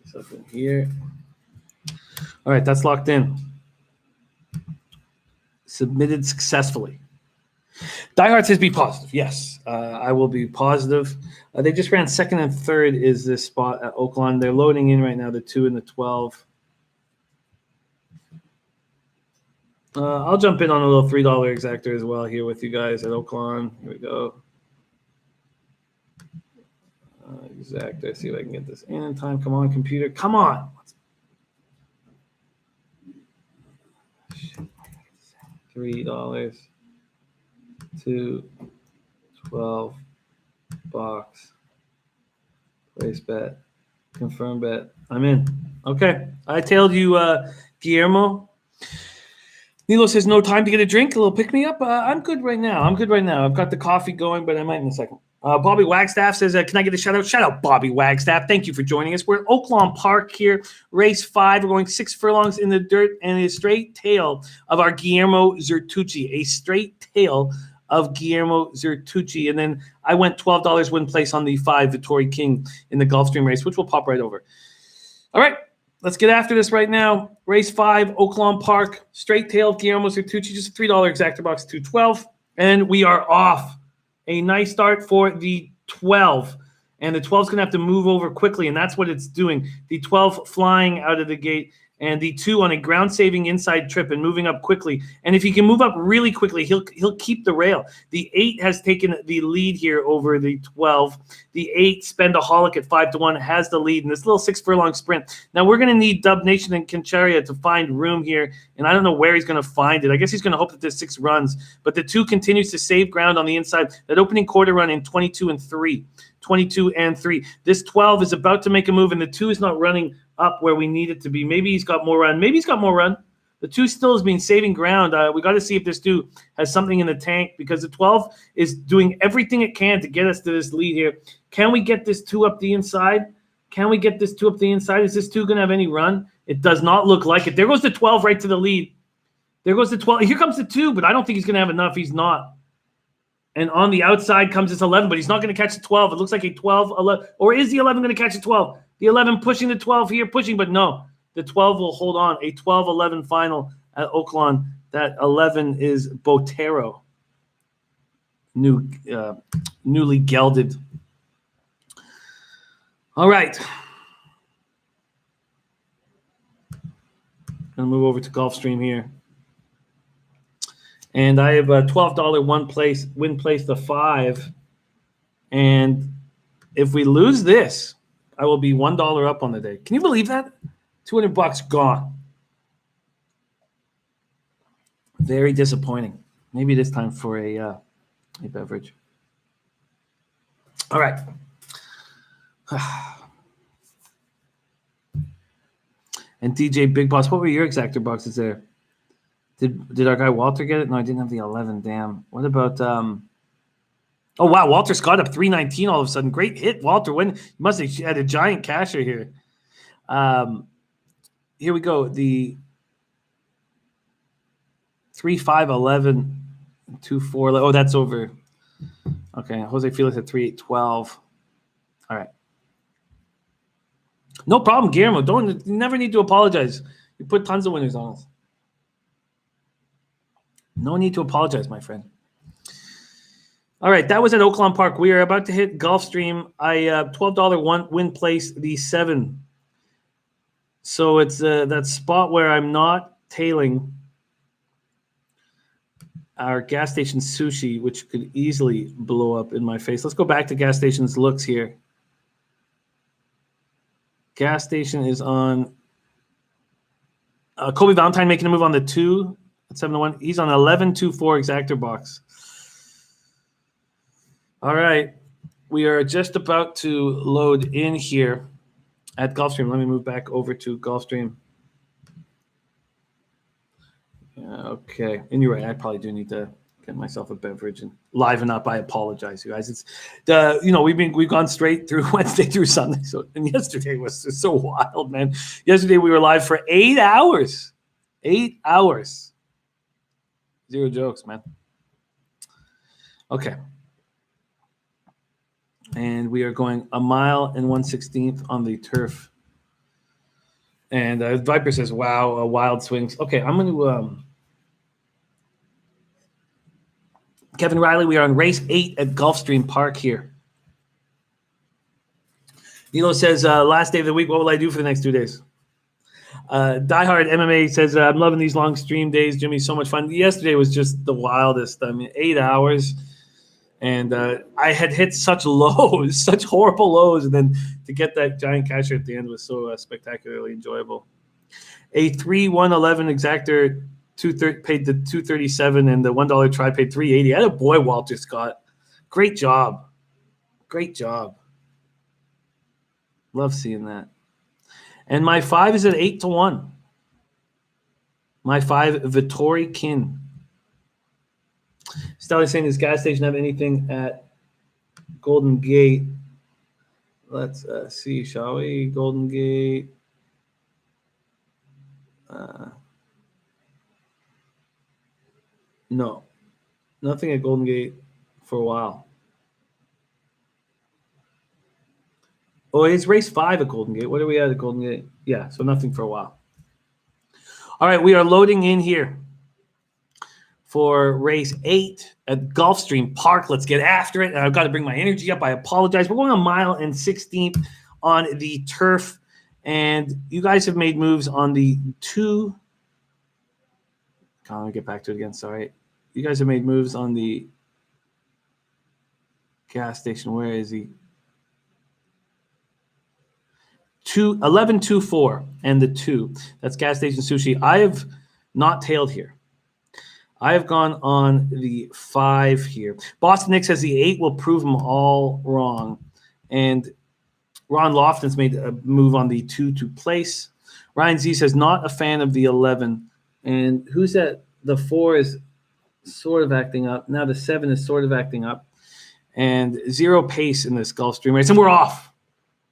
Something here. All right, that's locked in. Submitted successfully. Diehard says be positive. Yes, I will be positive. They just ran 2nd and 3rd is this spot at Oaklawn. They're loading in right now, the 2 and the 12. I'll jump in on a little $3 exactor as well here with you guys at Oaklawn. Here we go. Exactor. See if I can get this in time. Come on, computer. Come on. $3 to 12 box. Place bet. Confirm bet. I'm in. Okay. I tailed you, Guillermo. Nilo says no time to get a drink. A little pick me up. I'm good right now. I've got the coffee going, but I might in a second. Bobby Wagstaff says, can I get a shout out? Shout out, Bobby Wagstaff. Thank you for joining us. We're at Oaklawn Park here. Race 5. We're going 6 furlongs in the dirt and a straight tail of our Guillermo Zertucci. A straight tail of Guillermo Zertucci. And then I went $12 win place on the 5 Vittori King in the Gulfstream race, which we'll pop right over. All right. Let's get after this right now. Race 5, Oaklawn Park, straight tail of Guillermo Zertucci, just a $3 exactor box, 212. And we are off. A nice start for the 12. And the 12's going to have to move over quickly, and that's what it's doing. The 12 flying out of the gate, and the 2 on a ground-saving inside trip and moving up quickly. And if he can move up really quickly, he'll keep the rail. The 8 has taken the lead here over the 12. The 8, Spendaholic at 5-1, has the lead in this little 6 furlong sprint. Now, we're going to need Dub Nation and Concharia to find room here, and I don't know where he's going to find it. I guess he's going to hope that there's 6 runs, but the 2 continues to save ground on the inside. That opening quarter run in 22 and 3. This 12 is about to make a move, and the 2 is not running up where we need it to be. Maybe he's got more run. The 2 still has been saving ground. We got to see if this 2 has something in the tank, because the 12 is doing everything it can to get us to this lead here. Can we get this 2 up the inside? Is this 2 going to have any run? It does not look like it. There goes the 12 right to the lead. There goes the 12. Here comes the 2, but I don't think he's going to have enough. He's not. And on the outside comes this 11, but he's not going to catch the 12. It looks like a 12, 11. Or is the 11 going to catch the 12? The 11 pushing the 12 here, but no. The 12 will hold on. A 12-11 final at Oaklawn. That 11 is Botero. Newly gelded. All right. Going to move over to Gulfstream here. And I have a $12 win place to 5. And if we lose this, I will be $1 up on the day. Can you believe that? $200 gone. Very disappointing. Maybe it is time for a beverage. All right. And DJ Big Boss, what were your exactor boxes there? Did our guy Walter get it? No, I didn't have the 11. Damn. What about oh wow, Walter Scott up 319 all of a sudden. Great hit, Walter. When you must have had a giant casher here. Here we go. The 3-5-11 2-4. Oh, that's over. Okay, Jose Felix at 3-8-12. All right. No problem, Guillermo. You never need to apologize. You put tons of winners on us. No need to apologize, my friend. All right, that was at Oaklawn Park. We are about to hit Gulfstream. I $12 win place the 7. So it's that spot where I'm not tailing our gas station sushi, which could easily blow up in my face. Let's go back to gas station's looks here. Gas station is on Kobe Valentine making a move on the 2 at 7-1. He's on 11-2-4 exactor box. All right. We are just about to load in here at Gulfstream. Let me move back over to Gulfstream. Okay. And you're right. I probably do need to get myself a beverage and liven up. I apologize, you guys. It's we've gone straight through Wednesday through Sunday. So and yesterday was just so wild, man. Yesterday we were live for 8 hours. 8 hours. Zero jokes, man. Okay. And we are going 1 mile and 1/16 on the turf. And Viper says, wow, wild swings. Okay, I'm going to Kevin Riley, we are on race 8 at Gulfstream Park here. Nilo says, last day of the week, what will I do for the next 2 days? Diehard MMA says, I'm loving these long stream days, Jimmy. So much fun. Yesterday was just the wildest. I mean, 8 hours. And I had hit such lows, such horrible lows. And then to get that giant casher at the end was so spectacularly enjoyable. A 3-1-11 exactor paid the $237, and the $1 try paid $380. Atta boy, Walter Scott. Great job. Great job. Love seeing that. And my 5 is at 8-1. My 5, Vittori Kin. Stelly saying, does gas station have anything at Golden Gate? Let's see, shall we? Golden Gate. No. Nothing at Golden Gate for a while. Oh, it's race 5 at Golden Gate. What are we at Golden Gate? Yeah, so nothing for a while. All right, we are loading in here for race 8 at Gulfstream Park. Let's get after it. I've got to bring my energy up. I apologize. We're going 1 mile and 16th on the turf, and you guys have made moves on the 2. Let me get back to it again. Sorry. You guys have made moves on the gas station. Where is he? 11-2-4 and the 2. That's gas station sushi. I have not tailed here. I have gone on the 5 here. Boston Nick says the 8 will prove them all wrong. And Ron Lofton's made a move on the 2 to place. Ryan Z says not a fan of the 11. And who's that? The 4 is sort of acting up. Now the 7 is sort of acting up. And 0 pace in this Gulfstream race. And we're off.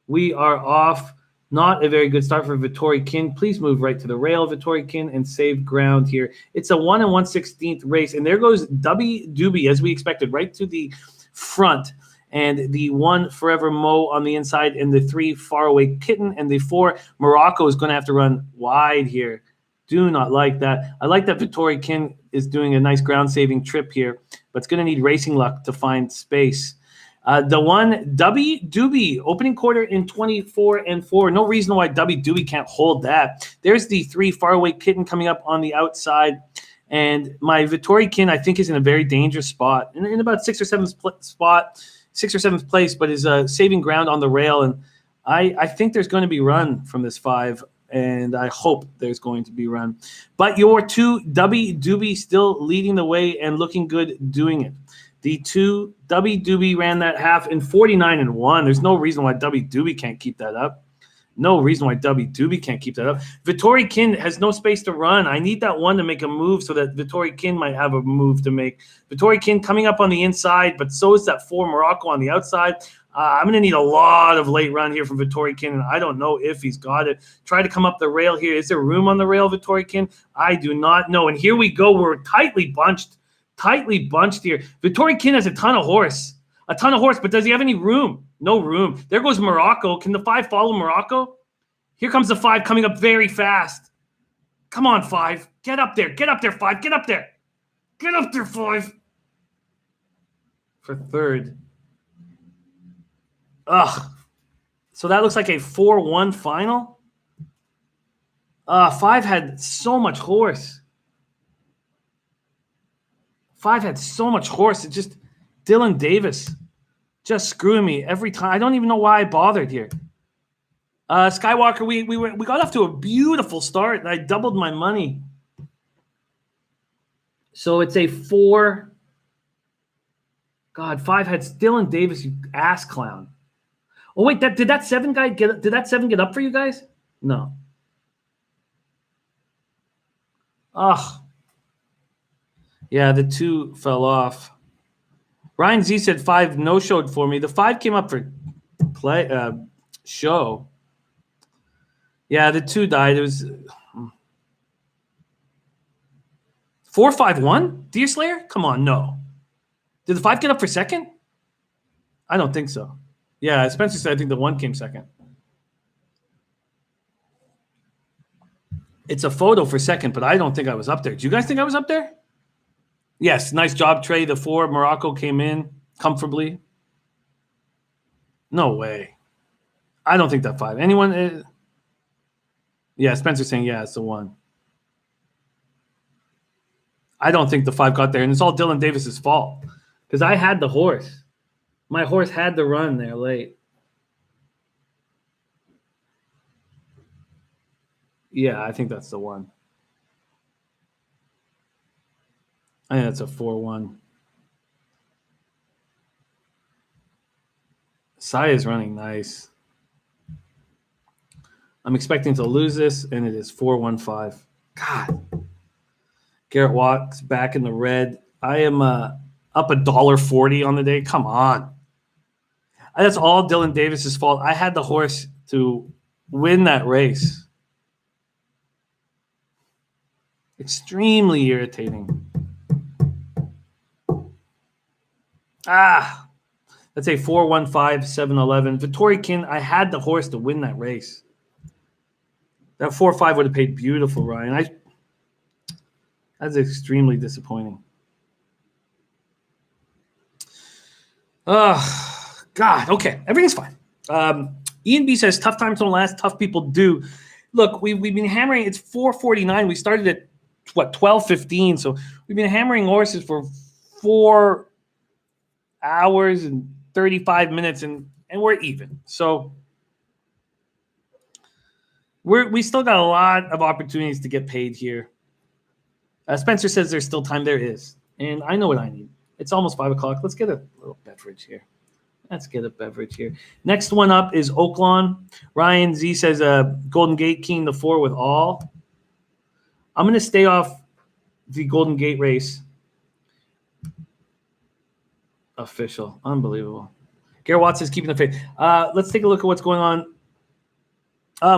We are off. Not a very good start for Vittori Kin. Please move right to the rail, Vittori Kin, and save ground here. It's a 1 1/16 race, and there goes Dubby Doobie, as we expected, right to the front. And the 1 Forever Mo on the inside, and the 3 Faraway Kitten, and the 4 Morocco is going to have to run wide here. Do not like that. I like that Vittori Kin is doing a nice ground-saving trip here, but it's going to need racing luck to find space. The 1 Dubby Doobie opening quarter in 24-4. No reason why Dubby Doobie can't hold that. There's the 3 Faraway Kitten coming up on the outside, and my Vittori Kin I think is in a very dangerous spot, in about 6th or 7th place, but is saving ground on the rail, and I think there's going to be run from this 5. And I hope there's going to be run. But your 2 Dubby Doobie still leading the way and looking good doing it. The 2 Dubby Doobie ran that half in 49-1. There's no reason why Dubby Doobie can't keep that up. No reason why Dubby Doobie can't keep that up. Vittori Kin has no space to run. I need that 1 to make a move so that Vittori Kin might have a move to make. Vittori Kin coming up on the inside, but so is that 4 Morocco on the outside. I'm going to need a lot of late run here from Vittori Kin, and I don't know if he's got it. Try to come up the rail here. Is there room on the rail, Vittori Kin? I do not know. And here we go. We're tightly bunched here. Vittori Kin has a ton of horse, but does he have any room? No room. There goes Morocco. Can the 5 follow Morocco? Here comes the 5 coming up very fast. Come on, 5. Get up there. 5. Get up there. 5. For 3rd. Ugh. So that looks like a 4-1 final? Five had so much horse. Five had so much horse. It just Dylan Davis just screwing me every time. I don't even know why I bothered here. Skywalker, we got off to a beautiful start. I doubled my money. So it's a 4. God, 5 had Dylan Davis, you ass clown. Oh wait, did that 7 guy get? Did that 7 get up for you guys? No. Ugh. Yeah, the 2 fell off. Ryan Z said 5 no showed for me. The 5 came up for play show. Yeah, the 2 died. It was 4-5-1. Deer Slayer? Come on, no. Did the 5 get up for second? I don't think so. Yeah, Spencer said I think the 1 came second. It's a photo for second, but I don't think I was up there. Do you guys think I was up there? Yes, nice job, Trey. The 4 Morocco came in comfortably. No way. I don't think that 5. Anyone? Yeah, Spencer saying yeah, it's the 1. I don't think the 5 got there, and it's all Dylan Davis's fault because I had the horse. My horse had to run there late. Yeah, I think that's the 1. I think that's a 4-1. Sai is running nice. I'm expecting to lose this, and it is 4-1-5. God. Garrett Watts back in the red. I am up $1.40 on the day. Come on. That's all Dylan Davis's fault. I had the horse to win that race. Extremely irritating. That's a 4-1-5-7-11. Vittorikin, I had the horse to win that race. That 4-5 would have paid beautiful, Ryan. That's extremely disappointing. God. Okay, everything's fine. Ian B says tough times don't last, tough people do. Look, we've been hammering. It's 4:49. We started at 12:15. So we've been hammering horses for 4 hours and 35 minutes, and we're even. So we still got a lot of opportunities to get paid here. Spencer says there's still time. There is, and I know what I need. It's almost 5:00. Let's get a little beverage here. Next one up is Oaklawn. Ryan Z says Golden Gate King the 4 with all. I'm going to stay off the Golden Gate race. Official. Unbelievable. Garrett Watts is keeping the faith. Let's take a look at what's going on.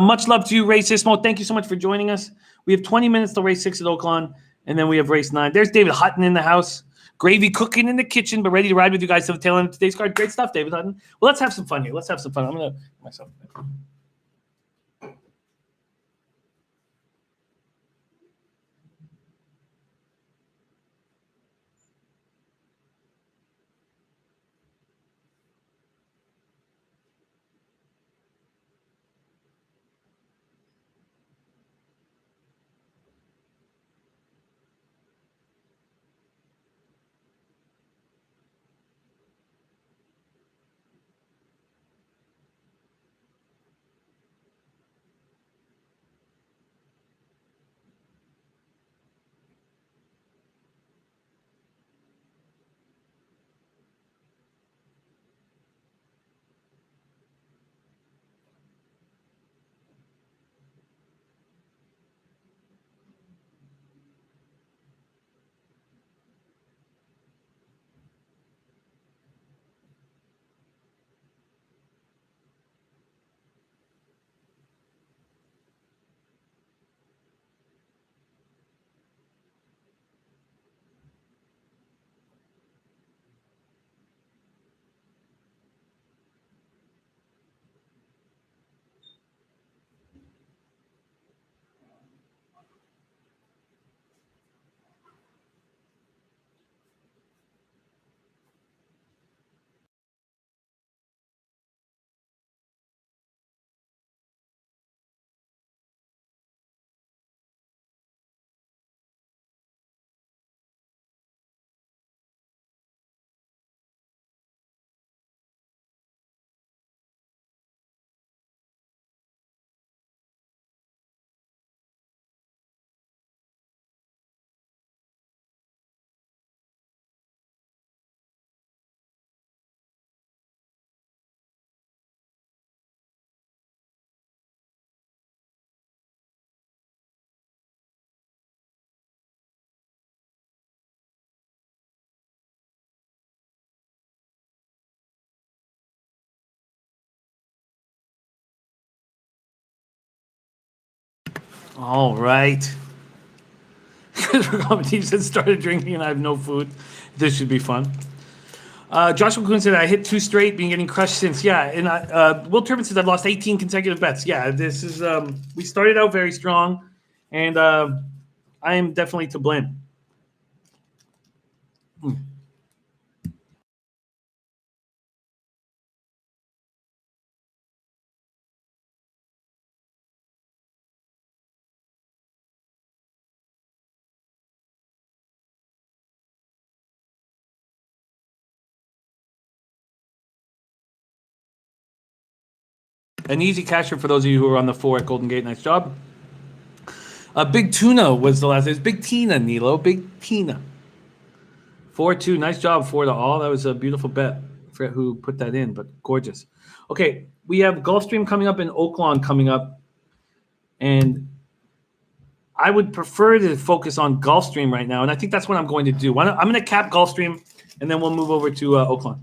Much love to you, Racismo. Thank you so much for joining us. We have 20 minutes till race 6 at Oaklawn, and then we have race 9. There's David Hutton in the house. Gravy cooking in the kitchen, but ready to ride with you guys to the tail end of today's card. Great stuff, David Hutton. Well, let's have some fun here. I'm going to myself. All right. He said started drinking and I have no food. This should be fun. Joshua Kuhn said I hit 2 straight, been getting crushed since. Yeah, and Will Turbin says I've lost 18 consecutive bets. Yeah, this is we started out very strong, and I am definitely to blame. An easy casher for those of you who are on the 4 at Golden Gate. Nice job. Big Tuna was the last. It was Big Tina, Nilo. Big Tina. 4-2. Nice job, 4-all. That was a beautiful bet. I forget who put that in, but gorgeous. Okay, we have Gulfstream coming up and Oaklawn coming up. And I would prefer to focus on Gulfstream right now. And I think that's what I'm going to do. I'm going to cap Gulfstream, and then we'll move over to Oaklawn.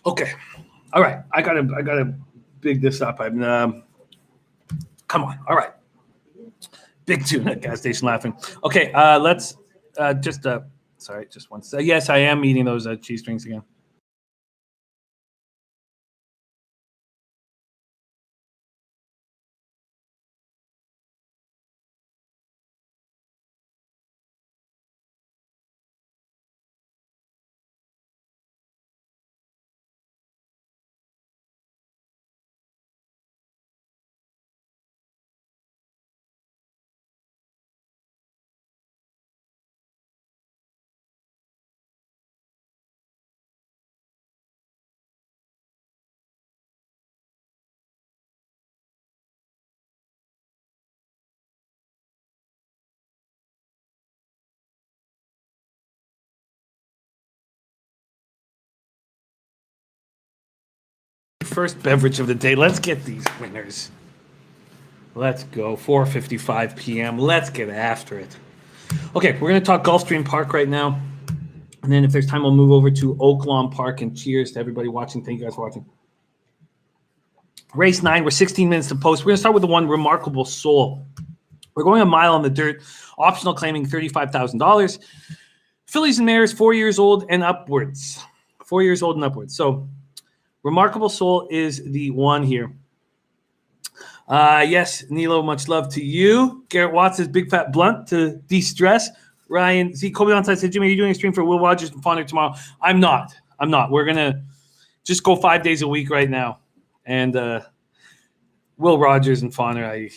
Okay. All right. I gotta big this up. Come on. All right. Big Tuna at gas station laughing. Okay. Let's sorry, just one second. Yes, I am eating those cheese strings again. First beverage of the day. Let's get these winners. Let's go. 4:55 p.m. Let's get after it. Okay, we're going to talk Gulfstream Park right now. And then if there's time, we'll move over to Oaklawn Park. And cheers to everybody watching. Thank you guys for watching. Race 9. We're 16 minutes to post. We're going to start with the one Remarkable Soul. We're going a mile on the dirt. Optional claiming $35,000. Fillies and mares 4 years old and upwards. 4 years old and upwards. So Remarkable Soul is the one here. Yes, Nilo, much love to you. Garrett Watts says big fat blunt to de-stress. Ryan, see, Kobe Onside said, Jimmy, are you doing a stream for Will Rogers and Fonder tomorrow? I'm not. We're going to just go 5 days a week right now. And Will Rogers and Fonder, I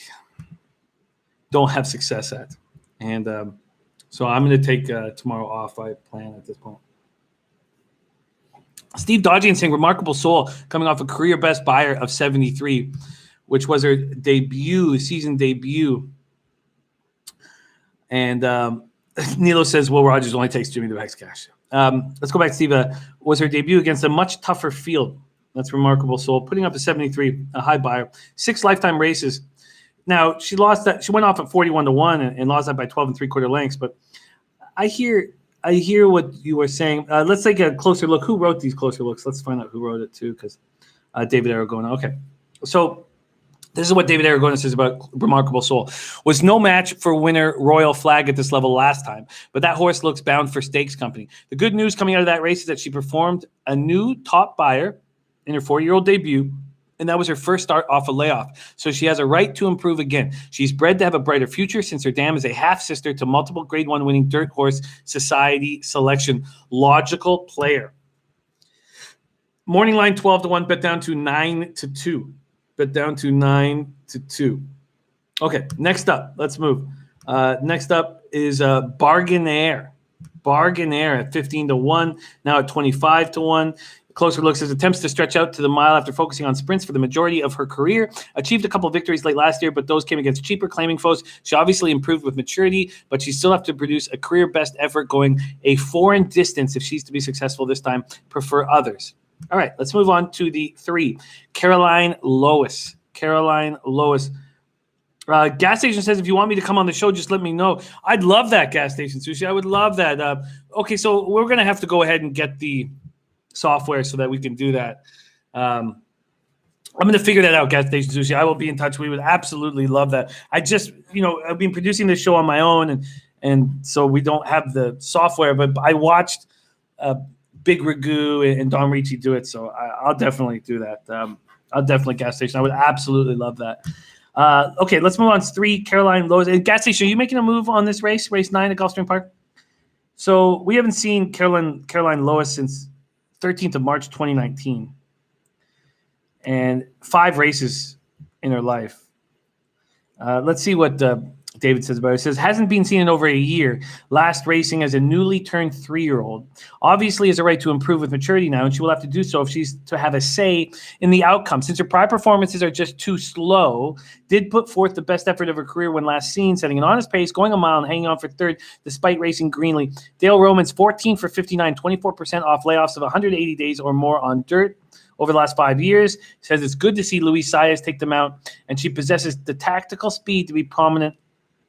don't have success at. And so I'm going to take tomorrow off, I plan at this point. Steve Dodgian saying Remarkable Soul coming off a career best buyer of 73, which was her season debut. And Nilo says Will Rogers only takes Jimmy the Bags cash. Let's go back to Steve. Was her debut against a much tougher field. That's Remarkable Soul. Putting up a 73, a high buyer. 6 lifetime races. Now, she lost that. She went off at 41-1 and lost that by 12 3/4 lengths. But I hear what you were saying. Let's take a closer look. Who wrote these closer looks? Let's find out who wrote it too, because David Aragona. Okay. So this is what David Aragona says about Remarkable Soul. Was no match for winner Royal Flag at this level last time, but that horse looks bound for stakes company. The good news coming out of that race is that she performed a new top buyer in her 4-year-old debut, and that was her first start off a layoff. So she has a right to improve again. She's bred to have a brighter future since her dam is a half-sister to multiple Grade 1 winning Dirt Horse Society selection. Logical player. Morning line 12-1, bet down to 9-2. Bet down to 9-2. Okay, next up, let's move. Next up is Bargainair. Bargainair at 15-1, now at 25-1. Closer looks at attempts to stretch out to the mile after focusing on sprints for the majority of her career. Achieved a couple of victories late last year, but those came against cheaper claiming foes. She obviously improved with maturity, but she still have to produce a career best effort going a foreign distance if she's to be successful this time. Prefer others. All right, let's move on to the 3. Caroline Lois. Caroline Lois. Gas Station says, if you want me to come on the show, just let me know. I'd love that, Gas Station Sushi. I would love that. Okay, so we're going to have to go ahead and get the software so that we can do that. I'm going to figure that out, Gas Station Sushi. I will be in touch. We would absolutely love that. I just, I've been producing this show on my own, and so we don't have the software, but I watched Big Ragu and Don Ricci do it, so I'll definitely do that. I'll definitely Gas Station. I would absolutely love that. Okay, let's move on to 3, Caroline Lois. And Gas Station, are you making a move on this race 9 at Gulfstream Park? So we haven't seen Caroline Lois since 13th of March 2019. And 5 races in her life. Let's see what David says about it. It says, hasn't been seen in over a year. Last racing as a newly turned 3-year-old. Obviously has a right to improve with maturity now, and she will have to do so if she's to have a say in the outcome. Since her prior performances are just too slow, did put forth the best effort of her career when last seen, setting an honest pace, going a mile and hanging on for 3rd despite racing greenly. Dale Romans, 14 for 59, 24% off layoffs of 180 days or more on dirt over the last 5 years. Says it's good to see Luis Saez take them out, and she possesses the tactical speed to be prominent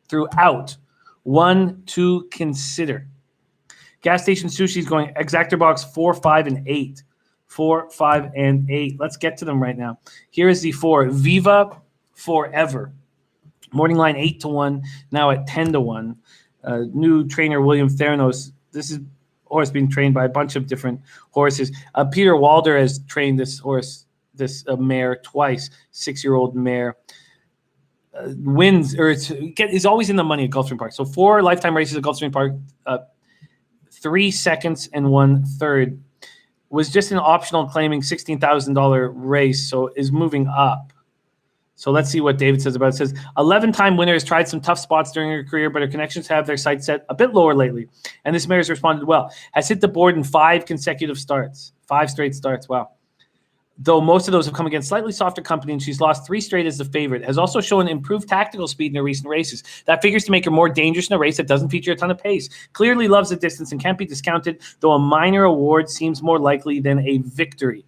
throughout. One to consider. Gas Station Sushi is going Exactor Box 4, 5, and 8. 4, 5, and 8. Let's get to them right now. Here is the 4. Viva Forever. Morning line 8-1, now at 10-1. New trainer William Theranos. This is horse being trained by a bunch of different horses. Peter Walder has trained this horse, this mare, twice. 6-year-old mare. Wins, or is always in the money at Gulfstream Park. So 4 lifetime races at Gulfstream Park, 3 seconds and 1/3. Was just an optional claiming $16,000 race, so is moving up. So let's see what David says about it. It says 11-time winner has tried some tough spots during her career, but her connections have their sights set a bit lower lately. And this mare has responded well. Has hit the board in 5 consecutive starts. 5 straight starts. Wow. Though most of those have come against slightly softer company, and she's lost 3 straight as the favorite, has also shown improved tactical speed in her recent races. That figures to make her more dangerous in a race that doesn't feature a ton of pace. Clearly loves the distance and can't be discounted, though a minor award seems more likely than a victory.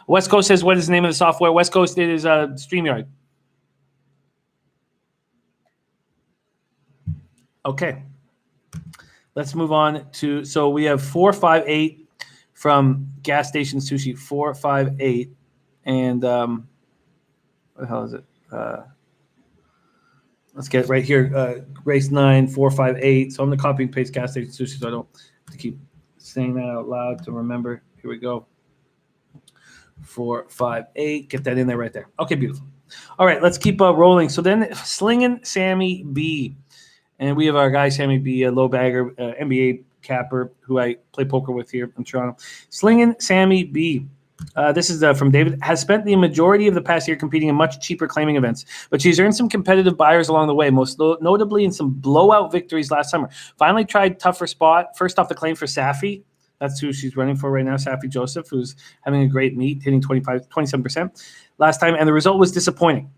West Coast says, what is the name of the software? West Coast, it is StreamYard. Okay. Let's move on to, so we have 4, 5, 8. From Gas Station Sushi, 4, 5, 8, and what the hell is it? Let's get right here. Race 9, 4, 5, 8. So I'm gonna copy and paste Gas Station Sushi, so I don't have to keep saying that out loud to remember. Here we go. 4, 5, 8. Get that in there right there. Okay, beautiful. All right, let's keep rolling. So then, Slinging Sammy B, and we have our guy Sammy B, a Lobagger, NBA capper who I play poker with here in Toronto. Slinging Sammy B. This is from David. Has spent the majority of the past year competing in much cheaper claiming events, but she's earned some competitive buyers along the way, most notably in some blowout victories last summer. Finally tried tougher spot. First off the claim for Safi. That's who she's running for right now, Safi Joseph, who's having a great meet, hitting 27% last time, and the result was disappointing.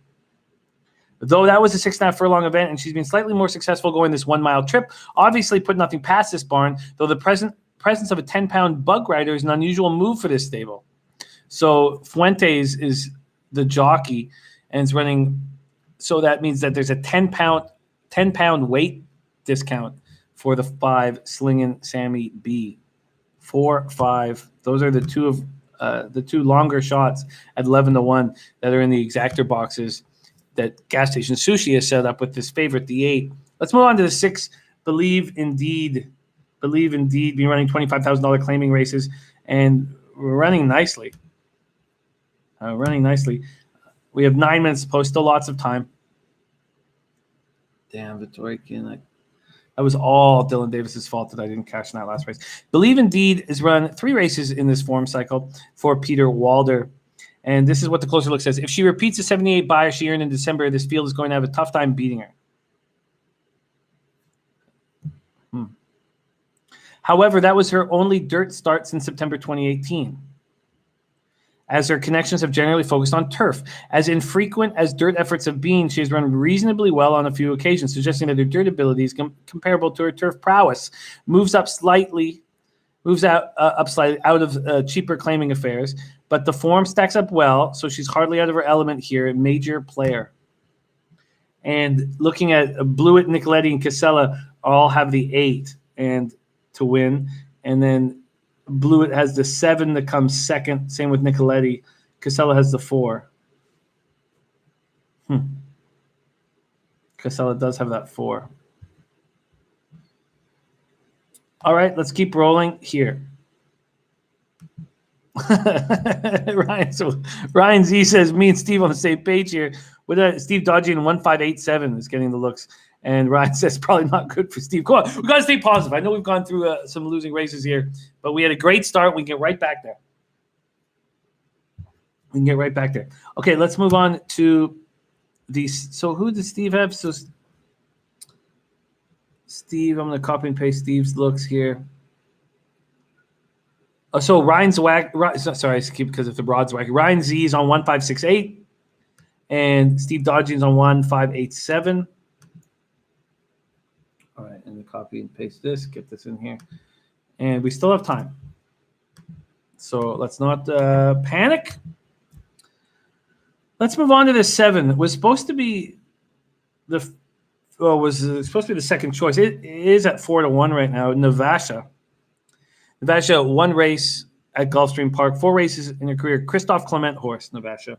Though that was a 6.5 furlong event, and she's been slightly more successful going this 1-mile trip. Obviously put nothing past this barn, though the presence of a 10-pound bug rider is an unusual move for this stable. So Fuentes is the jockey, and it's running. So that means that there's a 10-pound weight discount for the 5 Slinging Sammy B. 4, 5. Those are the two longer shots at 11-1 that are in the exactor boxes that Gas Station Sushi has set up with this favorite, the 8. Let's move on to the 6, Believe Indeed. Believe Indeed, been running $25,000 claiming races, and we're running nicely. We have 9 minutes to post, still lots of time. Damn, Vitorican. That was all Dylan Davis's fault that I didn't cash in that last race. Believe Indeed has run 3 races in this form cycle for Peter Walder. And this is what the closer look says. If she repeats the 78 buyer she earned in December, this field is going to have a tough time beating her. However, that was her only dirt start since September 2018, as her connections have generally focused on turf. As infrequent as dirt efforts have been, she has run reasonably well on a few occasions, suggesting that her dirt ability is comparable to her turf prowess. Moves up slightly out of cheaper claiming affairs, but the form stacks up well, so she's hardly out of her element here. A major player. And looking at Blewett, Nicoletti, and Casella all have the 8 and to win, and then Blewett has the 7 that comes second. Same with Nicoletti. Casella has the 4. Casella does have that 4. All right, let's keep rolling here. Ryan Z says, me and Steve on the same page here. With Steve dodging 1587 is getting the looks. And Ryan says, probably not good for Steve. Come on, we've got to stay positive. I know we've gone through some losing races here, but we had a great start. We can get right back there. Okay, let's move on to these. So who does Steve have? So Steve, I'm going to copy and paste Steve's looks here. So Ryan's sorry, I skip because of the broad swag. Ryan Z is on 1568, and Steve Dodging's on 1587. All right, and we copy and paste this, get this in here, and we still have time. So let's not panic. Let's move on to the 7. It was supposed to be the second choice. It is at 4-1 right now. Navasha one race at Gulfstream Park, 4 races in her career. Christophe Clement horse, Navasha.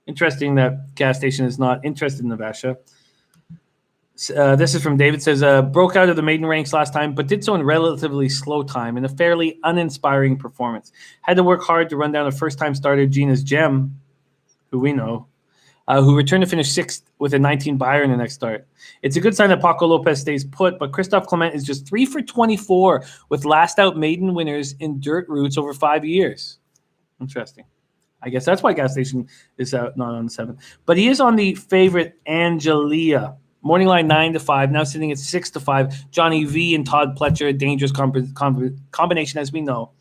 Interesting that gas station is not interested in Navasha. This is from David. Says, broke out of the maiden ranks last time, but did so in relatively slow time in a fairly uninspiring performance. Had to work hard to run down a first-time starter, Gina's Gem, who we know, who returned to finish 6th with a 19 Buyer in the next start. It's a good sign that Paco Lopez stays put, but Christophe Clement is just 3 for 24 with last-out maiden winners in dirt routes over 5 years. Interesting. I guess that's why gas station is out, not on the 7. But he is on the favorite Angelia. Morning line 9-5, now sitting at 6-5. Johnny V and Todd Pletcher, a dangerous combination, as we know.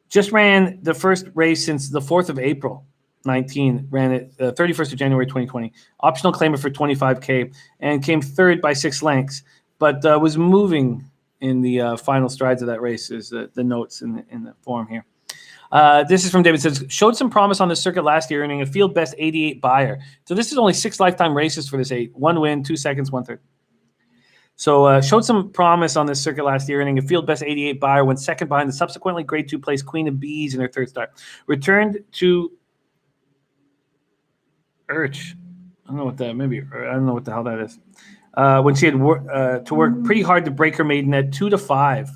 Just ran the first race since the 4th of April, 19. Ran it 31st of January, 2020. Optional claimer for 25K and came 3rd by 6 lengths, but was moving in the final strides of that race, is the notes in the form here. This is from David. Says, showed some promise on the circuit last year, earning a field best 88 Buyer. So this is only 6 lifetime races for this 8. 1 win, 2 seconds, 1/3. So showed some promise on this circuit last year, earning a field best 88 Buyer, went second behind the subsequently grade 2 place Queen of Bees in her 3rd start. Returned to Urch. I don't know what that, maybe, I don't know what the hell that is. When she had to work pretty hard to break her maiden at 2-5.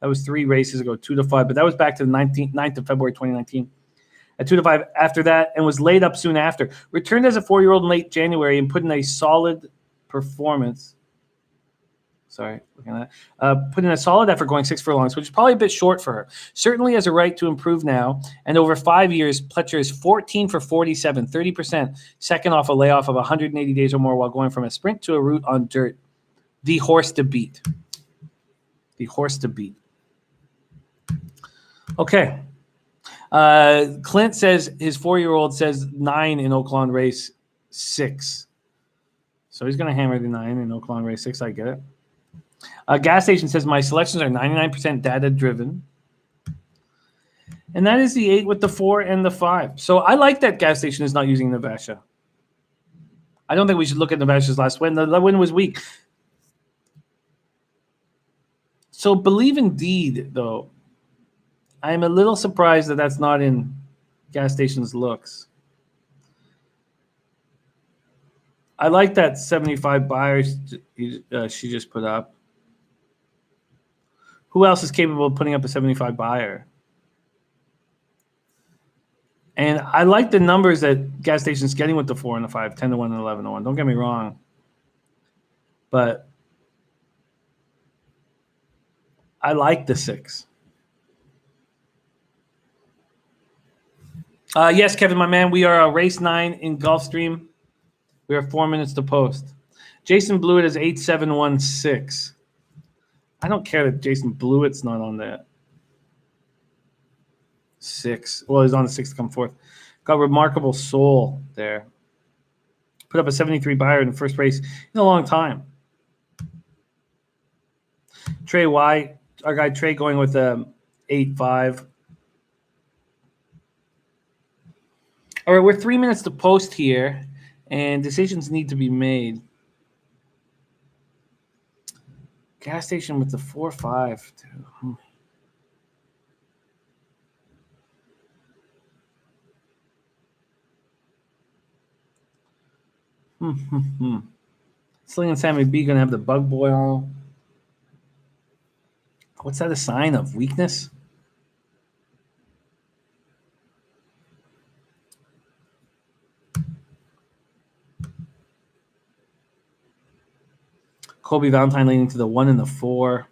That was 3 races ago, 2-5, but that was back to the 9th of February, 2019. At 2-5 after that, and was laid up soon after. Returned as a 4-year-old in late January and put in a solid performance. Sorry, looking at that. Put in a solid effort going 6 furlongs, which is probably a bit short for her. Certainly has a right to improve now. And over 5 years, Pletcher is 14 for 47, 30%, second off a layoff of 180 days or more while going from a sprint to a route on dirt. The horse to beat. The horse to beat. Okay. Clint says his 4-year-old says 9 in Oaklawn race 6. So he's going to hammer the 9 in Oaklawn race 6. I get it. Gas station says my selections are 99% data driven. And that is the 8 with the 4 and the 5. So I like that gas station is not using Navasha. I don't think we should look at Navasha's last win. The win was weak. So Believe Indeed, though, I'm a little surprised that that's not in gas station's looks. I like that 75 Buyers she just put up. Who else is capable of putting up a 75 Buyer? And I like the numbers that gas station's getting with the 4 and the 5, 10-1 and 11-1. Don't get me wrong. But I like the 6. Yes, Kevin, my man, we are race 9 in Gulfstream. We are 4 minutes to post. Jason Blewett is 8716. I don't care that Jason Blewett's not on that 6. Well, he's on the 6 to come fourth. Got Remarkable Soul there. Put up a 73 buyer in the first race in a long time. Trey Y, our guy Trey going with 8-5. All right, we're 3 minutes to post here, and decisions need to be made. Gas station with the 4-5. Sling and Sammy B gonna have the bug boy on. What's that a sign of? Weakness? Kobe Valentine leaning to the 1 and the 4.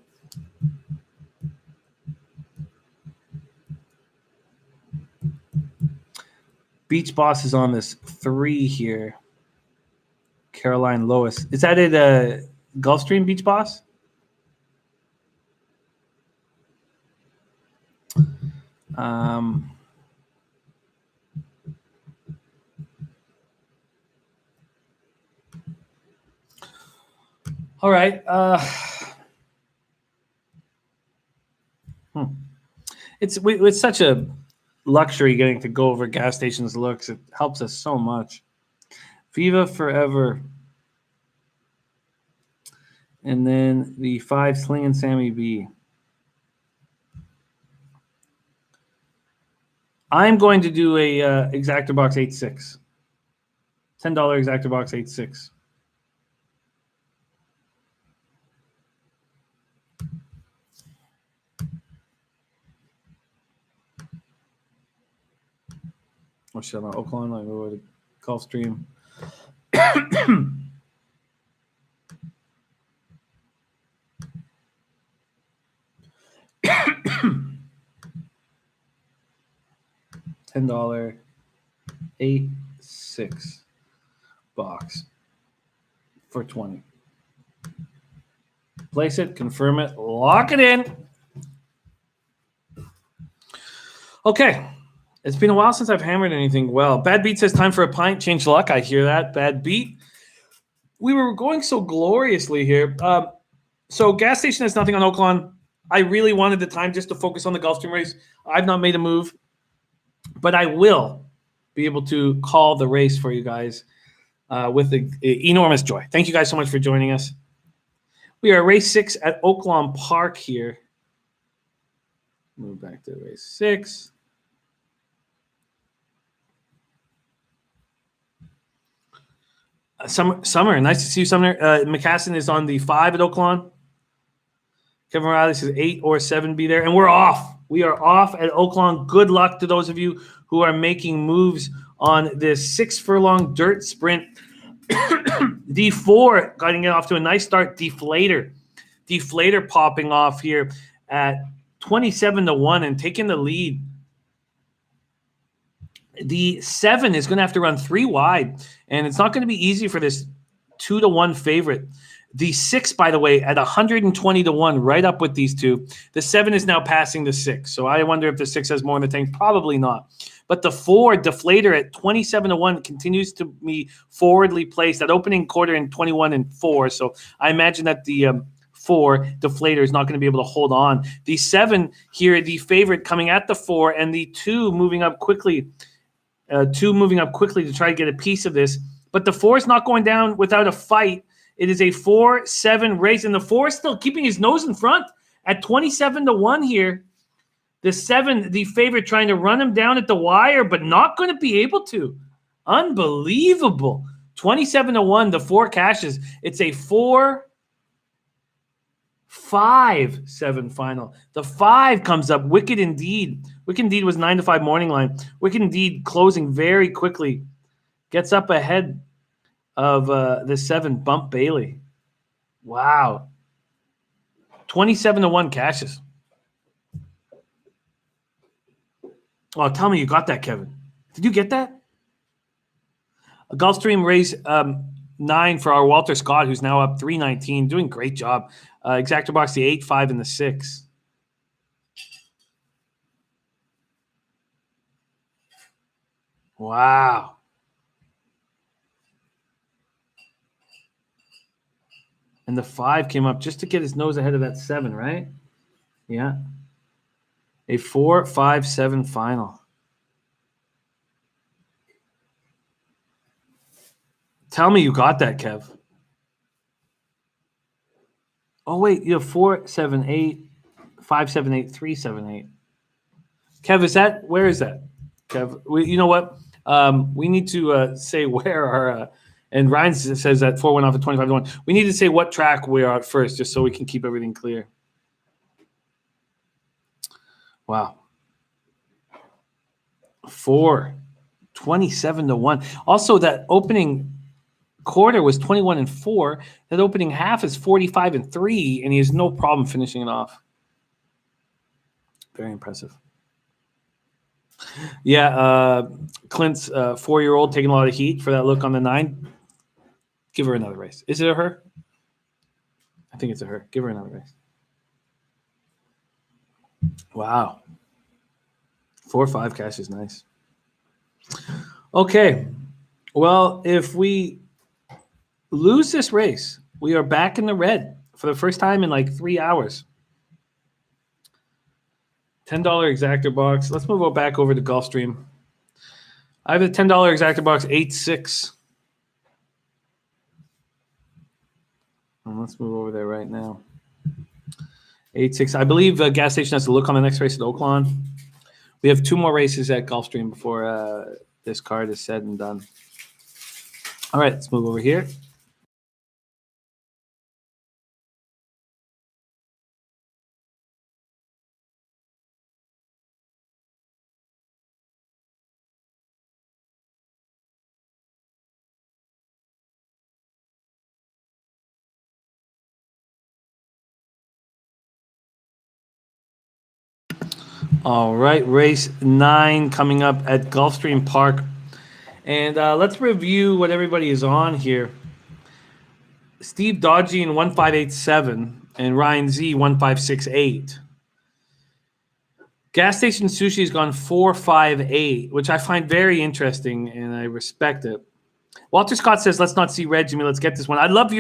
Beach Boss is on this 3 here. Caroline Lois. Is that it, Gulfstream Beach Boss? All right. It's such a luxury getting to go over gas stations looks. It helps us so much. Viva Forever. And then the 5 Sling and Sammy B. I'm going to do a Exactor Box 8.6. $10 Exactor Box 8.6. Oh shit, on Oaklawn, I go to Gulfstream. $10 8.6 box for 20. Place it, confirm it, lock it in. Okay. It's been a while since I've hammered anything well. Bad Beat says time for a pint, change luck. I hear that. Bad Beat. We were going so gloriously here. So gas station has nothing on Oaklawn. I really wanted the time just to focus on the Gulfstream race. I've not made a move, but I will be able to call the race for you guys with enormous joy. Thank you guys so much for joining us. We are race 6 at Oaklawn Park here. Move back to race 6. Summer, nice to see you, Summer. McCassin is on the 5 at Oaklawn. Kevin Riley says 8 or 7 be there. And we're off. We are off at Oaklawn. Good luck to those of you who are making moves on this 6 furlong dirt sprint. D4 getting it off to a nice start. Deflator popping off here at 27-1 and taking the lead. The 7 is going to have to run 3 wide, and it's not going to be easy for this 2-1 favorite. The 6, by the way, at 120-1, right up with these two. The 7 is now passing the 6, so I wonder if the 6 has more in the tank. Probably not. But the 4, Deflator, at 27-1 continues to be forwardly placed at opening quarter in 21-4. So I imagine that the 4, Deflator, is not going to be able to hold on. The 7 here, the favorite coming at the 4, and the 2 moving up quickly. 2 moving up quickly to try to get a piece of this. But the 4 is not going down without a fight. It is a 4-7 race, and the 4 is still keeping his nose in front at 27-1 here. The 7, the favorite, trying to run him down at the wire, but not going to be able to. Unbelievable. 27-1, the 4 cashes. It's a 4-5-7 final. The 5 comes up. Wicked Indeed. Wicked Indeed was 9-5 morning line. Wicked Indeed closing very quickly. Gets up ahead of the 7, Bump Bailey. Wow. 27-1 cashes. Oh, tell me you got that, Kevin. Did you get that? A Gulfstream race 9 for our Walter Scott, who's now up 319. Doing great job. Exactor box, the 8, 5, and the 6. Wow. And the 5 came up just to get his nose ahead of that 7, right? Yeah. A 4, 5, 7 final. Tell me you got that, Kev. Oh, wait. You have 4, 7, 8, 5, 7, 8, 3, 7, 8. Kev, is that, where is that? Kev, you know what? We need to say where our, and Ryan says that 4 went off at 25 to 1. We need to say what track we are at first, just so we can keep everything clear. Wow. 4, 27 to 1. Also, that opening quarter was 21 and 4. That opening half is 45 and 3, and he has no problem finishing it off. Very impressive. Yeah, Clint's 4-year-old taking a lot of heat for that look on the 9. Give her another race. Is it a her? I think it's a her. Give her another race. Wow. 4-5 cash is nice. Okay. Well, if we lose this race, we are back in the red for the first time in like 3 hours. $10 exactor box. Let's move back over to Gulfstream. I have a $10 exactor box, 8-6. Let's move over there right now. 8-6. I believe gas station has to look on the next race at Oaklawn. We have 2 more races at Gulfstream before this card is said and done. All right, let's move over here. All right, race 9 coming up at Gulfstream Park. And let's review what everybody is on here. Steve Dodgy in 1587 and Ryan Z 1568. Gas Station Sushi has gone 458, which I find very interesting and I respect it. Walter Scott says, "Let's not see red, Jimmy. Let's get this one." I love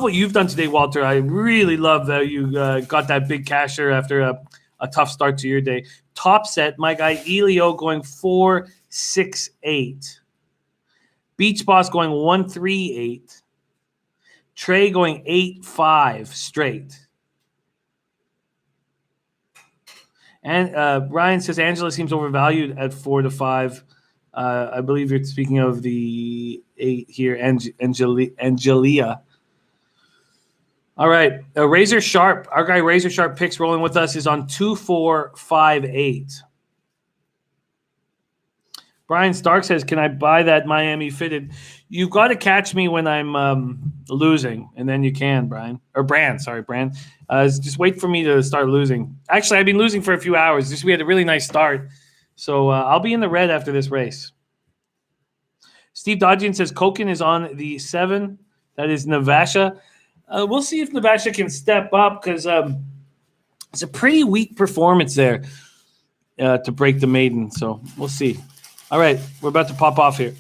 what you've done today, Walter. I really love that you got that big casher after a tough start to your day. Top set, my guy Elio going 468. Beach Boss going 138. Trey going 8-5 straight. And Ryan says Angela seems overvalued at 4-5. I believe you're speaking of the 8 here, Angelia. All right, Razor Sharp. Our guy Razor Sharp Picks rolling with us is on 2458. Brian Stark says, "Can I buy that Miami fitted?" You've got to catch me when I'm losing, and then you can, Brian. Or Brand, sorry, Brand. Just wait for me to start losing. Actually, I've been losing for a few hours. We had a really nice start. So I'll be in the red after this race. Steve Dodgian says, Koken is on the 7. That is Navasha. We'll see if Navasha can step up because it's a pretty weak performance there to break the maiden. So we'll see. All right, we're about to pop off here.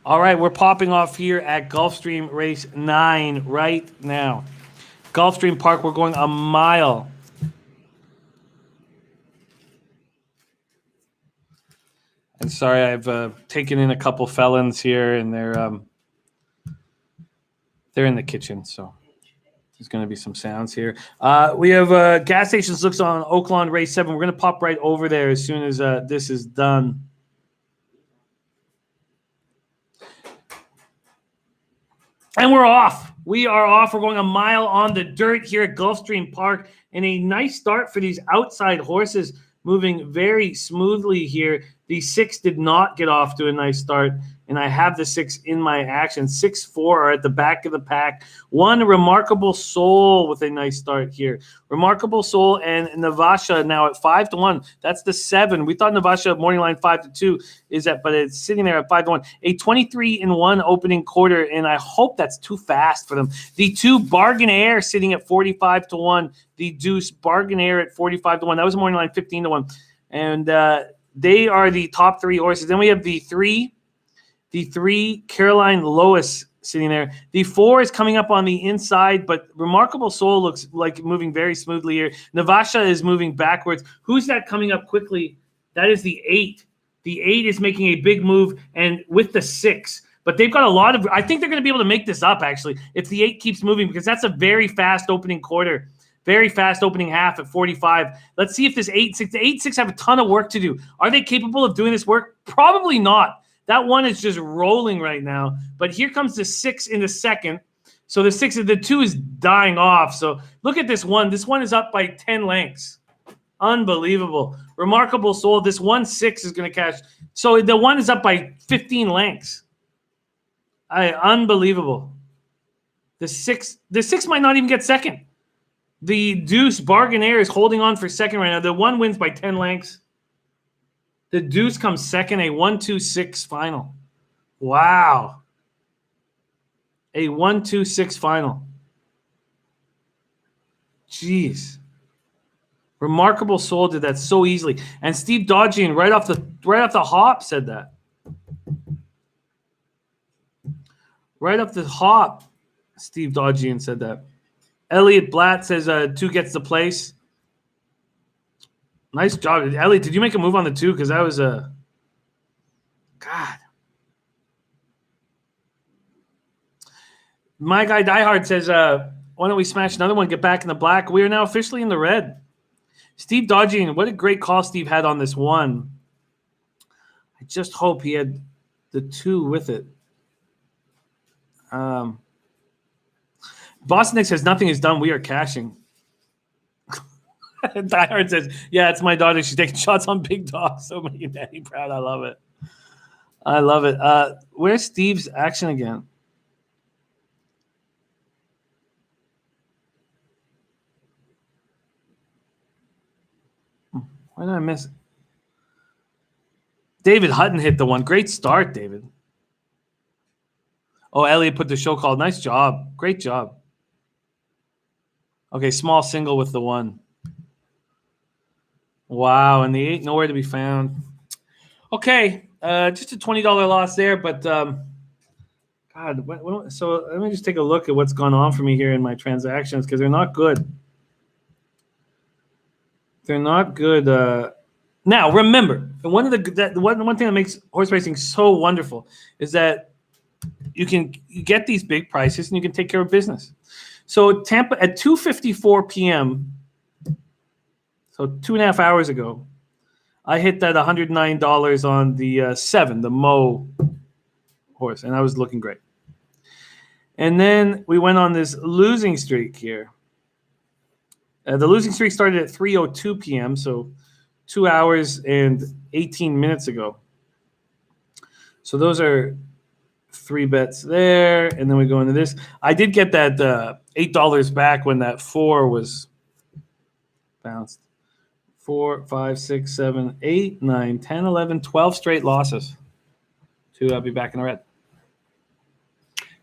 All right, we're popping off here at Gulfstream Race 9 right now. Gulfstream Park, we're going a mile. And sorry, I've taken in a couple felons here, and they're in the kitchen, so there's going to be some sounds here. We have gas stations looks on Oaklawn Race 7. We're going to pop right over there as soon as this is done. And we're off. We are off. We're going a mile on the dirt here at Gulfstream Park. And a nice start for these outside horses, moving very smoothly here. The 6 did not get off to a nice start, and I have the 6 in my action. 6, 4 are at the back of the pack. 1 Remarkable Soul with a nice start here. Remarkable Soul and Navasha now at 5-1. That's the 7. We thought Navasha morning line 5-2 is at, but it's sitting there at 5-1. A 23-1 opening quarter, and I hope that's too fast for them. The 2 Bargain Air sitting at 45-1. The Deuce Bargain Air at 45-1. That was morning line 15-1, and they are the top 3 horses. Then we have the 3 Caroline Lois sitting there. The 4 is coming up on the inside, but Remarkable Soul looks like moving very smoothly here. Navasha is moving backwards. Who's that coming up quickly? That is the 8. The 8 is making a big move, and with the 6. But they've got a lot of – I think they're going to be able to make this up, actually, if the 8 keeps moving, because that's a very fast opening quarter. Very fast opening half at 45. Let's see if this 8-6, the 8-6 have a ton of work to do. Are they capable of doing this work? Probably not. That 1 is just rolling right now. But here comes the 6 in the second. So the 6, the 2 is dying off. So look at this 1. This 1 is up by 10 lengths. Unbelievable. Remarkable Soul. This 1-6 is going to catch. So the 1 is up by 15 lengths. Unbelievable. The 6 might not even get second. The Deuce Bargain Air is holding on for second right now. The 1 wins by 10 lengths. The Deuce comes second, a 1-2-6 final. Wow. A 1-2-6 final. Jeez. Remarkable Soul did that so easily. And Steve Dodgian right off the hop said that. Right off the hop, Steve Dodgian said that. Elliot Blatt says 2 gets the place. Nice job. Elliot, did you make a move on the 2? Because that was a God. My guy Diehard says, why don't we smash another one, get back in the black? We are now officially in the red. Steve Dodgian, what a great call Steve had on this 1. I just hope he had the 2 with it. Boston Nick says, nothing is done. We are cashing. Die Hard says, yeah, it's my daughter. She's taking shots on big dogs. So many daddy proud. I love it. I love it. Where's Steve's action again? Why did I miss it? David Hutton hit the 1. Great start, David. Oh, Elliot put the show call. Nice job. Great job. Okay, small single with the 1. Wow, and the 8 nowhere to be found. Okay, just a $20 loss there, but God, so let me just take a look at what's gone on for me here in my transactions because they're not good. They're not good. Now, remember, one thing that makes horse racing so wonderful is that you get these big prices and you can take care of business. So Tampa at 2:54 p.m., so 2.5 hours ago, I hit that $109 on the 7, the Mo horse, and I was looking great. And then we went on this losing streak here. The losing streak started at 3:02 p.m., so 2 hours and 18 minutes ago. So those are 3 bets there, and then we go into this. I did get that $8 back when that 4 was bounced. 4, 5, 6, 7, 8, 9, 10, 11, 12 straight losses. 2, I'll be back in the red.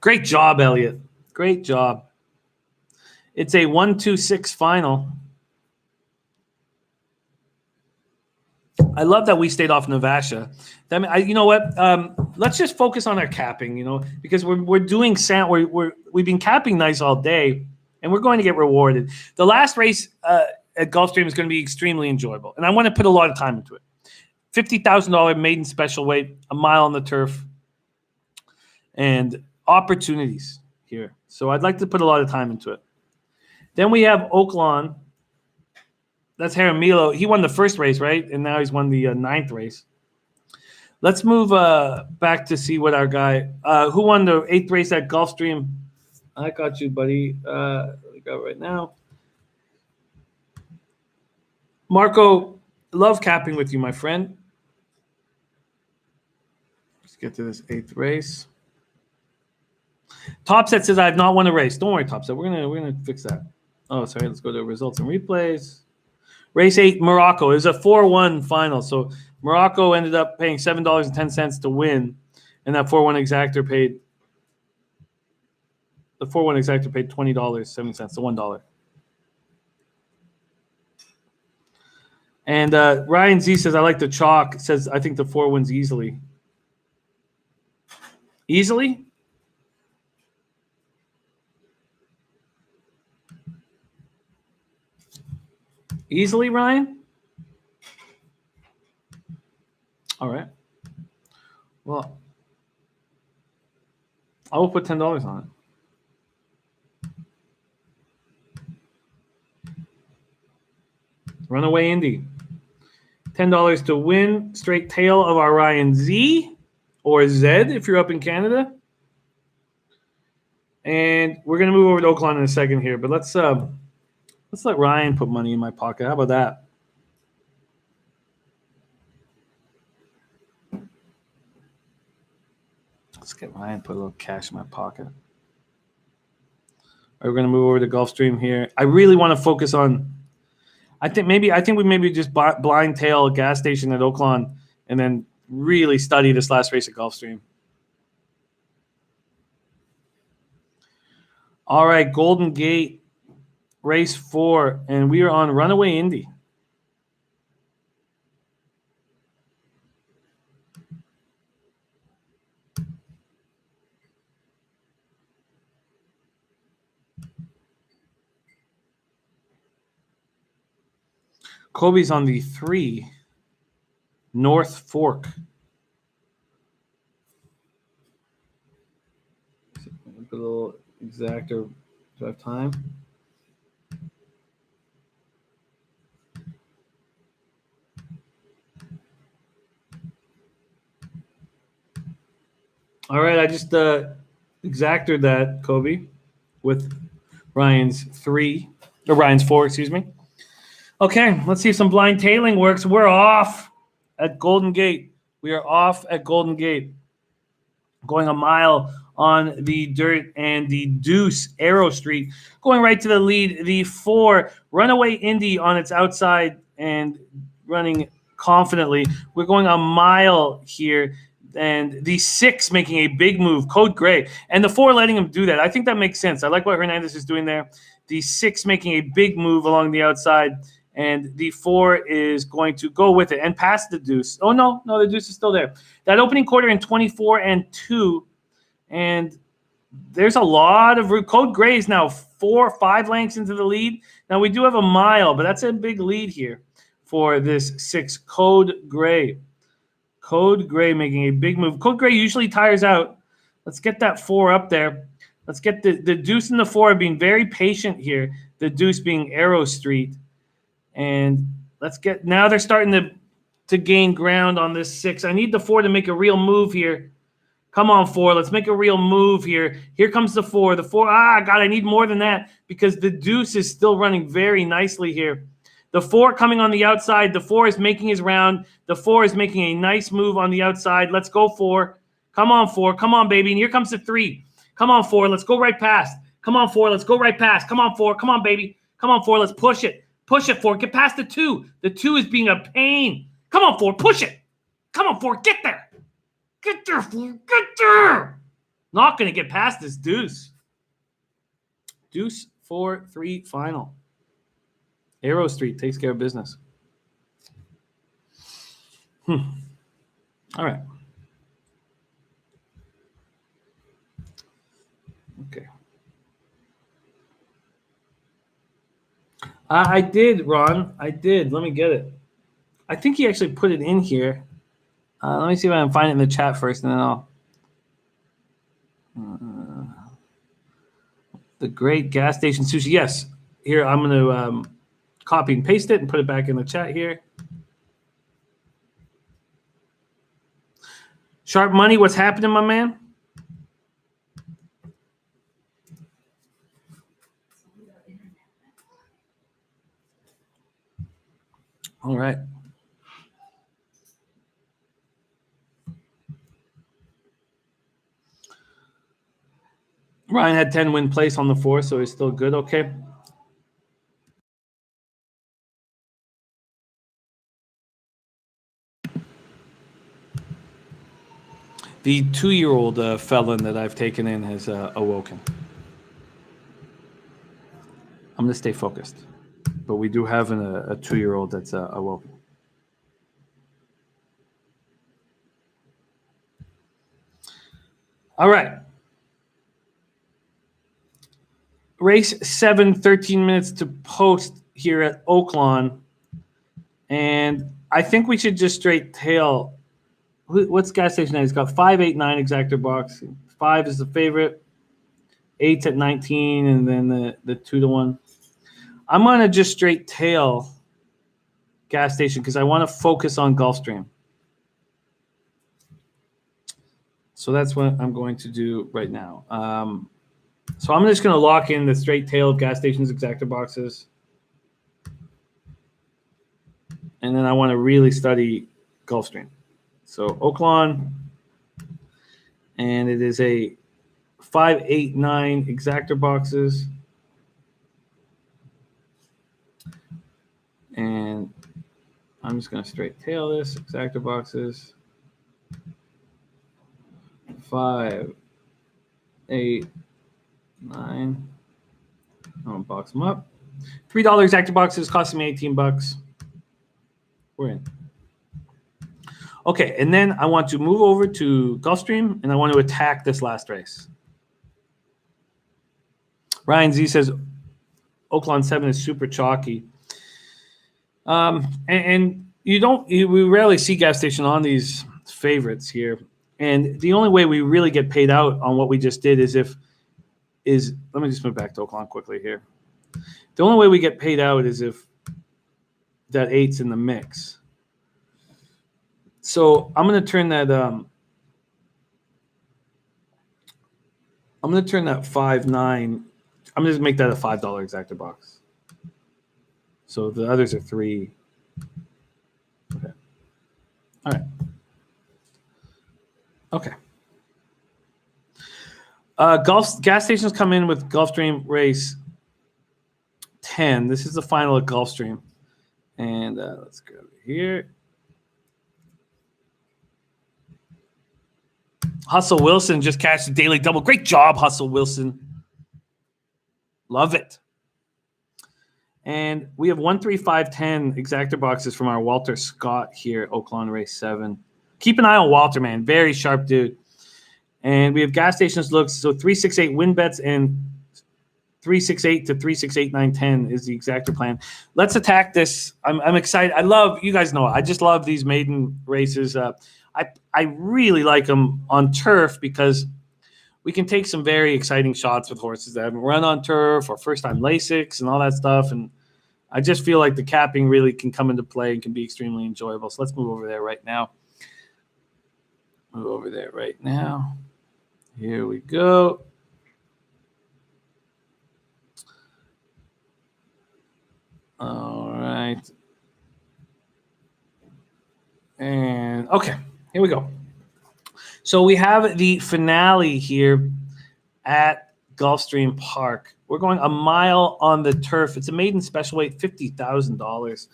Great job, Elliot. Great job. It's a 1-2-6 final. I love that we stayed off Navasha. You know what? Let's just focus on our capping, because we're doing we've been capping nice all day, and we're going to get rewarded. The last race at Gulfstream is going to be extremely enjoyable, and I want to put a lot of time into it. $50,000 maiden special weight, a mile on the turf, and opportunities here. So I'd like to put a lot of time into it. Then we have Oaklawn. That's Jaramillo. He won the first race, right? And now he's won the 9th race. Let's move back to see what our guy who won the 8th race at Gulfstream. I got you, buddy. We got right now. Marco, love capping with you, my friend. Let's get to this 8th race. Topset says I have not won a race. Don't worry, Topset. We're gonna fix that. Oh, sorry. Let's go to results and replays. Race 8, Morocco. It was a 4-1 final. So Morocco ended up paying $7.10 to win, and that 4-1 exactor paid. The 4-1 exactor paid $20.70, so $1. And Ryan Z says I like the chalk. Says I think the 4 wins easily. Easily? Easily, Ryan? All right. Well, I will put $10 on it. Runaway Indy. $10 to win. Straight tail of our Ryan Z or Z if you're up in Canada. And we're going to move over to Oaklawn in a second here, but let's let Ryan put money in my pocket. How about that? Let's get Ryan put a little cash in my pocket. We're going to move over to Gulfstream here. I really want to focus on. I think we maybe just blind tail a gas station at Oaklawn and then really study this last race at Gulfstream. All right, Golden Gate, race 4, and we are on Runaway Indy. Kobe's on the 3, North Fork. Look a little exactor. Do I have time? All right, I just exacted that, Kobe, with Ryan's 4, excuse me. Okay, let's see if some blind tailing works. We're off at Golden Gate. We are off at Golden Gate. Going a mile on the dirt and the deuce, Arrow Street. Going right to the lead, the 4, Runaway Indy on its outside and running confidently. We're going a mile here. And the 6 making a big move, Code Gray. And the 4 letting him do that. I think that makes sense. I like what Hernandez is doing there. The 6 making a big move along the outside. And the 4 is going to go with it and pass the deuce. Oh, no, the deuce is still there. That opening quarter in 24-2. And there's a lot of room. Code Gray is now 4 or 5 lengths into the lead. Now, we do have a mile, but that's a big lead here for this 6, Code Gray. Code Gray making a big move. Code Gray usually tires out. Let's get that 4 up there. Let's get the deuce and the 4 being very patient here. The deuce being Arrow Street. And let's get, now they're starting to gain ground on this 6. I need the 4 to make a real move here. Come on, 4. Let's make a real move here. Here comes the 4. The 4, God, I need more than that because the deuce is still running very nicely here. The 4 coming on the outside. The 4 is making his round. The 4 is making a nice move on the outside. Let's go, 4. Come on, 4. Come on, baby. And here comes the 3. Come on, 4. Let's go right past. Come on, 4. Let's go right past. Come on, 4. Come on, baby. Come on, 4. Let's push it. Push it, 4. Get past the 2. The 2 is being a pain. Come on, 4. Push it. Come on, 4. Get there. Get there, 4. Get there. Not going to get past this deuce. Deuce 4-3 final. Arrow Street takes care of business. All right. Okay. I did, Ron. I did. Let me get it. I think he actually put it in here. Let me see if I can find it in the chat first, and then I'll. The great gas station sushi. Yes. Here, I'm going to copy and paste it and put it back in the chat here. Sharp Money, what's happening, my man? All right. Ryan had 10 win place on the 4, so he's still good. Okay. The 2-year-old felon that I've taken in has awoken. I'm going to stay focused. But we do have a 2-year-old that's awoken. All right. Race 7, 13 minutes to post here at Oaklawn. And I think we should just straight tail. What's gas station 9? It's got 5, 8, 9 exactor box. 5 is the favorite. 8's at 19, and then the 2-1. I'm going to just straight tail gas station because I want to focus on Gulfstream. So that's what I'm going to do right now. So I'm just going to lock in the straight tail of gas stations exactor boxes. And then I want to really study Gulfstream. So Oaklawn, and it is a 5, 8, 9 exactor boxes. And I'm just going to straight tail this, exactor boxes. 5, 8, 9. I'm going to box them up. $3 exactor boxes costing me $18. We're in. Okay, and then I want to move over to Gulfstream, and I want to attack this last race. Ryan Z says Oaklawn 7 is super chalky. And we rarely see gas station on these favorites here. And the only way we really get paid out on what we just did is let me just move back to Oaklawn quickly here. The only way we get paid out is if that 8's in the mix. So I'm going to turn that I'm going to turn that 5, 9. I'm going to make that a $5 exactor box. So the others are 3. Okay. All right. Okay. Gas stations come in with Gulfstream race 10. This is the final at Gulfstream. And let's go over here. Hustle Wilson just cashed a daily double. Great job, Hustle Wilson. Love it. And we have 1, 3, 5, 10 exactor boxes from our Walter Scott here at Oaklawn Race 7. Keep an eye on Walter, man. Very sharp dude. And we have gas stations looks. So 3, 6, 8 win bets and 3, 6, 8 to 3, 6, 8, 9, 10 is the exactor plan. Let's attack this. I'm excited. I love, you guys know, I just love these maiden races. I really like them on turf because we can take some very exciting shots with horses that haven't run on turf or first-time Lasix and all that stuff. And I just feel like the capping really can come into play and can be extremely enjoyable. So let's move over there right now. Move over there right now. Here we go. All right. And okay, here we go. So we have the finale here at Gulfstream Park. We're going a mile on the turf. It's a maiden special weight, $50,000.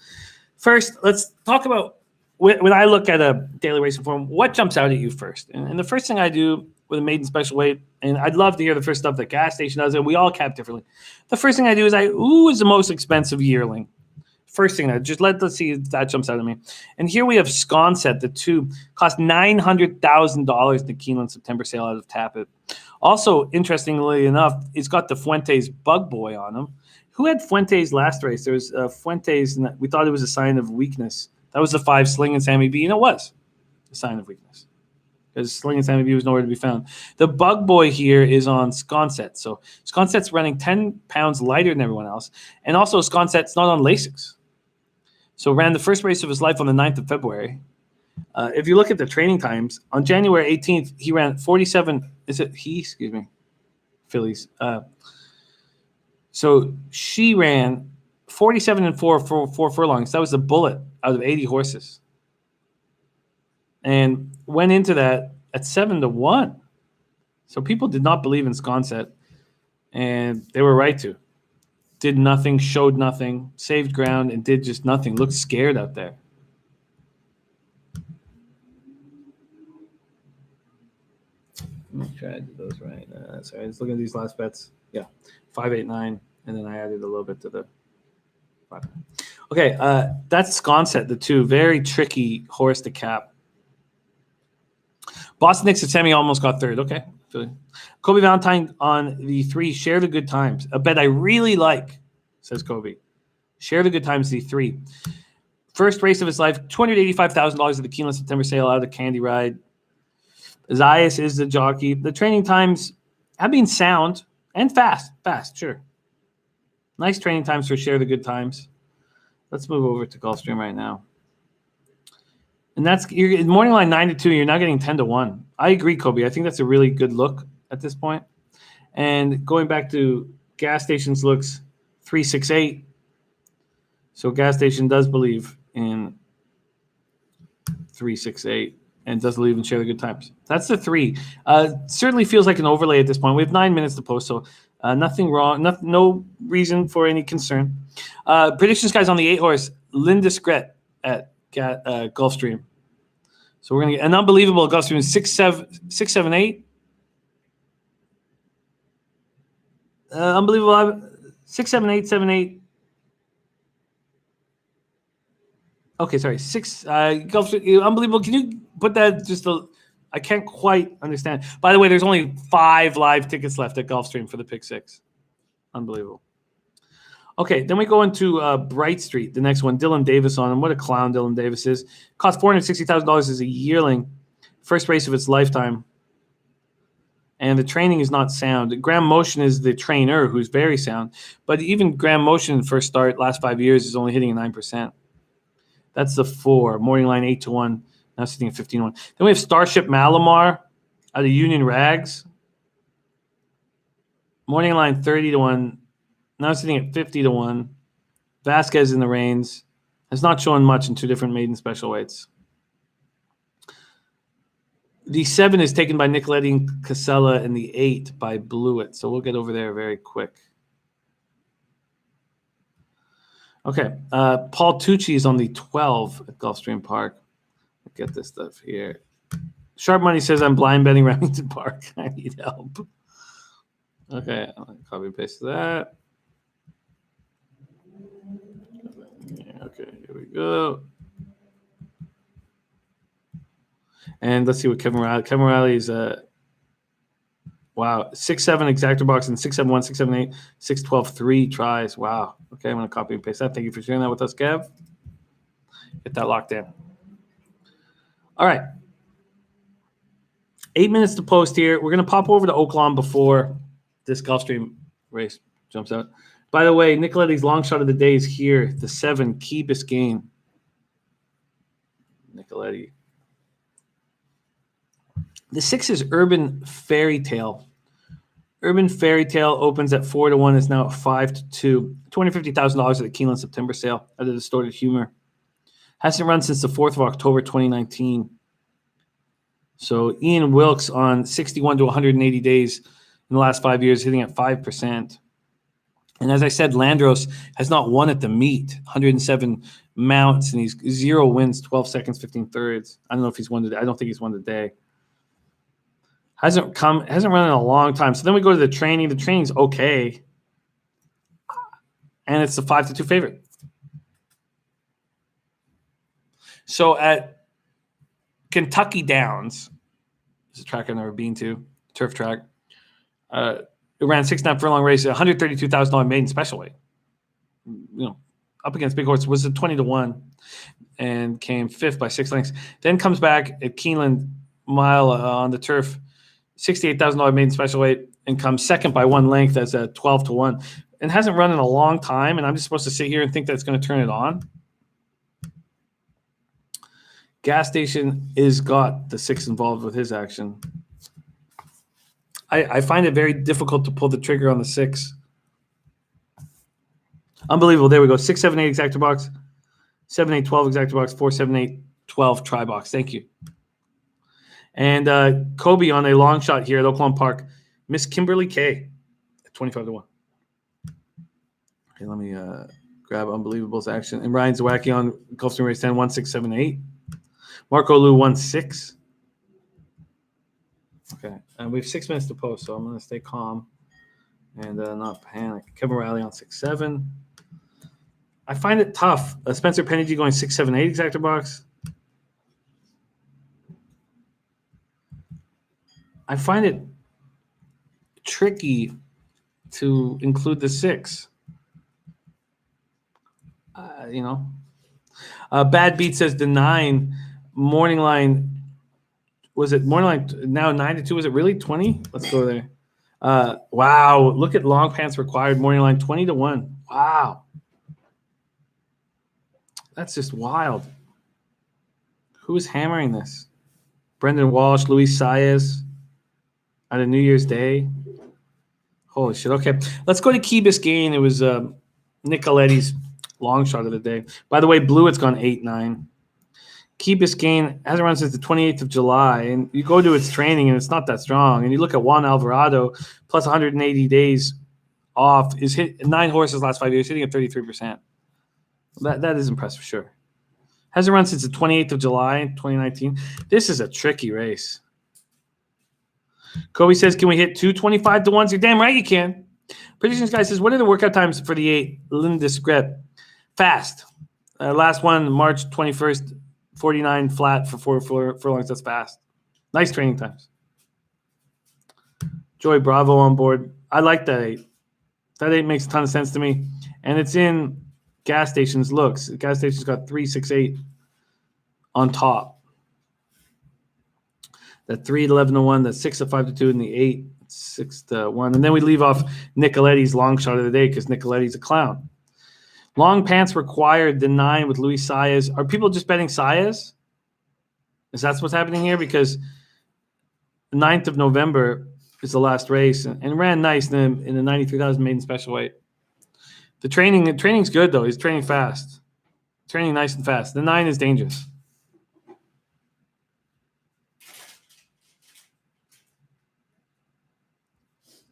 First, let's talk about when I look at a daily racing form, what jumps out at you first? And the first thing I do with a maiden special weight, and I'd love to hear the first stuff that gas station does, and we all cap differently. The first thing I do is who is the most expensive yearling? First thing, let's see if that jumps out at me. And here we have Sconset, the 2, cost $900,000 in the Keeneland September sale out of Tappet. Also, interestingly enough, it's got the Fuentes Bug Boy on him. Who had Fuentes last race? There was Fuentes, and we thought it was a sign of weakness. That was the 5 Sling and Sammy B, and it was a sign of weakness because Sling and Sammy B was nowhere to be found. The Bug Boy here is on Sconset. So Sconset's running 10 pounds lighter than everyone else. And also Sconset's not on Lasix. So ran the first race of his life on the 9th of February. If you look at the training times, on January 18th, he ran 47. Excuse me, fillies. So she ran 47 and 4 furlongs. That was the bullet out of 80 horses. And went into that at 7-1. So people did not believe in Sconset, and they were right to. Did nothing, showed nothing, saved ground, and did just nothing. Looked scared out there. Let me try to do those right. Sorry, I was looking at these last bets. Yeah, 5, 8, 9, and then I added a little bit to the 5. Okay, that's Sconset, the 2. Very tricky horse to cap. Boston Nix at semi almost got 3rd. Okay. Kobe Valentine on the 3. Share the good times. A bet I really like, says Kobe. Share the good times, the 3. First race of his life, $285,000 at the Keeneland September sale out of the Candy Ride. Zayas is the jockey. The training times have been sound and fast. Fast, sure. Nice training times for Share the Good Times. Let's move over to Gulfstream right now. And that's your morning line 9-2. You're now getting 10-1. I agree, Kobe. I think that's a really good look at this point. And going back to gas stations looks 368. So gas station does believe in 368 and does believe in Share the Good Times. That's the 3. Certainly feels like an overlay at this point. We have 9 minutes to post, so nothing wrong. No reason for any concern. Predictions, guys, on the 8 horse, Linda Scret at Gulfstream. So we're going to get an unbelievable Gulfstream 6, 7, 8. Unbelievable 6, 7, 8, 7, 8. Okay, sorry. 6 Gulfstream. Unbelievable. Can you put that I can't quite understand. By the way, there's only 5 live tickets left at Gulfstream for the pick 6. Unbelievable. Okay, then we go into Bright Street, the next one. Dylan Davis on him. What a clown Dylan Davis is. Cost $460,000 as a yearling. First race of its lifetime. And the training is not sound. Graham Motion is the trainer, who's very sound. But even Graham Motion, first start, last 5 years, is only hitting 9%. That's the 4. Morning line 8-1. Now sitting at 15-1. Then we have Starship Malamar out of Union Rags. Morning line 30-1. Now sitting at 50-1. Vasquez in the reins. Has not shown much in 2 different maiden special weights. The 7 is taken by Nicoletti and Casella, and the 8 by Blewett. So we'll get over there very quick. Okay. Paul Tucci is on the 12 at Gulfstream Park. Get this stuff here. Sharp Money says I'm blind betting Remington Park. I need help. Okay. I'll copy and paste that. Okay, here we go. And let's see what Kevin Riley. Kevin Riley is 6-7 exactor box and 6-7-1, 6-7-8, 6-12, 3 tries. Wow. Okay, I'm going to copy and paste that. Thank you for sharing that with us, Kev. Get that locked in. All right. 8 minutes to post here. We're going to pop over to Oaklawn before this Gulfstream race jumps out. By the way, Nicoletti's long shot of the day is here. The 7, Key Biscayne. Nicoletti. The 6 is Urban Fairy Tale. Urban Fairy Tale opens at 4-1. It's now at 5-2. $250,000 at the Keeneland September sale out of Distorted Humor. Hasn't run since the 4th of October, 2019. So Ian Wilkes on 61 to 180 days in the last 5 years, hitting at 5%. And as I said, Landros has not won at the meet. 107 mounts, and he's 0 wins, 12 seconds, 15 thirds. I don't know if he's won today. I don't think he's won today. Hasn't run in a long time. So then we go to the training. The training's okay. And it's the 5-2 favorite. So at Kentucky Downs, this is a track I've never been to, turf track. It ran 6.5 furlong race, $132,000 maiden special weight. Up against big horse, was a 20-1 and came 5th by 6 lengths. Then comes back at Keeneland mile on the turf, $68,000 maiden special weight, and comes 2nd by 1 length as a 12-1. And hasn't run in a long time, and I'm just supposed to sit here and think that it's going to turn it on. Gas Station is got the 6 involved with his action. I find it very difficult to pull the trigger on the 6. Unbelievable. There we go. 6, 7, 8 exactor box. 7, 8, 12 exactor box. 4, 7, 8, 12 try box. Thank you. And Kobe on a long shot here at Oaklawn Park. Miss Kimberly K at 25 to 1. Okay, let me grab Unbelievable's action. And Ryan Zawacki on Gulfstream race 10, 1, 6, 7, 8. Marco Lou 1, 6. Okay, and we have 6 minutes to post, so I'm going to stay calm and not panic. Kevin Riley on 6, 7. I find it tough. Spencer Penny going 6, 7, 8 exactor box. I find it tricky to include the 6. Bad Beat says the 9 morning line. Was it morning line now 9 to 2? Was it really 20? Let's go there. Wow, look at long pants required morning line 20 to 1. Wow, that's just wild. Who is hammering this? Brendan Walsh, Luis Saez on a New Year's Day. Holy shit. Okay, let's go to Key Biscayne. It was Nicoletti's long shot of the day. By the way, blue, it's gone 8-9. Key Biscayne hasn't run since the 28th of July, and you go to its training, and it's not that strong. And you look at Juan Alvarado, plus 180 days off, is hit 9 horses last 5 years, hitting at 33%. That is impressive, sure. Hasn't run since the 28th of July, 2019. This is a tricky race. Kobe says, can we hit 225 to 1s? You're damn right you can. Predictions guy says, what are the workout times for the 8? Linda Scrett. Fast. Last one, March 21st, 49 flat for 4 furlongs. That's fast. Nice training times. Joy Bravo on board. I like that 8. That 8 makes a ton of sense to me. And it's in Gas Station's looks. Gas Station's got 3, 6, 8 on top. That 3 at 11 to 1, that 6 at 5 to 2, and the 8 6 to 1. And then we leave off Nicoletti's long shot of the day because Nicoletti's a clown. Long pants required, the 9 with Luis Saez. Are people just betting Saez? Is that what's happening here? Because the 9th of November is the last race and ran nice in the 93,000 maiden special weight. The training's good, though. He's training fast. Training nice and fast. The 9 is dangerous.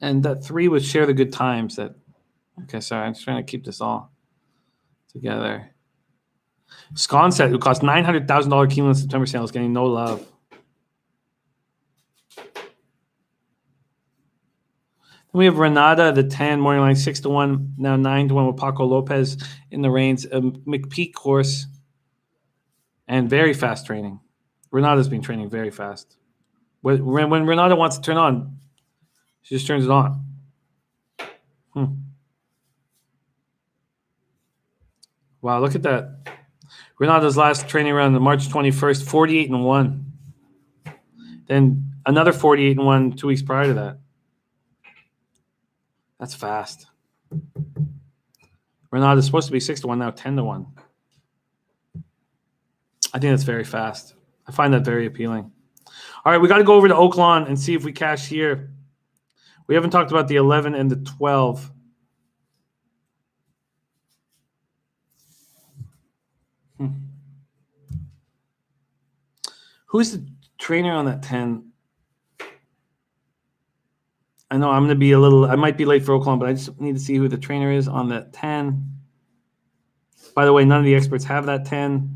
And that 3 would share the good times. Okay, sorry. I'm just trying to keep this all together. Sconset, who cost $900,000 cumulative September sales, getting no love. Then we have Renata, the 10, morning line 6 to 1, now 9 to 1 with Paco Lopez in the reins. A McPeak horse and very fast training. Renata's been training very fast. When Renata wants to turn on, she just turns it on. Wow, look at that. Renata's last training round, March 21st, 48-1. Then another 48-1 2 weeks prior to that. That's fast. Renata's supposed to be 6 to 1, now 10 to 1. I think that's very fast. I find that very appealing. All right, we got to go over to Oaklawn and see if we cash here. We haven't talked about the 11 and the 12. Who's the trainer on that 10? I know I'm going to be I might be late for Oaklawn, but I just need to see who the trainer is on that 10. By the way, none of the experts have that 10.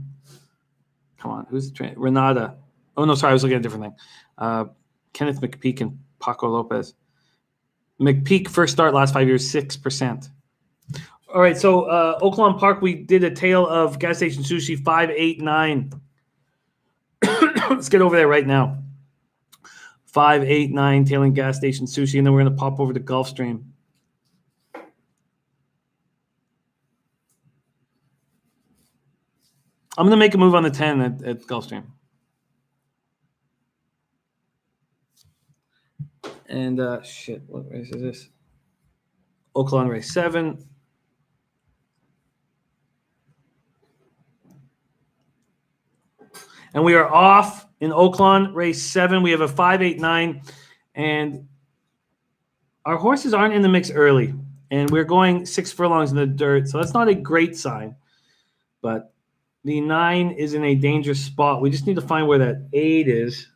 Come on, who's the trainer? Renata. Oh, no, sorry, I was looking at a different thing. Kenneth McPeak and Paco Lopez. McPeak, first start, last 5 years, 6%. All right, so Oaklawn Park, we did a tale of Gas Station Sushi, 5, 8, 9. Let's get over there right now. 5, 8, 9, tailing Gas Station Sushi, and then we're going to pop over to Gulfstream. I'm going to make a move on the 10 at Gulfstream. And, shit, what race is this? Oaklawn race 7. And we are off in Oaklawn, race 7. We have a 5, 8, 9. And our horses aren't in the mix early. And we're going 6 furlongs in the dirt. So that's not a great sign. But the 9 is in a dangerous spot. We just need to find where that 8 is.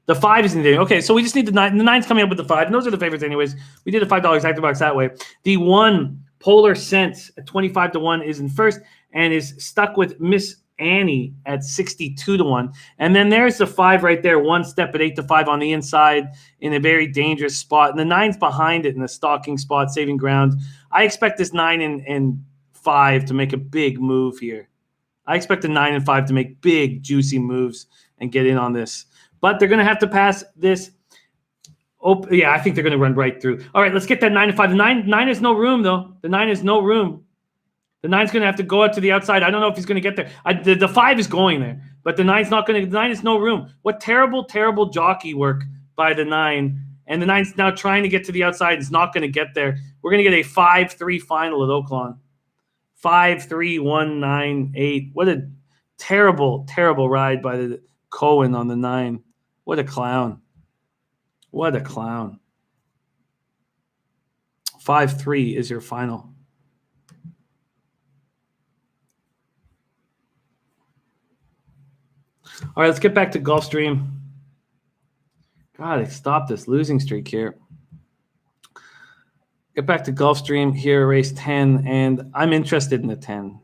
The 5 is in danger. Okay, so we just need the 9. The 9's coming up with the 5. And those are the favorites anyways. We did a $5 active box that way. The 1, Polar Sense, at 25 to 1, is in first and is stuck with Miss Annie at 62 to 1. And then there's the 5 right there, one step at 8 to 5 on the inside in a very dangerous spot. And the 9's behind it in the stalking spot, saving ground. I expect this 9 and 5 to make a big move here. I expect the 9 and 5 to make big, juicy moves and get in on this. But they're going to have to pass this. Oh, yeah, I think they're going to run right through. All right, let's get that 9 and 5. The 9 has no room, though. The 9 has no room. The 9's going to have to go out to the outside. I don't know if he's going to get there. The 5 is going there, but the 9's not going to. The 9 has no room. What terrible, terrible jockey work by the 9. And the 9's now trying to get to the outside. It's not going to get there. We're going to get a 5-3 final at Oaklawn. 5-3-1-9-8. What a terrible, terrible ride by the Cohen on the 9. What a clown. What a clown. 5-3 is your final. All right, let's get back to Gulfstream. God, stop this losing streak here. Get back to Gulfstream here, race 10, and I'm interested in the 10.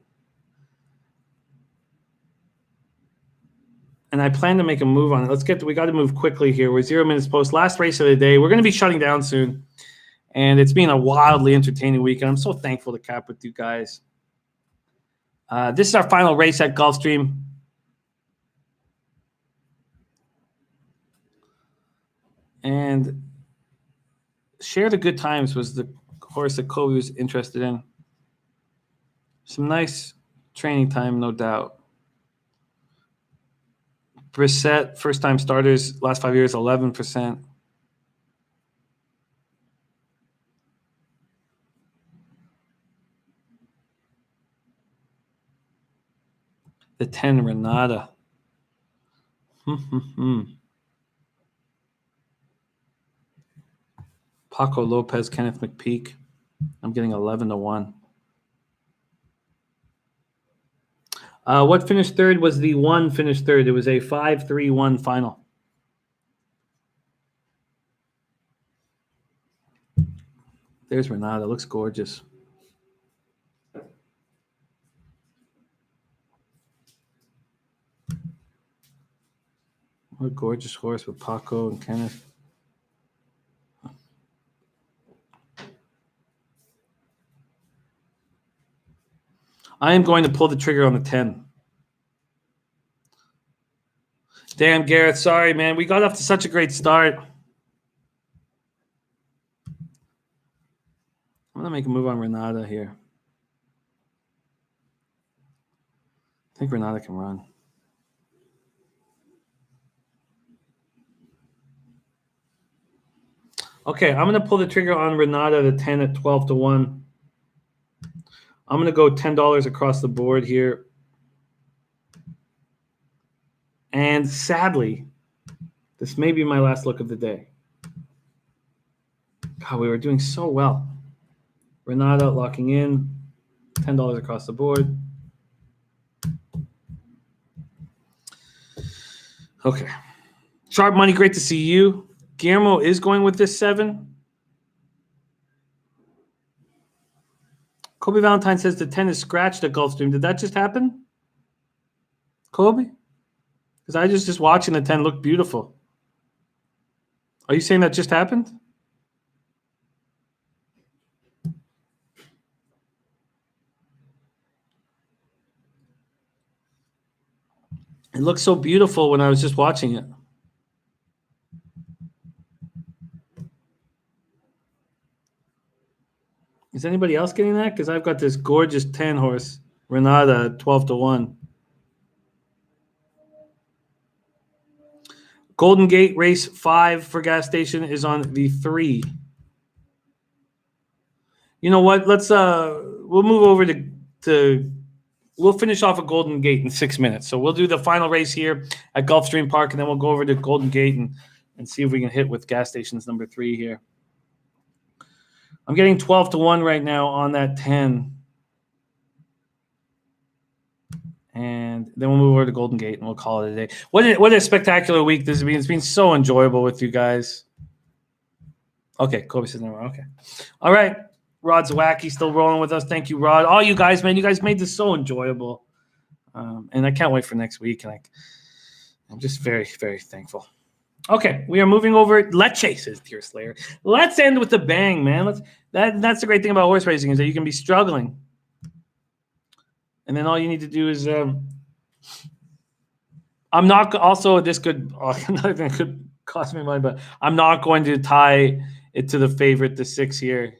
And I plan to make a move on it. We got to move quickly here. We're 0 minutes post. Last race of the day. We're going to be shutting down soon. And it's been a wildly entertaining week. And I'm so thankful to cap with you guys. This is our final race at Gulfstream. And Share the Good Times was the horse that Kobe was interested in. Some nice training time, no doubt. Brissett, first-time starters, last 5 years, 11%. The 10, Renata. Paco Lopez, Kenneth McPeak. I'm getting 11 to 1. What finished third was the 1 finished third. It was a 5-3-1 final. There's Renata. Looks gorgeous. What a gorgeous horse with Paco and Kenneth. I am going to pull the trigger on the 10. Damn, Gareth. Sorry, man. We got off to such a great start. I'm going to make a move on Renata here. I think Renata can run. Okay, I'm going to pull the trigger on Renata, the 10 at 12 to 1. I'm going to go $10 across the board here. And sadly, this may be my last look of the day. God, we were doing so well. Renata locking in, $10 across the board. Okay. Sharp Money, great to see you. Guillermo is going with this 7. Kobe Valentine says the 10 is scratched at Gulfstream. Did that just happen? Kobe? Because I just watching the 10 look beautiful. Are you saying that just happened? It looked so beautiful when I was just watching it. Is anybody else getting that? Because I've got this gorgeous 10 horse, Renata, 12 to 1. Golden Gate race 5 for gas station is on the 3. You know what? Let's we'll move over to we'll finish off at Golden Gate in 6 minutes. So we'll do the final race here at Gulfstream Park, and then we'll go over to Golden Gate and see if we can hit with gas stations number 3 here. I'm getting 12-1 right now on that 10. And then we'll move over to Golden Gate and we'll call it a day. What a spectacular week this has been. It's been so enjoyable with you guys. Okay, Kobe says no. Okay. All right. Rod Zawacki still rolling with us. Thank you, Rod. All you guys, man. You guys made this so enjoyable. And I can't wait for next week. And I'm just very, very thankful. Okay, we are moving over. Leche, says Tear Slayer. Let's end with a bang, man. That's the great thing about horse racing is that you can be struggling. And then all you need to do is I'm not also this could cost me money, but I'm not going to tie it to the favorite, the 6 here.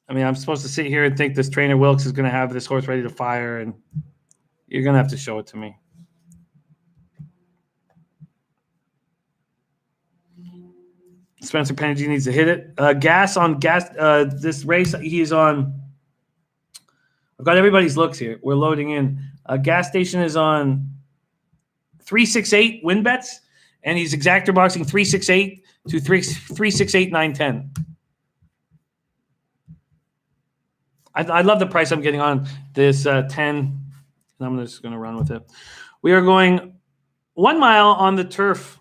I mean, I'm supposed to sit here and think this trainer Wilkes is going to have this horse ready to fire, and you're going to have to show it to me. Spencer Pennergy needs to hit it. This race, he's on. I've got everybody's looks here. We're loading in. Gas station is on 368 win bets, and he's exactor boxing 368 to 368 910. I love the price I'm getting on this 10, and I'm just going to run with it. We are going 1 mile on the turf,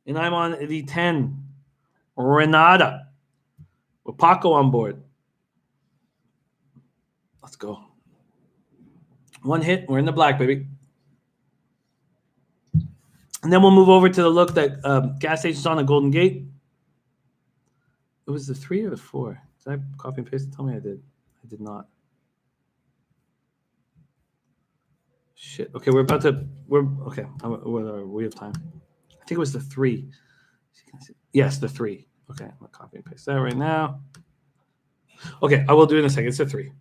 and I'm on the 10 Renata with Paco on board. Let's go. 1 hit. We're in the black, baby. And then we'll move over to the look that gas station's on the Golden Gate. It was the 3 or the 4? Did I copy and paste it? Tell me I did. I did not. Shit. Okay, we have time. I think it was the 3. Yes, the 3. Okay, I'm going to copy and paste that right now. Okay, I will do it in a second. It's a 3.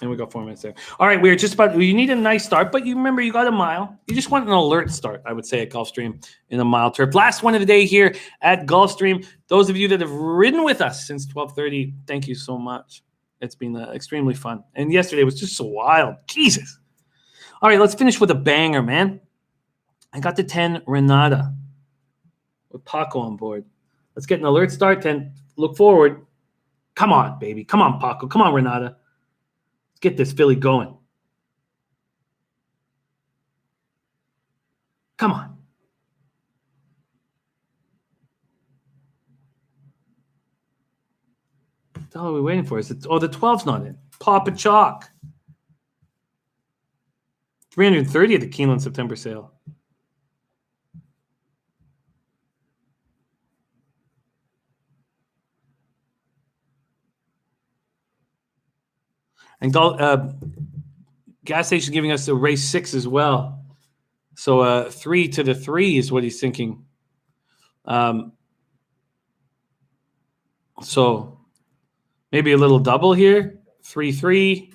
And we got 4 minutes there. All right, we're just about. You need a nice start, but you remember you got a mile. You just want an alert start, I would say, at Gulfstream in a mile turf. Last one of the day here at Gulfstream. Those of you that have ridden with us since 12:30, thank you so much. It's been extremely fun. And yesterday was just so wild. Jesus. All right, let's finish with a banger, man. I got the 10 Renata with Paco on board. Let's get an alert start. 10. Look forward. Come on, baby. Come on, Paco. Come on, Renata. Get this filly going. Come on. What the hell are we waiting for? The 12's not in. Pop a chalk. 330 at the Keeneland September sale. And gas station giving us a race 6 as well. So 3 to the 3 is what he's thinking. So maybe a little double here. 3-3.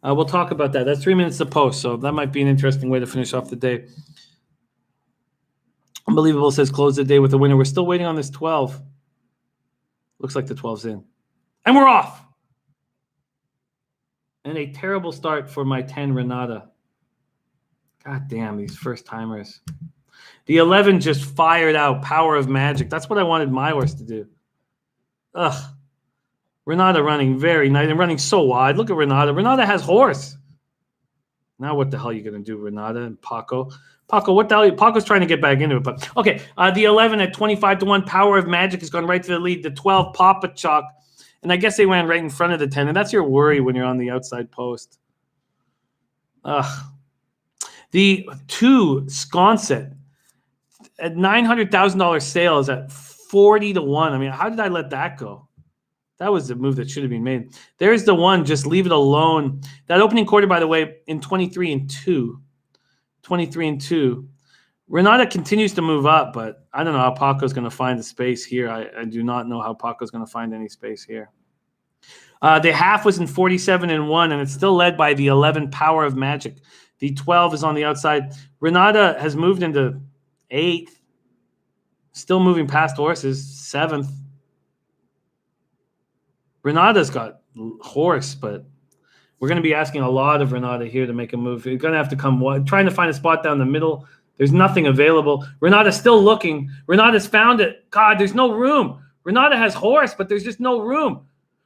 We'll talk about that. That's 3 minutes to post. So that might be an interesting way to finish off the day. Unbelievable says close the day with a winner. We're still waiting on this 12. Looks like the 12's in. And we're off. And a terrible start for my 10 Renata. God damn, these first timers. The 11 just fired out. Power of Magic. That's what I wanted my horse to do. Ugh. Renata running very nice and running so wide. Look at Renata. Renata has horse. Now what the hell are you going to do, Renata and Paco? Paco, what the hell? Paco's trying to get back into it. But okay, the 11 at 25-1. Power of Magic has gone right to the lead. The 12, Papa Chalk. And I guess they ran right in front of the 10. And that's your worry when you're on the outside post. The 2, Sconset, at $900,000 sale is at 40-1. I mean, how did I let that go? That was the move that should have been made. There's the 1. Just leave it alone. That opening quarter, by the way, in 23-2. 23-2. Renata continues to move up, but I don't know how Paco's going to find the space here. I do not know how Paco's going to find any space here. The half was in 47-1, and it's still led by the 11, Power of Magic. The 12 is on the outside. Renata has moved into 8th. Still moving past horses, 7th. Renata's got horse, but we're going to be asking a lot of Renata here to make a move. You're going to have to come trying to find a spot down the middle. There's nothing available. Renata's still looking. Renata's found it. God, there's no room. Renata has horse, but there's just no room.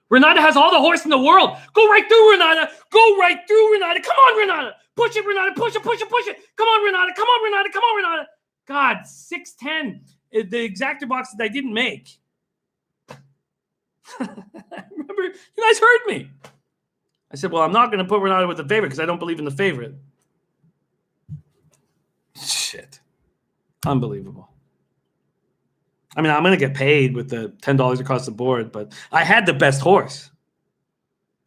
Renata has all the horse in the world. Go right through, Renata. Go right through, Renata. Come on, Renata. Push it, Renata. Push it, push it, push it. Come on, Renata. Come on, Renata. Come on, Renata. God, 610. The exactor box that I didn't make. Remember, you guys heard me. I said, well, I'm not going to put Renata with the favorite because I don't believe in the favorite. Shit. Unbelievable. I mean, I'm going to get paid with the $10 across the board, but I had the best horse.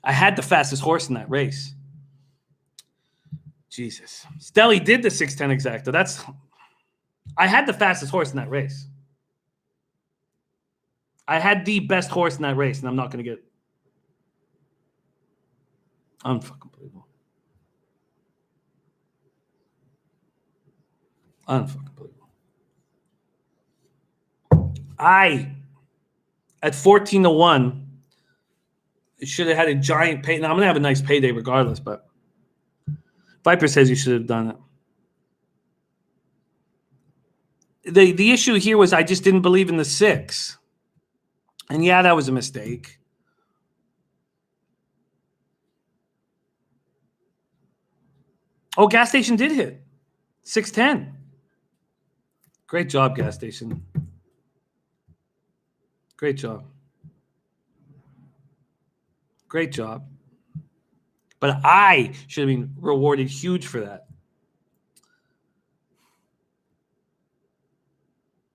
I had the fastest horse in that race. Jesus. Stelly did the 610 exacta. I had the fastest horse in that race. I had the best horse in that race, and I'm not going to get unfucking believable. Unfucking believable. At 14-1, should have had a giant pay. Now I'm gonna have a nice payday regardless, but Viper says you should have done it. The issue here was I just didn't believe in the 6. And yeah, that was a mistake. Oh, gas station did hit 610. Great job, gas station. Great job. Great job. But I should have been rewarded huge for that.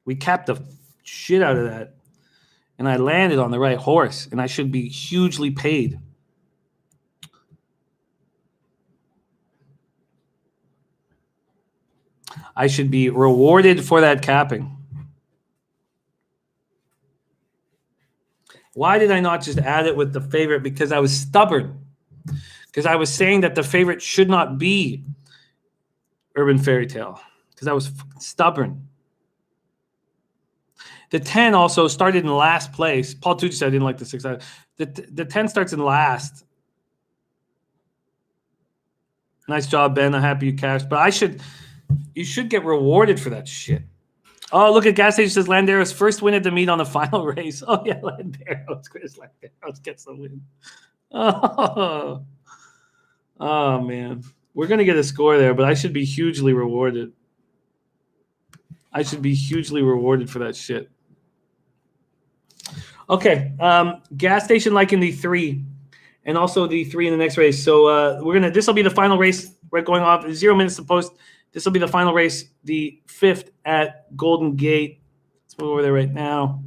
We capped the shit out of that. And I landed on the right horse. And I should be hugely paid. I should be rewarded for that capping. Why did I not just add it with the favorite? Because I was stubborn. Because I was saying that the favorite should not be Urban Fairy Tale. Because I was stubborn. The 10 also started in last place. Paul Tucci said I didn't like the 6. The 10 starts in last. Nice job, Ben. I'm happy you cashed. But you should get rewarded for that shit. Oh, look at gas station says Landeros first win at the meet on the final race. Oh yeah, Landeros. Chris Landeros gets the win. Oh man, we're gonna get a score there, but I should be hugely rewarded. I should be hugely rewarded for that shit. Okay, gas station like in the 3, and also the 3 in the next race. So this will be the final race. We're going off 0 minutes to post. This will be the final race, the 5th at Golden Gate. Let's move over there right now.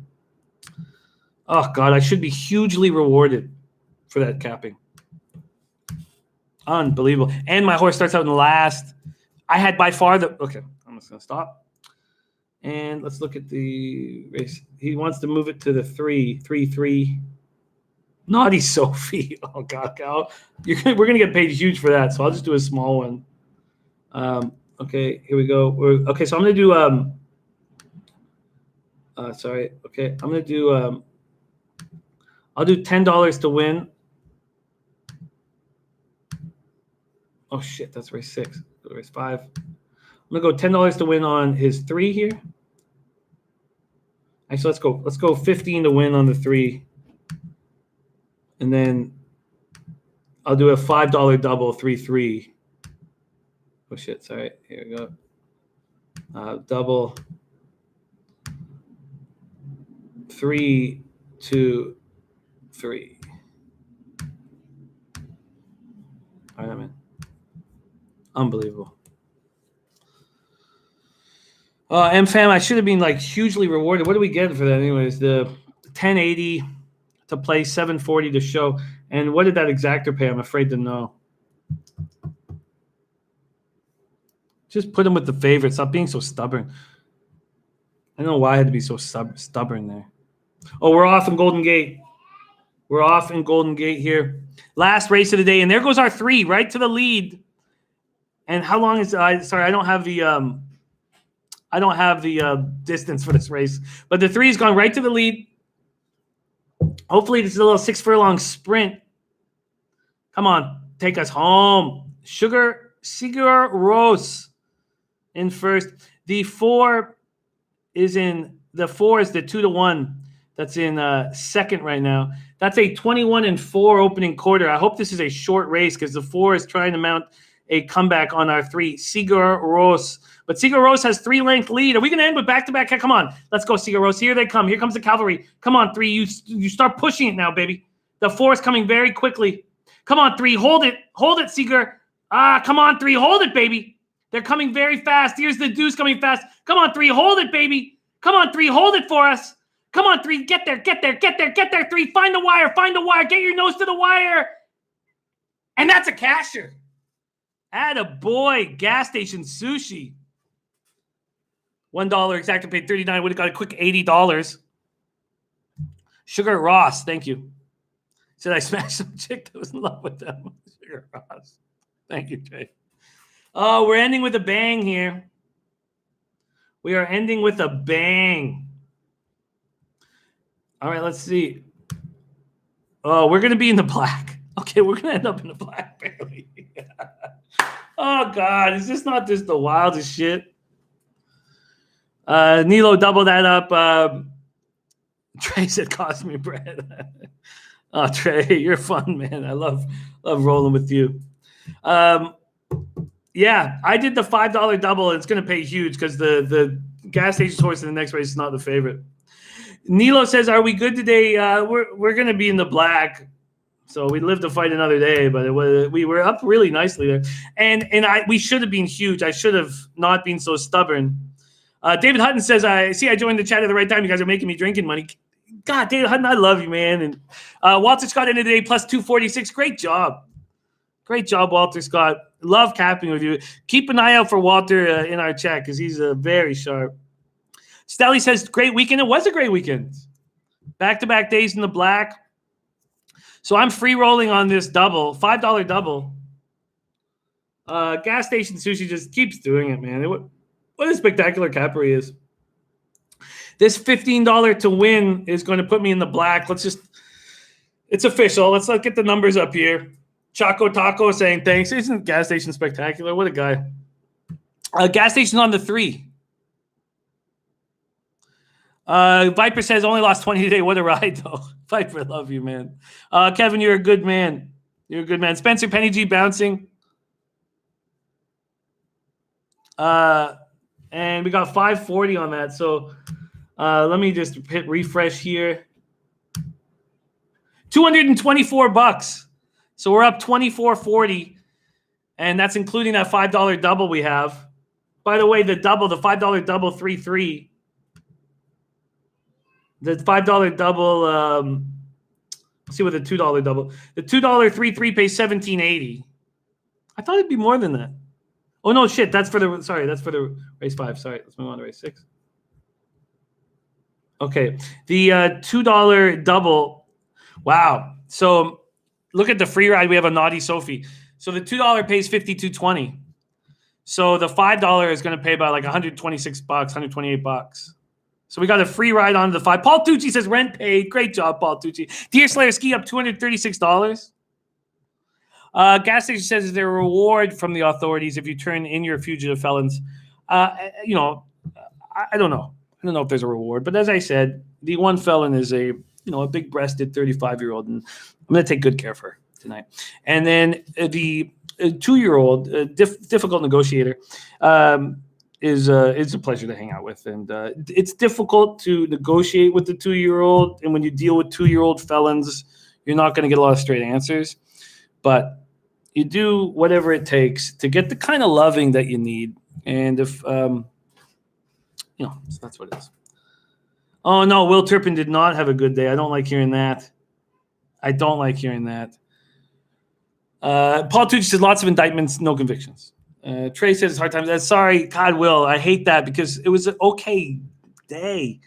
Oh, God, I should be hugely rewarded for that capping. Unbelievable. And my horse starts out in last. I had by far the – okay, I'm just going to stop. And let's look at the race. He wants to move it to the 3. Naughty Sophie. Oh, God. We're going to get paid huge for that, so I'll just do a small one. Okay, here we go. Okay, so I'm going to do sorry. Okay, I'm going to do I'll do $10 to win. Oh shit, that's race 6. Go to race 5. I'm going to go $10 to win on his 3 here. Actually, let's go 15 to win on the 3. And then I'll do a $5 double 3-3. Oh shit! Sorry. Here we go. Double 3, 2, 3. All right, I'm in. Unbelievable. M-Fam, I should have been like hugely rewarded. What do we get for that, anyways? The 1080 to play, 740 to show, and what did that exactor pay? I'm afraid to know. Just put him with the favorite. Stop being so stubborn. I don't know why I had to be so stubborn there. Oh, we're off in Golden Gate. We're off in Golden Gate here. Last race of the day, and there goes our 3 right to the lead. And how long is sorry, I don't have the distance for this race, but the 3's gone right to the lead. Hopefully, this is a little 6 furlong sprint. Come on, take us home. Sigur Rose in first. The 4 is the 2-1. That's in second right now. That's a 21-4 opening quarter. I hope this is a short race because the 4 is trying to mount a comeback on our 3, Sigur Rose. But Sigur Rose has 3-length lead. Are we going to end with back-to-back? Come on. Let's go, Sigur Rose. Here they come. Here comes the cavalry. Come on, 3. You start pushing it now, baby. The 4 is coming very quickly. Come on, 3. Hold it. Hold it, Sigur. Come on, 3. Hold it, baby. They're coming very fast. Here's the deuce coming fast. Come on, 3. Hold it, baby. Come on, 3. Hold it for us. Come on, 3. Get there. 3. Find the wire. Get your nose to the wire. And that's a casher. Attaboy. Gas station sushi. $1 exacta paid $39. Would have got a quick $80. Sugar Ross. Thank you. Said I smashed some chick that was in love with them. Sugar Ross. Thank you, Jay. Oh, we're ending with a bang here. We are ending with a bang. All right, let's see. Oh, we're going to be in the black. Okay, we're going to end up in the black, barely. Oh, God. Is this not just the wildest shit? Nilo, double that up. Trey said, cost me bread. Oh, Trey, you're fun, man. I love rolling with you. Yeah, I did the $5 double. And it's going to pay huge because the gas station horse in the next race is not the favorite. Nilo says, are we good today? We're going to be in the black. So we live to fight another day, but we were up really nicely there. And we should have been huge. I should have not been so stubborn. David Hutton says, I joined the chat at the right time. You guys are making me drinking money. God, David Hutton, I love you, man. And Walter Scott ended the day plus 246. Great job. Great job, Walter Scott. Love capping with you. Keep an eye out for Walter in our chat because he's very sharp. Stelly says, great weekend. It was a great weekend. Back-to-back days in the black. So I'm free rolling on this double, $5 double. Gas station sushi just keeps doing it, man. What a spectacular capper he is. This $15 to win is going to put me in the black. It's official. Let's get the numbers up here. Choco Taco saying thanks. Isn't gas station spectacular? What a guy. Gas station on the 3. Viper says only lost 20 today. What a ride, though. Viper, love you, man. Kevin, you're a good man. You're a good man. Spencer Penny G bouncing. And we got 540 on that. So let me just hit refresh here. $224. So we're up $24.40. And that's including that $5 double we have. By the way, the $5 double 3-3. The $5 double, let's see what the $2 double. The $2 3-3 pays $17.80. I thought it'd be more than that. Oh no, shit! That's for the race 5. Sorry, let's move on to race 6. Okay, the $2 double. Wow. So look at the free ride. We have a naughty Sophie. So the $2 pays $52.20. So the $5 is going to pay about like $126, $128. So we got a free ride on the 5. Paul Tucci says rent paid. Great job, Paul Tucci. Deer Slayer ski up $236. Gas station says is there a reward from the authorities if you turn in your fugitive felons? I don't know. I don't know if there's a reward, but as I said, the one felon is a big-breasted 35-year-old, and I'm going to take good care of her tonight. And then the 2-year-old, difficult negotiator, is a pleasure to hang out with, and it's difficult to negotiate with the 2-year-old. And when you deal with 2-year-old felons, you're not going to get a lot of straight answers, but you do whatever it takes to get the kind of loving that you need. And if so that's what it is. Oh no, Will Turpin did not have a good day. I don't like hearing that. Paul Tucci says lots of indictments, no convictions. Trey says it's hard times. Sorry, God, Will. I hate that because it was an okay day.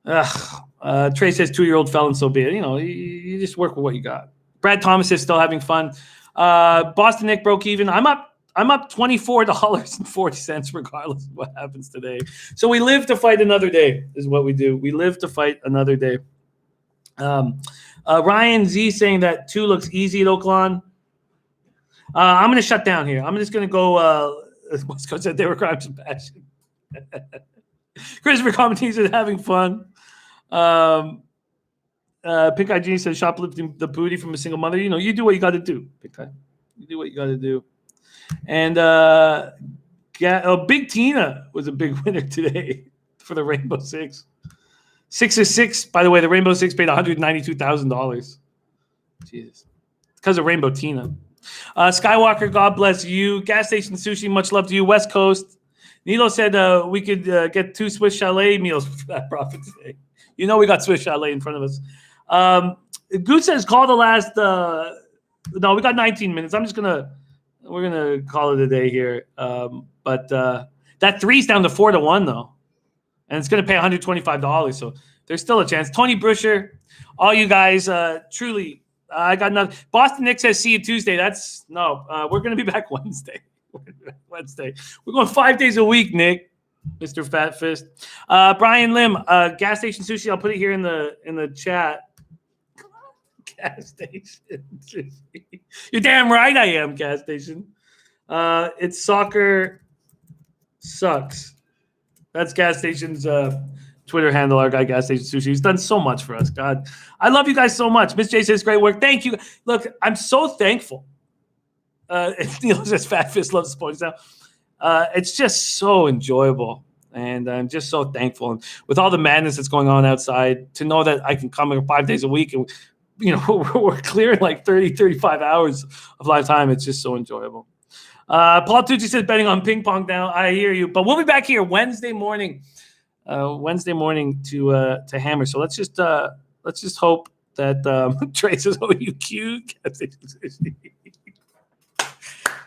Trey says 2-year-old felon, so be it. You just work with what you got. Brad Thomas is still having fun. Boston Nick broke even. I'm up $24.40 regardless of what happens today. So we live to fight another day is what we do. We live to fight another day. Ryan Z saying that 2 looks easy at Oaklawn. I'm going to shut down here. I'm just going to go. West Coast said they were crimes of passion. Christopher commenting said having fun. Pink Eye Genie says shoplifting the booty from a single mother. You know, you do what you got to do. Pink Eye. You do what you got to do. And Big Tina was a big winner today for the Rainbow Six. 6 is 6. By the way, the Rainbow Six paid $192,000. Jesus. Because of Rainbow Tina. Skywalker, God bless you. Gas Station Sushi, much love to you. West Coast. Nilo said we could get 2 Swiss Chalet meals for that profit today. You know we got Swiss Chalet in front of us. Goose says call the last. No, we got 19 minutes. We're gonna call it a day here. But that 3's down to 4-1 though, and it's gonna pay $125. So there's still a chance. Tony Brusher, all you guys, truly. I got nothing. Boston Nick says see you Tuesday. We're going to be back Wednesday. We're going 5 days a week, Nick, Mr. Fat Fist. Brian Lim, Gas Station Sushi. I'll put it here in the chat. Gas Station Sushi. You're damn right I am, Gas Station. It's Soccer Sucks. That's Gas Station's Twitter handle, our guy, Gas Station Sushi. He's done so much for us. God, I love you guys so much. Miss J says, great work. Thank you. Look, I'm so thankful. Neil says, Fat Fist loves sports now. It's just so enjoyable. And I'm just so thankful. And with all the madness that's going on outside, to know that I can come here 5 days a week and, you know, we're clearing like 30, 35 hours of live time. It's just so enjoyable. Paul Tucci says, betting on ping pong now. I hear you. But we'll be back here Wednesday morning. To hammer. So let's just hope that Trey says, "Oh, you cute."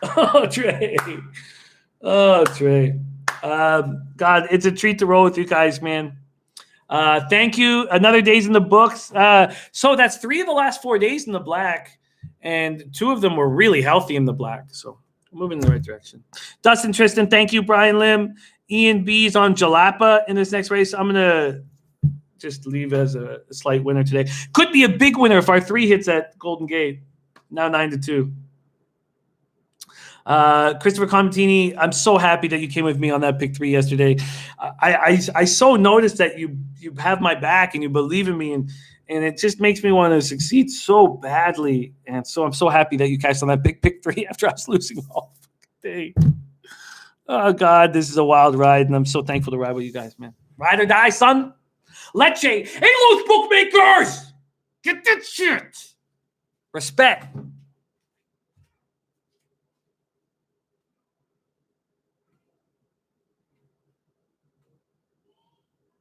Oh, Trey. Oh, Trey. God, it's a treat to roll with you guys, man. Thank you. Another day's in the books. So that's 3 of the last 4 days in the black, and 2 of them were really healthy in the black. So we're moving in the right direction. Dustin Tristan, thank you. Brian Lim. Ian B's on Jalapa in this next race. I'm going to just leave as a slight winner today. Could be a big winner if our 3 hits at Golden Gate. Now 9-2. Christopher Comatini, I'm so happy that you came with me on that pick 3 yesterday. I so noticed that you have my back and you believe in me, and it just makes me want to succeed so badly. And so I'm so happy that you cashed on that big pick 3 after I was losing all day. Oh, God, this is a wild ride, and I'm so thankful to ride with you guys, man. Ride or die, son. Leche. Hey, loose bookmakers. Get that shit. Respect.